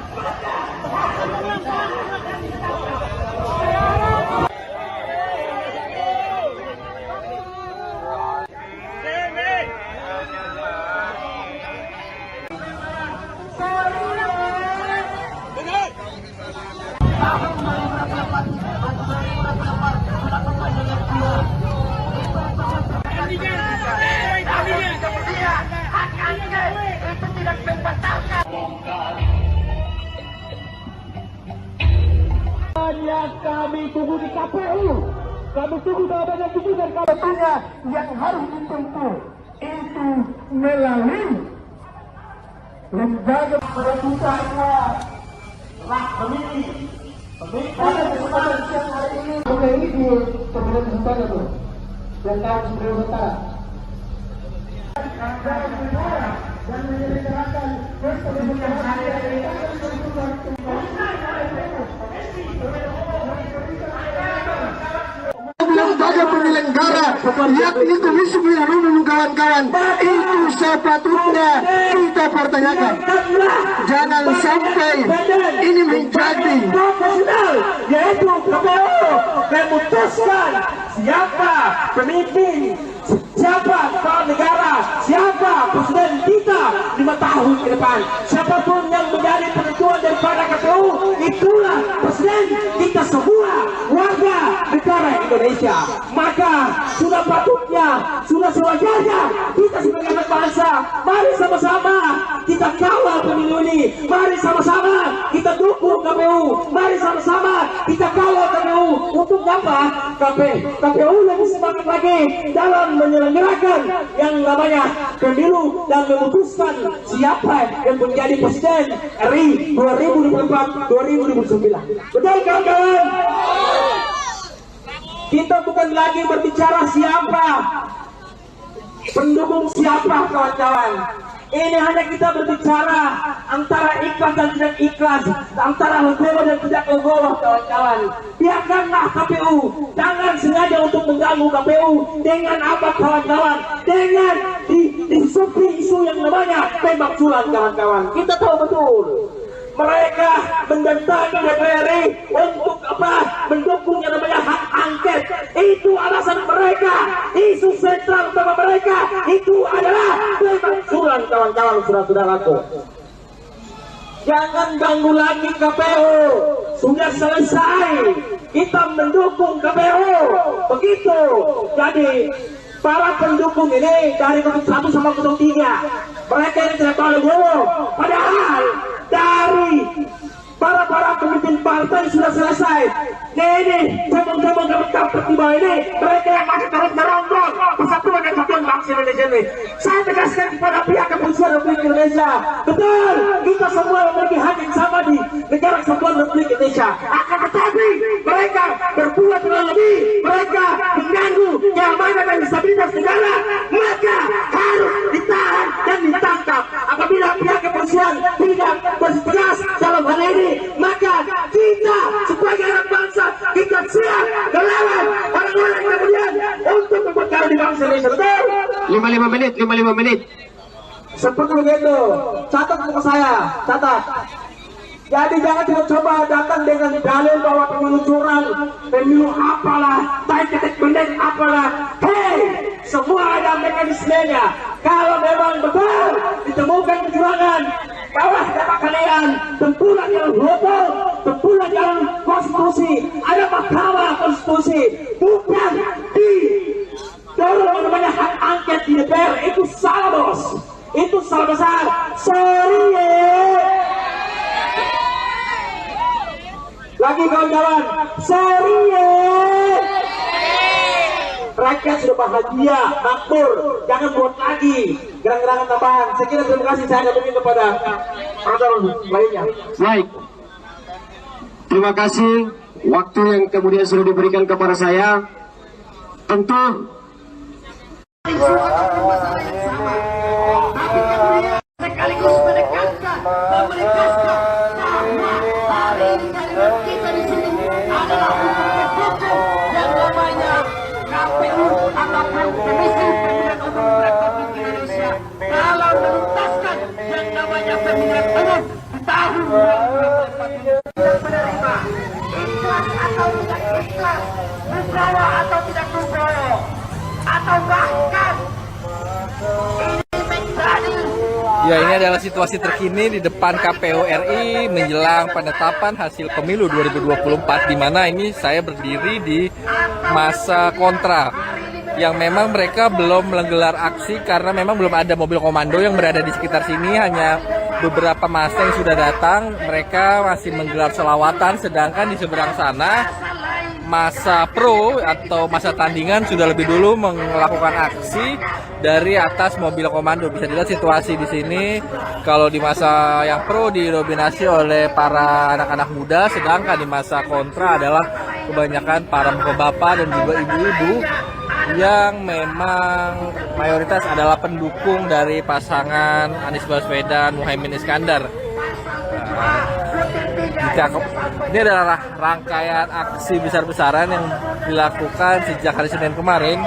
Kami tunggu di KPU, kami tunggu jawabannya itu dan KPU-nya yang harus ditempuh itu melalui lembaga perebutannya hak pemilih. Pada kesempatan siang hari ini, ini di Kabupaten Nusantara tuh, dan kami sebelum Nusantara. Dan menyelenggarakan pemilihan hari ini. Lembaga penyelenggara yakni Komisi Pemilihan Umum kawan-kawan itu sepatutnya kita pertanyakan. Jangan sampai ini menjadi profesional, yaitu KPU memutuskan siapa pemimpin, siapa kepala negara, siapa presiden kita 5 tahun ke depan. Siapapun yang menjadi penentuan daripada KPU, itulah presiden kita semua warga negara Indonesia. Maka sudah patutnya, sudah sewajarnya kita sebagai anak bangsa, mari sama-sama kita kawal pemilu ini. Mari sama-sama kita dukung KPU. Mari sama-sama kita kawal KPU. Untuk apa? KPU lebih semangat lagi dalam menyelenggarakan yang namanya pemilu dan memutuskan siapa yang menjadi presiden RI 2024-2029. Betul kawan-kawan? Kita bukan lagi berbicara siapa, pendukung siapa kawan-kawan. Ini hanya kita berbicara antara ikhlas dan tidak ikhlas, antara legowo dan tidak legowo, kawan-kawan. Biarkanlah KPU, jangan sengaja untuk mengganggu KPU dengan apa, kawan-kawan? Dengan disupi isu yang namanya tembak sulam, kawan-kawan. Kita tahu betul mereka mendatangi DPR untuk apa? Mendukung yang namanya hak angket. Itu alasan mereka. Isu sentral utama mereka itu adalah pemakzulan, kawan-kawan, saudara-saudaraku. Jangan ganggu lagi KPU. Sudah selesai. Kita mendukung KPU. Begitu. Jadi para pendukung ini dari 1 sama 03, mereka ini tidak tahu legowo. Padahal dari para pemimpin partai sudah selesai. Ini cebong-cebong tiba ini mereka yang masih terus merongrong persatuan dan kesatuan bangsa Indonesia ini. Saya tegaskan kepada pihak kepolisian Republik Indonesia, betul, kita semua memiliki hak yang sama di negara kesatuan Republik Indonesia. Akan tetapi mereka berbuat terlalu lebih, mereka mengganggu keamanan dan stabilitas negara, maka harus ditahan dan ditangkap. Apabila pihak kepolisian tidak bertegas dalam hal ini, maka kita sebagai anak bangsa kita siap melawan orang-orang kemudian untuk memperkara di bangsa Indonesia. Betul? 55 menit. Seperti begitu. Catat buku saya, catat. Jadi jangan coba datang dengan dalil bahwa pemilu curang, pemilu apalah, ketek pendek apalah. Hei, semua ada mekanismenya. Kalau memang betul ditemukan kecurangan, bawah data kalian, tempuhlah jalan hukum, tempuhlah jalan konstitusi. Ada mahkamah konstitusi, bukan di dorong namanya hak angket di DPR. Itu salah, bos. Itu salah besar. Sorry ya. Lagi kawan-kawan, sorry ya. Rakyat sudah bahagia, makmur, jangan buat lagi gerang-gerangan tambahan. Saya kira terima kasih, saya kembali kepada orang lainnya. Baik. Terima kasih waktu yang kemudian sudah diberikan kepada saya. Tentu sekaligus menekankan bahwa hari ini kalimat kita di sini adalah untuk mendukung yang namanya KPU ataupun Komisi Pemilihan Umum Republik Indonesia dalam menuntaskan yang namanya pemilihan umum di tahun 2024 ini. Tidak menerima ikhlas atau tidak ikhlas, legowo atau tidak legowo, atau bahkan ini menjadi. Ya, ini adalah situasi terkini di depan KPU RI menjelang penetapan hasil pemilu 2024, di mana ini saya berdiri di masa kontra yang memang mereka belum menggelar aksi karena memang belum ada mobil komando yang berada di sekitar sini, hanya beberapa massa yang sudah datang. Mereka masih menggelar selawatan, sedangkan di seberang sana masa pro atau masa tandingan sudah lebih dulu melakukan aksi dari atas mobil komando. Bisa dilihat situasi di sini. Kalau di masa yang pro didominasi oleh para anak-anak muda, sedangkan di masa kontra adalah kebanyakan para bapak-bapak dan juga ibu-ibu yang memang mayoritas adalah pendukung dari pasangan Anies Baswedan Muhaimin Iskandar. Ini adalah rangkaian aksi besar-besaran yang dilakukan sejak hari Senin kemarin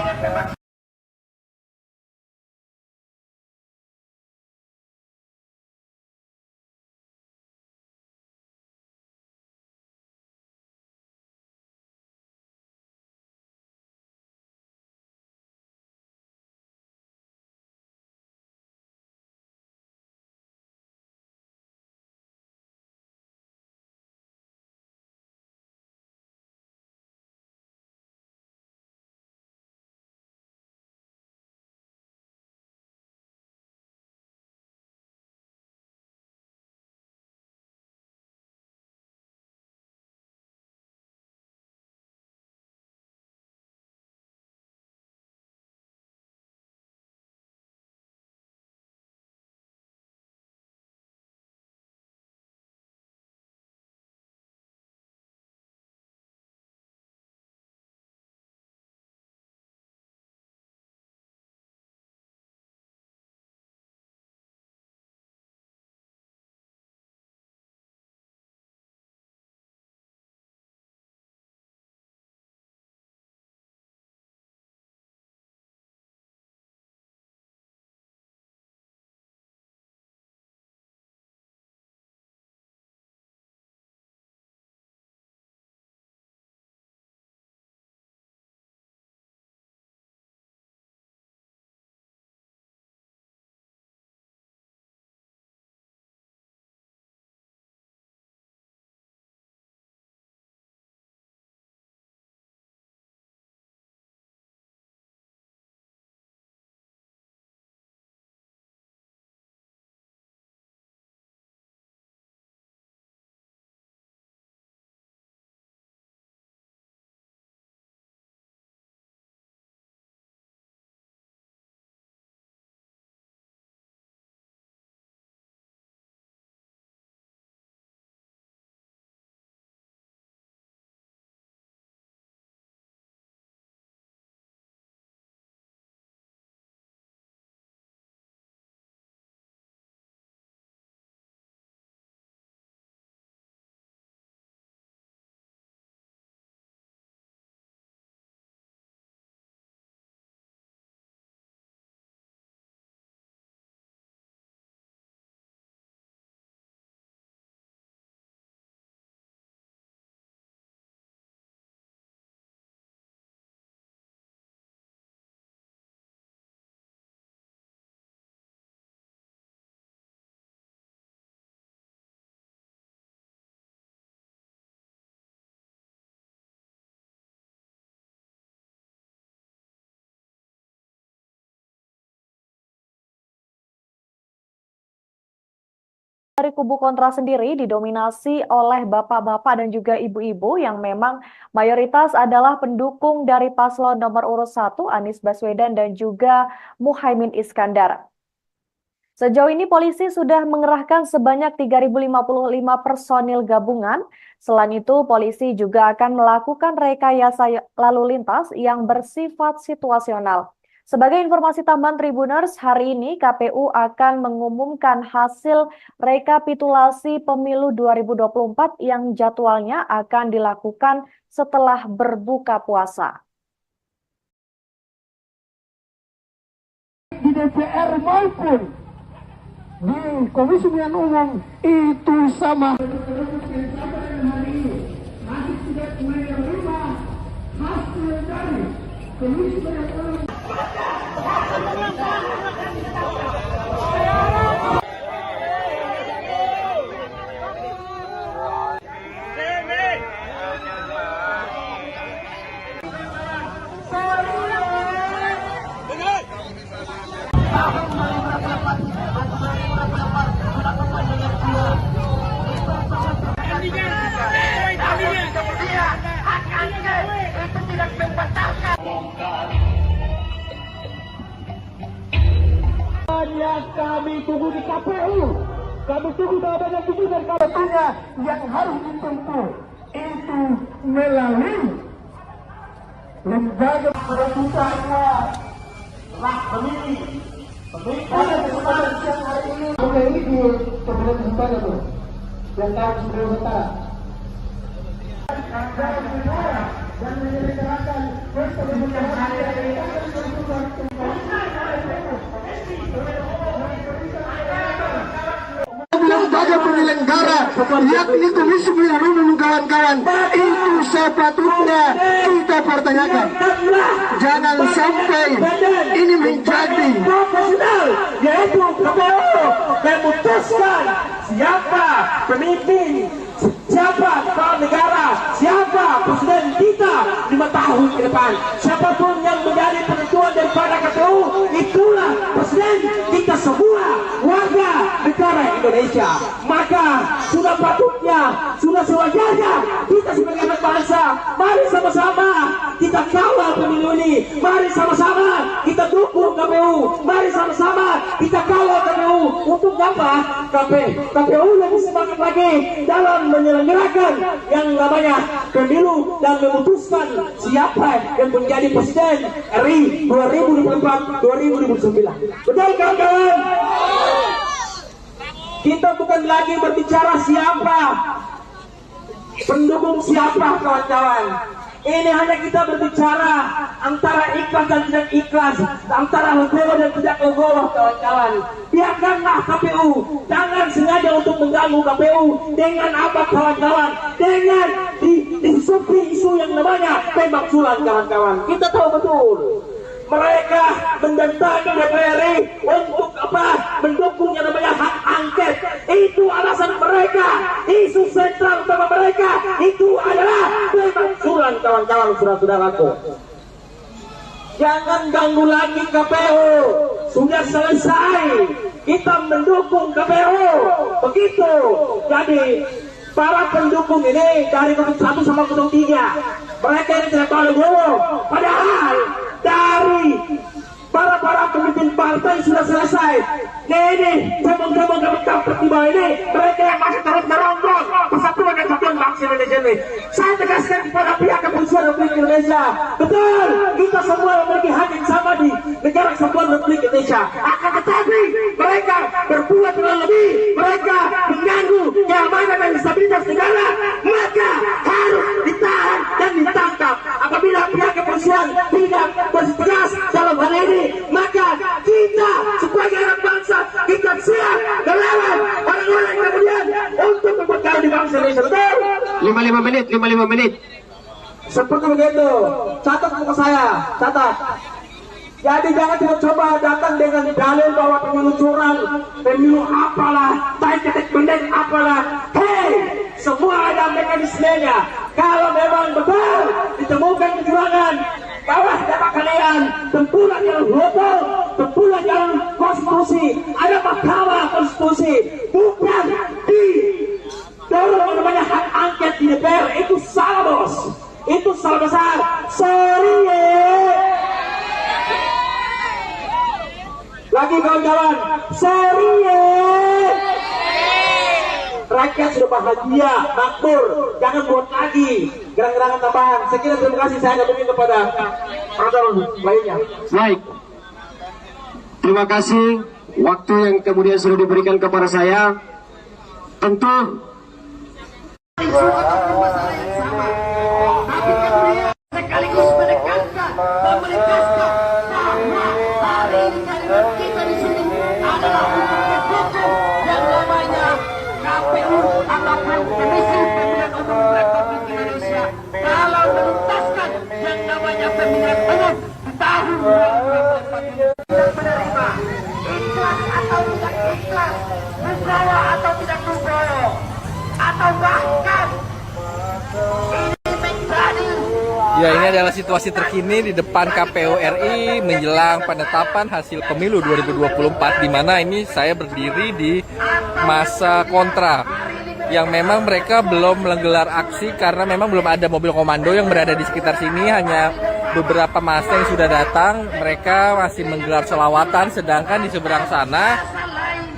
Dari kubu kontra sendiri didominasi oleh bapak-bapak dan juga ibu-ibu yang memang mayoritas adalah pendukung dari paslon nomor urut 1 Anies Baswedan dan juga Muhaimin Iskandar. Sejauh ini polisi sudah mengerahkan sebanyak 3.055 personil gabungan. Selain itu, polisi juga akan melakukan rekayasa lalu lintas yang bersifat situasional. Sebagai informasi tambahan Tribuners, hari ini KPU akan mengumumkan hasil rekapitulasi pemilu 2024 yang jadwalnya akan dilakukan setelah berbuka puasa. Di DPR maupun di Komisi Pemilihan Umum itu sama. Masih tidak menerima hasil dari Komisi Pemilihan Umum. Kami tunggu di KPU, kami tunggu jawabannya itu dan kabarnya yang harus ditempuh itu melalui lembaga perebutannya hak pemilih. Pada kesempatan siang hari ini, ini di pemilihan sementara tuh, yang tahu sebelum sementara. Dan menyelenggarakan pemilihan hari ini. Lembaga penyelenggara yakni Komisi Pemilihan Umum kawan-kawan itu sepatutnya kita pertanyakan. Jangan sampai ini menjadi profesional, yaitu KPU memutuskan siapa pemimpin, siapa kepala negara, siapa presiden kita 5 tahun ke depan. Siapapun yang menjadi penentuan daripada KPU, itulah presiden kita semua warga negara Indonesia. Maka sudah patutnya, sudah sewajarnya kita sebagai anak bangsa, mari sama-sama kita kawal pemilu ini. Mari sama-sama kita dukung KPU. Mari sama-sama kita kawal KPU. Untuk apa? KPU lebih semangat lagi dalam menyelenggarakan yang namanya pemilu dan memutuskan siapa yang menjadi presiden RI 2024-2029. Betul kawan-kawan? Kita bukan lagi berbicara siapa, pendukung siapa kawan-kawan. Ini hanya kita berbicara antara ikhlas dan tidak ikhlas, antara legowo dan tidak legowo kawan-kawan. Biarkanlah KPU, jangan sengaja untuk mengganggu KPU dengan apa kawan-kawan, dengan disupi isu yang namanya pemakzulan kawan-kawan. Kita tahu betul mereka mendatangi DPR untuk apa? Mendukung yang namanya hak angket. Itu alasan mereka. Isu sentral utama mereka itu adalah pemakzulan kawan-kawan, saudara-saudaraku. Jangan ganggu lagi KPU. Sudah selesai. Kita mendukung KPU. Begitu. Jadi para pendukung ini dari 1 sampai 3, mereka ini tidak tahu legowo. Padahal dari para pemimpin partai sudah selesai. Ini cemong-cemong pertiba ini, mereka yang masih terus merongrong persatuan dan kesatuan bangsa Indonesia ini. Saya tegaskan kepada pihak kepolisian Republik Indonesia, betul, kita semua memiliki hak yang sama di negara kesatuan Republik Indonesia. Akan tetapi mereka berbuat dengan lebih, mereka mengganggu keamanan dan stabilitas negara, maka harus ditahan dan ditangkap. Apabila pihak kepolisian tidak bertegas dalam hal ini, maka kita sebagai anak bangsa, kita siap melawan orang-orang kemudian untuk memperkaya di bangsa Indonesia. Betul? 55 menit. Seperti begitu. Catat buku saya, catat. Jadi jangan coba datang dengan dalil bahwa pemilu curang, pemilu apalah, baik pendek apalah. Hei, semua ada mekanismenya. Kalau memang betul ditemukan kecurangan, bawah data kalian, tempuran yang betul, tempuran sudah jalan konstitusi, ada mahkamah konstitusi, bukan di dorong namanya hak angket di DPR. Itu salah bos, itu salah besar. Sorry lagi kawan-kawan, sorry rakyat sudah bahagia, makmur, jangan buat lagi gerang-gerangan tambahan. Sekian, terima kasih, saya kembali kepada penonton lainnya. Baik. Terima kasih waktu yang kemudian sudah diberikan kepada saya. Tentu isu ataupun masalah yang sama, tapi kemudian sekaligus menekankan bahwa hari ini kalimat kita di sini adalah untuk mendukung yang namanya KPU ataupun Komisi Pemilihan Umum Republik Indonesia dalam menuntaskan yang namanya pemilihan umum di tahun 2024 ini. Dan menerima ikhlas atau tidak ikhlas, legowo atau tidak legowo, atau bahkan ini menjadi Ya, ini adalah situasi terkini di depan KPU RI menjelang penetapan hasil pemilu 2024, di mana ini saya berdiri di masa kontra yang memang mereka belum menggelar aksi karena memang belum ada mobil komando yang berada di sekitar sini, hanya beberapa massa yang sudah datang. Mereka masih menggelar selawatan, sedangkan di seberang sana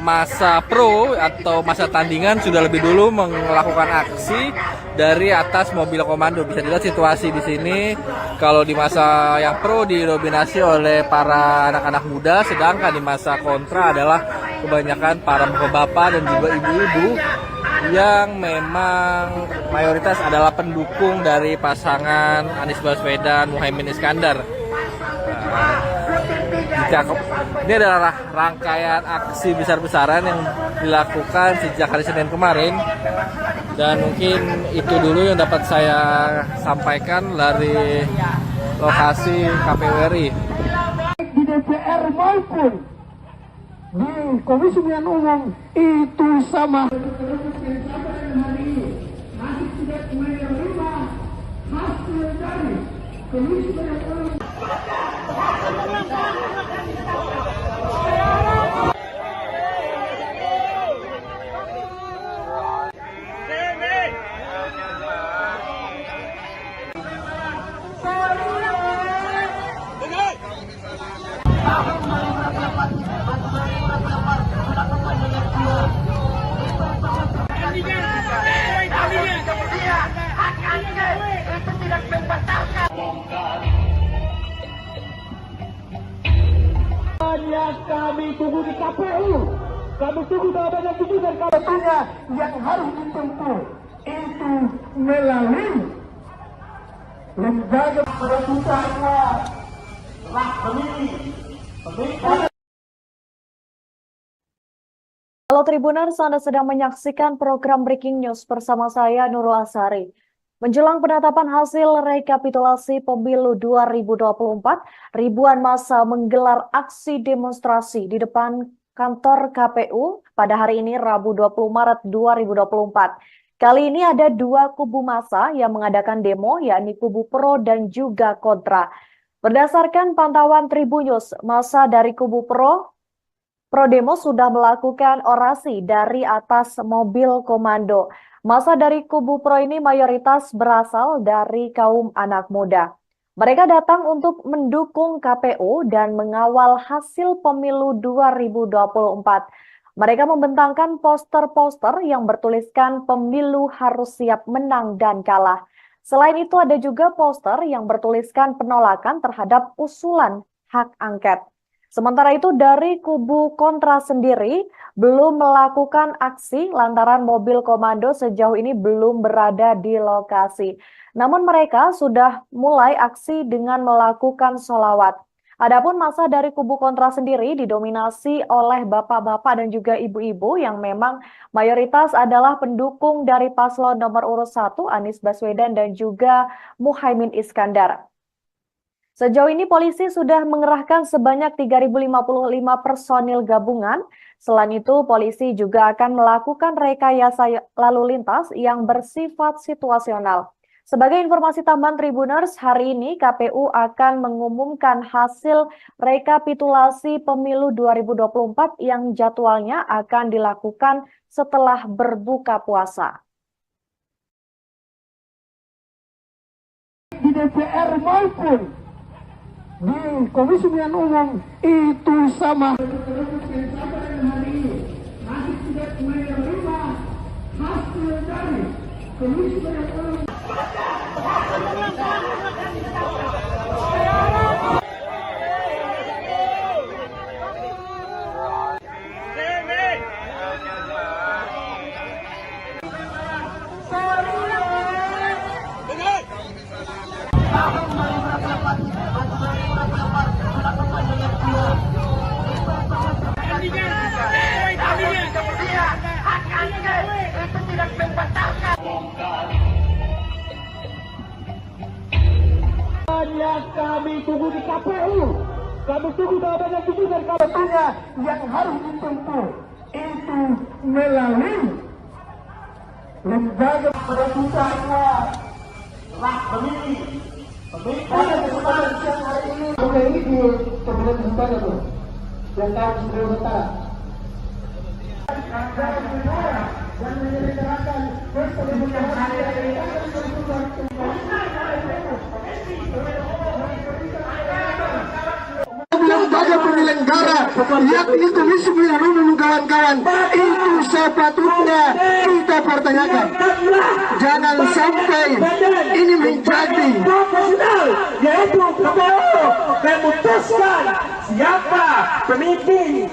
masa pro atau masa tandingan sudah lebih dulu melakukan aksi dari atas mobil komando. Bisa dilihat situasi di sini. Kalau di masa yang pro didominasi oleh para anak-anak muda, sedangkan di masa kontra adalah kebanyakan para bapak-bapak dan juga ibu-ibu yang memang mayoritas adalah pendukung dari pasangan Anies Baswedan Muhaimin Iskandar. Ini adalah rangkaian aksi besar-besaran yang dilakukan sejak hari Senin kemarin, dan mungkin itu dulu yang dapat saya sampaikan dari lokasi KPU RI. Di DPR maupun di Komisi Pemilihan Umum itu sama. Masih tidak menerima hasil dari Komisi Pemilihan Umum. Kami tunggu di KPU, kami tunggu jawabannya itu, dan kabarnya yang harus ditempuh itu melalui lembaga perebutannya hak pemilih. Halo Tribuners, Anda sedang menyaksikan program Breaking News bersama saya Nurul Asari. Menjelang penetapan hasil rekapitulasi pemilu 2024, ribuan massa menggelar aksi demonstrasi di depan kantor KPU pada hari ini Rabu 20 Maret 2024. Kali ini ada dua kubu massa yang mengadakan demo, yakni kubu pro dan juga kontra. Berdasarkan pantauan Tribunnews, massa dari kubu pro demo sudah melakukan orasi dari atas mobil komando. Massa dari kubu pro ini mayoritas berasal dari kaum anak muda. Mereka datang untuk mendukung KPU dan mengawal hasil pemilu 2024. Mereka membentangkan poster-poster yang bertuliskan pemilu harus siap menang dan kalah. Selain itu ada juga poster yang bertuliskan penolakan terhadap usulan hak angket. Sementara itu dari kubu kontra sendiri belum melakukan aksi lantaran mobil komando sejauh ini belum berada di lokasi. Namun mereka sudah mulai aksi dengan melakukan sholawat. Adapun massa dari kubu kontra sendiri didominasi oleh bapak-bapak dan juga ibu-ibu yang memang mayoritas adalah pendukung dari paslon nomor urut 1 Anies Baswedan dan juga Muhaimin Iskandar. Sejauh ini polisi sudah mengerahkan sebanyak 3.055 personil gabungan. Selain itu, polisi juga akan melakukan rekayasa lalu lintas yang bersifat situasional. Sebagai informasi tambahan Tribuners, hari ini KPU akan mengumumkan hasil rekapitulasi pemilu 2024 yang jadwalnya akan dilakukan setelah berbuka puasa. Di DPR maupun di Komisi Pemilihan Umum itu sama. Kami tunggu di KPU, kami tunggu jawabannya dan KPU-nya yang harus ditempuh itu melalui lembaga penentuannya lah pemilih. Pada kesempatan siang hari ini, oke ini di pemilihan sementara tuh, yang tahun sebelum sementara. Dan menyelenggarakan pemilihan hari ini. Lembaga penyelenggara yakni Komisi Pemilihan Umum kawan-kawan itu sepatutnya kita pertanyakan. Jangan sampai ini menjadi yaitu KPU memutuskan siapa pemimpin,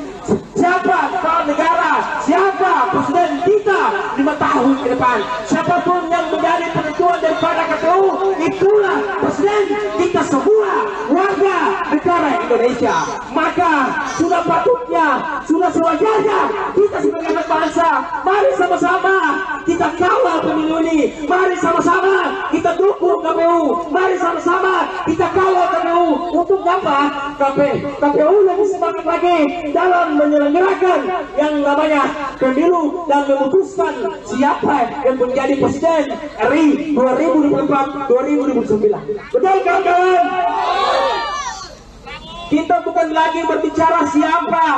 siapa kepala negara, siapa presiden kita 5 tahun ke depan. Siapapun yang menjadi penentuan daripada KPU, itulah presiden kita semua warga negara Indonesia. Maka sudah patutnya, sudah sewajarnya kita sebagai anak bangsa, mari sama-sama kita kawal pemilu ini. Mari sama-sama kita dukung KPU. Mari sama-sama kita kawal KPU. Untuk apa? KPU lebih semangat lagi dalam menyelenggarakan yang namanya pemilu dan memutuskan siapa yang menjadi presiden RI 2024-2029. Betul kawan-kawan? Kita bukan lagi berbicara siapa,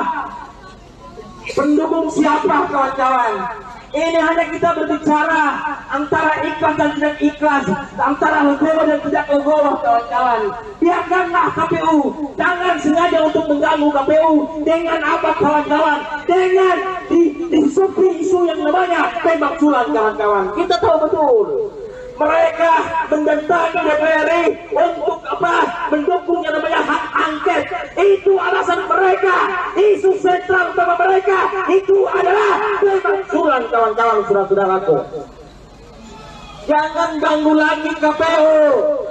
pendukung siapa kawan-kawan. Ini hanya kita berbicara antara ikhlas dan tidak ikhlas, antara legowo dan tidak legowo kawan-kawan. Biarkanlah KPU, jangan sengaja untuk mengganggu KPU. Dengan apa kawan-kawan? Dengan disupi isu yang namanya tembak sulam kawan-kawan. Kita tahu betul. Mereka mendatangi DPR untuk apa? Mendukung yang namanya hak angket. Itu alasan mereka. Isu sentral utama mereka itu adalah pemakzulan kawan-kawan, saudara-saudaraku. Jangan ganggu lagi KPU.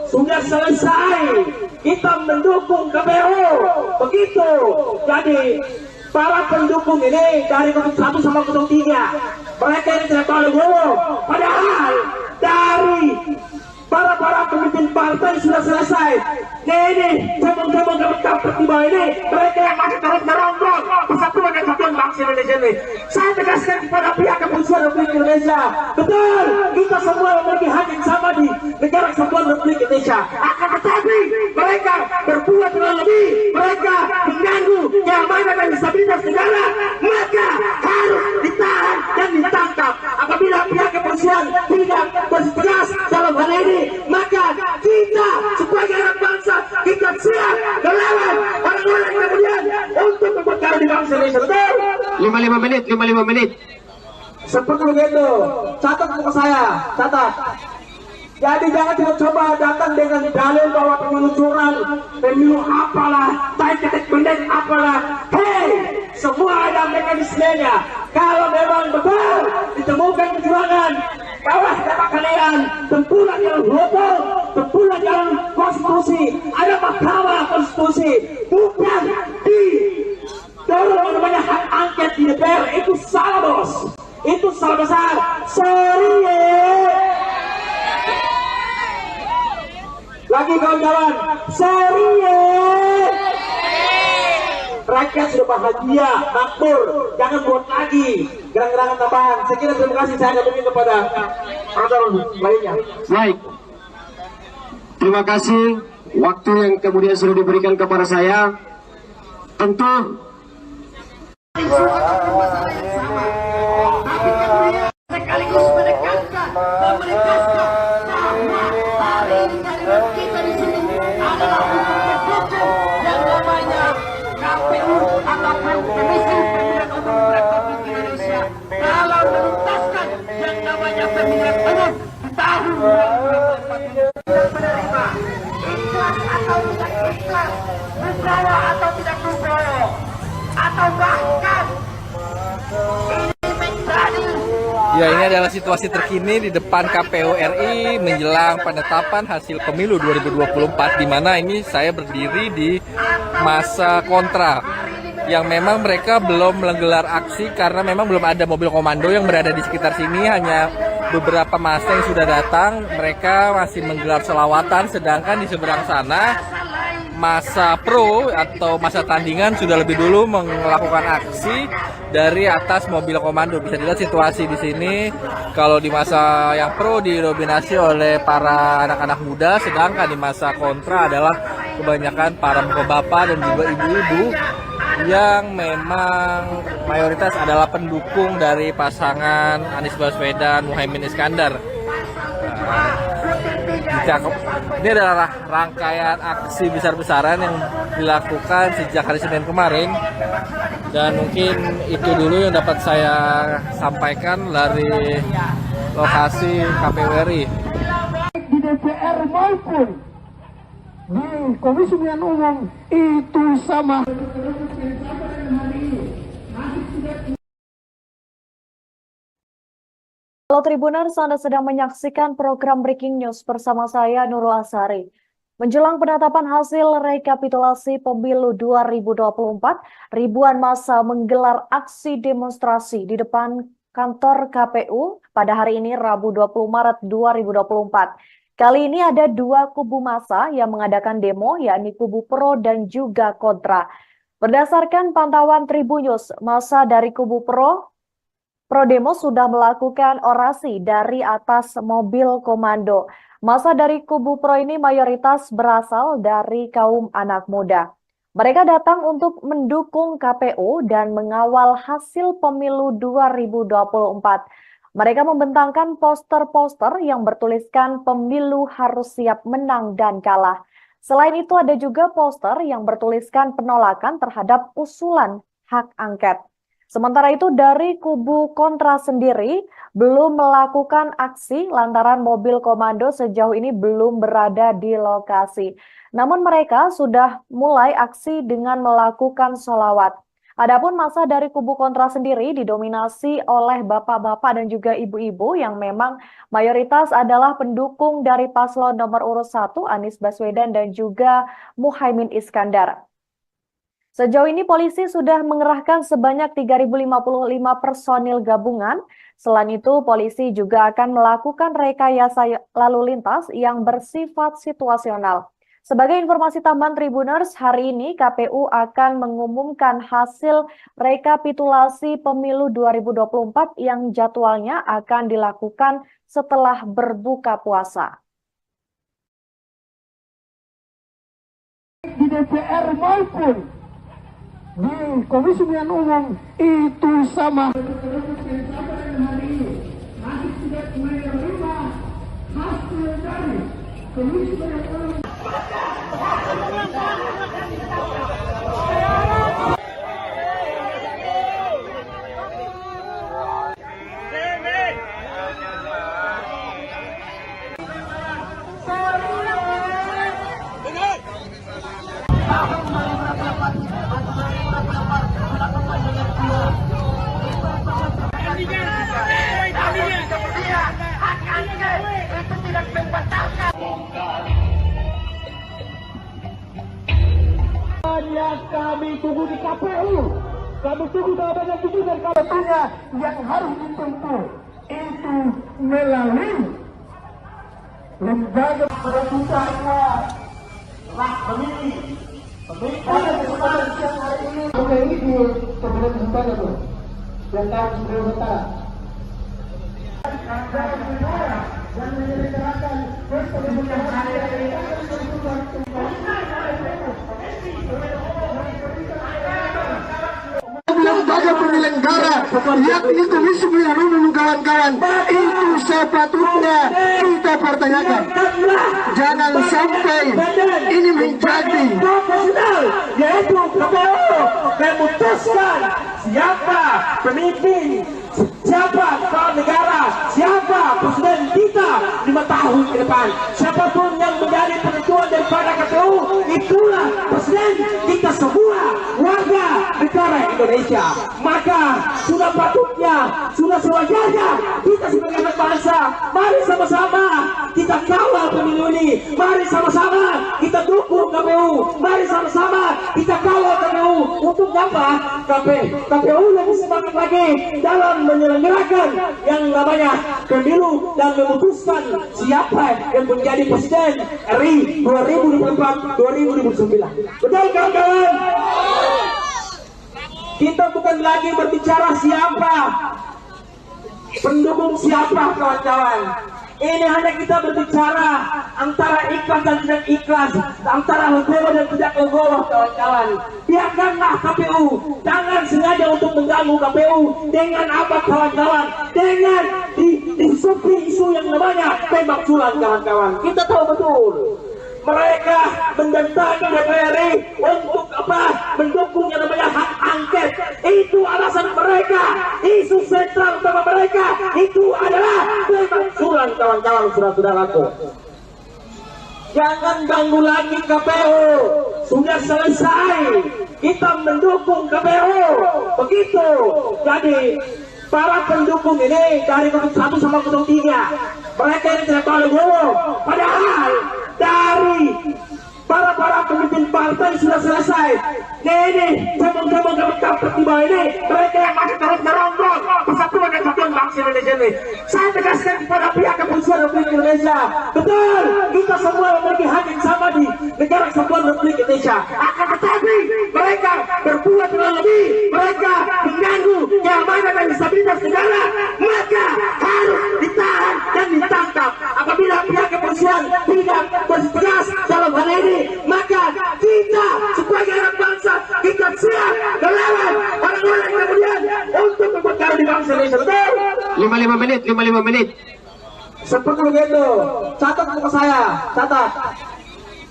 Sudah selesai. Kita mendukung KPU. Begitu. Jadi para pendukung ini dari 1 sama 3, mereka ini tidak tahu legowo. Padahal dari para pemimpin partai sudah selesai. Ini cabang-cabang tiba ini, mereka yang masih terus merongrong persatuan dan kesatuan bangsa Indonesia ini. Saya tegaskan kepada pihak kepolisian Republik Indonesia, betul, kita semua memiliki hak yang sama di negara kesatuan Republik Indonesia. Akan tetapi mereka berbuat terlalu lebih, mereka mengganggu keamanan dan stabilitas negara, maka harus ditahan dan ditangkap. Apabila pihak kepolisian tidak bertegas dalam hal ini, maka kita sebagai anak bangsa kita siap melawan orang-orang kemudian untuk memperkara di bangsa Indonesia. Betul? 55 menit. Seperti begitu. Catat untuk saya, catat. Jadi jangan coba datang dengan dalil bahwa pemilu curang, pemilu apalah, ketek pendek apalah. Hei, semua ada mekanismenya. Kalau memang betul ditemukan kecurangan, kawas dapat kalian tempuhlah jalan hukum, tempuhlah jalan konstitusi. Ada mahkamah konstitusi, bukan di dorong namanya hak angket di DPR. Itu salah bos, itu salah besar. Sorry lagi kawan-kawan, sorry rakyat sudah bahagia, makmur, jangan buat lagi gerangan-gerangan tambahan. Saya kira terima kasih, saya kembali kepada penonton lainnya. Baik. Terima kasih waktu yang kemudian sudah diberikan kepada saya. Tentu sekaligus menekankan dan menegaskan bahwa hari ini kehadiran kita di sini adalah untuk mendukung yang namanya KPU ataupun Komisi Pemilihan Umum Republik Indonesia dalam menuntaskan yang namanya pemilihan umum di tahun 2024 dan menerima ikhlas atau tidak ikhlas, Nugroho atau tidak Nugroho, atau bahkan ini menjadi. Ya, ini adalah situasi terkini di depan KPU RI menjelang penetapan hasil pemilu 2024, di mana ini saya berdiri di masa kontra yang memang mereka belum menggelar aksi karena memang belum ada mobil komando yang berada di sekitar sini, hanya beberapa massa yang sudah datang. Mereka masih menggelar selawatan, sedangkan di seberang sana masa pro atau masa tandingan sudah lebih dulu melakukan aksi dari atas mobil komando. Bisa dilihat situasi di sini. Kalau di masa yang pro didominasi oleh para anak-anak muda, sedangkan di masa kontra adalah kebanyakan para bapak-bapak dan juga ibu-ibu yang memang mayoritas adalah pendukung dari pasangan Anies Baswedan Muhaimin Iskandar. Ini adalah rangkaian aksi besar-besaran yang dilakukan sejak hari Senin kemarin, dan mungkin itu dulu yang dapat saya sampaikan dari lokasi KPU RI. Di DPR maupun di Komisi Pemilihan Umum itu sama. Halo Tribuners, Anda sedang menyaksikan program Breaking News bersama saya Nurul Asari. Menjelang penetapan hasil rekapitulasi pemilu 2024, ribuan massa menggelar aksi demonstrasi di depan kantor KPU pada hari ini Rabu 20 Maret 2024. Kali ini ada dua kubu massa yang mengadakan demo, yakni kubu pro dan juga kontra. Berdasarkan pantauan Tribunnews, massa dari kubu pro demo sudah melakukan orasi dari atas mobil komando. Massa dari kubu pro ini mayoritas berasal dari kaum anak muda. Mereka datang untuk mendukung KPU dan mengawal hasil pemilu 2024. Mereka membentangkan poster-poster yang bertuliskan pemilu harus siap menang dan kalah. Selain itu ada juga poster yang bertuliskan penolakan terhadap usulan hak angket. Sementara itu dari kubu kontra sendiri belum melakukan aksi lantaran mobil komando sejauh ini belum berada di lokasi. Namun mereka sudah mulai aksi dengan melakukan sholawat. Adapun massa dari kubu kontra sendiri didominasi oleh bapak-bapak dan juga ibu-ibu yang memang mayoritas adalah pendukung dari paslon nomor urut 1 Anies Baswedan dan juga Muhaimin Iskandar. Sejauh ini polisi sudah mengerahkan sebanyak 3.055 personil gabungan. Selain itu, polisi juga akan melakukan rekayasa lalu lintas yang bersifat situasional. Sebagai informasi tambahan Tribuners, hari ini KPU akan mengumumkan hasil rekapitulasi pemilu 2024 yang jadwalnya akan dilakukan setelah berbuka puasa. Di DPR maupun di Komisi Pemilihan Umum itu sama. Kami tunggu di KPU, kami tunggu dalam banyak dan katanya yang harus ditempuh itu melalui lembaga perebutannya hak pemilih. Pada kesempatan siang hari ini, oke ini di pemilihan kesempatan itu, yang tahu sebelum utara. Dan menyelenggarakan lembaga penyelenggara yakni Komisi Pemilihan Umum kawan-kawan, itu sepatutnya kita pertanyakan. Jangan sampai ini menjadi profesional, yaitu KPU memutuskan siapa pemimpin, siapa kepala negara, siapa presiden kita 5 tahun ke depan. Siapapun yang menjadi penentuan daripada KPU, itulah presiden kita semua warga negara Indonesia. Maka sudah patutnya, sudah sewajarnya kita sebagai anak bangsa, mari sama-sama kita kawal pemilu ini, mari sama-sama kita dukung KPU, mari sama-sama kita kawal KPU. Untuk apa? KPU lebih semangat lagi dalam menyelenggarakan yang namanya pemilu dan memutuskan siapa yang menjadi presiden RI 2024-2029. Betul kawan-kawan? Kita bukan lagi berbicara siapa, pendukung siapa kawan-kawan. Ini hanya kita berbicara antara ikhlas dan tidak ikhlas, antara legowo dan tidak legowo kawan-kawan. Biarkanlah KPU, jangan sengaja untuk mengganggu KPU. Dengan apa kawan-kawan? Dengan disupi isu yang namanya tembak sulam kawan-kawan. Kita tahu betul mereka mendatangi DPR RI untuk apa? Mendukung yang namanya hak angket. Itu alasan mereka. Isu sentral utama mereka itu adalah pemakzulan kawan-kawan, saudara-saudaraku. Jangan ganggu lagi KPU. Sudah selesai. Kita mendukung KPU. Begitu. Jadi para pendukung ini dari 1 sama 03, mereka ini tidak tahu legowo. Padahal dari para pemimpin partai sudah selesai. Ini cabang-cabang tiba ini, mereka yang masih terus merongrong persatuan dan kesatuan bangsa Indonesia ini. Saya tegaskan kepada pihak kepolisian Republik Indonesia, betul, kita semua memiliki hak yang sama di negara kesatuan Republik Indonesia. Akan tetapi mereka berbuat terlalu lebih, mereka mengganggu keamanan dan stabilitas negara, maka harus ditahan dan ditangkap. Apabila pihak kepolisian tidak bertegas dalam hal ini, maka kita sebagai anak bangsa, kita siap melawan orang-orang kemudian untuk memperkara di bangsa Indonesia. Betul? 55 menit. Seperti begitu. Catat untuk saya, catat.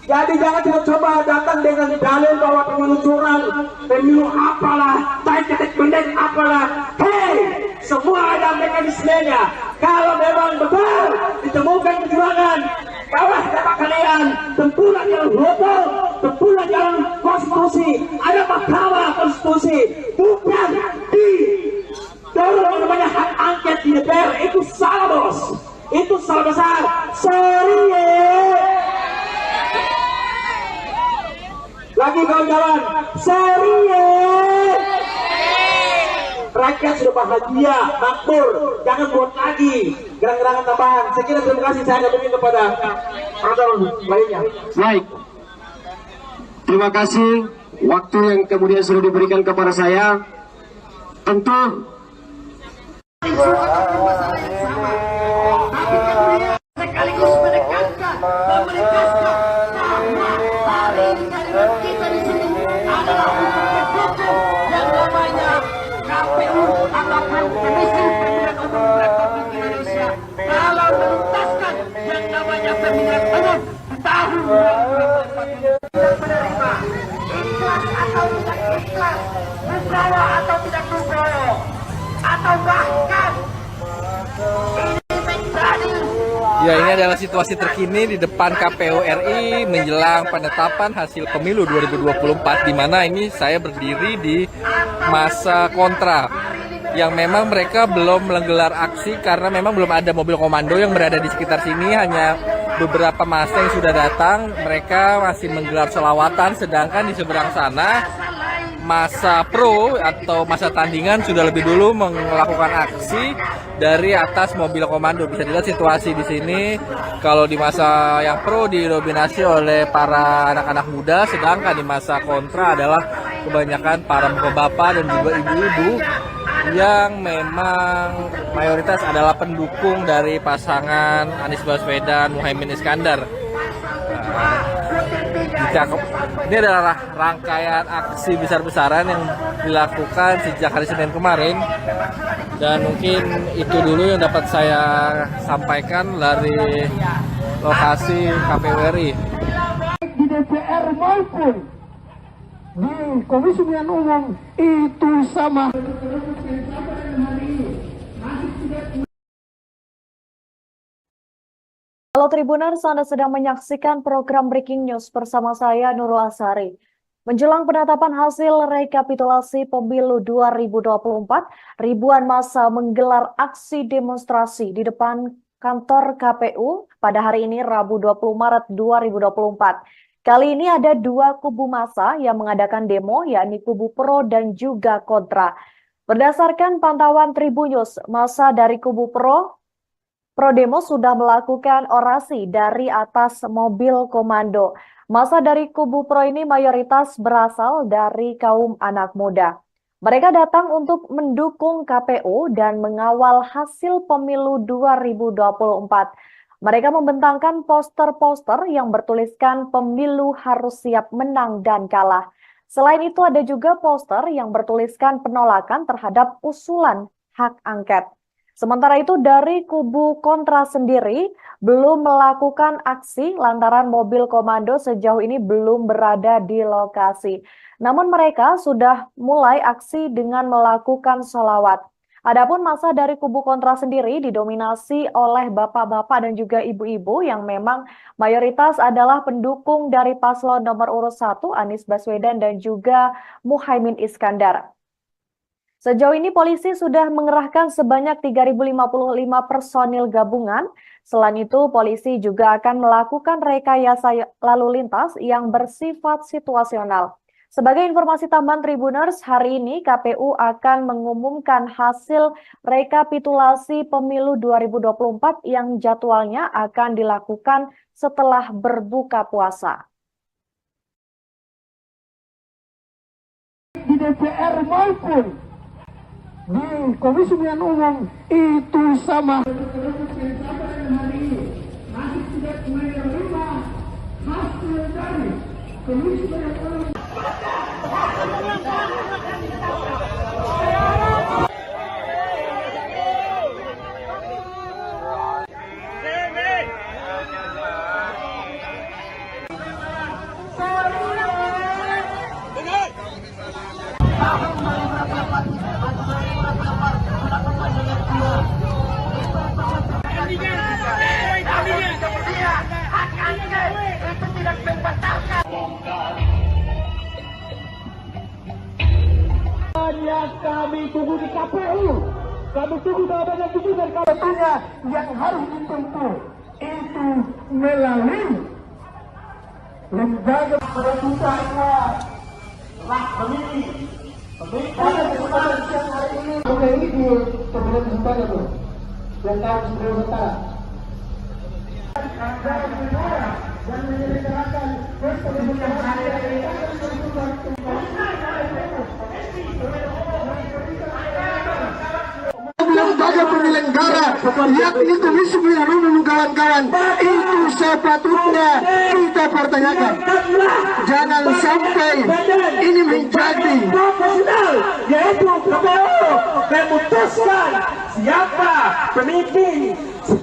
Jadi jangan coba datang dengan dalil bahwa pemilu curang, pemilu apalah, ketik pendek apalah. Hei, semua ada mekanismenya. Kalau memang betul ditemukan kecurangan, bawas dapat kalian, tempuhlah jalan hukum, tempuhlah jalan konstitusi. Ada mahkamah konstitusi, bukan di dorong namanya hak angket di DPR. Itu salah bos, itu salah besar. Sorry lagi kawan-kawan, sorry rakyat sudah bahagia, makmur, jangan buat lagi gerang-gerangan tambahan. Saya kira terima kasih, saya kembali kepada orang lainnya. Baik. Terima kasih waktu yang kemudian sudah diberikan kepada saya. Tentu sekaligus menekankan bahwa hari ini kita di sini adalah untuk mendukung yang namanya KPU ataupun Komisi Pemilihan Umum Republik Indonesia dalam menuntaskan yang namanya pemilihan umum di tahun 2024 dan menerima ikhlas atau tidak ikhlas, legowo atau tidak legowo, atau bahkan ini menjadi. Ya, ini adalah situasi terkini di depan KPU RI menjelang penetapan hasil pemilu 2024, di mana ini saya berdiri di masa kontra yang memang mereka belum menggelar aksi karena memang belum ada mobil komando yang berada di sekitar sini, hanya beberapa massa yang sudah datang. Mereka masih menggelar selawatan, sedangkan di seberang sana masa pro atau masa tandingan sudah lebih dulu melakukan aksi dari atas mobil komando. Bisa dilihat situasi di sini. Kalau di masa yang pro didominasi oleh para anak-anak muda, sedangkan di masa kontra adalah kebanyakan para bapak dan juga ibu-ibu yang memang mayoritas adalah pendukung dari pasangan Anies Baswedan Muhaimin Iskandar. Ini adalah rangkaian aksi besar-besaran yang dilakukan sejak hari Senin kemarin, dan mungkin itu dulu yang dapat saya sampaikan dari lokasi KPU RI. Di DPR maupun di Komisi Pemilihan Umum itu sama. Halo Tribuners, Anda sedang menyaksikan program Breaking News bersama saya Nurul Asari. Menjelang penetapan hasil rekapitulasi pemilu 2024, ribuan massa menggelar aksi demonstrasi di depan kantor KPU pada hari ini Rabu 20 Maret 2024. Kali ini ada dua kubu massa yang mengadakan demo, yakni kubu pro dan juga kontra. Berdasarkan pantauan Tribunnews, massa dari kubu pro demo sudah melakukan orasi dari atas mobil komando. Massa dari kubu pro ini mayoritas berasal dari kaum anak muda. Mereka datang untuk mendukung KPU dan mengawal hasil pemilu 2024. Mereka membentangkan poster-poster yang bertuliskan pemilu harus siap menang dan kalah. Selain itu ada juga poster yang bertuliskan penolakan terhadap usulan hak angket. Sementara itu dari kubu kontra sendiri belum melakukan aksi lantaran mobil komando sejauh ini belum berada di lokasi. Namun mereka sudah mulai aksi dengan melakukan sholawat. Adapun massa dari kubu kontra sendiri didominasi oleh bapak-bapak dan juga ibu-ibu yang memang mayoritas adalah pendukung dari paslon nomor urut 1 Anies Baswedan dan juga Muhaimin Iskandar. Sejauh ini polisi sudah mengerahkan sebanyak 3.055 personil gabungan. Selain itu, polisi juga akan melakukan rekayasa lalu lintas yang bersifat situasional. Sebagai informasi tambahan Tribuners, hari ini KPU akan mengumumkan hasil rekapitulasi pemilu 2024 yang jadwalnya akan dilakukan setelah berbuka puasa. Di DPR maupun di Komisi Pemilihan Umum itu sama. Kami tunggu di KPU, kami tunggu jawabannya itu dari KPU-nya yang harus ditempuh itu melalui lembaga peraturannya lah pemilih. Pada kesempatan siang hari ini, oke ini di pemilihan sementara tuh, yang tahun sebelum sementara. Dan menyelenggarakan pemilihan hari ini. Lembaga penyelenggara yakni Komisi Pemilihan Umum kawan-kawan itu sepatutnya kita pertanyakan. Jangan sampai ini menjadi yaitu KPU memutuskan siapa pemimpin,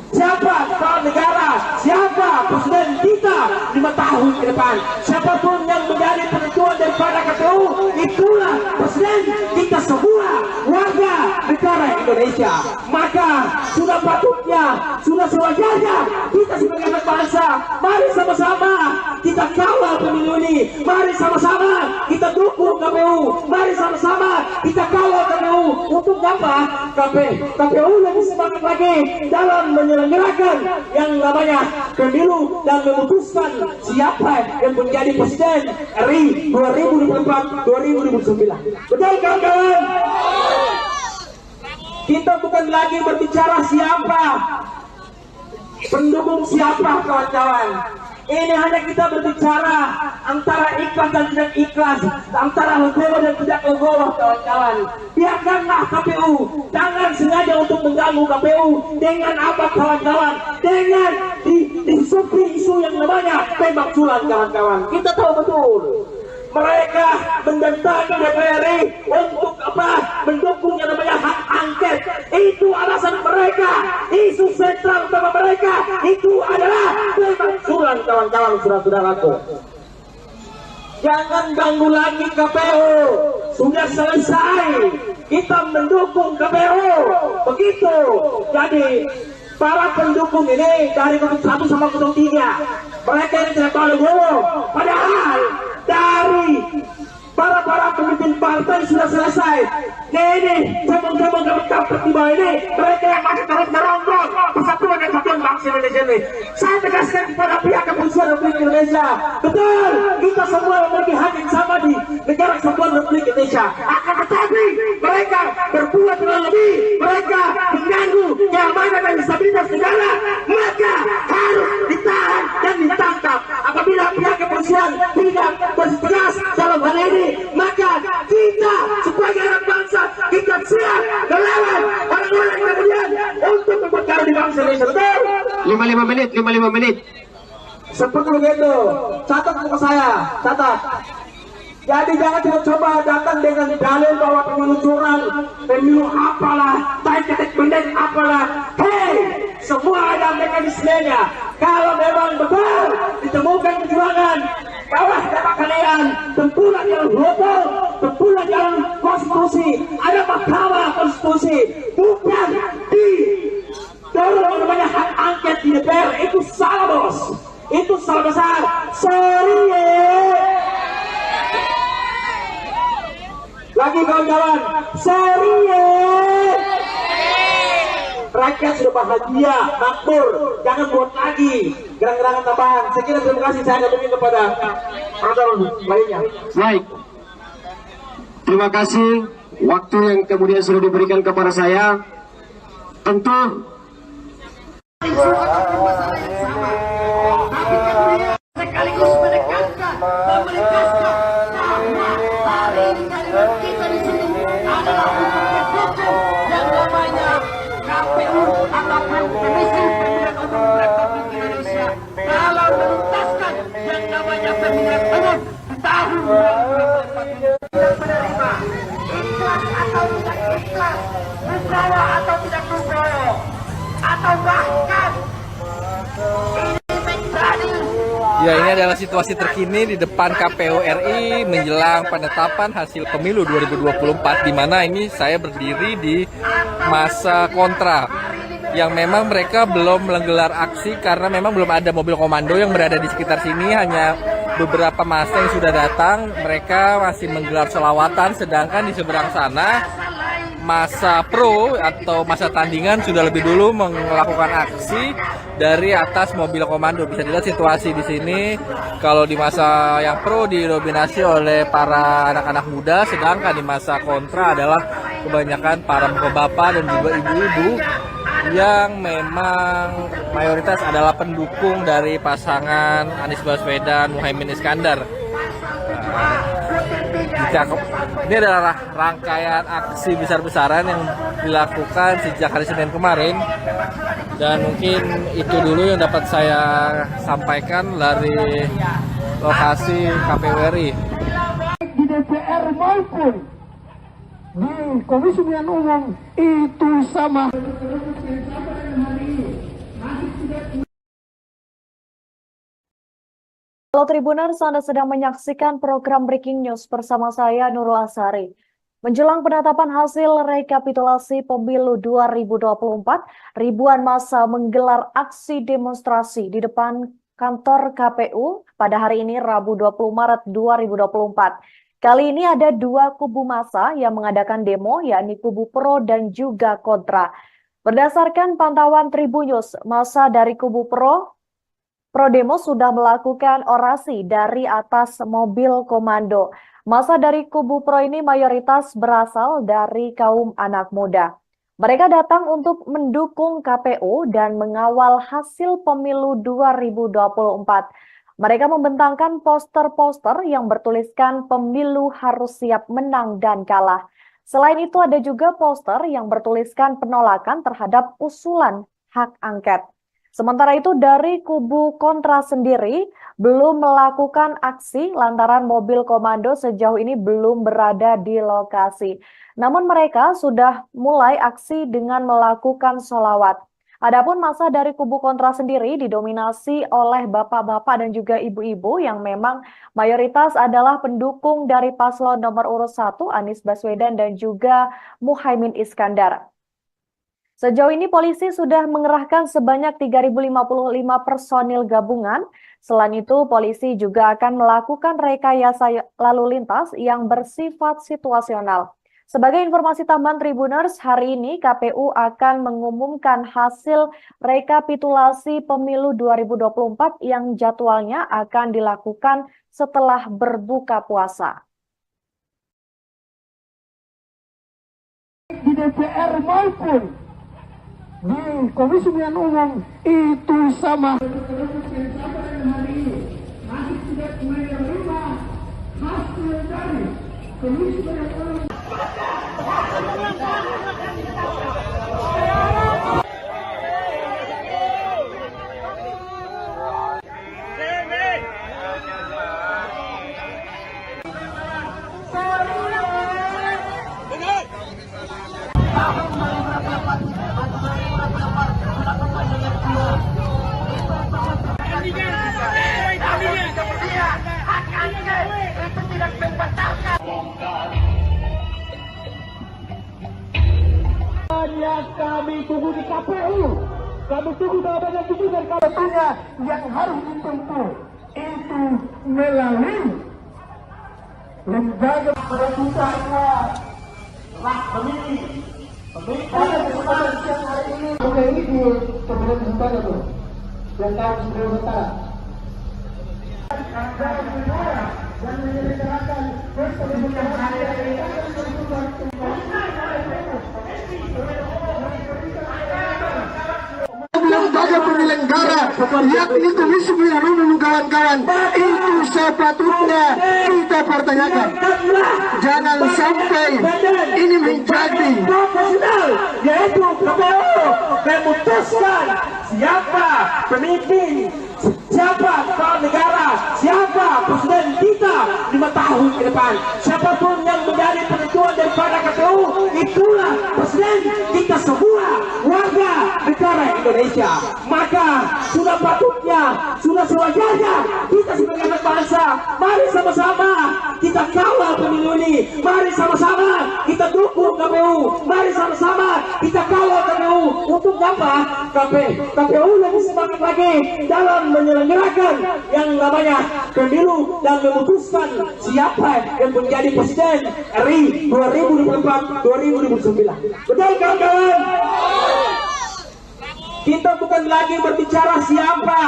siapa kepala negara, siapa presiden kita 5 tahun ke depan. Siapapun yang menjadi penentuan daripada KPU, itulah presiden kita semua warga negara Indonesia. Maka sudah patutnya, sudah sewajarnya kita sebagai anak bangsa, mari sama-sama kita kawal pemilu ini. Mari sama-sama kita dukung KPU. Mari sama-sama kita kawal KPU. Untuk apa? KPU lebih semangat lagi dalam menyelenggarakan yang namanya pemilu dan memutuskan siapa yang menjadi presiden RI 2024-2029. Betul kawan-kawan? Kita bukan lagi berbicara siapa pendukung siapa kawan-kawan. Ini hanya kita berbicara antara ikhlas dan tidak ikhlas, antara legowo dan tidak legowo, kawan-kawan. Biarkanlah KPU, jangan sengaja untuk mengganggu KPU dengan apa, kawan-kawan? Dengan disupi isu yang namanya tembak sulam, kawan-kawan. Kita tahu betul. Mereka mendatangi DPR untuk apa? Mendukung yang namanya hak angket. Itu alasan mereka. Isu sentral utama mereka itu adalah pemakzulan, kawan-kawan, saudara-saudaraku. Jangan ganggu lagi KPU. Sudah selesai. Kita mendukung KPU. Begitu. Jadi para pendukung ini dari 1 sama 3, mereka ini tidak tahu legowo. Padahal dari para pemimpin partai sudah selesai. Ini cabang-cabang tiba ini, mereka yang masih terus merongrong persatuan dan kesatuan bangsa Indonesia ini. Saya tegaskan kepada pihak kepolisian Republik Indonesia, betul, kita semua memiliki hak yang sama di negara kesatuan Republik Indonesia. Akan tetapi mereka berbuat terlalu lebih, mereka mengganggu keamanan dan stabilitas negara, maka harus ditahan dan ditangkap. Apabila pihak kepolisian tidak bertegas dalam hal ini, maka kita sebagai anak bangsa, kita siap melawan orang-orang kemudian untuk memperkara di bangsa Indonesia. Betul? 55 menit. Seperti begitu. Catat untuk saya, catat. Jadi jangan coba datang dengan dalil bahwa pemilu curang, pemilu apalah, ketek pendek apalah. Hei, semua ada mekanismenya. Kalau memang betul ditemukan kecurangan, kawas dapat kalian tempuran jalan hukum, tempuran jalan konstitusi, ada mahkamah konstitusi, bukan di dorong namanya hak angket di DPR. Itu salah, bos. Itu salah besar. Sorry lagi, kawan-kawan. Sorry rakyat sudah bahagia, makmur. Jangan buat lagi gerak-gerakan tambahan. Saya kira terima kasih, saya kembali kepada program lainnya. Baik. Terima kasih waktu yang kemudian sudah diberikan kepada saya. Tentu sekaligus menekankan bahwa hari ini kehadiran kita di sini adalah untuk mendukung yang namanya KPU ataupun Komisi Pemilihan Umum Republik Indonesia dalam menuntaskan yang namanya pemilihan umum di tahun 2024 dan menerima ikhlas atau tidak ikhlas, legowo atau tidak legowo, atau bahkan ini menjadi. Ya, ini adalah situasi terkini di depan KPU RI menjelang penetapan hasil pemilu 2024, di mana ini saya berdiri di masa kontra yang memang mereka belum menggelar aksi karena memang belum ada mobil komando yang berada di sekitar sini, hanya beberapa massa yang sudah datang. Mereka masih menggelar selawatan, sedangkan di seberang sana masa pro atau masa tandingan sudah lebih dulu melakukan aksi dari atas mobil komando. Bisa dilihat situasi di sini. Kalau di masa yang pro didominasi oleh para anak-anak muda, sedangkan di masa kontra adalah kebanyakan para bapak-bapak dan juga ibu-ibu yang memang mayoritas adalah pendukung dari pasangan Anies Baswedan Muhaimin Iskandar. Ini adalah rangkaian aksi besar-besaran yang dilakukan sejak hari Senin kemarin, dan mungkin itu dulu yang dapat saya sampaikan dari lokasi KPU RI. Di DPR maupun di Komisi Pemilihan Umum itu sama. Halo Tribuners, Anda sedang menyaksikan program Breaking News bersama saya Nurul Asari. Menjelang penetapan hasil rekapitulasi pemilu 2024, ribuan massa menggelar aksi demonstrasi di depan kantor KPU pada hari ini Rabu 20 Maret 2024. Kali ini ada dua kubu massa yang mengadakan demo, yakni kubu pro dan juga kontra. Berdasarkan pantauan Tribunnews, massa dari kubu pro demo sudah melakukan orasi dari atas mobil komando. Massa dari kubu pro ini mayoritas berasal dari kaum anak muda. Mereka datang untuk mendukung KPU dan mengawal hasil pemilu 2024. Mereka membentangkan poster-poster yang bertuliskan pemilu harus siap menang dan kalah. Selain itu ada juga poster yang bertuliskan penolakan terhadap usulan hak angket. Sementara itu dari kubu kontra sendiri belum melakukan aksi lantaran mobil komando sejauh ini belum berada di lokasi. Namun mereka sudah mulai aksi dengan melakukan sholawat. Adapun masa dari kubu kontra sendiri didominasi oleh bapak-bapak dan juga ibu-ibu yang memang mayoritas adalah pendukung dari paslon nomor urut 1 Anies Baswedan dan juga Muhaimin Iskandar. Sejauh ini polisi sudah mengerahkan sebanyak 3.055 personil gabungan. Selain itu, polisi juga akan melakukan rekayasa lalu lintas yang bersifat situasional. Sebagai informasi tambahan Tribuners, hari ini KPU akan mengumumkan hasil rekapitulasi pemilu 2024 yang jadwalnya akan dilakukan setelah berbuka puasa. Di DPR maupun di Komisi Pemilihan Umum itu sama. Kami tunggu di KPU, kami tunggu jawabannya itu dan katanya yang harus ditempuh itu melalui lembaga perebutannya hak pemilih. Pada kesempatan siang hari ini, oke ini di pemilihan sementara tuh, yang tahu sebelum sementara. Dan menyelenggarakan pemilihan hari ini. Lembaga penyelenggara yakni Komisi Pemilihan Umum kawan-kawan itu sepatutnya kita pertanyakan. Jangan sampai ini menjadi profesional, yaitu KPU memutuskan siapa pemimpin, siapa kepala negara, siapa presiden kita 5 tahun ke depan. Siapapun yang menjadi penentuan daripada KPU, itulah presiden kita semua warga negara Indonesia. Maka sudah patutnya, sudah sewajarnya kita sebagai anak bangsa, mari sama-sama kita kawal pemilu ini. Mari sama-sama kita dukung KPU. Mari sama-sama kita kawal KPU. Untuk apa? KPU lebih semangat lagi dalam menyelenggarakan yang namanya pemilu dan memutuskan siapa yang menjadi presiden RI 2024-2029. Betul kawan-kawan? Kita bukan lagi berbicara siapa,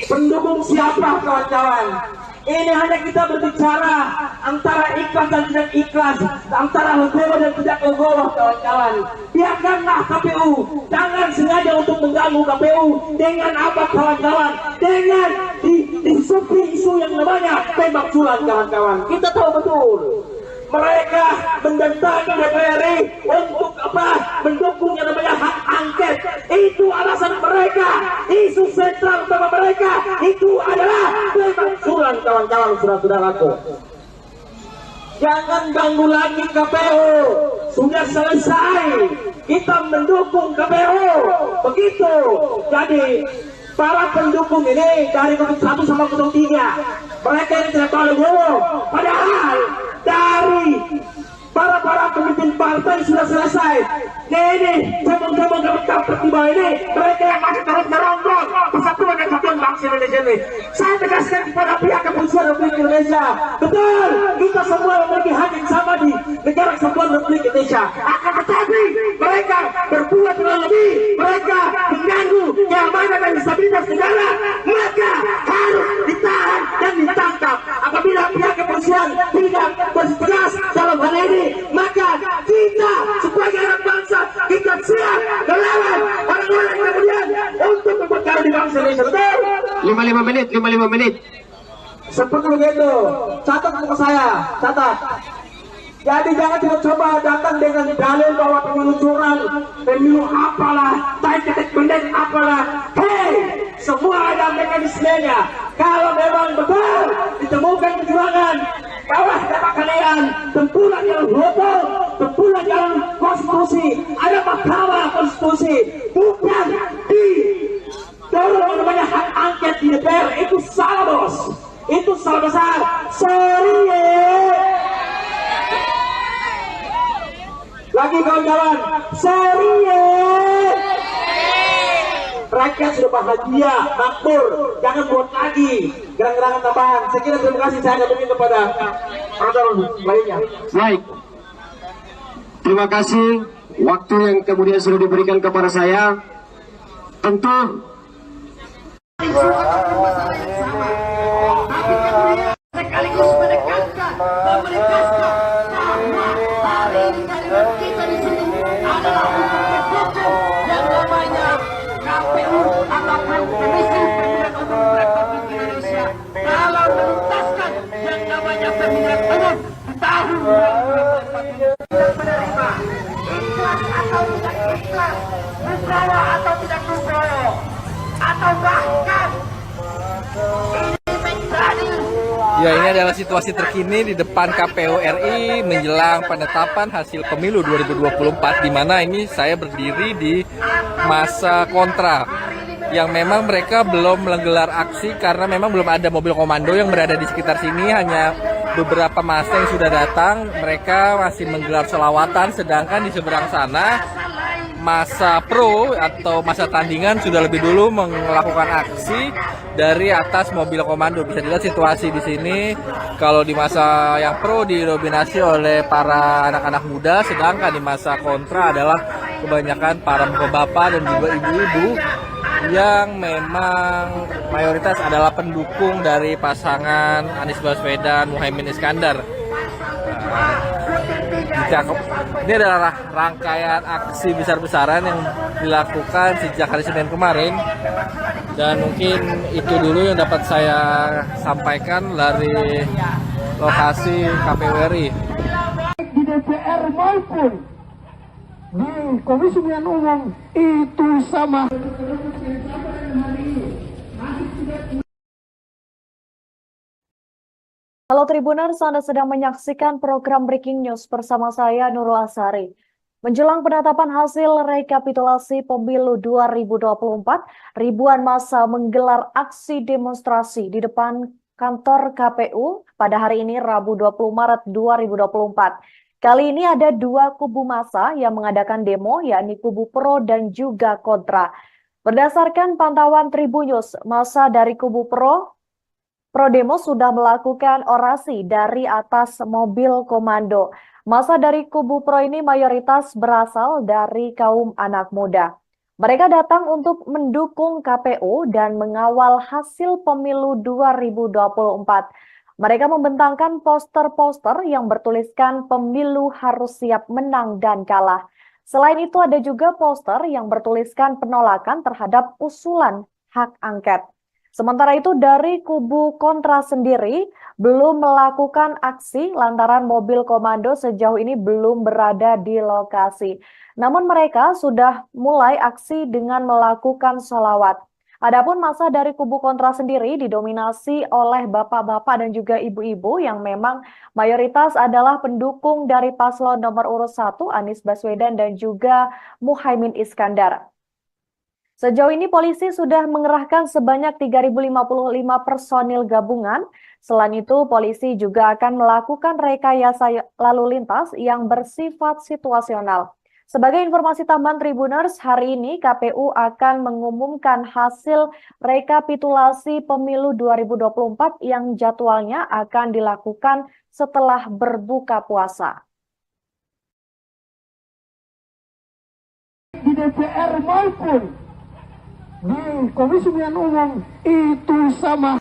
pendukung siapa kawan-kawan. Ini hanya kita berbicara antara ikhlas dan tidak ikhlas, antara legowo dan tidak legowo kawan-kawan. Biarkanlah KPU, jangan sengaja untuk mengganggu KPU. Dengan apa kawan-kawan? Dengan disupi isu yang namanya tembak sulam kawan-kawan. Kita tahu betul mereka mendatangi DPR untuk apa? Mendukung yang namanya hak angket. Itu alasan mereka. Isu sentral utama mereka itu adalah pemakzulan kawan-kawan, saudara-saudaraku. Jangan ganggu lagi KPU. Sudah selesai. Kita mendukung KPU. Begitu. Jadi para pendukung ini dari 1 sama 03, mereka ini tidak tahu legowo. Padahal dari para pemimpin partai sudah selesai. Ini cabang-cabang tiba ini, mereka yang masih terus merongrong persatuan dan kesatuan bangsa Indonesia ini. Saya tegaskan kepada pihak kepolisian Republik Indonesia, betul, kita semua memiliki hak yang sama di negara kesatuan Republik Indonesia. Akan tetapi mereka berbuat lebih, mereka mengganggu keamanan dan stabilitas negara, maka harus ditahan dan ditangkap. Apabila pihak kepolisian tidak bertegas dalam hal ini, maka kita sebagai anak bangsa kita siap melawan orang-orang kemudian untuk memperkara di bangsa Indonesia. Betul? 55 menit, 55 menit. Seperti begitu. Catat ke saya, catat. Jadi jangan coba datang dengan dalil bahwa pemilu curang, pemilu apalah, ketik pendek apalah. Hei, semua ada mekanismenya. Kalau memang betul ditemukan kecurangan, kawas dapat kalian, tempuhlah jalan hukum, tempuhlah jalan konstitusi. Ada mahkamah konstitusi, bukan di dorong namanya hak angket di DPR. Itu salah, bos. Itu salah besar. Sorry ya. Lagi kawan-kawan, sorry ya. Rakyat sudah bahagia, makmur, jangan buat lagi gerang-gerangan tambahan. Saya kira terima kasih, saya kembali kepada orang lainnya. Baik. Terima kasih waktu yang kemudian sudah diberikan kepada saya. Tentu sekaligus menekankan bahwa hari ini kalimat kita di sini adalah untuk mendukung yang namanya KPU ataupun Komisi Pemilihan Umum Republik Indonesia dalam menuntaskan yang namanya pemilihan umum di tahun 2024 dan menerima ikhlas atau tidak ikhlas, Nugroho atau tidak Nugroho, atau bahkan ini menjadi. Ya, ini adalah situasi terkini di depan KPU RI menjelang penetapan hasil pemilu 2024, di mana ini saya berdiri di masa kontra yang memang mereka belum menggelar aksi karena memang belum ada mobil komando yang berada di sekitar sini, hanya beberapa massa yang sudah datang. Mereka masih menggelar selawatan, sedangkan di seberang sana masa pro atau masa tandingan sudah lebih dulu melakukan aksi dari atas mobil komando. Bisa dilihat situasi di sini. Kalau di masa yang pro didominasi oleh para anak-anak muda, sedangkan di masa kontra adalah kebanyakan para bapak-bapak dan juga ibu-ibu yang memang mayoritas adalah pendukung dari pasangan Anies Baswedan Muhaimin Iskandar. Ini adalah rangkaian aksi besar-besaran yang dilakukan sejak hari Senin kemarin, dan mungkin itu dulu yang dapat saya sampaikan dari lokasi KPU RI. Di DPR maupun di Komisi Pemilihan Umum itu sama. Halo Tribuners, Anda sedang menyaksikan program Breaking News bersama saya Nurul Asari. Menjelang penetapan hasil rekapitulasi pemilu 2024, ribuan massa menggelar aksi demonstrasi di depan kantor KPU pada hari ini Rabu 20 Maret 2024. Kali ini ada dua kubu massa yang mengadakan demo, yakni kubu pro dan juga kontra. Berdasarkan pantauan Tribunnews, massa dari kubu pro demo sudah melakukan orasi dari atas mobil komando. Massa dari kubu pro ini mayoritas berasal dari kaum anak muda. Mereka datang untuk mendukung KPU dan mengawal hasil pemilu 2024. Mereka membentangkan poster-poster yang bertuliskan pemilu harus siap menang dan kalah. Selain itu ada juga poster yang bertuliskan penolakan terhadap usulan hak angket. Sementara itu dari kubu kontra sendiri belum melakukan aksi lantaran mobil komando sejauh ini belum berada di lokasi. Namun mereka sudah mulai aksi dengan melakukan sholawat. Adapun massa dari kubu kontra sendiri didominasi oleh bapak-bapak dan juga ibu-ibu yang memang mayoritas adalah pendukung dari paslon nomor urut 1 Anies Baswedan dan juga Muhaimin Iskandar. Sejauh ini polisi sudah mengerahkan sebanyak 3.055 personil gabungan. Selain itu, polisi juga akan melakukan rekayasa lalu lintas yang bersifat situasional. Sebagai informasi tambahan Tribuners, hari ini KPU akan mengumumkan hasil rekapitulasi pemilu 2024 yang jadwalnya akan dilakukan setelah berbuka puasa. Di DPR maupun di Komisi Pemilihan Umum itu sama.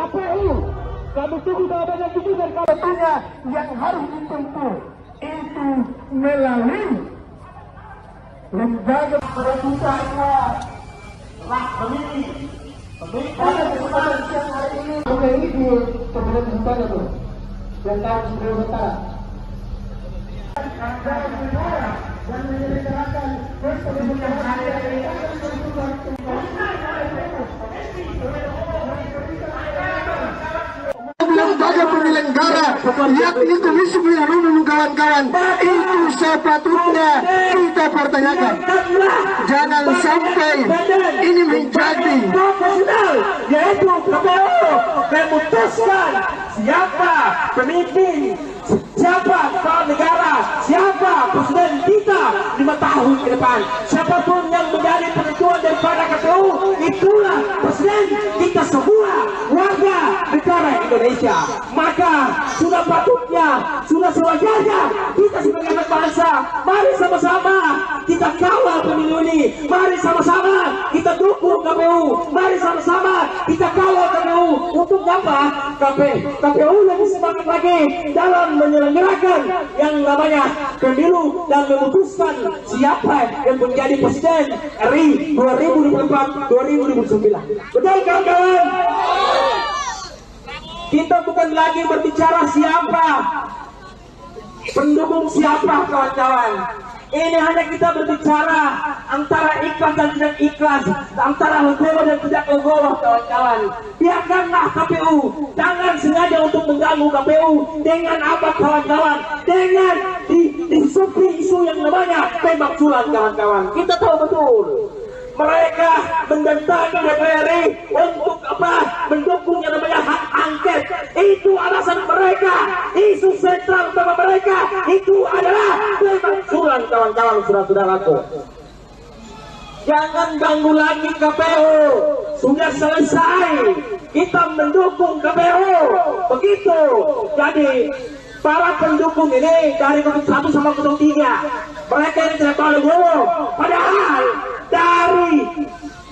KPU. Kami tunggu jawabannya itu dan tentunya yang harus ditempuh itu melalui lembaga perebutannya hak pemilih. Pada kesempatan siang hari ini, oke ini di Kabupaten Utara tuh, dan tahun sebelum Utara. Dan menyelenggarakan pemilihan hari ini. Lembaga penyelenggara yakni Komisi Pemilihan Umum kawan-kawan, itu sepatutnya kita pertanyakan. Jangan sampai ini menjadi profesional, yaitu KPU memutuskan siapa pemimpin, siapa kepala negara, siapa presiden kita 5 tahun ke depan. Siapapun yang menjadi penentuan daripada KPU, itulah presiden kita semua warga negara Indonesia. Maka sudah patutnya, sudah sewajarnya kita sebagai anak bangsa, mari sama-sama kita kawal pemilu ini. Mari sama-sama kita dukung KPU. Mari sama-sama kita kawal KPU. Untuk apa? KPU lebih semangat lagi dalam menyelenggarakan yang namanya pemilu dan memutuskan siapa yang menjadi presiden RI 2024-2029. Betul kawan-kawan? Kita bukan lagi berbicara siapa, pendukung siapa kawan-kawan. Ini hanya kita berbicara antara ikhlas dan tidak ikhlas, antara legowo dan tidak legowo kawan-kawan. Biarkanlah KPU, jangan sengaja untuk mengganggu KPU. Dengan apa kawan-kawan? Dengan disupi isu yang namanya tembak sulam kawan-kawan. Kita tahu betul mereka mendatangi DPR RI untuk apa? Mendukung yang namanya hak angket. Itu alasan mereka. Isu sentral utama mereka itu adalah pemakzulan kawan-kawan, saudara-saudaraku. Jangan ganggu lagi KPU. Sudah selesai. Kita mendukung KPU. Begitu. Jadi para pendukung ini dari 1 sama 03, mereka ini tidak tahu legowo. Padahal dari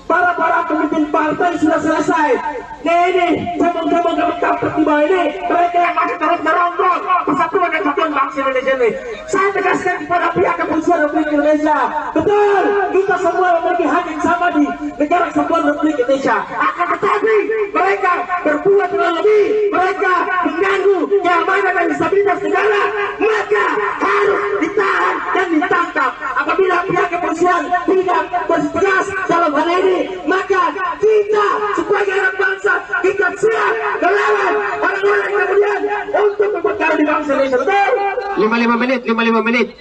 para pemimpin partai sudah selesai. Ini cabang-cabang tiba ini, mereka yang masih terus merongrong persatuan dan kesatuan bangsa Indonesia ini. Saya tegaskan kepada pihak kepolisian Republik Indonesia, betul, kita semua memiliki hak yang sama di negara kesatuan Republik Indonesia. Akan tetapi mereka berbuat terlalu lebih, mereka mengganggu keamanan dan stabilitas negara, maka harus ditahan dan ditangkap. Apabila pihak kepolisian tidak bertegas dalam hal ini, maka kita sebagai anak bangsa kita siap melawan orang-orang kemudian untuk memperkara di bangsa Indonesia. Betul? 55 menit.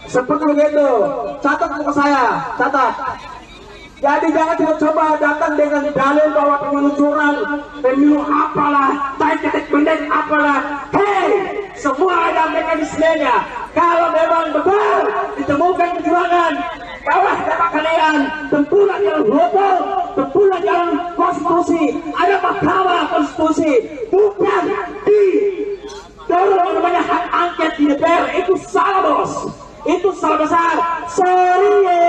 Seperti begitu. Catat buku saya, catat. Jadi jangan coba datang dengan dalil bahwa pemilu curang, pemilu apalah, ketik pendek apalah. Hei, semua ada mekanismenya. Kalau memang betul ditemukan kecurangan, bawah dapat kalian tempuran yang hukum, tempuran yang konstitusi, ada mahkamah konstitusi, bukan di dorong namanya hak angket di DPR. Itu salah bos, itu salah besar. Sorry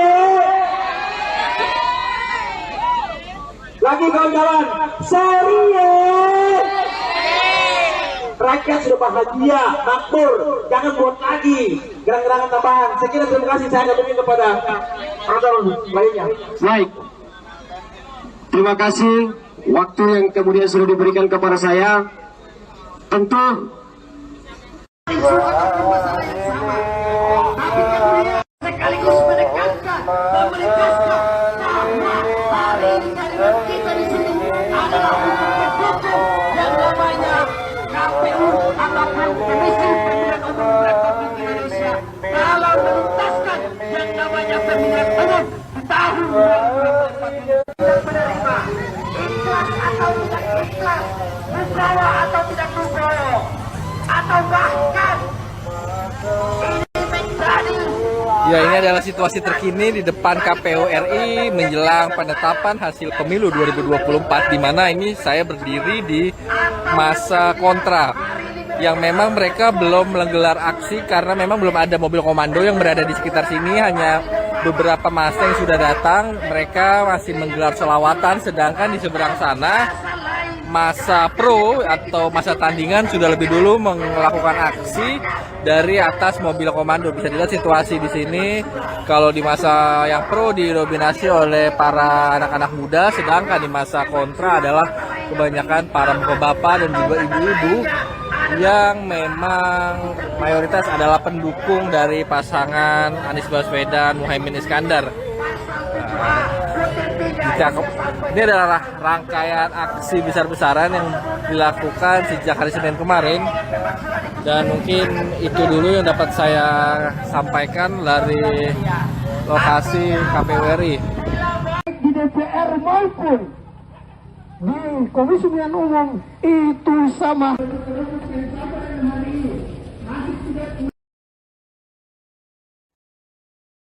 lagi kawan-kawan, sorry rakyat sudah bahagia, makmur, jangan buat lagi gerang-gerangan tambahan. Saya kira terima kasih, saya kembali kepada orang lainnya. Baik. Terima kasih waktu yang kemudian sudah diberikan kepada saya. Tentu sekaligus menekankan bahwa hari ini kita di sini adalah untuk mendukung yang namanya KPU ataupun Komisi Pemilihan Umum Republik Indonesia dalam menuntaskan yang namanya pemilihan umum di tahun 2024 dan menerima ikhlas atau tidak ikhlas, legowo atau tidak legowo, atau bahkan ini menjadi. Ya, ini adalah situasi terkini di depan KPU RI menjelang penetapan hasil pemilu 2024, di mana ini saya berdiri di masa kontra yang memang mereka belum menggelar aksi karena memang belum ada mobil komando yang berada di sekitar sini, hanya beberapa massa yang sudah datang. Mereka masih menggelar selawatan, sedangkan di seberang sana masa pro atau masa tandingan sudah lebih dulu melakukan aksi dari atas mobil komando. Bisa dilihat situasi di sini. Kalau di masa yang pro didominasi oleh para anak-anak muda, sedangkan di masa kontra adalah kebanyakan para bapak-bapak dan juga ibu-ibu yang memang mayoritas adalah pendukung dari pasangan Anies Baswedan Muhaimin Iskandar. Ini adalah rangkaian aksi besar-besaran yang dilakukan sejak hari Senin kemarin, dan mungkin itu dulu yang dapat saya sampaikan dari lokasi KPU RI. Di DPR maupun di Komisi Pemilihan Umum itu sama.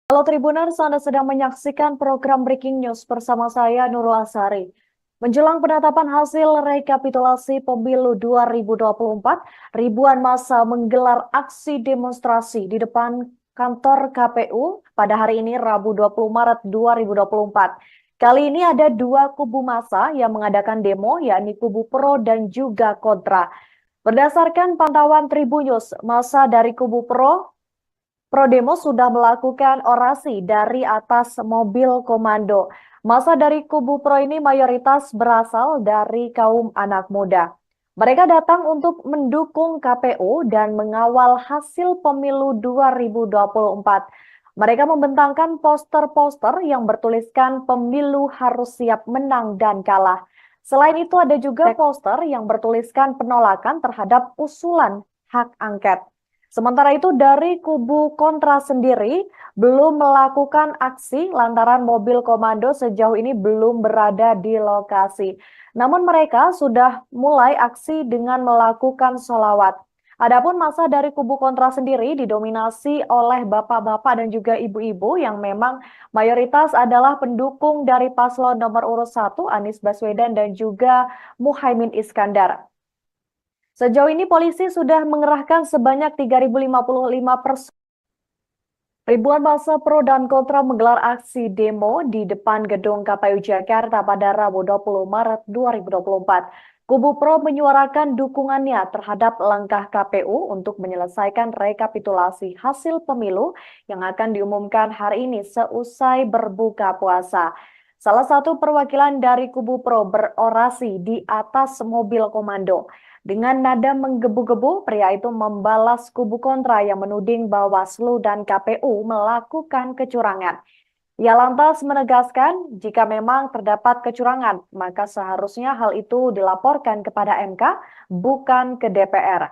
Halo Tribuners, Anda sedang menyaksikan program Breaking News bersama saya Nurul Asari. Menjelang penetapan hasil rekapitulasi pemilu 2024, ribuan massa menggelar aksi demonstrasi di depan kantor KPU pada hari ini Rabu 20 Maret 2024. Kali ini ada dua kubu massa yang mengadakan demo, yakni kubu pro dan juga kontra. Berdasarkan pantauan Tribunnews, massa dari kubu pro demo sudah melakukan orasi dari atas mobil komando. Massa dari kubu pro ini mayoritas berasal dari kaum anak muda. Mereka datang untuk mendukung KPU dan mengawal hasil pemilu 2024. Mereka membentangkan poster-poster yang bertuliskan pemilu harus siap menang dan kalah. Selain itu ada juga poster yang bertuliskan penolakan terhadap usulan hak angket. Sementara itu dari kubu kontra sendiri belum melakukan aksi lantaran mobil komando sejauh ini belum berada di lokasi. Namun mereka sudah mulai aksi dengan melakukan sholawat. Adapun massa dari kubu kontra sendiri didominasi oleh bapak-bapak dan juga ibu-ibu yang memang mayoritas adalah pendukung dari paslon nomor urut 1 Anies Baswedan dan juga Muhaimin Iskandar. Sejauh ini polisi sudah mengerahkan sebanyak 3.055 personel. Ribuan massa pro dan kontra menggelar aksi demo di depan gedung KPU Jakarta pada Rabu 20 Maret 2024. Kubu pro menyuarakan dukungannya terhadap langkah KPU untuk menyelesaikan rekapitulasi hasil pemilu yang akan diumumkan hari ini seusai berbuka puasa. Salah satu perwakilan dari kubu pro berorasi di atas mobil komando. Dengan nada menggebu-gebu, pria itu membalas kubu kontra yang menuding Bawaslu dan KPU melakukan kecurangan. Ia lantas menegaskan jika memang terdapat kecurangan, maka seharusnya hal itu dilaporkan kepada MK, bukan ke DPR.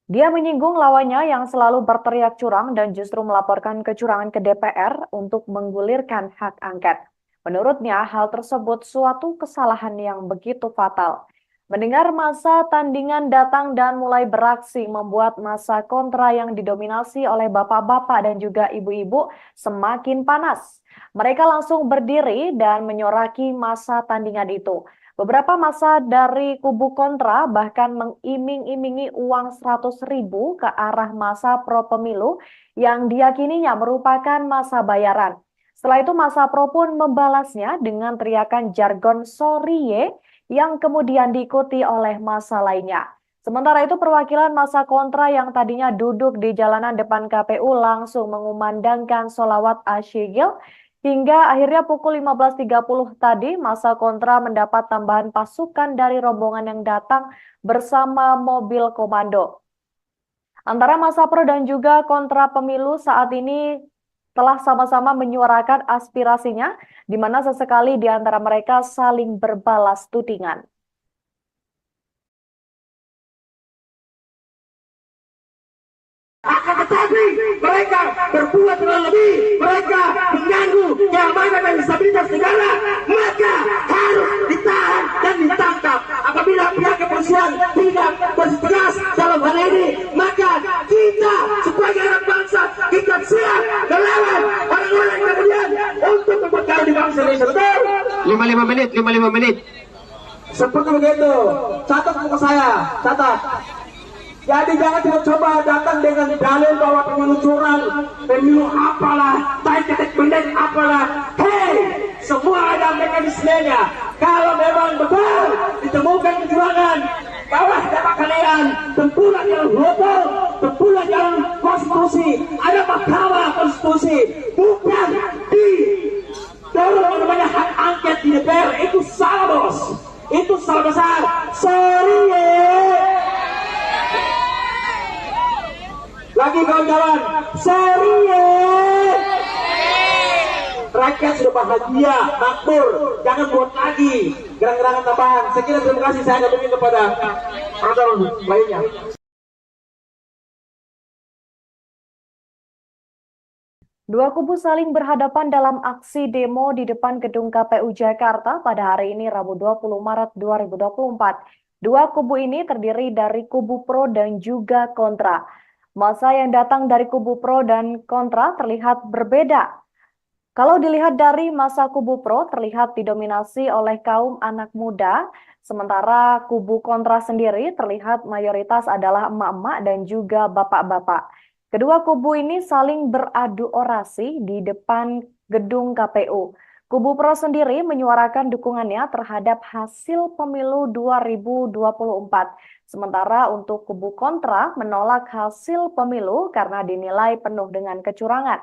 Dia menyinggung lawannya yang selalu berteriak curang dan justru melaporkan kecurangan ke DPR untuk menggulirkan hak angket. Menurutnya, hal tersebut suatu kesalahan yang begitu fatal. Mendengar massa tandingan datang dan mulai beraksi membuat massa kontra yang didominasi oleh bapak-bapak dan juga ibu-ibu semakin panas. Mereka langsung berdiri dan menyoraki massa tandingan itu. Beberapa massa dari kubu kontra bahkan mengiming-imingi uang 100.000 ke arah massa pro pemilu yang diyakininya merupakan massa bayaran. Setelah itu massa pro pun membalasnya dengan teriakan jargon "sorry ye", yang kemudian diikuti oleh massa lainnya. Sementara itu perwakilan massa kontra yang tadinya duduk di jalanan depan KPU langsung mengumandangkan sholawat asyigil hingga akhirnya pukul 15.30 tadi massa kontra mendapat tambahan pasukan dari rombongan yang datang bersama mobil komando. Antara massa pro dan juga kontra pemilu saat ini telah sama-sama menyuarakan aspirasinya, di mana sesekali di antara mereka saling berbalas tudingan. Akan tetapi mereka berbuat lebih, mereka mengganggu keamanan dan stabilitas negara, maka harus ditahan dan ditangkap. Apabila pihak kepolisian tidak bertegas dalam hal ini, maka kita sebagai anak bangsa kita siap melawan orang-orang kemudian untuk memperkaya di bangsa Indonesia. Betul? 55 menit. Seperti begitu. Catat buku saya, catat. Jadi jangan coba datang dengan dalil bahwa pemilu curang, pemilu apalah, tai ketek pendek apalah. Hei, semua ada mekanismenya. Kalau memang betul ditemukan kecurangan, bawah dapat kalian tempuhlah jalur hukum, tempuhlah jalur konstitusi. Ada Mahkamah Konstitusi, bukan di dorong namanya hak angket di DPR. Itu salah, bos. Itu salah besar. Sorry lagi kawan-kawan, sorry rakyat sudah bahagia, makmur, jangan buat lagi gerang-gerangan tambahan. Sekian, terima kasih. Saya akan meminta kepada orang lainnya. Dua kubu saling berhadapan dalam aksi demo di depan gedung KPU Jakarta pada hari ini Rabu 20 Maret 2024. Dua kubu ini terdiri dari kubu pro dan juga kontra. Masa yang datang dari kubu pro dan kontra terlihat berbeda. Kalau dilihat dari masa kubu pro terlihat didominasi oleh kaum anak muda, sementara kubu kontra sendiri terlihat mayoritas adalah emak-emak dan juga bapak-bapak. Kedua kubu ini saling beradu orasi di depan gedung KPU. Kubu pro sendiri menyuarakan dukungannya terhadap hasil pemilu 2024. Sementara untuk kubu kontra menolak hasil pemilu karena dinilai penuh dengan kecurangan.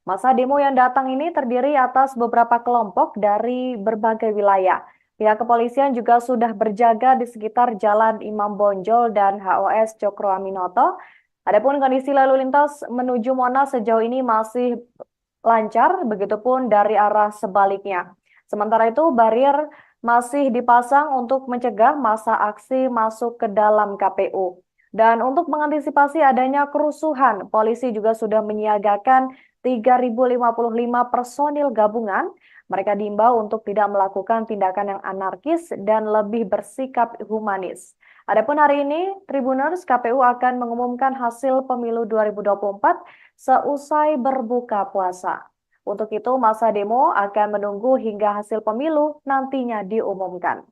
Masa demo yang datang ini terdiri atas beberapa kelompok dari berbagai wilayah. Pihak kepolisian juga sudah berjaga di sekitar Jalan Imam Bonjol dan HOS Cokro Aminoto. Adapun kondisi lalu lintas menuju Monas sejauh ini masih lancar, begitupun dari arah sebaliknya. Sementara itu, barier masih dipasang untuk mencegah massa aksi masuk ke dalam KPU. Dan untuk mengantisipasi adanya kerusuhan, polisi juga sudah menyiagakan 3.055 personil gabungan. Mereka diimbau untuk tidak melakukan tindakan yang anarkis dan lebih bersikap humanis. Adapun hari ini, Tribuners KPU akan mengumumkan hasil pemilu 2024 seusai berbuka puasa. Untuk itu, masa demo akan menunggu hingga hasil pemilu nantinya diumumkan.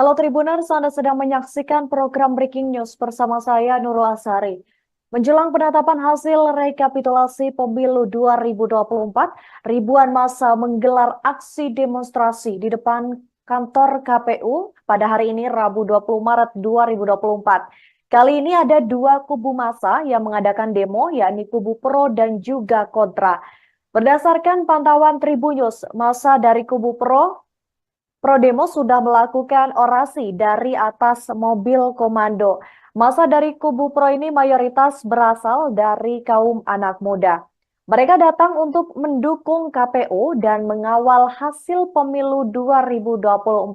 Halo Tribuners, Anda sedang menyaksikan program Breaking News bersama saya Nurul Asari. Menjelang penetapan hasil rekapitulasi pemilu 2024, ribuan massa menggelar aksi demonstrasi di depan kantor KPU pada hari ini Rabu 20 Maret 2024. Kali ini ada dua kubu massa yang mengadakan demo, yakni kubu pro dan juga kontra. Berdasarkan pantauan Tribun News, massa dari kubu pro Pro demo sudah melakukan orasi dari atas mobil komando. Massa dari kubu pro ini mayoritas berasal dari kaum anak muda. Mereka datang untuk mendukung KPU dan mengawal hasil pemilu 2024.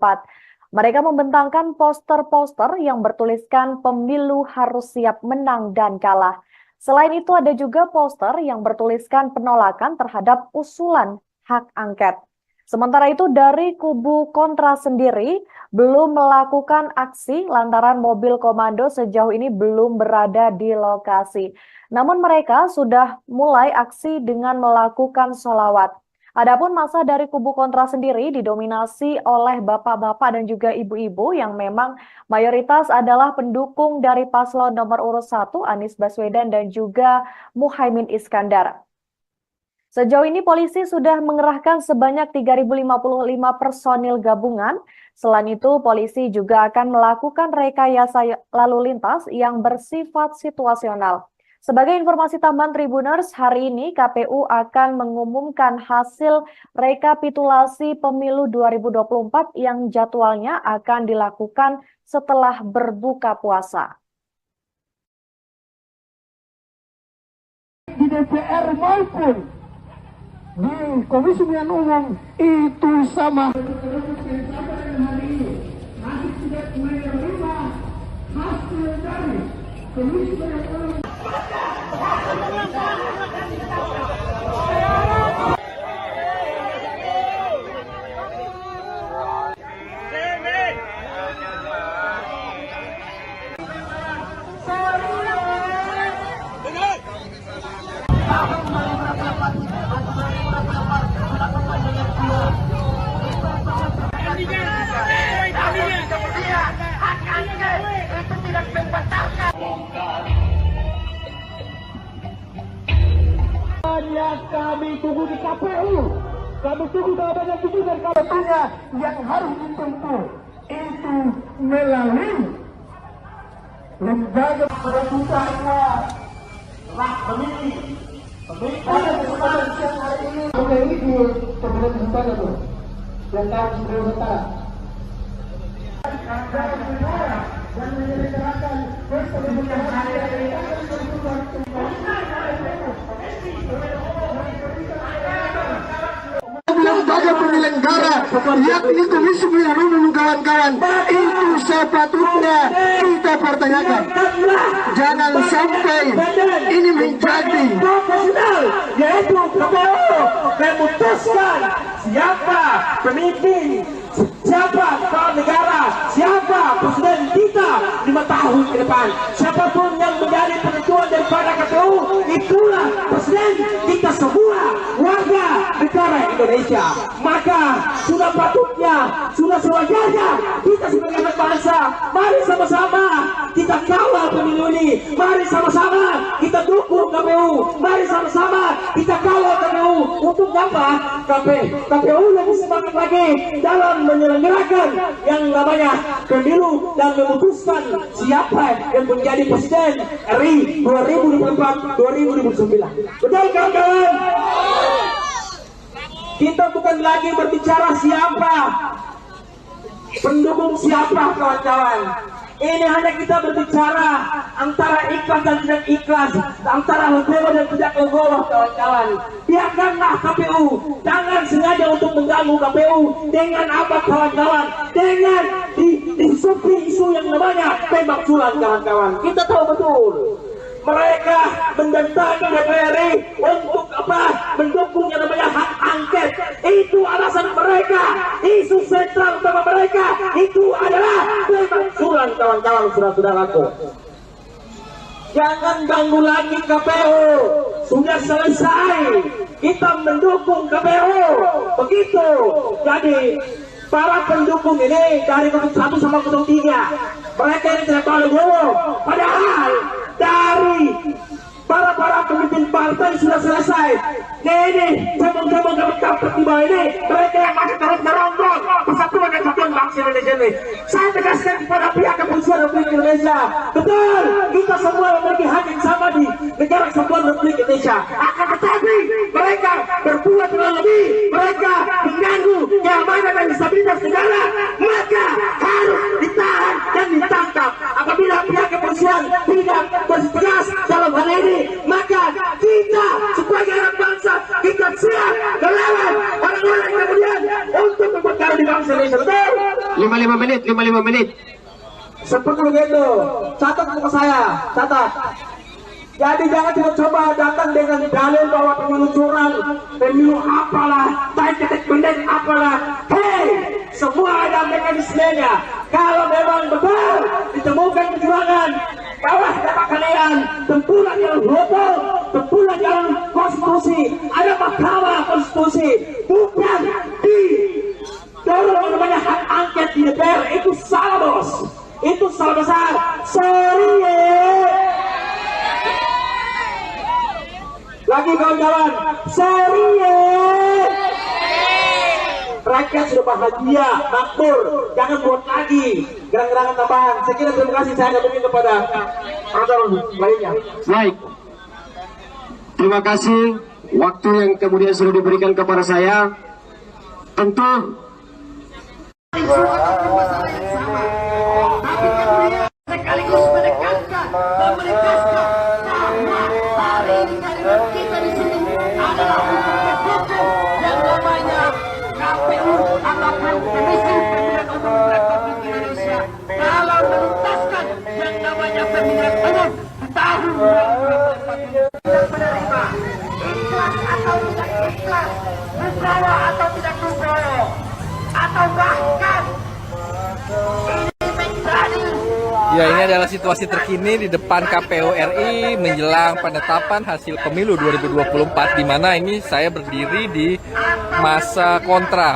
Mereka membentangkan poster-poster yang bertuliskan pemilu harus siap menang dan kalah. Selain itu ada juga poster yang bertuliskan penolakan terhadap usulan hak angket. Sementara itu dari kubu kontra sendiri belum melakukan aksi lantaran mobil komando sejauh ini belum berada di lokasi. Namun mereka sudah mulai aksi dengan melakukan sholawat. Adapun massa dari kubu kontra sendiri didominasi oleh bapak-bapak dan juga ibu-ibu yang memang mayoritas adalah pendukung dari paslon nomor urut 1 Anies Baswedan dan juga Muhaimin Iskandar. Sejauh ini polisi sudah mengerahkan sebanyak 3.055 personil gabungan. Selain itu, polisi juga akan melakukan rekayasa lalu lintas yang bersifat situasional. Sebagai informasi tambahan Tribuners, hari ini KPU akan mengumumkan hasil rekapitulasi pemilu 2024 yang jadwalnya akan dilakukan setelah berbuka puasa. Di DPR maupun di Komisi Pemilihan Umum itu sama. Kami tunggu di KPU, kami tunggu jawabannya itu dari KPU-nya yang harus ditempuh itu melalui lembaga perebutannya hak pemilih. Pada kesempatan siang hari ini, oke ini di Kabupaten Nusantara tuh, dan kami Sulawesi Utara. Dan menyelenggarakan pesta hari lembaga penyelenggara yakni Komisi Pemilihan Umum kawan-kawan itu sepatutnya kita pertanyakan. Jangan sampai ini menjadi profesional, yaitu KPU memutuskan siapa pemimpin, siapa kepala negara, siapa presiden kita 5 tahun ke depan. Siapapun yang menjadi penentuan daripada KPU, itulah presiden kita semua warga negara Indonesia. Maka sudah patutnya, sudah sewajarnya kita sebagai anak bangsa, mari sama-sama kita kawal pemilu ini. Mari sama-sama kita dukung KPU. Mari sama-sama kita kawal KPU. Untuk apa? KPU lebih semangat lagi dalam menyelenggarakan yang namanya pemilu dan memutuskan siapa yang menjadi presiden RI 2024-2029. Betul kawan-kawan? Kita bukan lagi berbicara siapa pendukung siapa kawan-kawan. Ini hanya kita berbicara antara ikhlas dan tidak ikhlas, antara legowo dan tidak legowo kawan-kawan. Biarkanlah KPU, jangan sengaja untuk mengganggu KPU dengan apa kawan-kawan, dengan disupi isu yang namanya pemakzulan kawan-kawan. Kita tahu betul mereka mendatangi DPR untuk apa? Mendukung yang namanya hak angket. Itu alasan mereka. Isu sentral utama mereka itu adalah pemakzulan kawan-kawan, saudara-saudaraku. Jangan ganggu lagi KPU. Sudah selesai. Kita mendukung KPU. Begitu. Jadi para pendukung ini dari 1 sama 03, mereka ini tidak tahu legowo. Padahal dari para pemimpin partai sudah selesai. Ini cabang-cabang kampret di bawah ini, mereka yang masih terus merongrong persatuan dan kesatuan bangsa Indonesia ini. Saya tegaskan kepada pihak kepolisian Republik Indonesia, betul, kita semua memiliki hak yang sama di negara kesatuan Republik Indonesia. Akan tetapi mereka berbuat terlalu lebih, mereka mengganggu keamanan dan stabilitas negara, maka harus ditahan dan ditangkap. Apabila pihak kepolisian tidak bertegas dalam hal ini, maka kita sebagai anak bangsa, kita siap melawan orang-orang kemudian untuk memperkara di bangsa Indonesia. Betul? 55 menit. Seperti begitu. Catat buku saya, catat. Jadi jangan coba datang dengan dalil bahwa pemilu curang, pemilu apalah, baik pendek apalah. Hei, semua ada mekanismenya. Kalau memang betul ditemukan kecurangan, bawah dapat kalian tempuhlah jalan hukum, tempuhlah jalan konstitusi. Ada mahkamah konstitusi, bukan di dorong namanya hak angket di DPR. Itu salah, bos. Itu salah besar. Sorry ya. Lagi kawan-kawan, sorry ya. Rakyat sudah bahagia, makmur, jangan buat lagi gerang-gerangan tambahan. Saya kira terima kasih, saya kembali kepada orang lainnya. Baik. Terima kasih waktu yang kemudian sudah diberikan kepada saya. Tentu sekaligus menekankan bahwa hari ini kehadiran kita di sini adalah untuk mendukung yang namanya KPU ataupun Komisi Pemilihan Umum Republik Indonesia dalam menuntaskan yang namanya pemilihan umum di tahun 2024 ini. Tidak menerima ikhlas atau tidak ikhlas, legowo atau tidak legowo, atau bahkan ini menjadi. Ya, ini adalah situasi terkini di depan KPU RI menjelang penetapan hasil pemilu 2024, di mana ini saya berdiri di masa kontra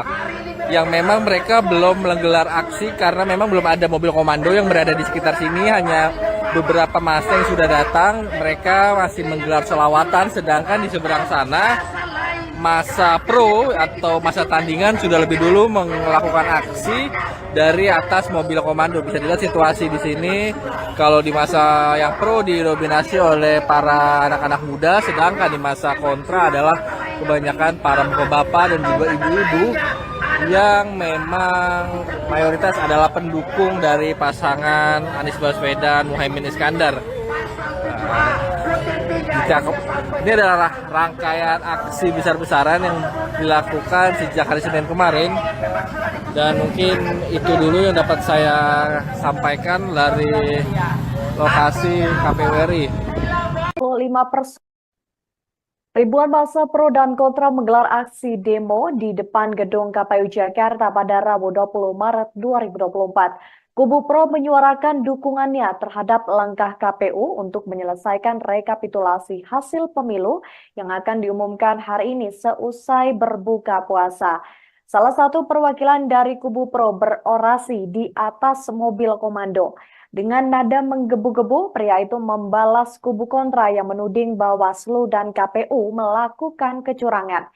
yang memang mereka belum menggelar aksi karena memang belum ada mobil komando yang berada di sekitar sini, hanya beberapa massa yang sudah datang. Mereka masih menggelar selawatan, sedangkan di seberang sana masa pro atau masa tandingan sudah lebih dulu melakukan aksi dari atas mobil komando. Bisa dilihat situasi di sini. Kalau di masa yang pro didominasi oleh para anak-anak muda, sedangkan di masa kontra adalah kebanyakan para bapak dan juga ibu-ibu yang memang mayoritas adalah pendukung dari pasangan Anies Baswedan Muhaimin Iskandar. Ini adalah rangkaian aksi besar-besaran yang dilakukan sejak hari Senin kemarin, dan mungkin itu dulu yang dapat saya sampaikan dari lokasi KPU RI. 5%. Ribuan massa pro dan kontra menggelar aksi demo di depan gedung KPU Jakarta pada Rabu 20 Maret 2024. Kubu pro menyuarakan dukungannya terhadap langkah KPU untuk menyelesaikan rekapitulasi hasil pemilu yang akan diumumkan hari ini seusai berbuka puasa. Salah satu perwakilan dari kubu pro berorasi di atas mobil komando. Dengan nada menggebu-gebu, pria itu membalas kubu kontra yang menuding Bawaslu dan KPU melakukan kecurangan.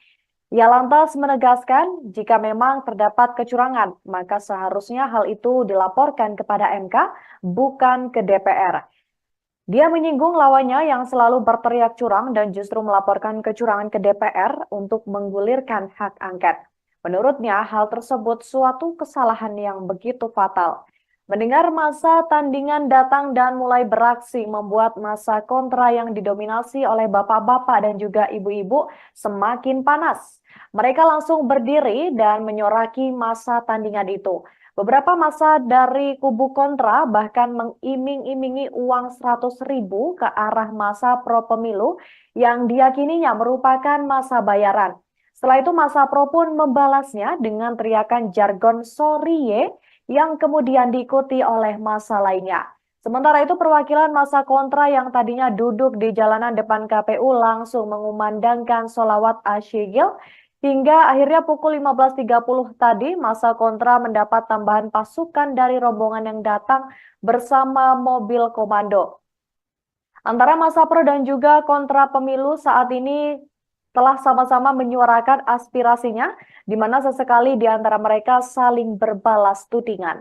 Ia lantas menegaskan jika memang terdapat kecurangan, maka seharusnya hal itu dilaporkan kepada MK, bukan ke DPR. Dia menyinggung lawannya yang selalu berteriak curang dan justru melaporkan kecurangan ke DPR untuk menggulirkan hak angket. Menurutnya, hal tersebut suatu kesalahan yang begitu fatal. Mendengar massa tandingan datang dan mulai beraksi membuat massa kontra yang didominasi oleh bapak-bapak dan juga ibu-ibu semakin panas. Mereka langsung berdiri dan menyoraki massa tandingan itu. Beberapa massa dari kubu kontra bahkan mengiming-imingi uang 100.000 ke arah massa pro pemilu yang diyakininya merupakan massa bayaran. Setelah itu massa pro pun membalasnya dengan teriakan jargon "sorry ye", yang kemudian diikuti oleh massa lainnya. Sementara itu perwakilan massa kontra yang tadinya duduk di jalanan depan KPU langsung mengumandangkan sholawat asyigil hingga akhirnya pukul 15.30 tadi massa kontra mendapat tambahan pasukan dari rombongan yang datang bersama mobil komando. Antara massa pro dan juga kontra pemilu saat ini telah sama-sama menyuarakan aspirasinya, di mana sesekali di antara mereka saling berbalas tudingan.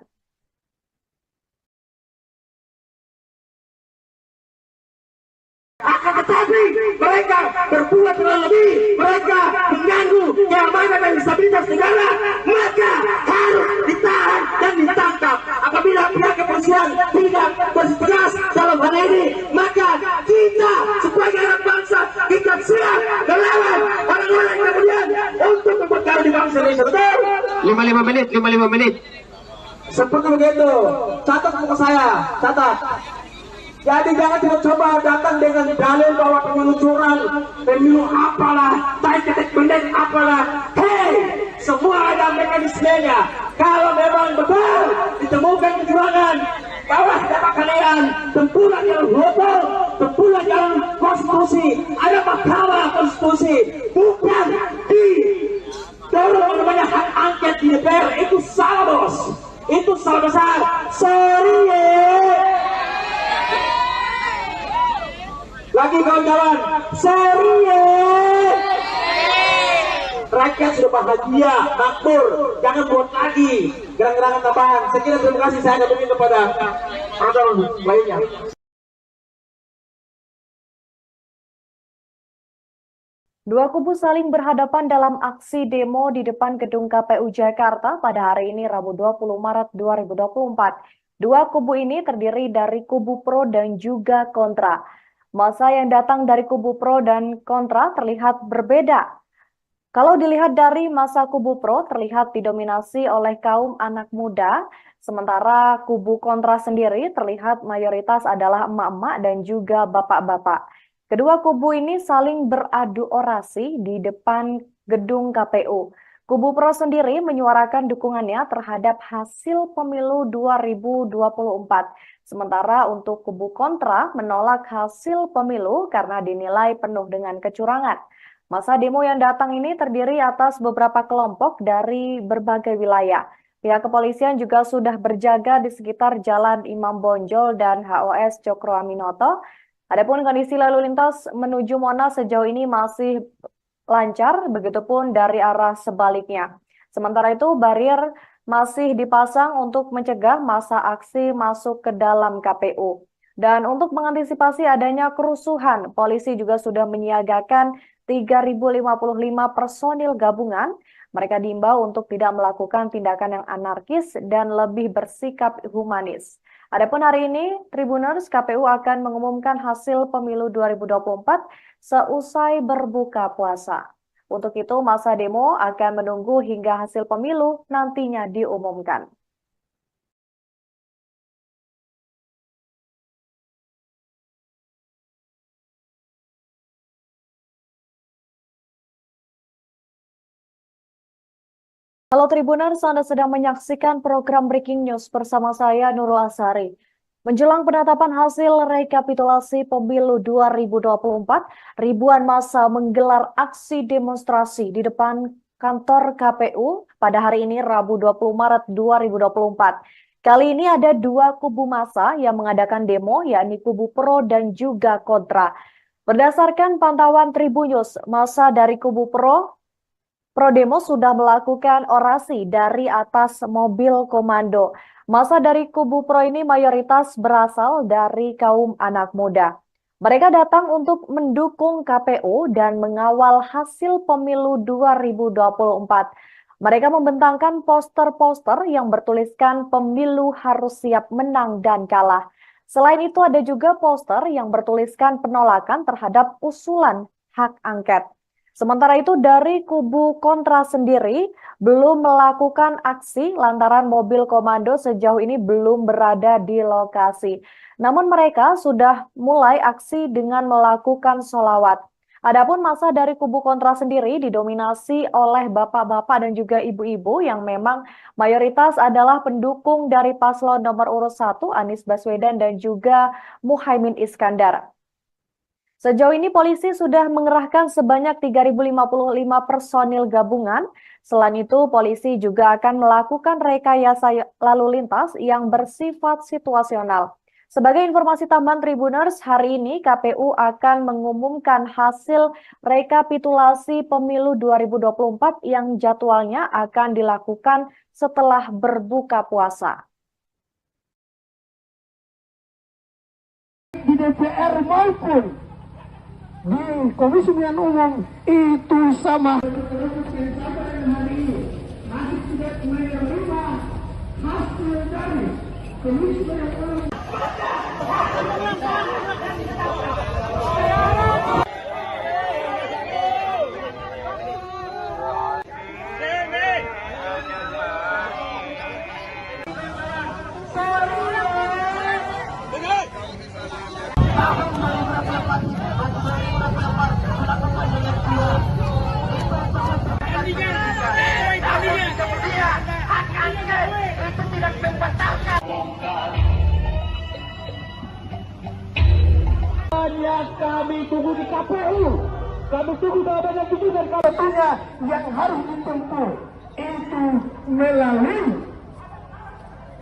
Akan tetapi mereka berbuat lebih, mereka mengganggu keamanan dan stabilitas negara, maka harus ditahan dan ditangkap. Apabila pihak kepolisian tidak bertegas dalam hal ini, maka kita sebagai anak bangsa kita siap melawan orang-orang yang kemudian untuk memperkara di bangsa Indonesia. Betul? 55 menit. Seperti begitu. Catat muka saya, catat. Jadi jangan coba datang dengan dalil bahwa pemilu curang, pemilu apalah, tai-tai pendek apalah. Hei, semua ada mekanismenya. Kalau memang betul ditemukan kecurangan, bawah data kalian, tempuhlah jalur hukum, tempuhlah jalur konstitusi. Ada mahkamah konstitusi, bukan di dorong namanya hak angket di DPR. Itu salah, bos. Itu salah besar. Sorry ya. Lagi kawan-kawan, sorry ya. Rakyat sudah bahagia, makmur, jangan buat lagi gerang-gerangan tambahan. Sekian, terima kasih, saya kembali kepada orang lainnya. Dua kubu saling berhadapan dalam aksi demo di depan gedung KPU Jakarta pada hari ini Rabu 20 Maret 2024. Dua kubu ini terdiri dari kubu pro dan juga kontra. Masa yang datang dari kubu pro dan kontra terlihat berbeda. Kalau dilihat dari masa kubu pro terlihat didominasi oleh kaum anak muda, sementara kubu kontra sendiri terlihat mayoritas adalah emak-emak dan juga bapak-bapak. Kedua kubu ini saling beradu orasi di depan gedung KPU. Kubu pro sendiri menyuarakan dukungannya terhadap hasil pemilu 2024. Sementara untuk kubu kontra menolak hasil pemilu karena dinilai penuh dengan kecurangan. Masa demo yang datang ini terdiri atas beberapa kelompok dari berbagai wilayah. Pihak kepolisian juga sudah berjaga di sekitar Jalan Imam Bonjol dan HOS Cokro Aminoto. Adapun kondisi lalu lintas menuju Monas sejauh ini masih lancar, begitupun dari arah sebaliknya. Sementara itu, barier masih dipasang untuk mencegah massa aksi masuk ke dalam KPU. Dan untuk mengantisipasi adanya kerusuhan, polisi juga sudah menyiagakan 3.055 personil gabungan. Mereka diimbau untuk tidak melakukan tindakan yang anarkis dan lebih bersikap humanis. Adapun hari ini, Tribuners, KPU akan mengumumkan hasil pemilu 2024 seusai berbuka puasa. Untuk itu, masa demo akan menunggu hingga hasil pemilu nantinya diumumkan. Halo Tribuners, Anda sedang menyaksikan program Breaking News bersama saya Nurul Asari. Menjelang penetapan hasil rekapitulasi pemilu 2024, ribuan massa menggelar aksi demonstrasi di depan kantor KPU pada hari ini Rabu 20 Maret 2024. Kali ini ada dua kubu massa yang mengadakan demo, yakni kubu pro dan juga kontra. Berdasarkan pantauan Tribunnews, massa dari kubu pro demo sudah melakukan orasi dari atas mobil komando. Massa dari kubu pro ini mayoritas berasal dari kaum anak muda. Mereka datang untuk mendukung KPU dan mengawal hasil pemilu 2024. Mereka membentangkan poster-poster yang bertuliskan pemilu harus siap menang dan kalah. Selain itu ada juga poster yang bertuliskan penolakan terhadap usulan hak angket. Sementara itu dari kubu kontra sendiri belum melakukan aksi lantaran mobil komando sejauh ini belum berada di lokasi. Namun mereka sudah mulai aksi dengan melakukan sholawat. Adapun massa dari kubu kontra sendiri didominasi oleh bapak-bapak dan juga ibu-ibu yang memang mayoritas adalah pendukung dari paslon nomor urut 1 Anies Baswedan dan juga Muhaimin Iskandar. Sejauh ini polisi sudah mengerahkan sebanyak 3.055 personil gabungan. Selain itu, polisi juga akan melakukan rekayasa lalu lintas yang bersifat situasional. Sebagai informasi tambahan Tribuners, hari ini KPU akan mengumumkan hasil rekapitulasi pemilu 2024 yang jadwalnya akan dilakukan setelah berbuka puasa. Di DPR maupun di Komisi Pemilihan Umum itu sama. Kami tunggu di KPU, kami tunggu jawaban itu dari KPU-nya yang harus ditempuh itu melalui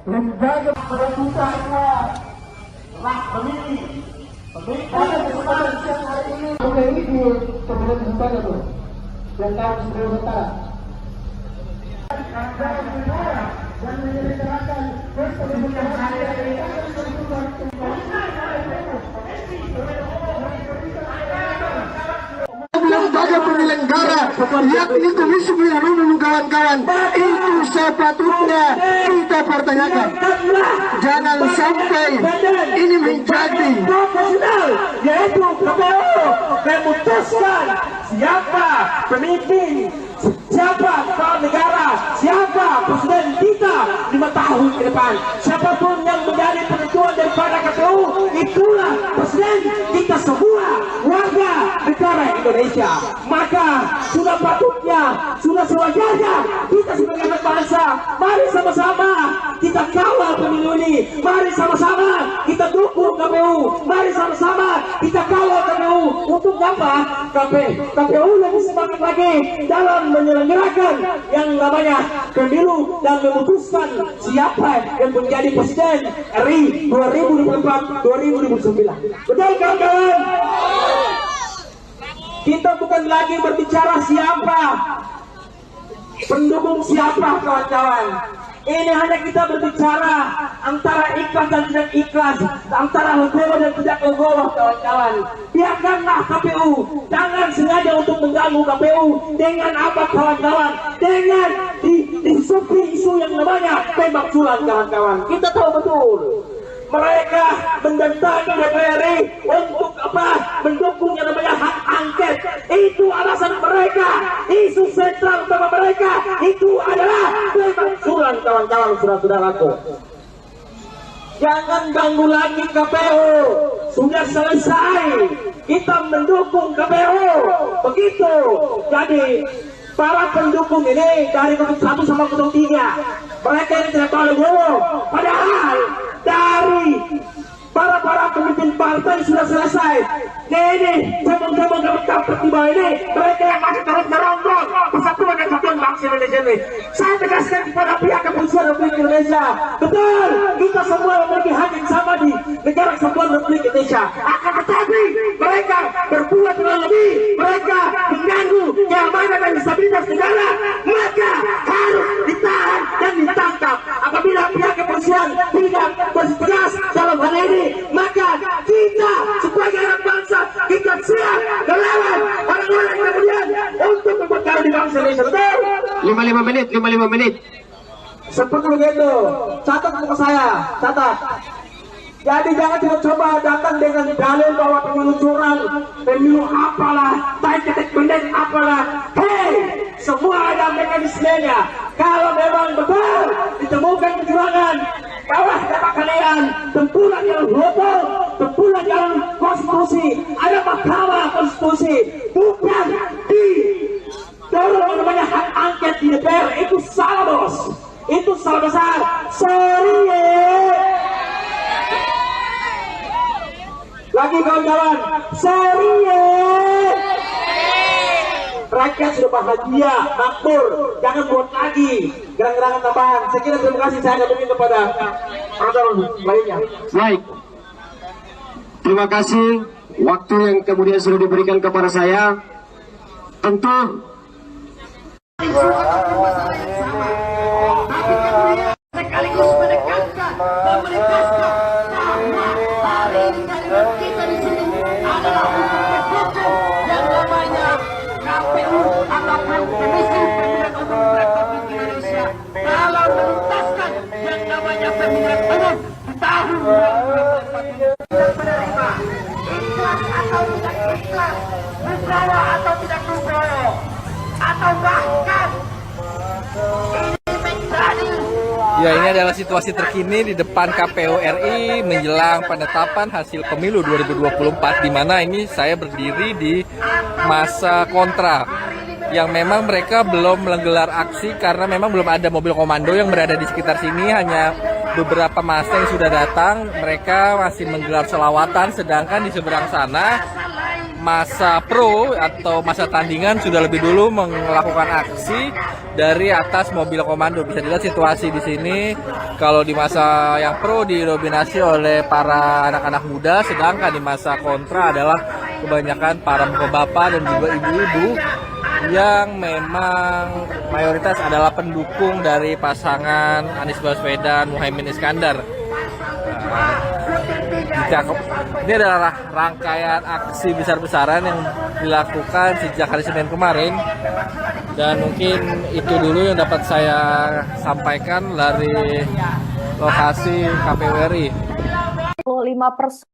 lembaga pemerintahnya lah pemilih pada kesempatan siang hari ini. Oke, ini di Kabupaten Nusantara tuh, yang kami sudah Nusantara. Dan menyelenggarakan pemilihan hari ini. Lembaga penyelenggara yakni Komisi Pemilihan Umum kawan-kawan itu sepatutnya kita pertanyakan. Jangan sampai ini menjadi profesional, yaitu KPU memutuskan siapa pemimpin, siapa kepala negara, siapa presiden kita 5 tahun ke depan. Siapapun yang menjadi penentuan daripada KPU, itulah presiden kita semua warga negara Indonesia. Maka sudah patutnya, sudah sewajarnya kita sebagai anak bangsa, mari sama-sama kita kawal pemilu ini, mari sama-sama kita dukung KPU, mari sama-sama kita kawal KPU. Untuk apa? KPU lebih semangat lagi dalam menyelenggarakan yang namanya pemilu dan memutuskan siapa yang menjadi presiden RI 2024-2029. Betul kawan-kawan? Kita bukan lagi berbicara siapa pendukung siapa kawan-kawan. Ini hanya kita berbicara antara ikhlas dan tidak ikhlas, antara legowo dan tidak legowo kawan-kawan. Biarkanlah KPU, jangan sengaja untuk mengganggu KPU dengan apa kawan-kawan, dengan disupi isu yang namanya pemakzulan kawan-kawan. Kita tahu betul mereka mendatangi DPR untuk apa? Mendukung yang namanya hak angket. Itu alasan mereka. Isu sentral utama mereka itu adalah pemakzulan kawan-kawan, saudara-saudaraku. Jangan ganggu lagi KPU. Sudah selesai. Kita mendukung KPU. Begitu. Jadi para pendukung ini dari 1 sama 03, mereka ini tidak tahu dulu. Padahal dari para pemimpin partai sudah selesai. Ini cabang-cabang tiba ini mereka yang masih terus merongrong persatuan dan kesatuan bangsa Indonesia ini. Saya tegaskan kepada pihak kepolisian Republik Indonesia, betul kita semua memiliki hak yang sama di negara kesatuan Republik Indonesia. Akan tetapi mereka berbuat terlalu lebih, mereka mengganggu keamanan dan stabilitas negara, maka harus ditahan dan ditangkap. Apabila pihak kepolisian tidak bertegas dalam hal ini, maka kita sebagai anak bangsa kita siap melawan orang-orang kemudian untuk memperkara di bangsa Indonesia. Betul? 55 menit. Seperti begitu. Catat buku saya, catat. Jadi jangan coba datang dengan dalil bahwa pemilu curang, pemilu apalah, baik ketik pendek apalah. Hei, semua ada mekanismenya. Kalau memang betul ditemukan kecurangan, bawah dapat kalian tempuran yang hukum, tempuran yang konstitusi, ada mahkamah konstitusi, bukan di dorong namanya hak angket di DPR. Itu salah bos, itu salah besar. Sorry lagi kawan-kawan, sorry rakyat sudah bahagia, makmur, jangan buat lagi gerang-gerangan tambahan. Saya kira terima kasih, saya kembali kepada orang lainnya. Baik. Terima kasih waktu yang kemudian sudah diberikan kepada saya. Tentu sekaligus menekankan dan menegaskan bahwa hari ini kita di sini adalah untuk mendukung Komisi Pemilihan Umum Republik Indonesia dalam menuntaskan yang namanya pemilihan umum di tahun 2024 ini tidak menerima ikhlas atau tidak ikhlas, legowo atau tidak legowo, atau bahkan ini menjadi. Ya, ini adalah situasi terkini di depan KPU RI menjelang penetapan hasil pemilu 2024, di mana ini saya berdiri di masa kontra yang memang mereka belum menggelar aksi karena memang belum ada mobil komando yang berada di sekitar sini, hanya beberapa massa yang sudah datang. Mereka masih menggelar selawatan, sedangkan di seberang sana masa pro atau masa tandingan sudah lebih dulu melakukan aksi dari atas mobil komando. Bisa dilihat situasi di sini. Kalau di masa yang pro didominasi oleh para anak-anak muda, sedangkan di masa kontra adalah kebanyakan para bapak dan juga ibu-ibu yang memang mayoritas adalah pendukung dari pasangan Anies Baswedan Muhaimin Iskandar. Ini adalah rangkaian aksi besar-besaran yang dilakukan sejak hari Senin kemarin, dan mungkin itu dulu yang dapat saya sampaikan dari lokasi KPU RI. 5%.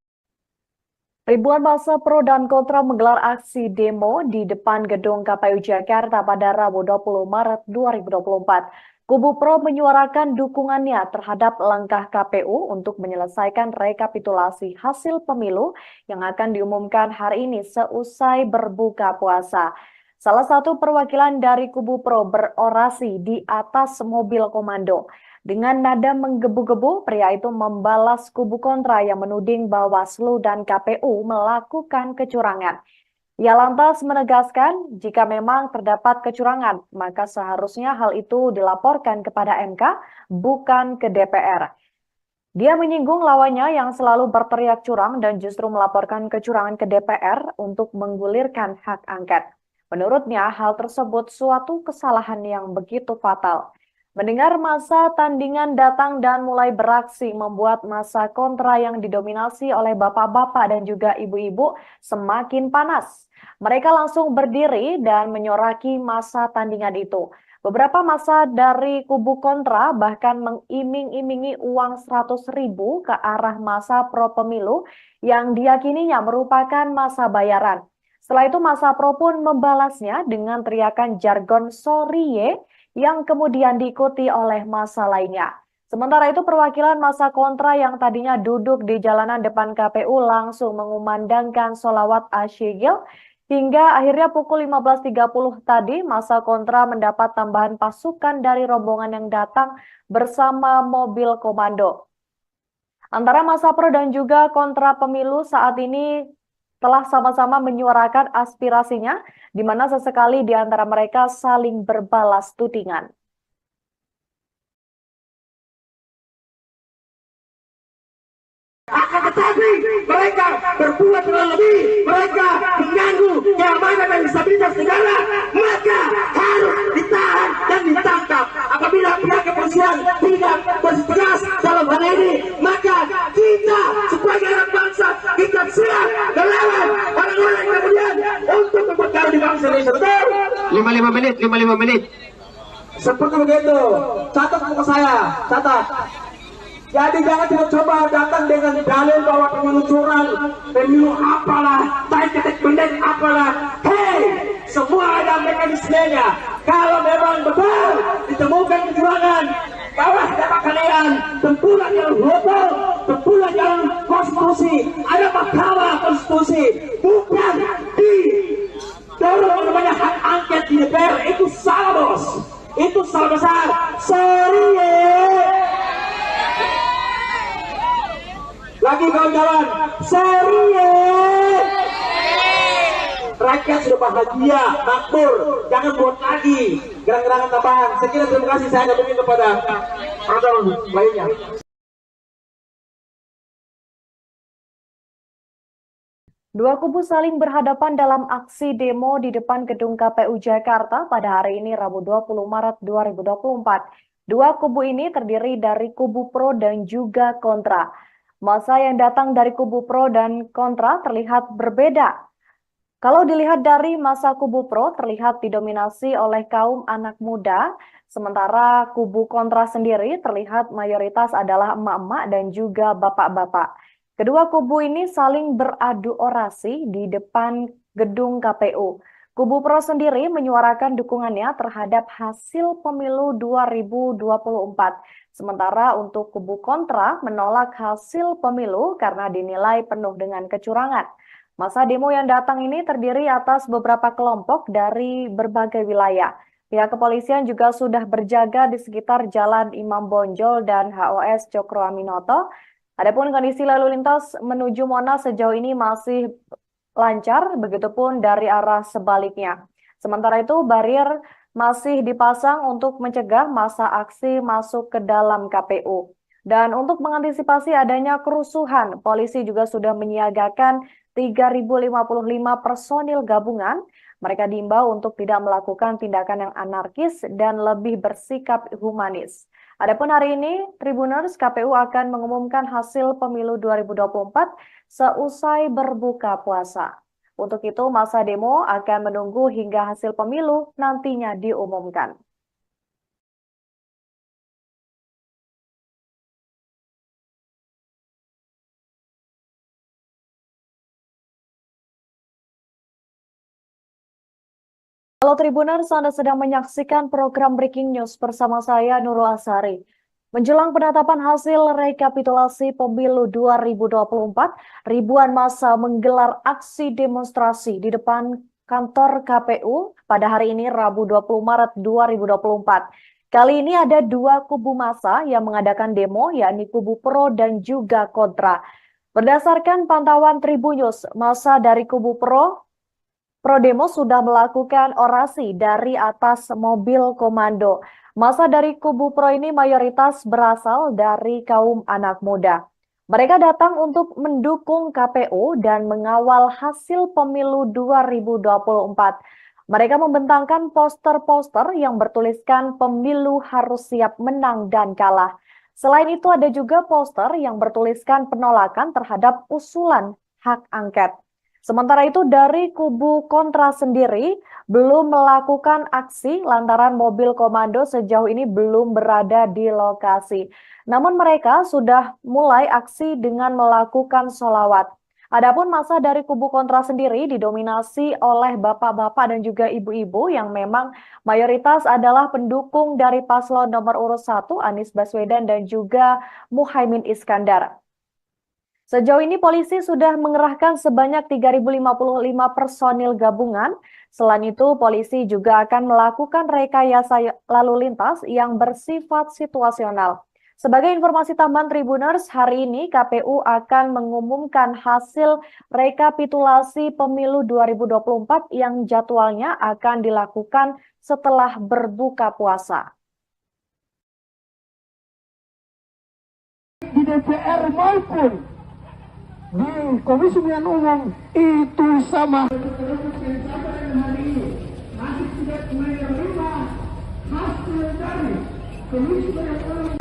Ribuan massa pro dan kontra menggelar aksi demo di depan gedung KPU Jakarta pada Rabu 20 Maret 2024. Kubu pro menyuarakan dukungannya terhadap langkah KPU untuk menyelesaikan rekapitulasi hasil pemilu yang akan diumumkan hari ini seusai berbuka puasa. Salah satu perwakilan dari kubu pro berorasi di atas mobil komando. Dengan nada menggebu-gebu, pria itu membalas kubu kontra yang menuding Bawaslu dan KPU melakukan kecurangan. Ia lantas menegaskan jika memang terdapat kecurangan, maka seharusnya hal itu dilaporkan kepada MK, bukan ke DPR. Dia menyinggung lawannya yang selalu berteriak curang dan justru melaporkan kecurangan ke DPR untuk menggulirkan hak angket. Menurutnya, hal tersebut suatu kesalahan yang begitu fatal. Mendengar massa tandingan datang dan mulai beraksi membuat massa kontra yang didominasi oleh bapak-bapak dan juga ibu-ibu semakin panas. Mereka langsung berdiri dan menyoraki massa tandingan itu. Beberapa massa dari kubu kontra bahkan mengiming-imingi uang 100.000 ke arah massa pro pemilu yang diyakininya merupakan massa bayaran. Setelah itu massa pro pun membalasnya dengan teriakan jargon "sorry ye", yang kemudian diikuti oleh massa lainnya. Sementara itu perwakilan massa kontra yang tadinya duduk di jalanan depan KPU langsung mengumandangkan sholawat asyigil hingga akhirnya pukul 15.30 tadi massa kontra mendapat tambahan pasukan dari rombongan yang datang bersama mobil komando. Antara massa pro dan juga kontra pemilu saat ini telah sama-sama menyuarakan aspirasinya, di mana sesekali di antara mereka saling berbalas tudingan. Akan tetapi mereka berbuat lebih, mereka mengganggu keamanan dan stabilitas negara, maka harus ditahan dan ditangkap. Apabila pihak kepolisian tidak bertegas dalam hal ini, maka kita sebagai anak bangsa kita siap melawan orang-orang kemudian untuk memperkara di bangsa Indonesia. Betul? 55 menit. Seperti begitu. Catat buku saya, catat. Jadi jangan coba datang dengan dalil bahwa pemilu curang, pemilu apalah, ketik pendek apalah. Hei, semua ada mekanismenya. Kalau memang betul ditemukan kecurangan, bawa dapat kalian tempuran jalur hukum, tempuran jalur konstitusi, ada mahkamah konstitusi, bukan di dorong namanya hak angket di DPR. Itu salah, bos. Itu salah besar. Sorry ya. Lagi kawan-kawan, sorry ya. Rakyat sudah bahagia, makmur, jangan buat lagi gerak-gerakan tambahan. Sekian, terima kasih. Saya akan meminta kepada orang lainnya. Dua kubu saling berhadapan dalam aksi demo di depan gedung KPU Jakarta pada hari ini Rabu 20 Maret 2024. Dua kubu ini terdiri dari kubu pro dan juga kontra. Massa yang datang dari kubu pro dan kontra terlihat berbeda. Kalau dilihat dari masa kubu pro terlihat didominasi oleh kaum anak muda, sementara kubu kontra sendiri terlihat mayoritas adalah emak-emak dan juga bapak-bapak. Kedua kubu ini saling beradu orasi di depan gedung KPU. Kubu pro sendiri menyuarakan dukungannya terhadap hasil pemilu 2024. Sementara untuk kubu kontra menolak hasil pemilu karena dinilai penuh dengan kecurangan. Masa demo yang datang ini terdiri atas beberapa kelompok dari berbagai wilayah. Pihak kepolisian juga sudah berjaga di sekitar Jalan Imam Bonjol dan HOS Cokro Aminoto. Adapun kondisi lalu lintas menuju Monas sejauh ini masih lancar, begitupun dari arah sebaliknya. Sementara itu, barier masih dipasang untuk mencegah massa aksi masuk ke dalam KPU. Dan untuk mengantisipasi adanya kerusuhan, polisi juga sudah menyiagakan 3.055 personil gabungan. Mereka diimbau untuk tidak melakukan tindakan yang anarkis dan lebih bersikap humanis. Adapun hari ini, Tribuners KPU akan mengumumkan hasil pemilu 2024 seusai berbuka puasa. Untuk itu, masa demo akan menunggu hingga hasil pemilu nantinya diumumkan. Halo Tribuners, Anda sedang menyaksikan program Breaking News bersama saya Nurul Asari. Menjelang penetapan hasil rekapitulasi pemilu 2024, ribuan massa menggelar aksi demonstrasi di depan kantor KPU pada hari ini Rabu 20 Maret 2024. Kali ini ada dua kubu massa yang mengadakan demo, yakni kubu pro dan juga kontra. Berdasarkan pantauan Tribunnews, massa dari kubu pro demo sudah melakukan orasi dari atas mobil komando. Massa dari kubu pro ini mayoritas berasal dari kaum anak muda. Mereka datang untuk mendukung KPU dan mengawal hasil pemilu 2024. Mereka membentangkan poster-poster yang bertuliskan pemilu harus siap menang dan kalah. Selain itu ada juga poster yang bertuliskan penolakan terhadap usulan hak angket. Sementara itu dari kubu kontra sendiri belum melakukan aksi lantaran mobil komando sejauh ini belum berada di lokasi. Namun mereka sudah mulai aksi dengan melakukan sholawat. Adapun massa dari kubu kontra sendiri didominasi oleh bapak-bapak dan juga ibu-ibu yang memang mayoritas adalah pendukung dari paslon nomor urut 1 Anies Baswedan dan juga Muhaimin Iskandar. Sejauh ini polisi sudah mengerahkan sebanyak 3.055 personil gabungan. Selain itu, polisi juga akan melakukan rekayasa lalu lintas yang bersifat situasional. Sebagai informasi tambahan Tribuners, hari ini KPU akan mengumumkan hasil rekapitulasi pemilu 2024 yang jadwalnya akan dilakukan setelah berbuka puasa. Di DPR maupun di Komisi Pemilihan Umum itu sama. Masih tidak menerima hasil dari Komisi Pemilihan Umum.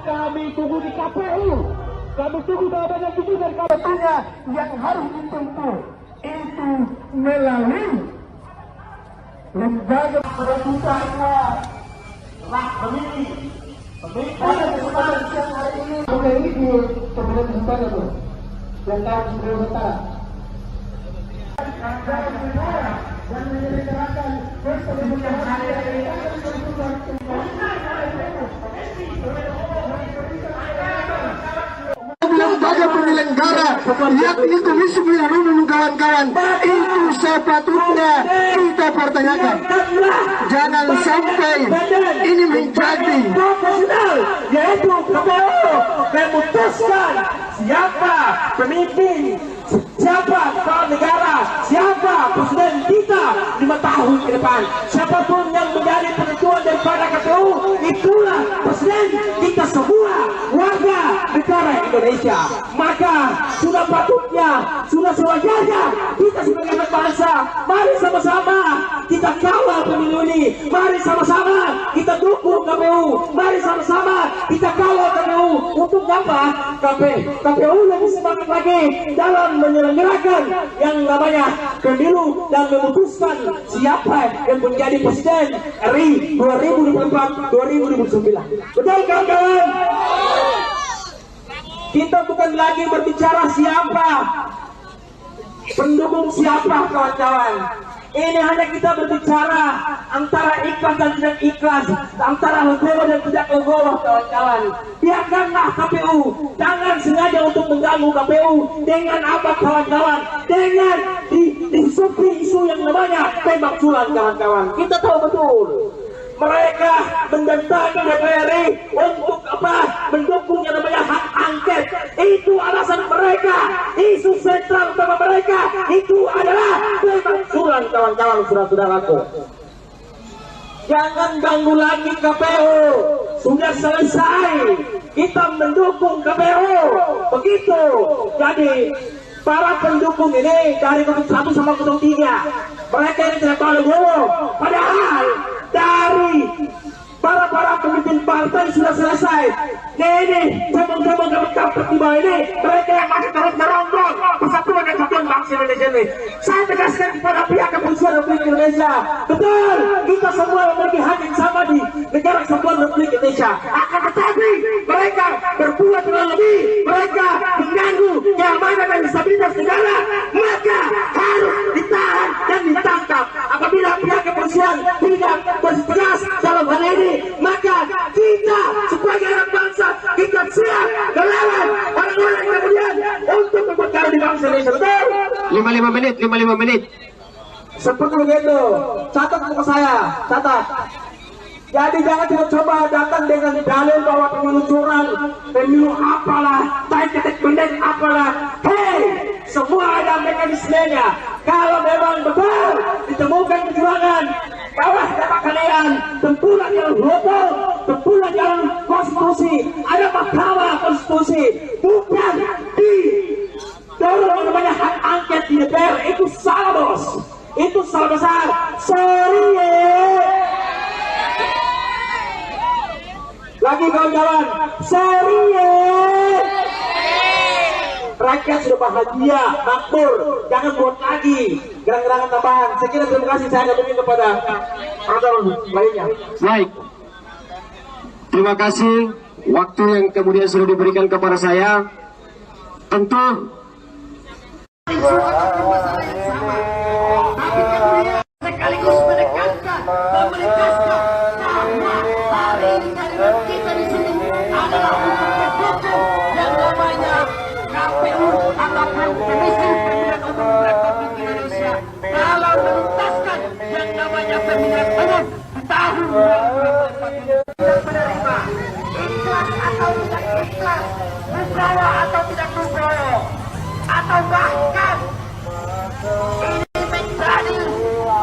Kami tunggu di KPU, kami tunggu jawaban itu dari KPU-nya yang harus ditempuh itu melalui lembaga perebutannya hak pemilih. Pada kesempatan siang hari ini, oke ini di pemilihan sementara tuh, yang tahun sebelum sementara. Dan menyelenggarakan pemilihan hari ini. Lembaga penyelenggara yakni Komisi Pemilihan Umum kawan-kawan itu sepatutnya kita pertanyakan. Jangan sampai ini menjadi profesional, yaitu KPU memutuskan siapa pemimpin, siapa kepala negara, siapa presiden kita 5 tahun ke depan. Siapapun yang menjadi penentuan daripada KPU, itulah presiden kita semua warga negara Indonesia. Maka sudah patutnya, sudah sewajarnya kita sebagai anak bangsa, mari sama-sama kita kawal pemilu ini. Mari sama-sama kita dukung KPU. Mari sama-sama kita kawal KPU. Untuk apa? KPU lebih semangat lagi dalam menyelenggarakan yang namanya pemilu dan memutuskan siapa yang menjadi presiden RI 2024-2029. Betul kawan-kawan? Kita bukan lagi berbicara siapa, pendukung siapa kawan-kawan. Ini hanya kita berbicara antara ikhlas dan tidak ikhlas, antara legowo dan tidak legowo kawan-kawan. Biarkanlah KPU, jangan sengaja untuk mengganggu KPU. Dengan apa kawan-kawan? Dengan disupi isu yang namanya tembak sulam kawan-kawan. Kita tahu betul mereka mendatangi DPR untuk apa? Mendukung yang namanya hak angket. Itu alasan mereka. Isu sentral utama mereka itu adalah pemakzulan kawan-kawan, saudara-saudaraku. Jangan ganggu lagi KPU. Sudah selesai. Kita mendukung KPU. Begitu. Jadi para pendukung ini dari 1 sama 3, mereka ini tidak tahu legowo. Padahal dari para pemimpin partai sudah selesai. Ini cabang-cabang kampret tiba ini, mereka yang masih terus merongrong persatuan dan kesatuan bangsa Indonesia ini. Saya tegaskan kepada pihak kepolisian Republik Indonesia, betul, kita semua memiliki hak yang sama di negara kesatuan Republik Indonesia. Akan tetapi mereka berbuat terlalu lebih, mereka mengganggu keamanan dan stabilitas negara, maka harus ditahan dan ditangkap. Apabila pihak kepolisian tidak bertegas dalam hal ini, maka kita sebagai anak bangsa kita siap melawan orang-orang kemudian untuk memperkara di bangsa Indonesia. Betul? 55 menit. Seperti begitu. Catat untuk saya, catat. Jadi jangan coba datang dengan dalil bahwa pemilu curang, pemilu apalah, ketek pendek apalah. Hei, semua ada mekanismenya. Kalau memang betul ditemukan kecurangan, awas dapat kalian tempuran jalan hukum, tempuran jalan konstitusi. Ada mahkamah konstitusi, bukan di dorong namanya hak angket di DPR. Itu salah bos, itu salah besar. Sorry lagi kawan-kawan, sorry rakyat sudah bahagia, makmur, jangan buat lagi gerangan-gerangan tambahan. Saya kira terima kasih, saya akan berikan kepada orang lainnya. Baik. Terima kasih waktu yang kemudian sudah diberikan kepada saya. Tentu sekaligus menekankan bahwa hari ini kita di sini adalah untuk mendukung yang namanya KPU ataupun Komisi Pemilihan Umum Republik Indonesia dalam menuntaskan yang namanya pemilihan umum di tahun 2024 dan menerima ikhlas atau tidak ikhlas, legowo atau tidak legowo, atau bahkan ini menjadi.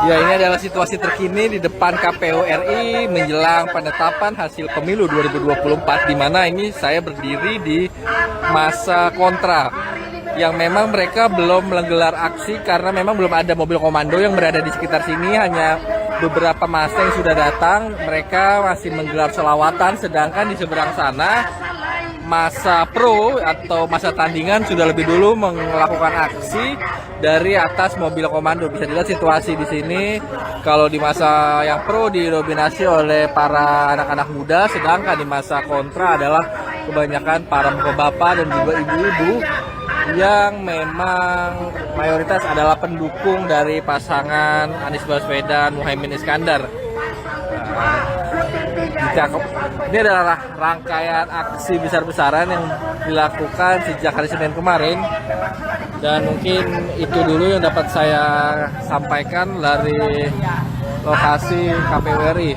Ya, ini adalah situasi terkini di depan KPU RI menjelang penetapan hasil pemilu 2024, di mana ini saya berdiri di masa kontra yang memang mereka belum menggelar aksi karena memang belum ada mobil komando yang berada di sekitar sini, hanya beberapa massa yang sudah datang. Mereka masih menggelar selawatan, sedangkan di seberang sana masa pro atau masa tandingan sudah lebih dulu melakukan aksi dari atas mobil komando. Bisa dilihat situasi di sini. Kalau di masa yang pro didominasi oleh para anak-anak muda, sedangkan di masa kontra adalah kebanyakan para bapak-bapak dan juga ibu-ibu yang memang mayoritas adalah pendukung dari pasangan Anies Baswedan Muhaimin Iskandar. Ini adalah rangkaian aksi besar-besaran yang dilakukan sejak hari Senin kemarin, dan mungkin itu dulu yang dapat saya sampaikan dari lokasi KPU RI.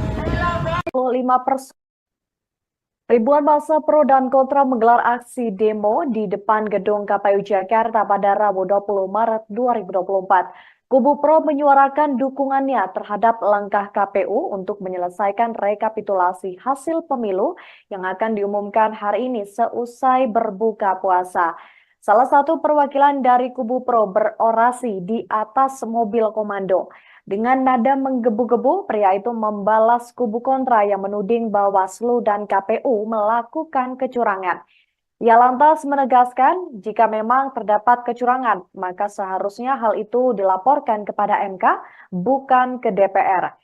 5% Ribuan massa pro dan kontra menggelar aksi demo di depan gedung KPU Jakarta pada Rabu 20 Maret 2024. Kubu pro menyuarakan dukungannya terhadap langkah KPU untuk menyelesaikan rekapitulasi hasil pemilu yang akan diumumkan hari ini seusai berbuka puasa. Salah satu perwakilan dari kubu pro berorasi di atas mobil komando. Dengan nada menggebu-gebu, pria itu membalas kubu kontra yang menuding Bawaslu dan KPU melakukan kecurangan. Ia lantas menegaskan jika memang terdapat kecurangan, maka seharusnya hal itu dilaporkan kepada MK, bukan ke DPR.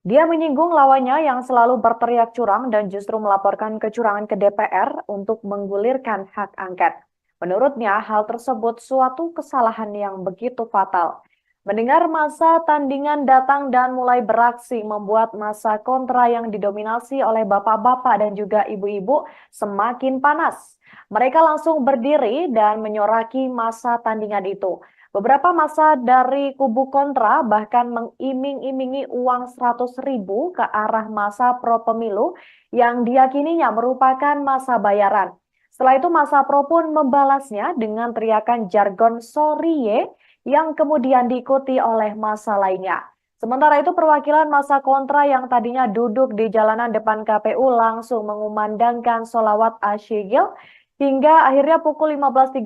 Dia menyinggung lawannya yang selalu berteriak curang dan justru melaporkan kecurangan ke DPR untuk menggulirkan hak angket. Menurutnya, hal tersebut suatu kesalahan yang begitu fatal. Mendengar masa tandingan datang dan mulai beraksi membuat masa kontra yang didominasi oleh bapak-bapak dan juga ibu-ibu semakin panas. Mereka langsung berdiri dan menyoraki masa tandingan itu. Beberapa masa dari kubu kontra bahkan mengiming-imingi uang 100.000 ke arah masa pro pemilu yang diyakininya merupakan masa bayaran. Setelah itu masa pro pun membalasnya dengan teriakan jargon "sorry ye" yang kemudian diikuti oleh massa lainnya. Sementara itu perwakilan massa kontra yang tadinya duduk di jalanan depan KPU langsung mengumandangkan sholawat asyigil hingga akhirnya pukul 15.30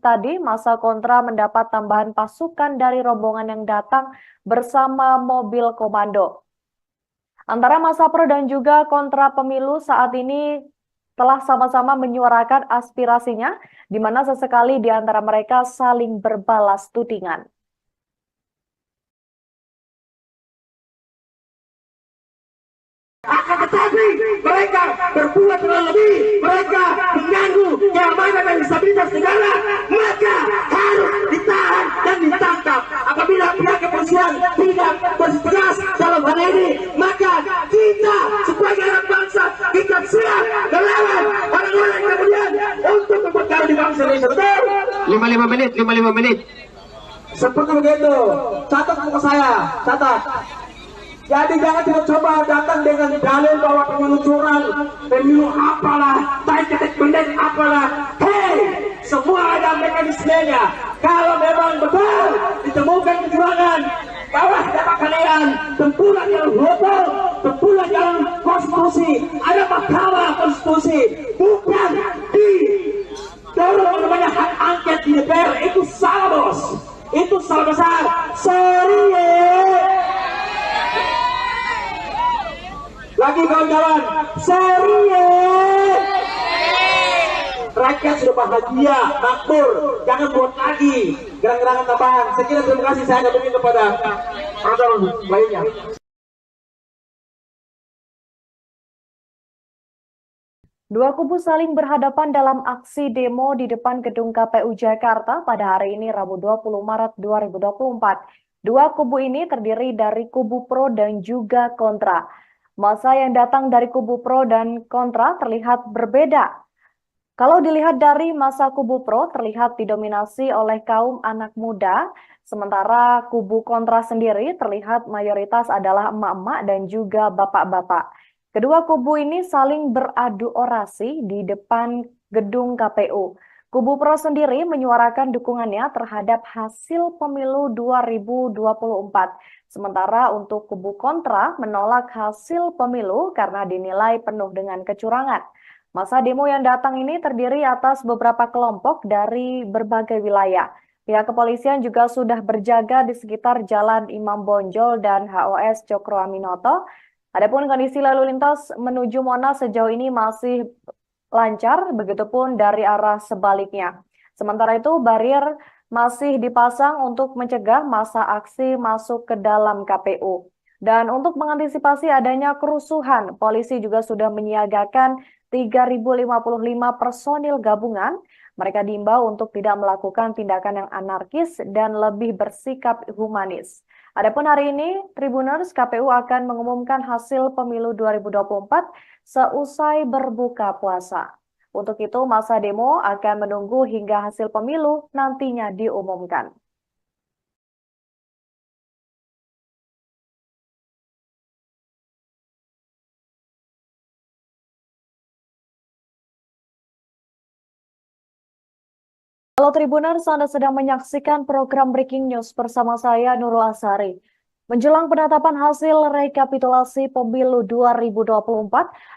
tadi massa kontra mendapat tambahan pasukan dari rombongan yang datang bersama mobil komando. Antara massa pro dan juga kontra pemilu saat ini telah sama-sama menyuarakan aspirasinya, di mana sesekali di antara mereka saling berbalas tudingan. Akan tetapi mereka berbuat dengan lebih, mereka mengganggu keamanan dan stabilitas negara, maka harus ditahan dan ditangkap. Apabila pihak kepolisian tidak bertegas dalam hal ini, maka kita sebagai anak bangsa kita siap melawan orang-orang kemudian untuk memperkara di bangsa Indonesia. Betul? 55 menit. Seperti begitu. Catat buku saya, catat. Jadi jangan coba datang dengan dalil bahwa pemilu curang, pemilu apalah, ketek pendek apalah. Hei, semua ada mekanismenya. Kalau memang betul ditemukan kecurangan, bawah dapat kalian tempuhlah jalan hukum, tempuhlah jalan konstitusi. Ada mahkamah konstitusi, bukan di dorong namanya hak angket di DPR. Itu salah bos, itu salah besar. Sorry ya. Lagi kawan-kawan, sorry ya. Rakyat sudah bahagia, makmur, jangan buat lagi gerang-gerangan tambahan. Sekian terima kasih, saya kembali kepada produk lainnya. Dua kubu saling berhadapan dalam aksi demo di depan gedung KPU Jakarta pada hari ini Rabu 20 Maret 2024. Dua kubu ini terdiri dari kubu pro dan juga kontra. Massa yang datang dari kubu pro dan kontra terlihat berbeda. Kalau dilihat dari massa kubu pro terlihat didominasi oleh kaum anak muda, sementara kubu kontra sendiri terlihat mayoritas adalah emak-emak dan juga bapak-bapak. Kedua kubu ini saling beradu orasi di depan gedung KPU. Kubu pro sendiri menyuarakan dukungannya terhadap hasil pemilu 2024. Sementara untuk kubu kontra menolak hasil pemilu karena dinilai penuh dengan kecurangan. Masa demo yang datang ini terdiri atas beberapa kelompok dari berbagai wilayah. Pihak kepolisian juga sudah berjaga di sekitar Jalan Imam Bonjol dan HOS Cokro Aminoto. Adapun kondisi lalu lintas menuju Monas sejauh ini masih lancar, begitupun dari arah sebaliknya. Sementara itu, barier masih dipasang untuk mencegah massa aksi masuk ke dalam KPU. Dan untuk mengantisipasi adanya kerusuhan, polisi juga sudah menyiagakan 3.055 personil gabungan. Mereka diimbau untuk tidak melakukan tindakan yang anarkis dan lebih bersikap humanis. Adapun hari ini, Tribuners KPU akan mengumumkan hasil pemilu 2024 seusai berbuka puasa. Untuk itu, massa demo akan menunggu hingga hasil pemilu nantinya diumumkan. Halo Tribuners, Anda sedang menyaksikan program Breaking News bersama saya Nurul Asari. Menjelang penetapan hasil rekapitulasi pemilu 2024,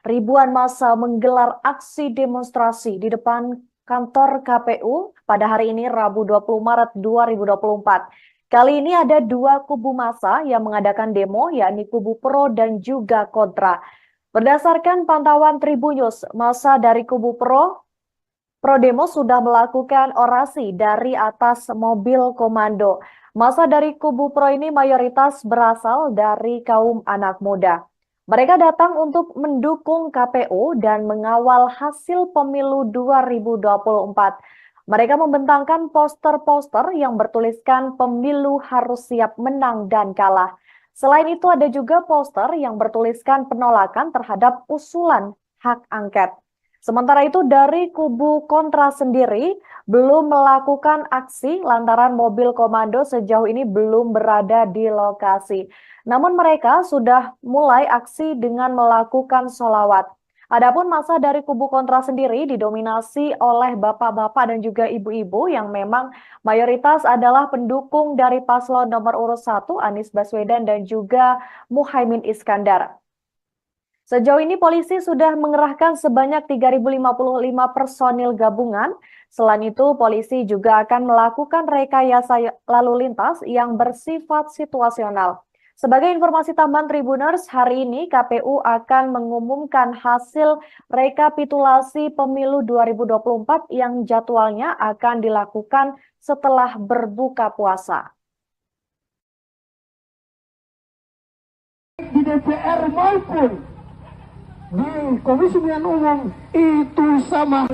ribuan massa menggelar aksi demonstrasi di depan kantor KPU pada hari ini Rabu 20 Maret 2024. Kali ini ada dua kubu massa yang mengadakan demo, yakni kubu pro dan juga kontra. Berdasarkan pantauan Tribunnews, massa dari kubu pro demo sudah melakukan orasi dari atas mobil komando. Massa dari kubu pro ini mayoritas berasal dari kaum anak muda. Mereka datang untuk mendukung KPU dan mengawal hasil pemilu 2024. Mereka membentangkan poster-poster yang bertuliskan pemilu harus siap menang dan kalah. Selain itu ada juga poster yang bertuliskan penolakan terhadap usulan hak angket. Sementara itu dari kubu kontra sendiri belum melakukan aksi lantaran mobil komando sejauh ini belum berada di lokasi. Namun mereka sudah mulai aksi dengan melakukan sholawat. Adapun massa dari kubu kontra sendiri didominasi oleh bapak-bapak dan juga ibu-ibu yang memang mayoritas adalah pendukung dari paslon nomor urut 1 Anies Baswedan dan juga Muhaimin Iskandar. Sejauh ini polisi sudah mengerahkan sebanyak 3.055 personil gabungan. Selain itu, polisi juga akan melakukan rekayasa lalu lintas yang bersifat situasional. Sebagai informasi tambahan Tribuners, hari ini KPU akan mengumumkan hasil rekapitulasi pemilu 2024 yang jadwalnya akan dilakukan setelah berbuka puasa. Di DPR maupun di Komisi Pemilihan Umum itu sama.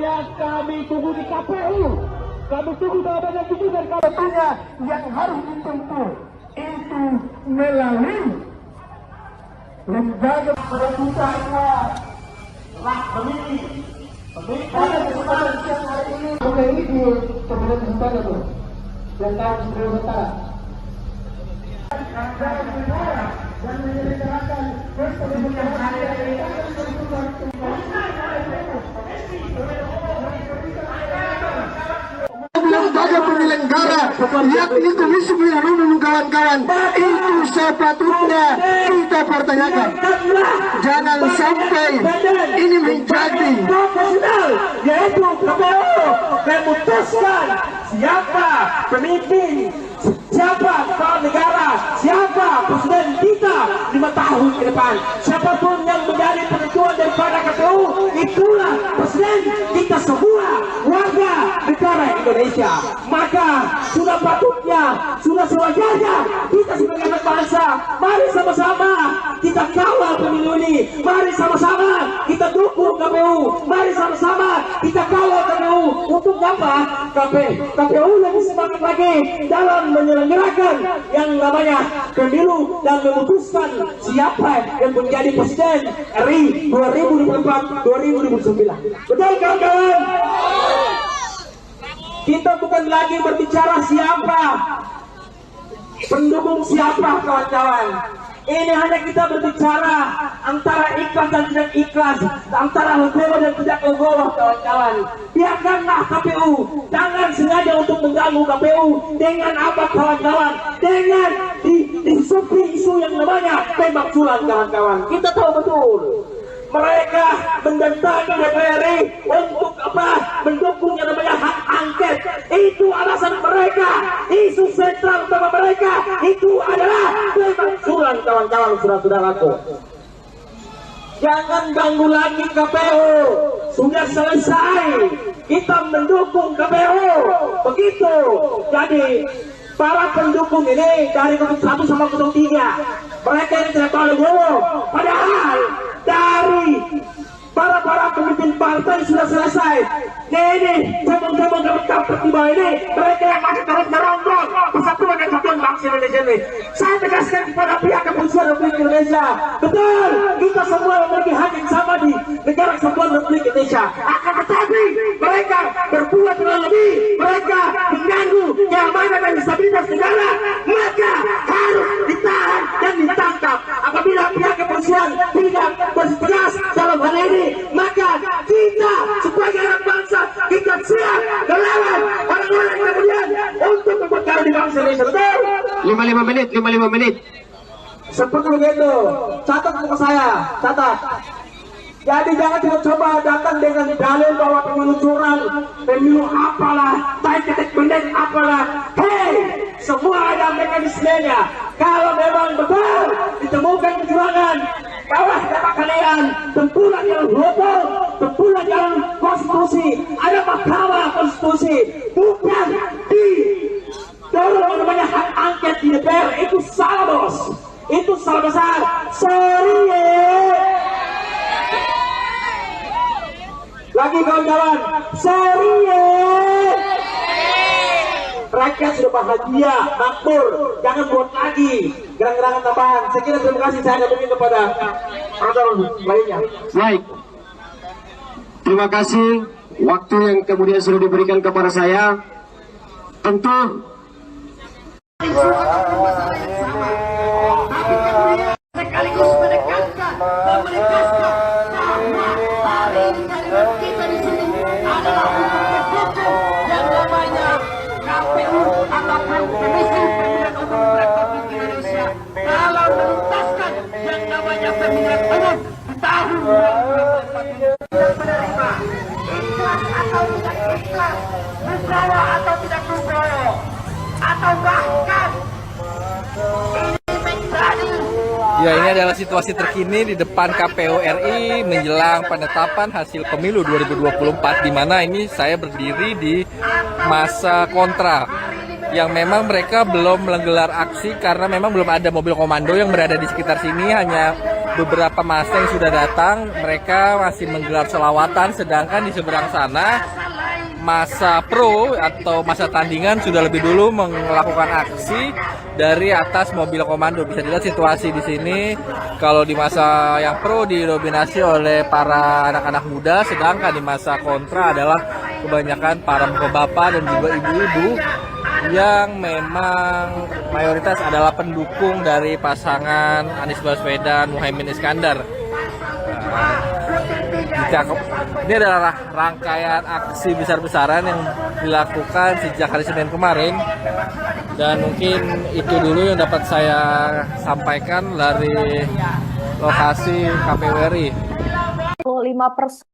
Yang kami tunggu di KPU, kami tunggu jawabannya itu dan KPU-nya yang harus ditempuh itu melalui lembaga perebutannya hak pemilih. Pada kesempatan siang hari ini, ini di Kabupaten Nusantara tuh, dan tahun sebelum Nusantara. Dan menyelenggarakan pesta demokrasi lembaga penyelenggara yakni Komisi Pemilihan Umum kawan-kawan itu sepatutnya kita pertanyakan. Jangan sampai ini menjadi yaitu KPU memutuskan siapa pemimpin, siapa kepala negara, siapa presiden kita 5 tahun ke depan. Siapapun yang menjadi penentuan daripada KPU, itulah presiden kita semua warga negara Indonesia. Maka sudah patutnya, sudah sewajarnya kita sebagai anak bangsa, mari sama-sama kita kawal pemilu ini. Mari sama-sama kita dukung KPU. Mari sama-sama kita kawal KPU. Untuk apa? KPU lebih semangat lagi dalam menyelenggarakan yang namanya pemilu dan memutuskan siapa yang menjadi presiden RI 2024-2029. Betul kawan-kawan? Kita bukan lagi berbicara siapa, pendukung siapa kawan-kawan. Ini hanya kita berbicara antara ikhlas dan tidak ikhlas, antara legowo dan tidak legowo kawan-kawan. Biarkanlah KPU, jangan sengaja untuk mengganggu KPU dengan apa kawan-kawan, dengan disupi isu yang namanya pemakzulan kawan-kawan. Kita tahu betul mereka mendatangi DPR untuk apa? Mendukung yang namanya hak angket. Itu alasan mereka. Isu sentral utama mereka itu adalah pemakzulan kawan-kawan, saudara-saudaraku. Jangan ganggu lagi KPU. Sudah selesai. Kita mendukung KPU. Begitu. Jadi para pendukung ini dari 01 sama 03, mereka ini tidak tahu legowo. Padahal dari para pemimpin partai sudah selesai. Ini cabang-cabang dapat tiba ini, mereka yang masih terus merongrong persatuan dan kesatuan bangsa Indonesia ini. Saya tegaskan kepada pihak kepolisian Republik Indonesia, betul, kita semua memiliki hak yang sama di negara kesatuan Republik Indonesia. Akan tetapi mereka berbuat dengan lebih, mereka mengganggu keamanan dan stabilitas negara, maka harus ditahan dan ditangkap. Apabila pihak kepolisian tidak bertegas dalam hal ini, maka kita sebagai anak bangsa, kita siap melawan orang-orang yang kemudian untuk memperkara di bangsa Indonesia. Betul? 55 menit. Seperti begitu. Catat buku saya, catat. Jadi jangan coba datang dengan dalil bahwa pemilu curang, pemilu apalah, ketek pendek apalah. Hei, semua ada mekanismenya. Kalau memang betul ditemukan kecurangan, bawah data kalian, tempuhlah jalan hukum, tempuhlah jalan konstitusi. Ada mahkamah konstitusi, bukan di dorong namanya hak angket di DPR. Itu salah, bos. Itu salah besar. Sorry ya. Lagi kawan-kawan, sorry ya. Rakyat sudah bahagia, makmur, jangan buat lagi gerang-gerangan tambahan. Sekian, terima kasih. Saya kembali kepada orang lainnya. Baik. Terima kasih. Waktu yang kemudian sudah diberikan kepada saya, tentu sekaligus menekankan dan menegaskan bahwa hari ini kalimat kita di sini adalah untuk mendukung yang namanya KPU ataupun Komisi Pemilihan Umum Republik Indonesia dalam menuntaskan yang namanya pemilihan umum di tahun 2024 ini. Tidak menerima ikhlas atau tidak ikhlas, legowo atau tidak legowo, atau bahkan ini menjadi. Ya, ini adalah situasi terkini di depan KPU RI menjelang penetapan hasil pemilu 2024, di mana ini saya berdiri di masa kontra yang memang mereka belum menggelar aksi karena memang belum ada mobil komando yang berada di sekitar sini, hanya beberapa massa yang sudah datang. Mereka masih menggelar selawatan, sedangkan di seberang sana masa pro atau masa tandingan sudah lebih dulu melakukan aksi dari atas mobil komando. Bisa dilihat situasi di sini. Kalau di masa yang pro didominasi oleh para anak-anak muda, sedangkan di masa kontra adalah kebanyakan para bapak dan juga ibu-ibu yang memang mayoritas adalah pendukung dari pasangan Anies Baswedan Muhaimin Iskandar. Ini adalah rangkaian aksi besar-besaran yang dilakukan sejak hari Senin kemarin, dan mungkin itu dulu yang dapat saya sampaikan dari lokasi KPU RI. 5%.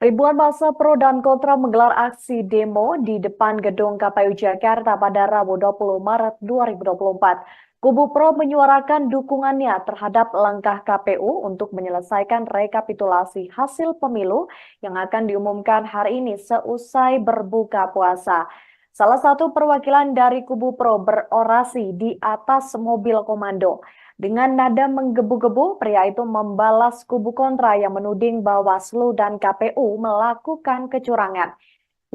Ribuan massa pro dan kontra menggelar aksi demo di depan gedung KPU Jakarta pada Rabu 20 Maret 2024. Kubu pro menyuarakan dukungannya terhadap langkah KPU untuk menyelesaikan rekapitulasi hasil pemilu yang akan diumumkan hari ini seusai berbuka puasa. Salah satu perwakilan dari kubu pro berorasi di atas mobil komando. Dengan nada menggebu-gebu, pria itu membalas kubu kontra yang menuding Bawaslu dan KPU melakukan kecurangan.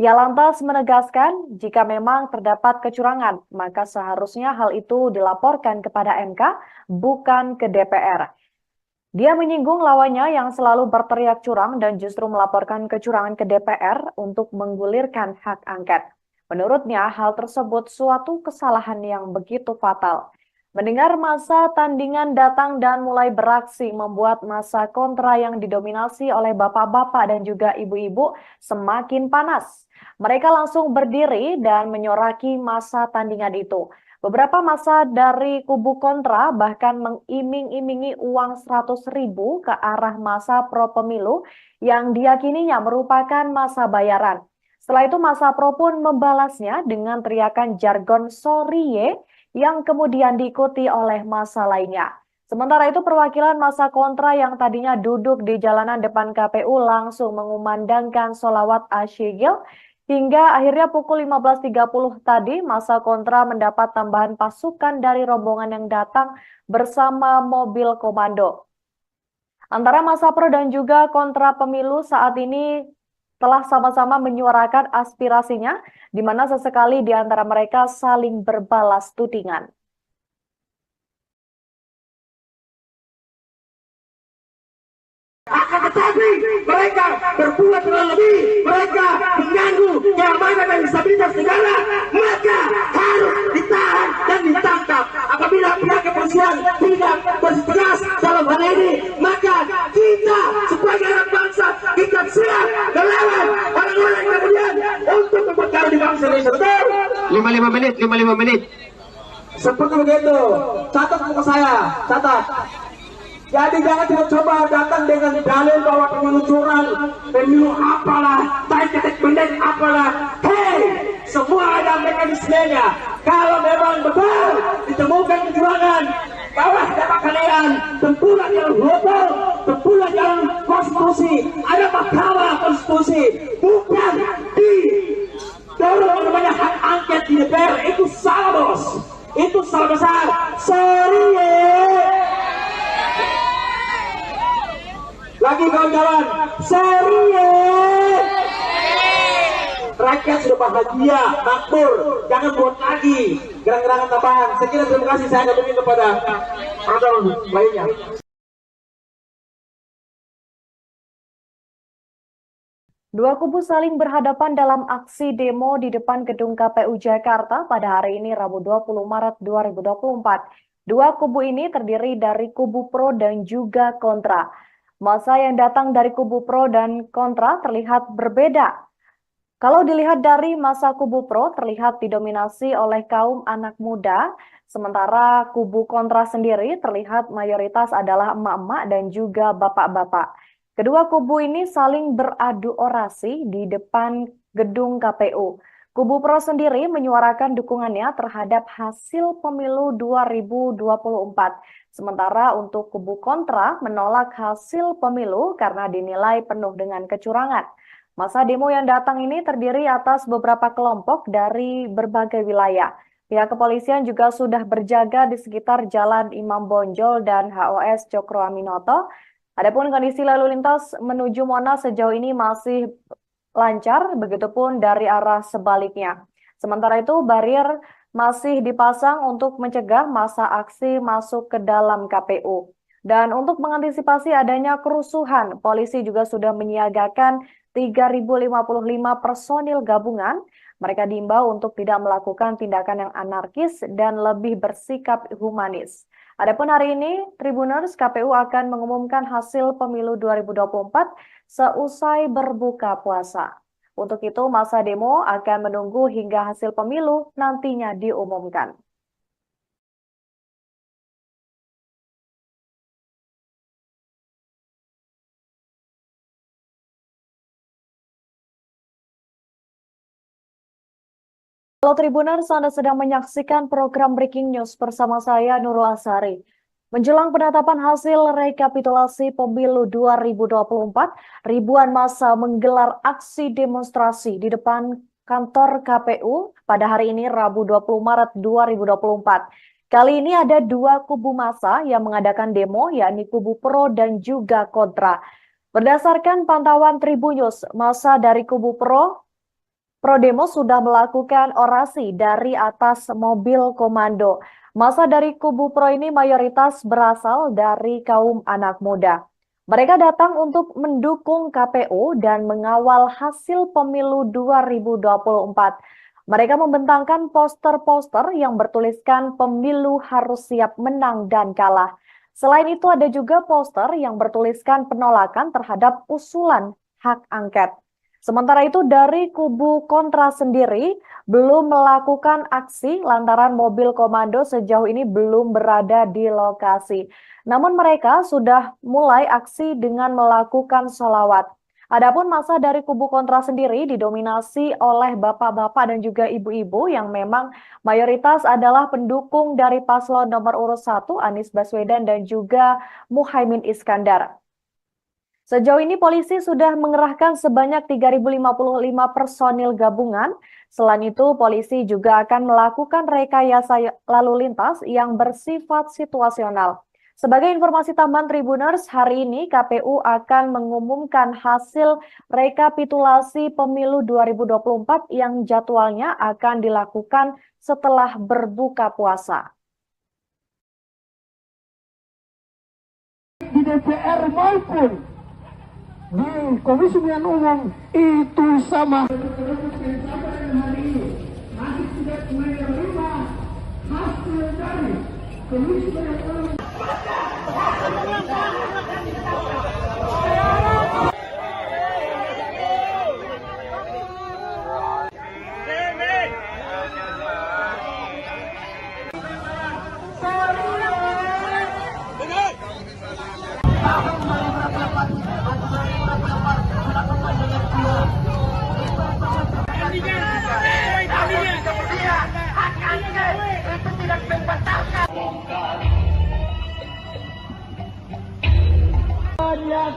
Ia lantas menegaskan jika memang terdapat kecurangan, maka seharusnya hal itu dilaporkan kepada MK, bukan ke DPR. Dia menyinggung lawannya yang selalu berteriak curang dan justru melaporkan kecurangan ke DPR untuk menggulirkan hak angket. Menurutnya, hal tersebut suatu kesalahan yang begitu fatal. Mendengar massa tandingan datang dan mulai beraksi membuat massa kontra yang didominasi oleh bapak-bapak dan juga ibu-ibu semakin panas. Mereka langsung berdiri dan menyoraki massa tandingan itu. Beberapa massa dari kubu kontra bahkan mengiming-imingi uang 100.000 ke arah massa pro pemilu yang diyakininya merupakan massa bayaran. Setelah itu massa pro pun membalasnya dengan teriakan jargon "sorry ye", yang kemudian diikuti oleh massa lainnya. Sementara itu perwakilan massa kontra yang tadinya duduk di jalanan depan KPU langsung mengumandangkan sholawat asyigil Hingga akhirnya pukul 15.30 tadi, masa kontra mendapat tambahan pasukan dari rombongan yang datang bersama mobil komando. Antara masa pro dan juga kontra pemilu saat ini telah sama-sama menyuarakan aspirasinya, di mana sesekali di antara mereka saling berbalas tudingan. Akan tetapi mereka berbuat lebih, mereka mengganggu keamanan dan stabilitas negara, maka harus ditahan dan ditangkap. Apabila pihak kepolisian tidak bertegas dalam hal ini, maka kita sebagai anak bangsa, kita siap melawan orang-orang kemudian untuk memperkara di bangsa Indonesia. Betul? 55 menit. Seperti begitu. Catat buku saya, catat. Jadi jangan coba datang dengan dalil bahwa pemilu curang, pemilu apalah, tarik pendek apalah. Hei, semua ada mekanismenya. Kalau memang betul ditemukan kecurangan, bawah dapat kalian tempuhlah jalur hukum, tempuhlah jalur konstitusi. Ada mahkamah konstitusi, bukan di dorong namanya hak angket di DPR. Itu salah, bos. Itu salah besar. Sorry ya. Lagi kawan-kawan, sorry ya. Rakyat sudah bahagia, makmur, jangan buat lagi gerang-gerangan tambahan. Sekian, terima kasih, saya kembali kepada orang lainnya. Dua kubu saling berhadapan dalam aksi demo di depan gedung KPU Jakarta pada hari ini Rabu 20 Maret 2024. Dua kubu ini terdiri dari kubu pro dan juga kontra. Masa yang datang dari kubu pro dan kontra terlihat berbeda. Kalau dilihat dari masa kubu pro terlihat didominasi oleh kaum anak muda, sementara kubu kontra sendiri terlihat mayoritas adalah emak-emak dan juga bapak-bapak. Kedua kubu ini saling beradu orasi di depan gedung KPU. Kubu pro sendiri menyuarakan dukungannya terhadap hasil pemilu 2024. Sementara untuk kubu kontra menolak hasil pemilu karena dinilai penuh dengan kecurangan. Masa demo yang datang ini terdiri atas beberapa kelompok dari berbagai wilayah. Pihak kepolisian juga sudah berjaga di sekitar Jalan Imam Bonjol dan HOS Cokro Aminoto. Adapun kondisi lalu lintas menuju Monas sejauh ini masih lancar, begitupun dari arah sebaliknya. Sementara itu, barier masih dipasang untuk mencegah massa aksi masuk ke dalam KPU. Dan untuk mengantisipasi adanya kerusuhan, polisi juga sudah menyiagakan 3.055 personil gabungan. Mereka diimbau untuk tidak melakukan tindakan yang anarkis dan lebih bersikap humanis. Adapun hari ini, Tribuners, KPU akan mengumumkan hasil pemilu 2024 seusai berbuka puasa. Untuk itu, masa demo akan menunggu hingga hasil pemilu nantinya diumumkan. Halo Tribuners, Anda sedang menyaksikan program Breaking News bersama saya Nurul Asari. Menjelang penetapan hasil rekapitulasi pemilu 2024, ribuan massa menggelar aksi demonstrasi di depan kantor KPU pada hari ini Rabu 20 Maret 2024. Kali ini ada dua kubu massa yang mengadakan demo, yakni kubu pro dan juga kontra. Berdasarkan pantauan Tribunnews, massa dari kubu pro demo sudah melakukan orasi dari atas mobil komando. Massa dari kubu pro ini mayoritas berasal dari kaum anak muda. Mereka datang untuk mendukung KPU dan mengawal hasil pemilu 2024. Mereka membentangkan poster-poster yang bertuliskan pemilu harus siap menang dan kalah. Selain itu ada juga poster yang bertuliskan penolakan terhadap usulan hak angket. Sementara itu dari kubu kontra sendiri belum melakukan aksi lantaran mobil komando sejauh ini belum berada di lokasi. Namun mereka sudah mulai aksi dengan melakukan sholawat. Adapun massa dari kubu kontra sendiri didominasi oleh bapak-bapak dan juga ibu-ibu yang memang mayoritas adalah pendukung dari paslon nomor urut 1 Anies Baswedan dan juga Muhaimin Iskandar. Sejauh ini polisi sudah mengerahkan sebanyak 3.055 personil gabungan. Selain itu, polisi juga akan melakukan rekayasa lalu lintas yang bersifat situasional. Sebagai informasi tambahan Tribuners, hari ini KPU akan mengumumkan hasil rekapitulasi pemilu 2024 yang jadwalnya akan dilakukan setelah berbuka puasa. Di DPR maupun di Komisi Pemilihan Umum itu sama. Masih tidak menerima hasil dari Komisi Pemilihan Umum.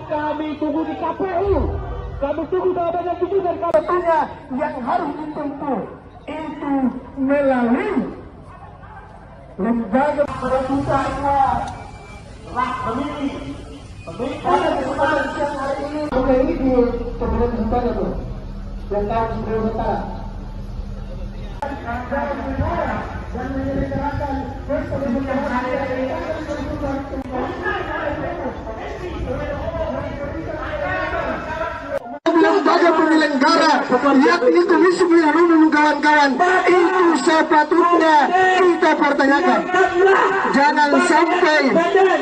Kami tunggu di KPU, kami tunggu jawaban itu dari KPU-nya yang harus ditempuh itu melalui lembaga perebutannya lah pemilih. Pada kesempatan siang hari ini, oke ini di Kabupaten Nusantara tuh, yang tahu Sulawesi Utara. Dan menyelenggarakan pemilihan hari ini. Lembaga penyelenggara yakni Komisi Pemilihan Umum kawan-kawan itu sepatutnya kita pertanyakan. Jangan sampai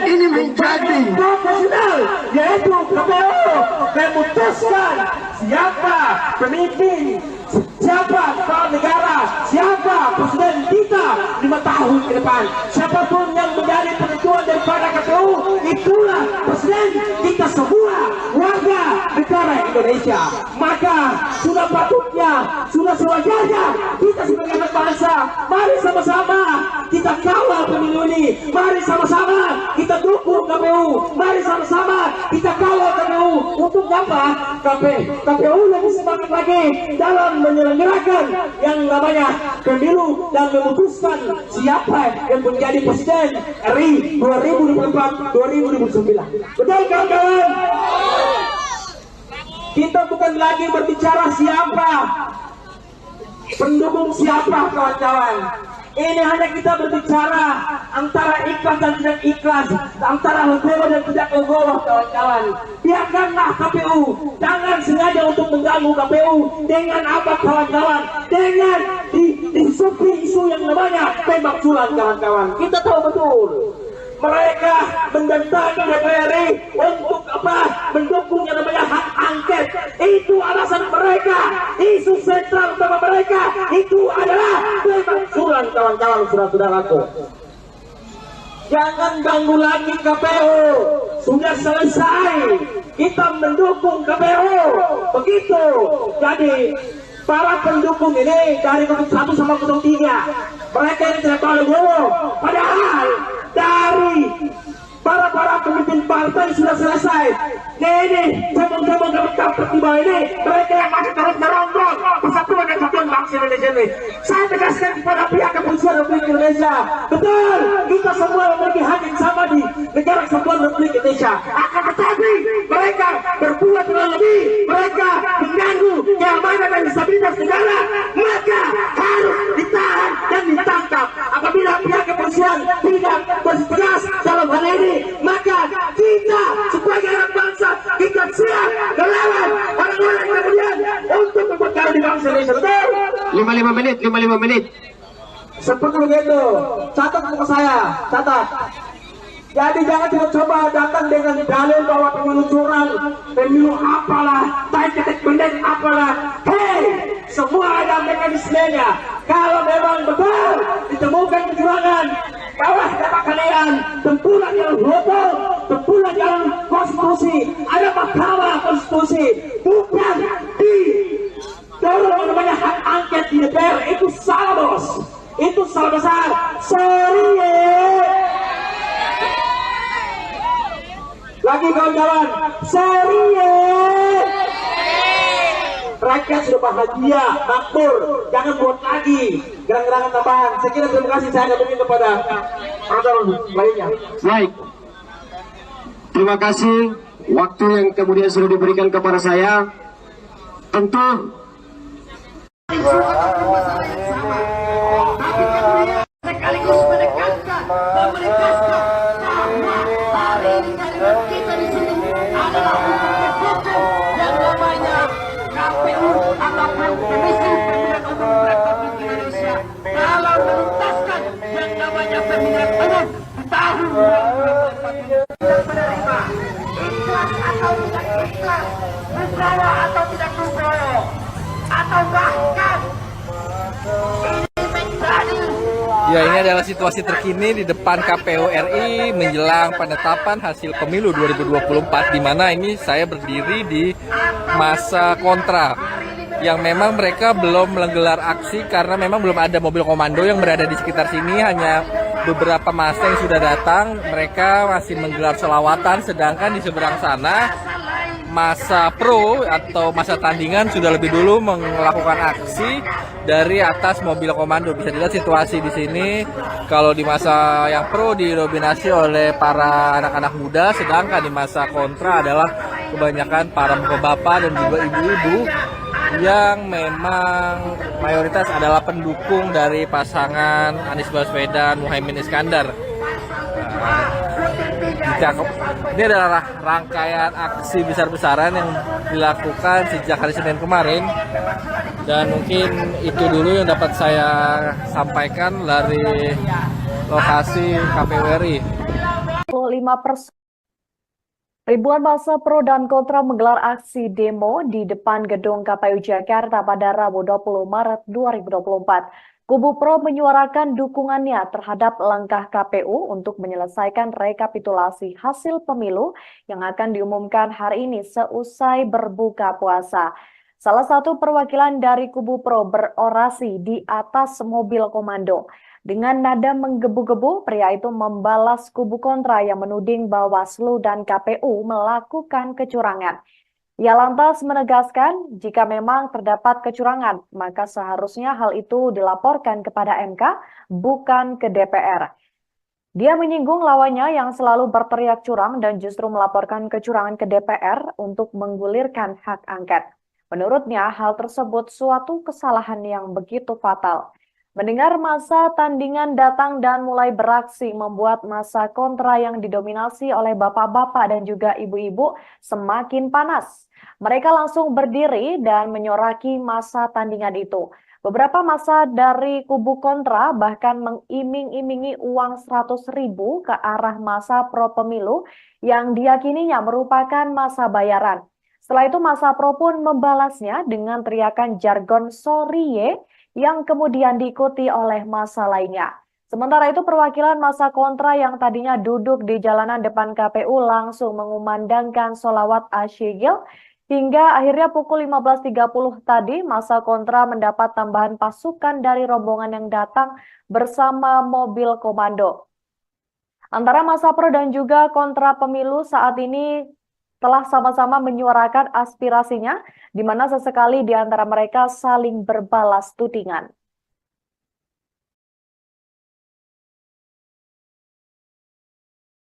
ini menjadi profesional, yaitu KPU memutuskan siapa pemimpin, siapa kepala negara, siapa presiden kita 5 tahun ke depan. Siapapun yang menjadi penentuan daripada KPU, itulah presiden kita semua warga negara Indonesia. Maka sudah patutnya, sudah sewajarnya kita sebagai anak bangsa, mari sama-sama kita kawal pemilu ini. Mari sama-sama kita dukung KPU. Mari sama-sama kita kawal KPU. Untuk apa? KPU lebih semangat lagi dalam menyelenggarakan yang namanya pemilu dan memutuskan siapa yang menjadi presiden RI 2024-2029. Betul kawan-kawan? Kita bukan lagi berbicara siapa pendukung siapa kawan-kawan. Ini hanya kita berbicara antara ikhlas dan tidak ikhlas, antara legowo dan tidak legowo kawan-kawan. Biarkanlah KPU, jangan sengaja untuk mengganggu KPU dengan apa kawan-kawan, dengan disupi isu yang namanya pemakzulan kawan-kawan. Kita tahu betul mereka mendatangi DPR untuk apa? Mendukung yang namanya hak angket. Itu alasan mereka. Isu sentral utama mereka itu adalah pemakzulan kawan-kawan, saudara-saudaraku. Jangan ganggu lagi KPU. Sudah selesai. Kita mendukung KPU. Begitu. Jadi para pendukung ini dari 1 sama 03, mereka ini tidak tahu dulu. Padahal dari para pemimpin partai sudah selesai. Ini cabang-cabang tiba ini mereka yang masih terus merongrong persatuan dan kesatuan bangsa Indonesia ini. Saya tegaskan kepada pihak kepolisian Republik Indonesia, betul kita semua memiliki hak yang sama di negara kesatuan Republik Indonesia. Akan tetapi mereka berbuat lebih, mereka mengganggu keamanan dan stabilitas negara, maka harus ditahan dan ditangkap. Apabila pihak kepolisian tidak bertegas dalam hal ini, maka kita sebagai anak bangsa kita siap melawan orang-orang kemudian untuk memperkara di bangsa Indonesia. Betul? 55 menit. Seperti begitu. Catat buku saya, catat. Jadi jangan coba datang dengan dalil bahwa pemilu curang, pemilu apalah, ketek bendek apalah. Hei, semua ada mekanismenya. Kalau memang betul ditemukan kecurangan, bawah dapat kalian tempuran yang hukum, tempuran yang konstitusi, ada mahkamah konstitusi, bukan di dorong namanya hak angket di DPR. Itu salah bos, itu salah besar. Sorry ya. Lagi kawan-kawan, Serius. Rakyat sudah bahagia, makmur, jangan buat lagi gerang-gerangan tambahan. Saya kira terima kasih, saya kembali kepada orang lainnya. Baik. Terima kasih waktu yang kemudian sudah diberikan kepada saya. Tentu sekaligus menekankan bahwa hari ini kalimat kita di sini adalah untuk mendukung yang namanya KPU ataupun Komisi Pemilihan Umum Republik Indonesia dalam menuntaskan yang namanya pemilihan umum tahun 2024 yang menerima ikhlas atau tidak ikhlas, Nugroho atau tidak Nugroho, atau bahkan ini menjadi. Ya, ini adalah situasi terkini di depan KPU RI menjelang penetapan hasil pemilu 2024, di mana ini saya berdiri di masa kontra yang memang mereka belum menggelar aksi karena memang belum ada mobil komando yang berada di sekitar sini, hanya beberapa massa yang sudah datang. Mereka masih menggelar selawatan, sedangkan di seberang sana masa pro atau masa tandingan sudah lebih dulu melakukan aksi dari atas mobil komando. Bisa dilihat situasi di sini. Kalau di masa yang pro didominasi oleh para anak-anak muda, sedangkan di masa kontra adalah kebanyakan para bapak dan juga ibu-ibu yang memang mayoritas adalah pendukung dari pasangan Anies Baswedan Muhaimin Iskandar. Ini adalah rangkaian aksi besar-besaran yang dilakukan sejak hari Senin kemarin, dan mungkin itu dulu yang dapat saya sampaikan dari lokasi KPU RI. 5%. Ribuan massa pro dan kontra menggelar aksi demo di depan gedung KPU Jakarta pada Rabu 20 Maret 2024. Kubu pro menyuarakan dukungannya terhadap langkah KPU untuk menyelesaikan rekapitulasi hasil pemilu yang akan diumumkan hari ini seusai berbuka puasa. Salah satu perwakilan dari kubu pro berorasi di atas mobil komando. Dengan nada menggebu-gebu, pria itu membalas kubu kontra yang menuding Bawaslu dan KPU melakukan kecurangan. Ia lantas menegaskan jika memang terdapat kecurangan, maka seharusnya hal itu dilaporkan kepada MK, bukan ke DPR. Dia menyinggung lawannya yang selalu berteriak curang dan justru melaporkan kecurangan ke DPR untuk menggulirkan hak angket. Menurutnya, hal tersebut suatu kesalahan yang begitu fatal. Mendengar masa tandingan datang dan mulai beraksi membuat masa kontra yang didominasi oleh bapak-bapak dan juga ibu-ibu semakin panas. Mereka langsung berdiri dan menyoraki masa tandingan itu. Beberapa massa dari kubu kontra bahkan mengiming-imingi uang 100.000 ke arah massa pro pemilu yang diyakininya merupakan massa bayaran. Setelah itu massa pro pun membalasnya dengan teriakan jargon "Sorry yang kemudian diikuti oleh massa lainnya. Sementara itu perwakilan massa kontra yang tadinya duduk di jalanan depan KPU langsung mengumandangkan sholawat asyigil hingga akhirnya pukul 15.30 tadi massa kontra mendapat tambahan pasukan dari rombongan yang datang bersama mobil komando. Antara massa pro dan juga kontra pemilu saat ini telah sama-sama menyuarakan aspirasinya, di mana sesekali di antara mereka saling berbalas tudingan.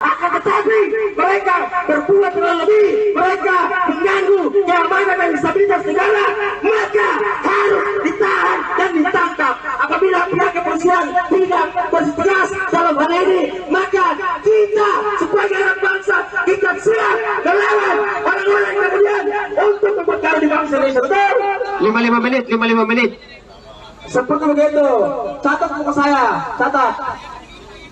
Akan tetapi mereka berbuat dengan lebih, mereka mengganggu keamanan dan stabilitas negara, maka harus ditahan dan ditangkap. Apabila pihak kepolisian tidak bertegas dalam hal ini, maka kita sebagai anak bangsa kita siap melawan orang-orang kemudian untuk memperkara di bangsa Indonesia. Betul? 55 menit. Seperti begitu. Catat buku saya, catat.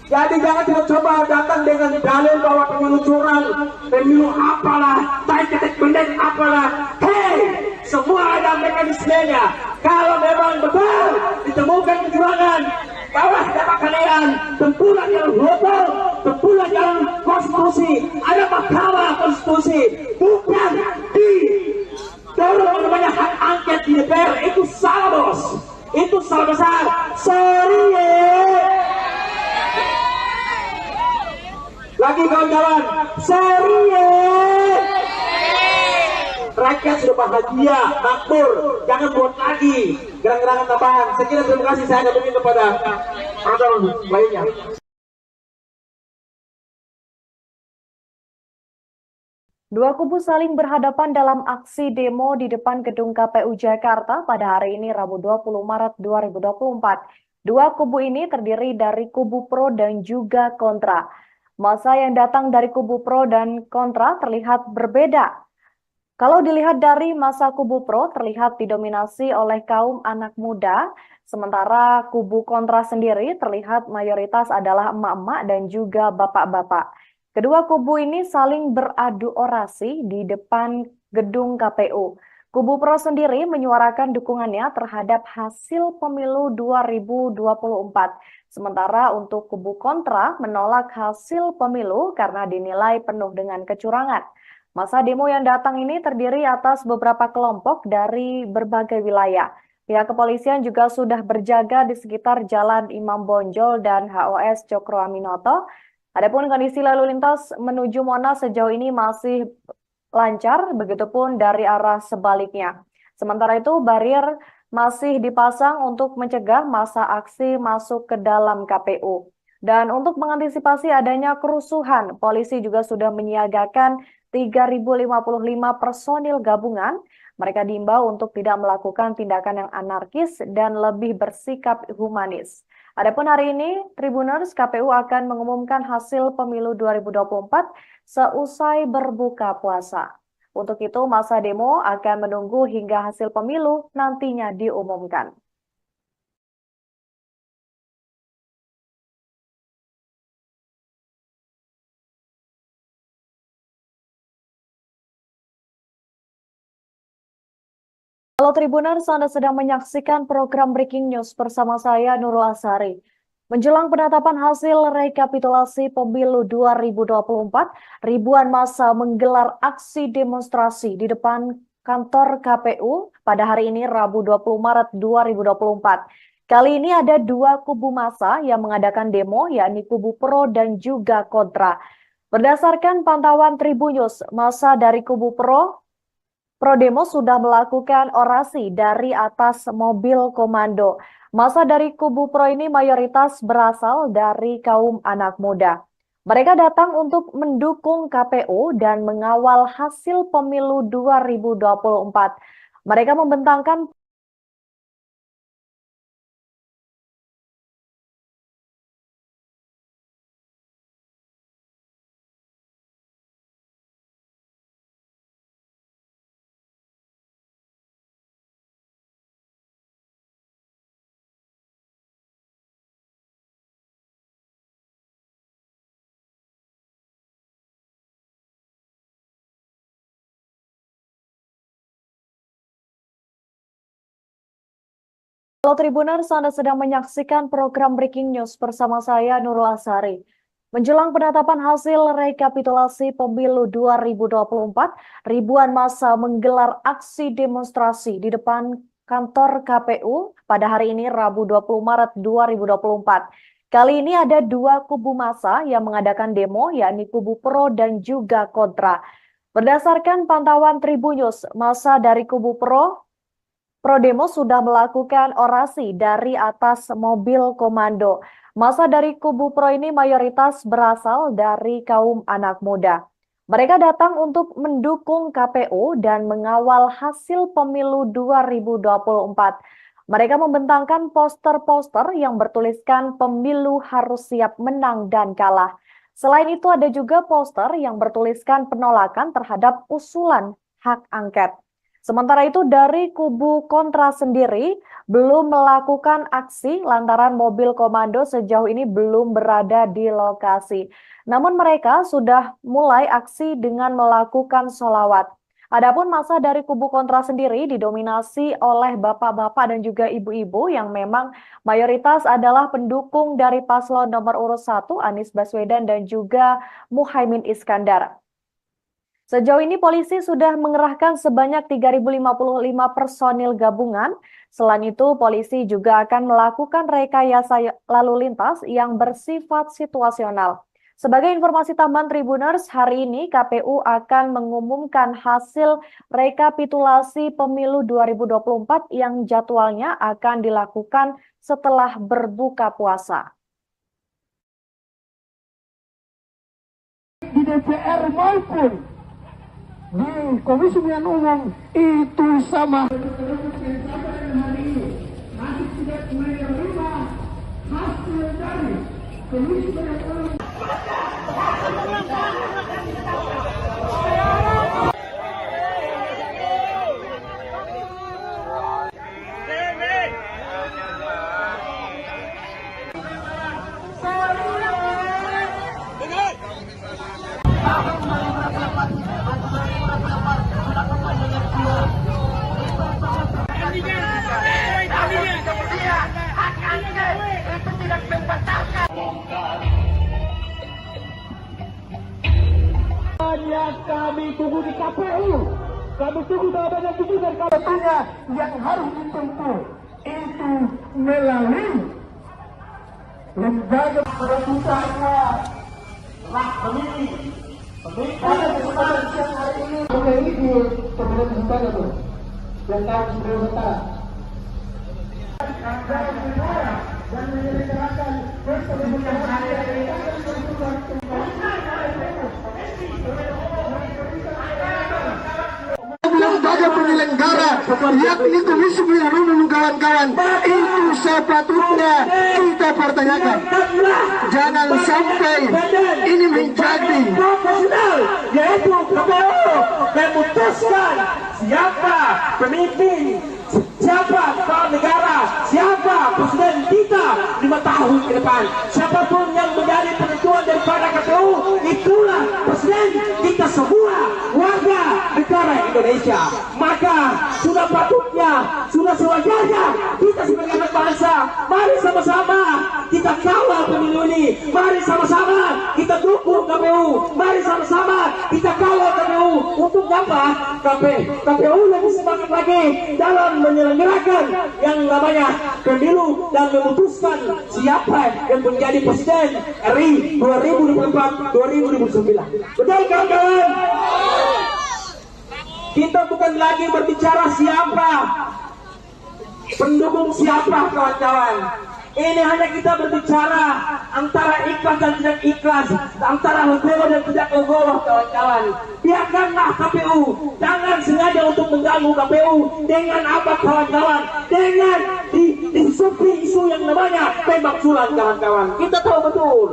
Jadi jangan coba datang dengan dalil bahwa pemilu curang, pemilu apalah, tarik-tarik pendek apalah. Hei, semua ada mekanismenya. Kalau memang betul ditemukan kecurangan, bawah dapat kalian, tempuhlah jalan hukum, tempuhlah jalan konstitusi. Ada mahkamah konstitusi, bukan di dorong namanya hak angket di DPR. Itu salah, bos. Itu salah besar. Sorry lagi kawan-kawan, serius. rakyat sudah bahagia, makmur, jangan buat lagi gerang-gerangan tambahan. Sekian, terima kasih, saya kembali kepada orang lainnya. Dua kubu saling berhadapan dalam aksi demo di depan gedung KPU Jakarta pada hari ini Rabu 20 Maret 2024. Dua kubu ini terdiri dari kubu pro dan juga kontra. Masa yang datang dari kubu pro dan kontra terlihat berbeda. Kalau dilihat dari masa kubu pro terlihat didominasi oleh kaum anak muda, sementara kubu kontra sendiri terlihat mayoritas adalah emak-emak dan juga bapak-bapak. Kedua kubu ini saling beradu orasi di depan gedung KPU. Kubu pro sendiri menyuarakan dukungannya terhadap hasil pemilu 2024. Sementara untuk kubu kontra menolak hasil pemilu karena dinilai penuh dengan kecurangan. Masa demo yang datang ini terdiri atas beberapa kelompok dari berbagai wilayah. Pihak kepolisian juga sudah berjaga di sekitar Jalan Imam Bonjol dan HOS Cokro Aminoto. Adapun kondisi lalu lintas menuju Monas sejauh ini masih lancar, begitupun dari arah sebaliknya. Sementara itu, barier masih dipasang untuk mencegah massa aksi masuk ke dalam KPU. Dan untuk mengantisipasi adanya kerusuhan, polisi juga sudah menyiagakan 3.055 personil gabungan. Mereka diimbau untuk tidak melakukan tindakan yang anarkis dan lebih bersikap humanis. Adapun hari ini, Tribuners KPU akan mengumumkan hasil pemilu 2024 seusai berbuka puasa. Untuk itu, masa demo akan menunggu hingga hasil pemilu nantinya diumumkan. Halo Tribuners, Anda sedang menyaksikan program Breaking News bersama saya Nurul Asari. Menjelang penetapan hasil rekapitulasi pemilu 2024, ribuan massa menggelar aksi demonstrasi di depan kantor KPU pada hari ini Rabu 20 Maret 2024. Kali ini ada dua kubu massa yang mengadakan demo, yakni kubu pro dan juga kontra. Berdasarkan pantauan Tribunnews, massa dari kubu pro demo sudah melakukan orasi dari atas mobil komando. Massa dari kubu pro ini mayoritas berasal dari kaum anak muda. Mereka datang untuk mendukung KPU dan mengawal hasil pemilu 2024. Mereka membentangkan Halo Tribuners, Anda sedang menyaksikan program Breaking News bersama saya Nurul Asari. Menjelang penetapan hasil rekapitulasi pemilu 2024, ribuan massa menggelar aksi demonstrasi di depan kantor KPU pada hari ini Rabu 20 Maret 2024. Kali ini ada dua kubu massa yang mengadakan demo, yakni kubu pro dan juga kontra. Berdasarkan pantauan Tribunnews, massa dari kubu pro demo sudah melakukan orasi dari atas mobil komando. Massa dari kubu pro ini mayoritas berasal dari kaum anak muda. Mereka datang untuk mendukung KPU dan mengawal hasil pemilu 2024. Mereka membentangkan poster-poster yang bertuliskan pemilu harus siap menang dan kalah. Selain itu ada juga poster yang bertuliskan penolakan terhadap usulan hak angket. Sementara itu dari kubu kontra sendiri belum melakukan aksi lantaran mobil komando sejauh ini belum berada di lokasi. Namun mereka sudah mulai aksi dengan melakukan sholawat. Adapun massa dari kubu kontra sendiri didominasi oleh bapak-bapak dan juga ibu-ibu yang memang mayoritas adalah pendukung dari paslon nomor urut 1 Anies Baswedan dan juga Muhaimin Iskandar. Sejauh ini polisi sudah mengerahkan sebanyak 3.055 personil gabungan. Selain itu, polisi juga akan melakukan rekayasa lalu lintas yang bersifat situasional. Sebagai informasi tambahan Tribuners, hari ini KPU akan mengumumkan hasil rekapitulasi pemilu 2024 yang jadwalnya akan dilakukan setelah berbuka puasa. Di DPR maupun di Komisi Pemilihan Umum itu sama. Kami tunggu di KPU, kami tunggu jawabannya dan katanya yang harus ditempuh itu melalui lembaga perebutannya lah pemilih. Pada kesempatan siang hari ini, oke ini di pemilihan sementara tuh, yang tahu sebelum sementara. Dan menyelenggarakan pemilihan hari ini. Lembaga penyelenggara yakni Komisi Pemilihan Umum kawan-kawan itu sepatutnya kita pertanyakan. Jangan sampai ini menjadi profesional, yaitu KPU memutuskan siapa pemimpin, siapa kepala negara, siapa presiden kita 5 tahun ke depan. Siapapun yang menjadi penentuan daripada KPU, itulah presiden kita semua warga negara Indonesia. Maka sudah patutnya, sudah sewajarnya kita sebagai anak bangsa, mari sama-sama kita kawal pemilu ini. Mari sama-sama kita dukung KPU. Mari sama-sama kita kawal KPU. Untuk apa? KPU lebih semangat lagi dalam menyelenggarakan yang namanya pemilu dan memutuskan siapa yang menjadi presiden RI 2024-2029. Betul kawan-kawan? Kita bukan lagi berbicara siapa, pendukung siapa kawan-kawan. Ini hanya kita berbicara antara ikhlas dan tidak ikhlas, antara legowo dan tidak legowo kawan-kawan. Biarkanlah KPU, jangan sengaja untuk mengganggu KPU. Dengan apa kawan-kawan? Dengan disupi isu yang namanya tembak sulam kawan-kawan. Kita tahu betul.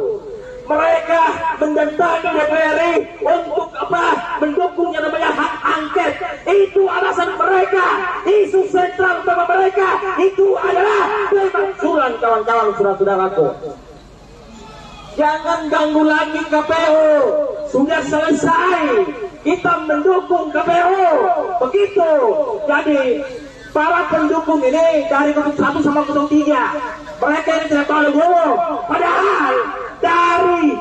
Mereka mendatangi DPR untuk apa? Mendukung yang namanya hak angket. Itu alasan mereka. Isu sentral utama mereka itu adalah pemakzulan kawan-kawan, saudara-saudaraku. Jangan ganggu lagi KPU. Sudah selesai. Kita mendukung KPU. Begitu. Jadi para pendukung ini dari 1 sama 03, mereka ini tidak tahu legowo. Padahal dari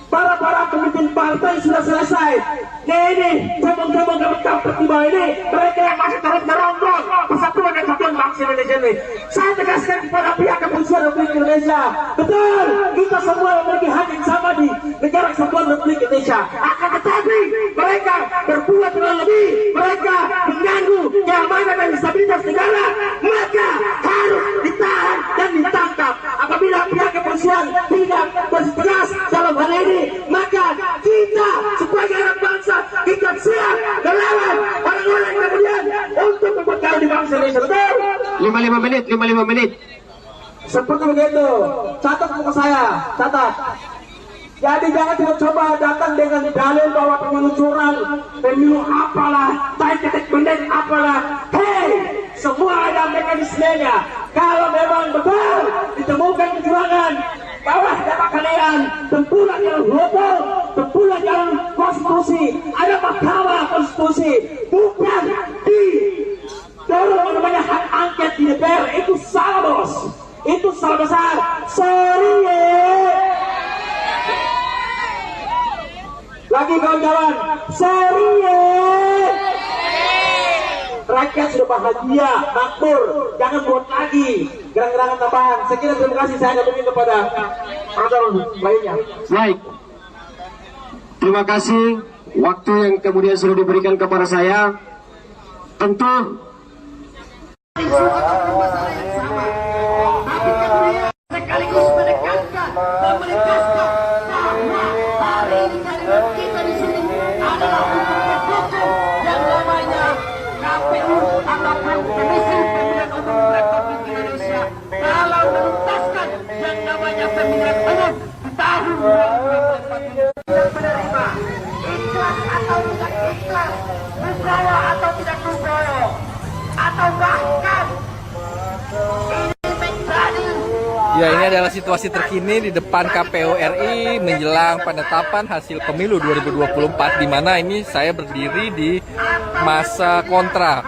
para pemimpin partai sudah selesai. Ini cabang-cabang kampret di bawah ini, mereka yang masih terus merongrong persatuan dan kesatuan bangsa Indonesia ini. Saya tegaskan kepada pihak kepolisian Republik Indonesia, betul, kita semua memiliki hak yang sama di negara kesatuan Republik Indonesia. Akan tetapi mereka berbuat terlalu lebih, mereka mengganggu keamanan dan stabilitas negara, maka harus ditahan dan ditangkap. Apabila pihak kepolisian tidak bersetegas dalam hal ini, maka kita sebagai anak bangsa kita siap melawan orang-orang kemudian untuk memperkaya di bangsa Indonesia. Betul? 55 menit. Seperti begitu. Catat buku saya, catat. Jadi jangan coba datang dengan dalil bahwa pemilu curang, pemilu apalah, baik ketik bendeng apalah. Hei, semua ada mekanismenya. Kalau memang betul ditemukan kecurangan, bawah dapat kalian tempulah jalan hukum, tempulah jalan konstitusi. Ada mahkamah konstitusi, bukan di dorong namanya hak angket di DPR. Itu salah bos, itu salah besar. Sorry lagi kawan-kawan, sorry rakyat sudah bahagia, makmur, jangan buat lagi gerak-gerakan tambahan. Sekian, terima kasih. Saya kembali kepada orang lainnya. Baik, Terima kasih waktu yang kemudian sudah diberikan kepada saya. Tentu sekaligus menekankan dan menegaskan bahwa hari ini kita di sini adalah untuk mendukung yang namanya KPU ataupun Komisi Pemilihan Umum Republik Indonesia dalam menuntaskan yang namanya pemilihan umum di tahun 2024 yang menerima ikhlas atau tidak ikhlas, Nugroho atau tidak Nugroho, atau bahkan ini menjadi. Ya, ini adalah situasi terkini di depan KPU RI menjelang penetapan hasil pemilu 2024, di mana ini saya berdiri di masa kontra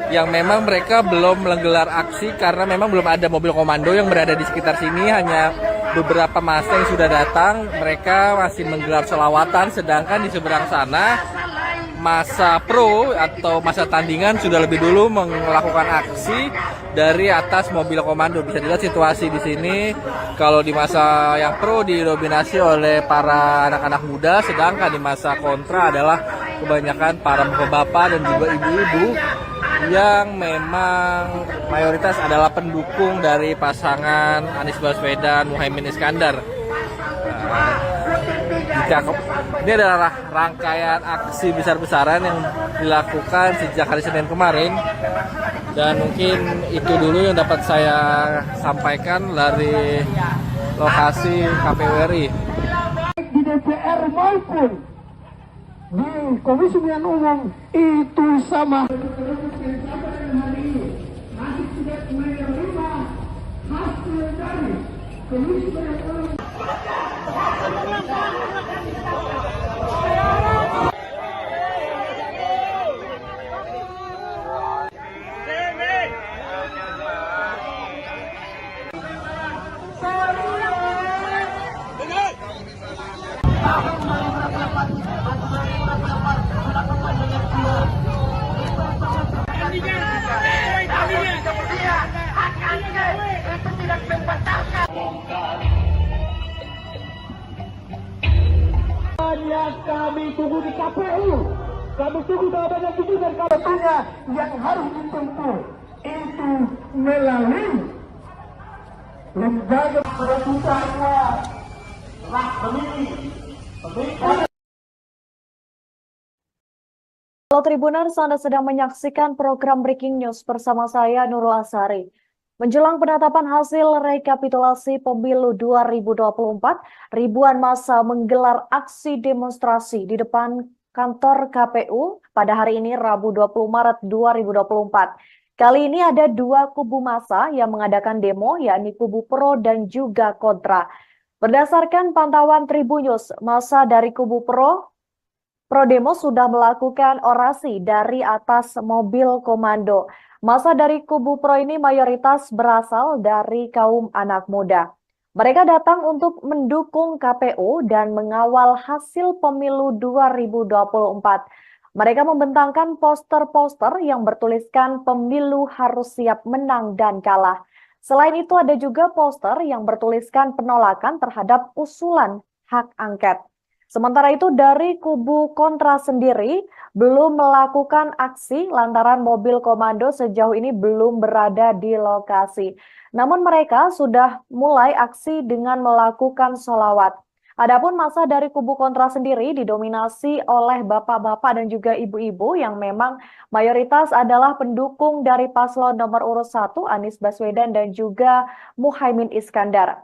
yang memang mereka belum menggelar aksi karena memang belum ada mobil komando yang berada di sekitar sini, hanya beberapa massa yang sudah datang. Mereka masih menggelar selawatan, sedangkan di seberang sana masa pro atau masa tandingan sudah lebih dulu melakukan aksi dari atas mobil komando. Bisa dilihat situasi di sini. Kalau di masa yang pro didominasi oleh para anak-anak muda, sedangkan di masa kontra adalah kebanyakan para bapak-bapak dan juga ibu-ibu yang memang mayoritas adalah pendukung dari pasangan Anies Baswedan Muhaimin Iskandar. Ini adalah rangkaian aksi besar-besaran yang dilakukan sejak hari Senin kemarin, dan mungkin itu dulu yang dapat saya sampaikan dari lokasi KPU RI. Di DPR maupun di Komisi Pemilihan Umum itu sama. Kami tunggu di KPU, kami tunggu jawabannya itu, dan katanya yang harus ditempuh itu melalui lembaga peraturannya lah pemilih. Halo Tribuners, Anda sedang menyaksikan program Breaking News bersama saya Nurul Asari. Menjelang penetapan hasil rekapitulasi pemilu 2024, ribuan massa menggelar aksi demonstrasi di depan kantor KPU pada hari ini Rabu 20 Maret 2024. Kali ini ada dua kubu massa yang mengadakan demo, yakni kubu pro dan juga kontra. Berdasarkan pantauan Tribunnews, massa dari kubu pro demo sudah melakukan orasi dari atas mobil komando. Massa dari kubu pro ini mayoritas berasal dari kaum anak muda. Mereka datang untuk mendukung KPU dan mengawal hasil pemilu 2024. Mereka membentangkan poster-poster yang bertuliskan pemilu harus siap menang dan kalah. Selain itu ada juga poster yang bertuliskan penolakan terhadap usulan hak angket. Sementara itu dari kubu kontra sendiri belum melakukan aksi lantaran mobil komando sejauh ini belum berada di lokasi. Namun mereka sudah mulai aksi dengan melakukan sholawat. Adapun massa dari kubu kontra sendiri didominasi oleh bapak-bapak dan juga ibu-ibu yang memang mayoritas adalah pendukung dari paslon nomor urut 1 Anies Baswedan dan juga Muhaimin Iskandar.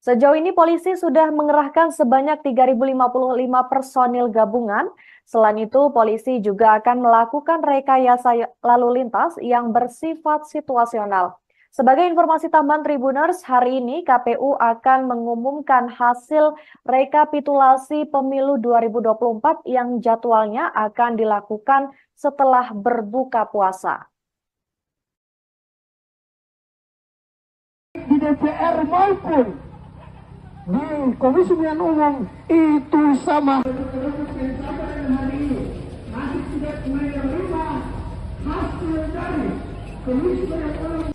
Sejauh ini polisi sudah mengerahkan sebanyak 3.055 personil gabungan. Selain itu, polisi juga akan melakukan rekayasa lalu lintas yang bersifat situasional. Sebagai informasi tambahan Tribuners, hari ini KPU akan mengumumkan hasil rekapitulasi pemilu 2024 yang jadwalnya akan dilakukan setelah berbuka puasa. Di DPR maupun di Komisi Pemilihan Umum itu sama. Masih tidak menerima hasil dari Komisi Pemilihan Umum.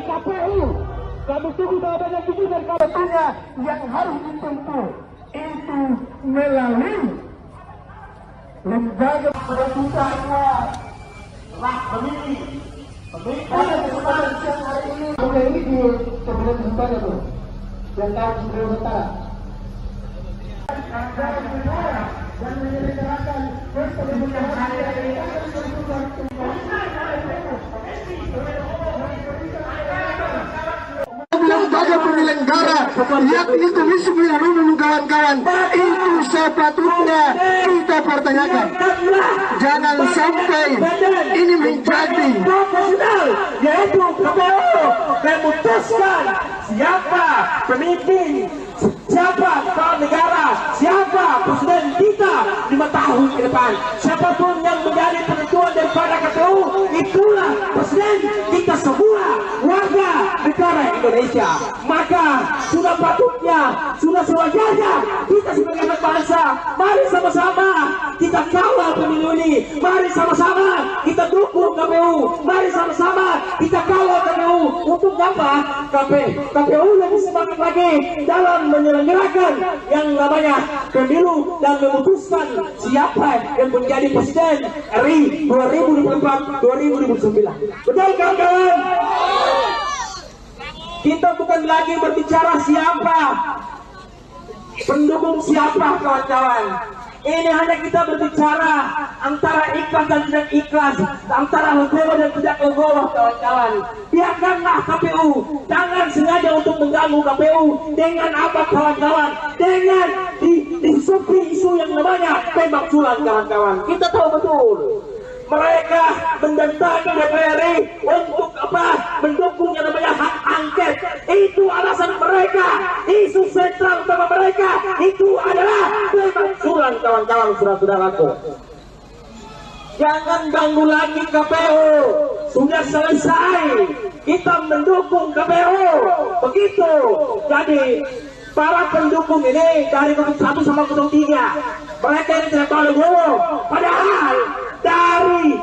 KPU. Kami tunggu jawabannya itu dan kabarnya yang harus ditempuh itu melalui lembaga penentuannya lah pemilih. Pada kesempatan siang hari ini, mulai ini di Kabupaten Nusantara tuh, dan kami sudah Nusantara. Dan menyelenggarakan pemilihan hari ini. Lembaga penyelenggara yakni Komisi Pemilihan Umum kawan-kawan, itu sepatutnya kita pertanyakan. Jangan sampai ini menjadi profesional, yaitu KPU memutuskan siapa pemimpin, siapa kepala negara, siapa presiden kita 5 tahun ke depan. Siapapun yang menjadi penentuan daripada KPU, itulah presiden kita semua warga negara Indonesia. Maka sudah patutnya, sudah sewajarnya kita sebagai anak bangsa, mari sama-sama kita kawal pemilu ini. Mari sama-sama kita dukung KPU. Mari sama-sama kita kawal KPU. Untuk apa? KPU lebih semangat lagi dalam menyelenggarakan yang namanya pemilu dan memutuskan siapa yang menjadi presiden RI 2024-2029. Betul kawan-kawan? Kita bukan lagi berbicara siapa pendukung siapa kawan-kawan. Ini hanya kita berbicara antara ikhlas dan tidak ikhlas, antara legowo dan tidak legowo kawan-kawan. Biarkanlah KPU, jangan sengaja untuk mengganggu KPU dengan apa kawan-kawan, dengan disupi isu yang namanya pemakzulan kawan-kawan. Kita tahu betul mereka mendatangi DPR untuk apa? Mendukung yang namanya hak angket. Itu alasan mereka. Isu sentral utama mereka itu adalah pemakzulan kawan-kawan, saudara-saudaraku. Jangan ganggu lagi KPU. Sudah selesai. Kita mendukung KPU. Begitu. Jadi para pendukung ini dari 01 sama 03, mereka ini tidak tahu legowo. Padahal dari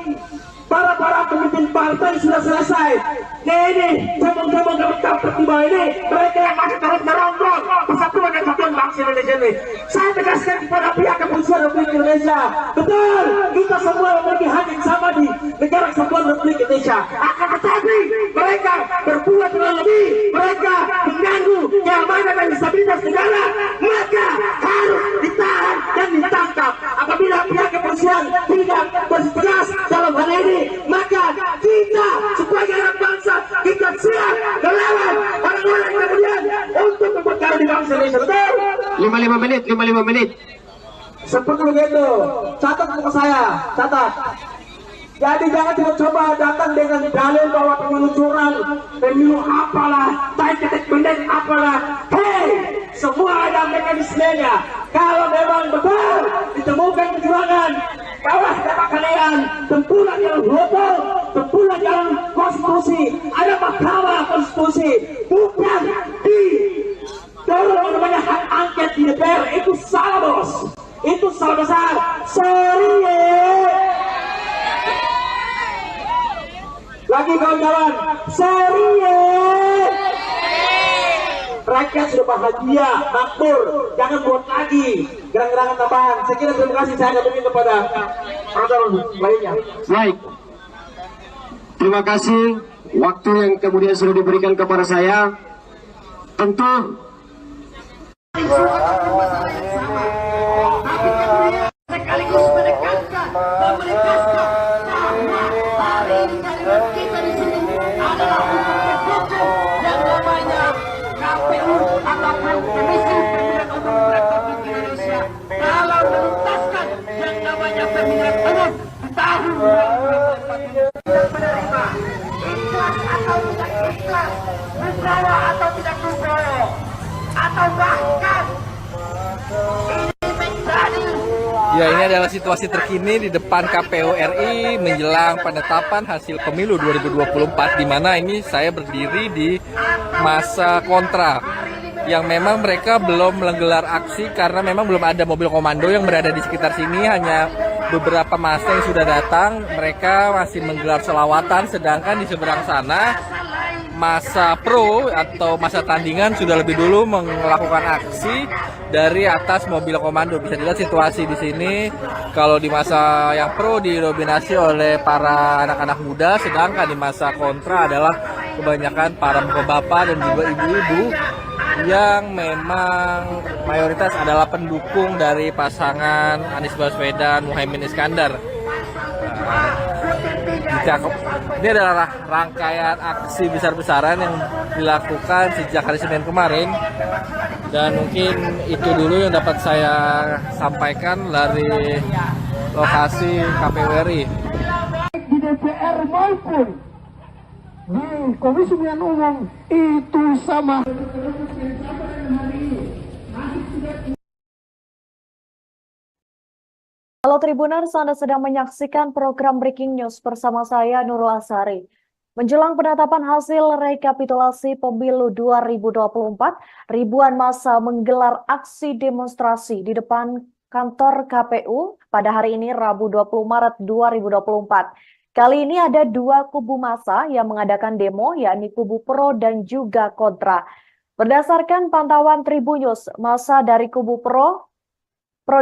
para pemimpin partai sudah selesai. Ini cabang-cabang tiba ini mereka yang masih terus merongrong persatuan dan kesatuan bangsa Indonesia ini. Saya tegaskan kepada pihak kepolisian Republik Indonesia, betul kita semua memiliki hak yang sama di negara kesatuan Republik Indonesia. Akan tetapi mereka berbuat lebih, mereka mengganggu keamanan dan stabilitas negara, maka harus ditahan dan ditangkap. Apabila pihak kepolisian tidak bertegas dalam hal ini, maka kita sebagai anak bangsa kita siap melawan orang-orang kemudian untuk memperkara di bangsa Indonesia. Betul? 55 menit. Seperti begitu. Catat buku saya, catat. Jadi jangan coba datang dengan dalil bahwa pemilu curang, pemilu apalah, ketek bendek apalah. Hei, semua ada mekanismenya. Kalau memang betul ditemukan kecurangan, kawas dapat kalian tempuhlah jalan hukum, tempuhlah jalan konstitusi. Ada mahkamah konstitusi, bukan di dorong namanya hak angket di DPR. Itu salah bos, itu salah besar. Sorry lagi kawan-kawan, sorry rakyat sudah bahagia, makmur, jangan buat lagi gerang-gerangan tambahan. Saya kira terima kasih, saya kembali kepada orang lainnya. Baik. Terima kasih waktu yang kemudian sudah diberikan kepada saya. Tentu sekaligus menekankan bahwa hari ini kita di sini adalah untuk mendukung yang namanya KPU ataupun Komisi Pemilihan Umum Republik Indonesia dalam menuntaskan yang namanya pemilihan umum di tahun 2024 yang menerima ikhlas atau tidak ikhlas, legowo atau tidak legowo, atau bahkan ini menjadi. Ya, ini adalah situasi terkini di depan KPU RI menjelang penetapan hasil pemilu 2024, di mana ini saya berdiri di masa kontra yang memang mereka belum menggelar aksi karena memang belum ada mobil komando yang berada di sekitar sini, hanya beberapa massa yang sudah datang. Mereka masih menggelar selawatan, sedangkan di seberang sana masa pro atau masa tandingan sudah lebih dulu melakukan aksi dari atas mobil komando. Bisa dilihat situasi di sini. Kalau di masa yang pro didominasi oleh para anak-anak muda, sedangkan di masa kontra adalah kebanyakan para bapak dan juga ibu-ibu yang memang mayoritas adalah pendukung dari pasangan Anies Baswedan Muhaimin Iskandar. Ini adalah rangkaian aksi besar-besaran yang dilakukan sejak hari Senin kemarin, dan mungkin itu dulu yang dapat saya sampaikan dari lokasi KPU RI. Di DPR maupun di Komisi Pemilihan Umum itu sama. Halo Tribuners, Anda sedang menyaksikan program Breaking News bersama saya Nurul Asari. Menjelang penetapan hasil rekapitulasi pemilu 2024, ribuan massa menggelar aksi demonstrasi di depan kantor KPU pada hari ini Rabu 20 Maret 2024. Kali ini ada dua kubu massa yang mengadakan demo, yakni kubu pro dan juga kontra. Berdasarkan pantauan Tribunnews, massa dari kubu pro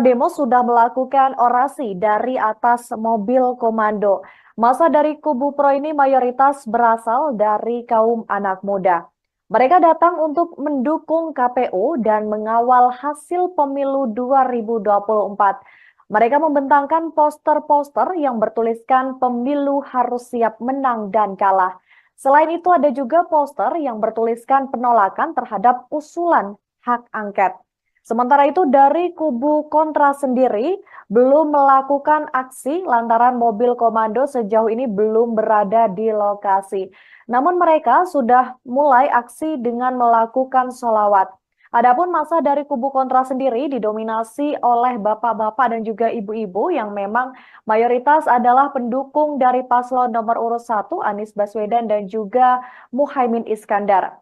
demo sudah melakukan orasi dari atas mobil komando. Massa dari kubu pro ini mayoritas berasal dari kaum anak muda. Mereka datang untuk mendukung KPU dan mengawal hasil pemilu 2024. Mereka membentangkan poster-poster yang bertuliskan pemilu harus siap menang dan kalah. Selain itu ada juga poster yang bertuliskan penolakan terhadap usulan hak angket. Sementara itu dari kubu kontra sendiri belum melakukan aksi lantaran mobil komando sejauh ini belum berada di lokasi. Namun mereka sudah mulai aksi dengan melakukan sholawat. Adapun massa dari kubu kontra sendiri didominasi oleh bapak-bapak dan juga ibu-ibu yang memang mayoritas adalah pendukung dari paslon nomor urut 1 Anies Baswedan dan juga Muhaimin Iskandar.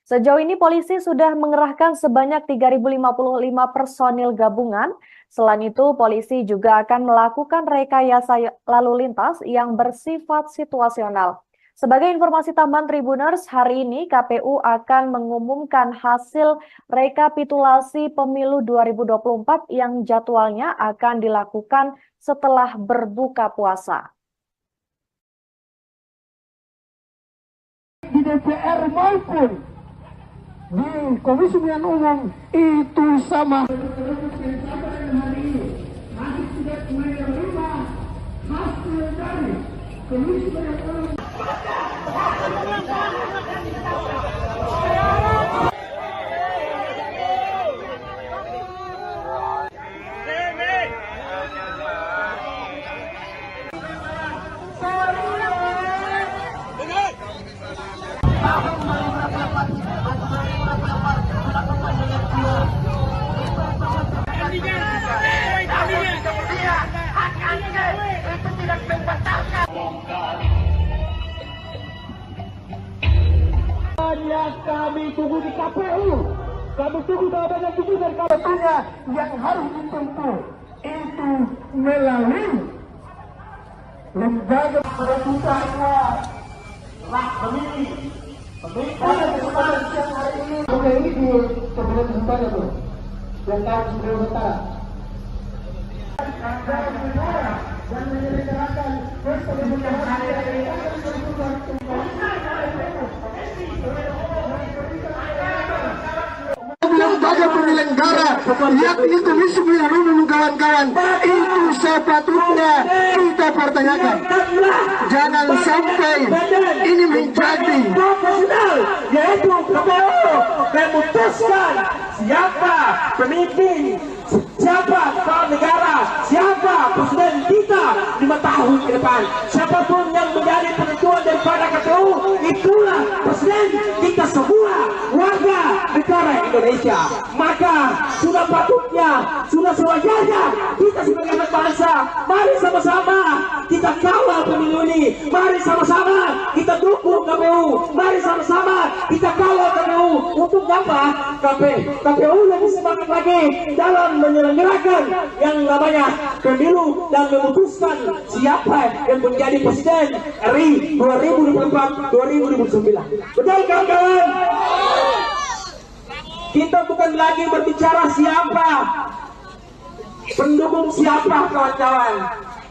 Sejauh ini polisi sudah mengerahkan sebanyak 3.055 personil gabungan. Selain itu, polisi juga akan melakukan rekayasa lalu lintas yang bersifat situasional. Sebagai informasi tambahan Tribuners, hari ini KPU akan mengumumkan hasil rekapitulasi pemilu 2024 yang jadwalnya akan dilakukan setelah berbuka puasa. Di DPR maupun di Komisi Pemilihan Umum itu sama. Kami tunggu di KPU, kami tunggu jawabannya itu, dan katanya yang harus ditempuh itu melalui lembaga pemerintahnya lah pemilih. Pada kesempatan siang hari ini, ini di Kabupaten Nusantara tuh, yang tahu sebelum Nusantara. Dan menyelenggarakan pesta demokrasi lembaga penyelenggara, yakni Komisi Pemilihan Umum, kawan-kawan, itu sepatutnya kita pertanyakan. Jangan sampai ini menjadi profesional, yaitu KPU memutuskan siapa pemimpin, siapa kepala negara, siapa presiden kita 5 tahun ke depan. Siapapun yang menjadi penentuan daripada KPU, itulah presiden kita semua warga negara Indonesia. Maka sudah patutnya, sudah sewajarnya kita sebagai anak bangsa, mari sama-sama kita kawal pemilu ini. Mari sama-sama kita dukung KPU. Mari sama-sama kita kawal KPU. untuk apa? KPU lebih semangat lagi dalam menyelenggarakan yang namanya pemilu dan memutuskan siapa yang menjadi presiden RI 2024-2029. Betul kawan-kawan? Kita bukan lagi berbicara siapa pendukung siapa kawan-kawan.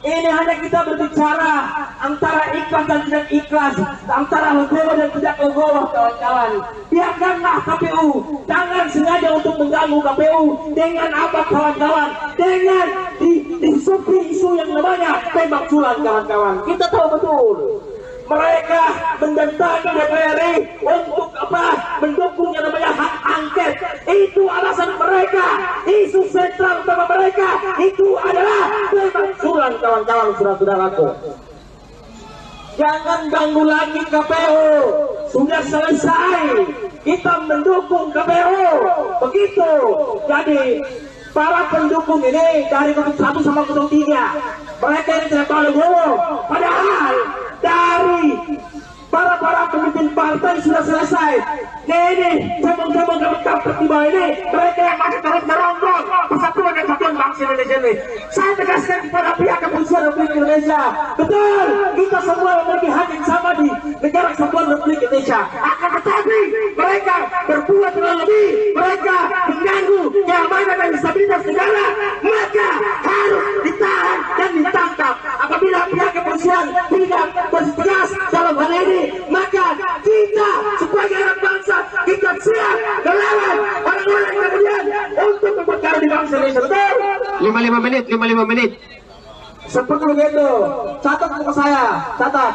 Ini hanya kita berbicara antara ikhlas dan tidak ikhlas, antara legowo dan tidak legowo kawan-kawan. Biarkanlah KPU, jangan sengaja untuk mengganggu KPU dengan apa kawan-kawan? Dengan disupi isu yang namanya tembak sulam kawan-kawan. Kita tahu betul. Mereka mendatangi DPR RI untuk apa? Mendukung yang namanya hak angket. Itu alasan mereka. Isu sentral utama mereka itu adalah pemakzulan kawan-kawan, saudara-saudaraku. Jangan ganggu lagi KPU. Sudah selesai. Kita mendukung KPU. Begitu. Jadi para pendukung ini dari 01 sama 03, mereka ini tidak tahu dulu. Padahal dari para pemimpin partai sudah selesai. Ini cabang-cabang tiba ini mereka yang masih terus merongrong persatuan dan kesatuan bangsa Indonesia ini. Saya tegaskan kepada pihak kepolisian Republik Indonesia, betul, kita semua memiliki hak yang sama di negara kesatuan Republik Indonesia. Akan tetapi mereka berbuat terlalu lebih, mereka mengganggu keamanan dan stabilitas negara, maka harus ditahan dan ditangkap. Apabila pihak kepolisian tidak bertegas dalam hal ini, maka kita sebagai anak bangsa kita siap melawan orang-orang kemudian untuk memperkara di bangsa Indonesia. Betul? 55 menit. Seperti begitu. Catat buku saya, catat.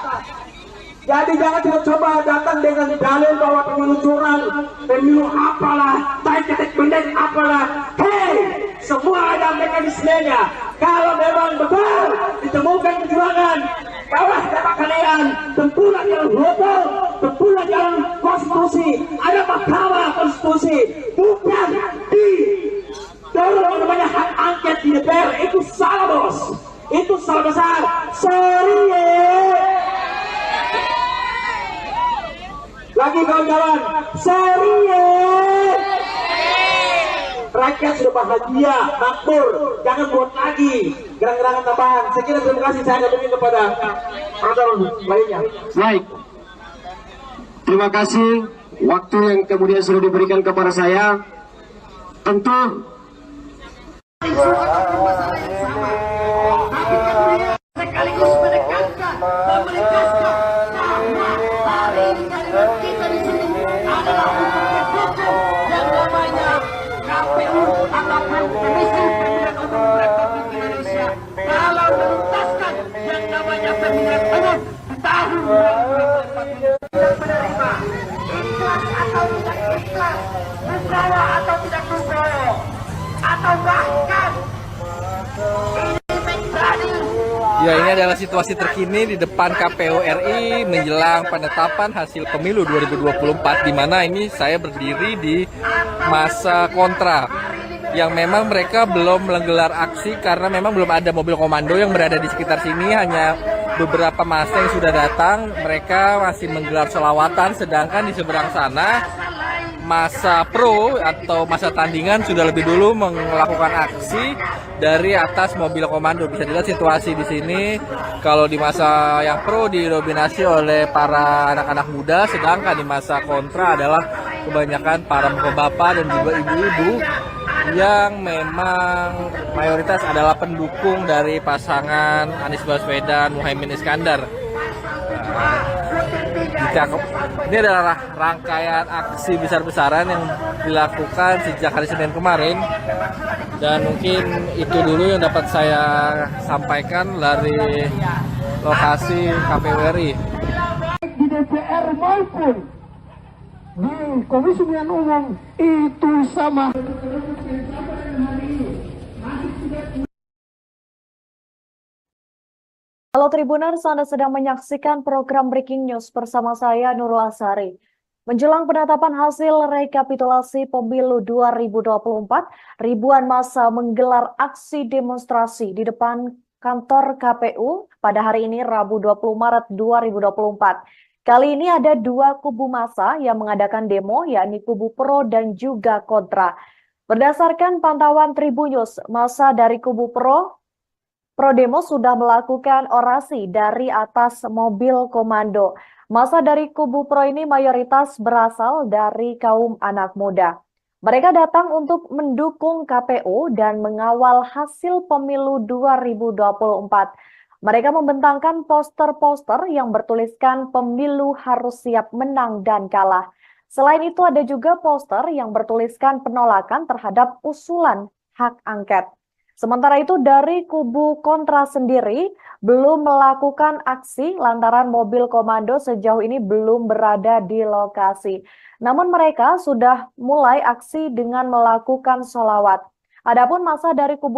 Jadi jangan coba datang dengan dalil bahwa pemilu curang, pemilu apalah, ketek pendek apalah. Hei, semua ada mekanismenya. Kalau memang betul ditemukan kecurangan, bawah data kalian, tempuhlah jalan hukum, tempuhlah jalan konstitusi. Ada mahkamah konstitusi, bukan di dorong namanya hak angket di DPR. Itu salah bos, itu salah besar. Sorry lagi kawan-kawan, sorry rakyat sudah bahagia, makmur, jangan buat lagi gerang-gerangan tambahan. Saya kira terima kasih, saya kembali kepada orang lainnya. Baik. Terima kasih waktu yang kemudian sudah diberikan kepada saya. Tentu masalah yang sama, tapi kemudian sekaligus menekankan dan menegaskan bahwa hari ini kalimat kita di sini adalah untuk mendukung yang namanya KPU ataupun Komisi Pemilihan Umum Republik Indonesia dalam menuntaskan yang namanya pemilihan umum di tahun 2024 dan menerima ikhlas atau tidak ikhlas, legowo atau tidak legowo, atau bahkan ini menjadi Ya, ini adalah situasi terkini di depan KPU RI menjelang penetapan hasil pemilu 2024, di mana ini saya berdiri di masa kontra yang memang mereka belum menggelar aksi karena memang belum ada mobil komando yang berada di sekitar sini, hanya beberapa massa yang sudah datang. Mereka masih menggelar selawatan, sedangkan di seberang sana masa pro atau masa tandingan sudah lebih dulu melakukan aksi dari atas mobil komando. Bisa dilihat situasi di sini. Kalau di masa yang pro didominasi oleh para anak-anak muda, sedangkan di masa kontra adalah kebanyakan para bapak dan juga ibu-ibu yang memang mayoritas adalah pendukung dari pasangan Anies Baswedan Muhaimin Iskandar. Ini adalah rangkaian aksi besar-besaran yang dilakukan sejak hari Senin kemarin, dan mungkin itu dulu yang dapat saya sampaikan dari lokasi KPU RI. Di DPR maupun di Komisi Pemilihan Umum itu sama. Halo Tribuners, Anda sedang menyaksikan program Breaking News bersama saya Nurul Asari. Menjelang penetapan hasil rekapitulasi pemilu 2024, ribuan massa menggelar aksi demonstrasi di depan kantor KPU pada hari ini Rabu 20 Maret 2024. Kali ini ada dua kubu massa yang mengadakan demo, yakni kubu pro dan juga kontra. Berdasarkan pantauan Tribunnews, massa dari kubu pro demo sudah melakukan orasi dari atas mobil komando. Massa dari kubu pro ini mayoritas berasal dari kaum anak muda. Mereka datang untuk mendukung KPU dan mengawal hasil pemilu 2024. Mereka membentangkan poster-poster yang bertuliskan pemilu harus siap menang dan kalah. Selain itu ada juga poster yang bertuliskan penolakan terhadap usulan hak angket. Sementara itu dari kubu kontra sendiri belum melakukan aksi lantaran mobil komando sejauh ini belum berada di lokasi. Namun mereka sudah mulai aksi dengan melakukan sholawat. Adapun massa dari kubu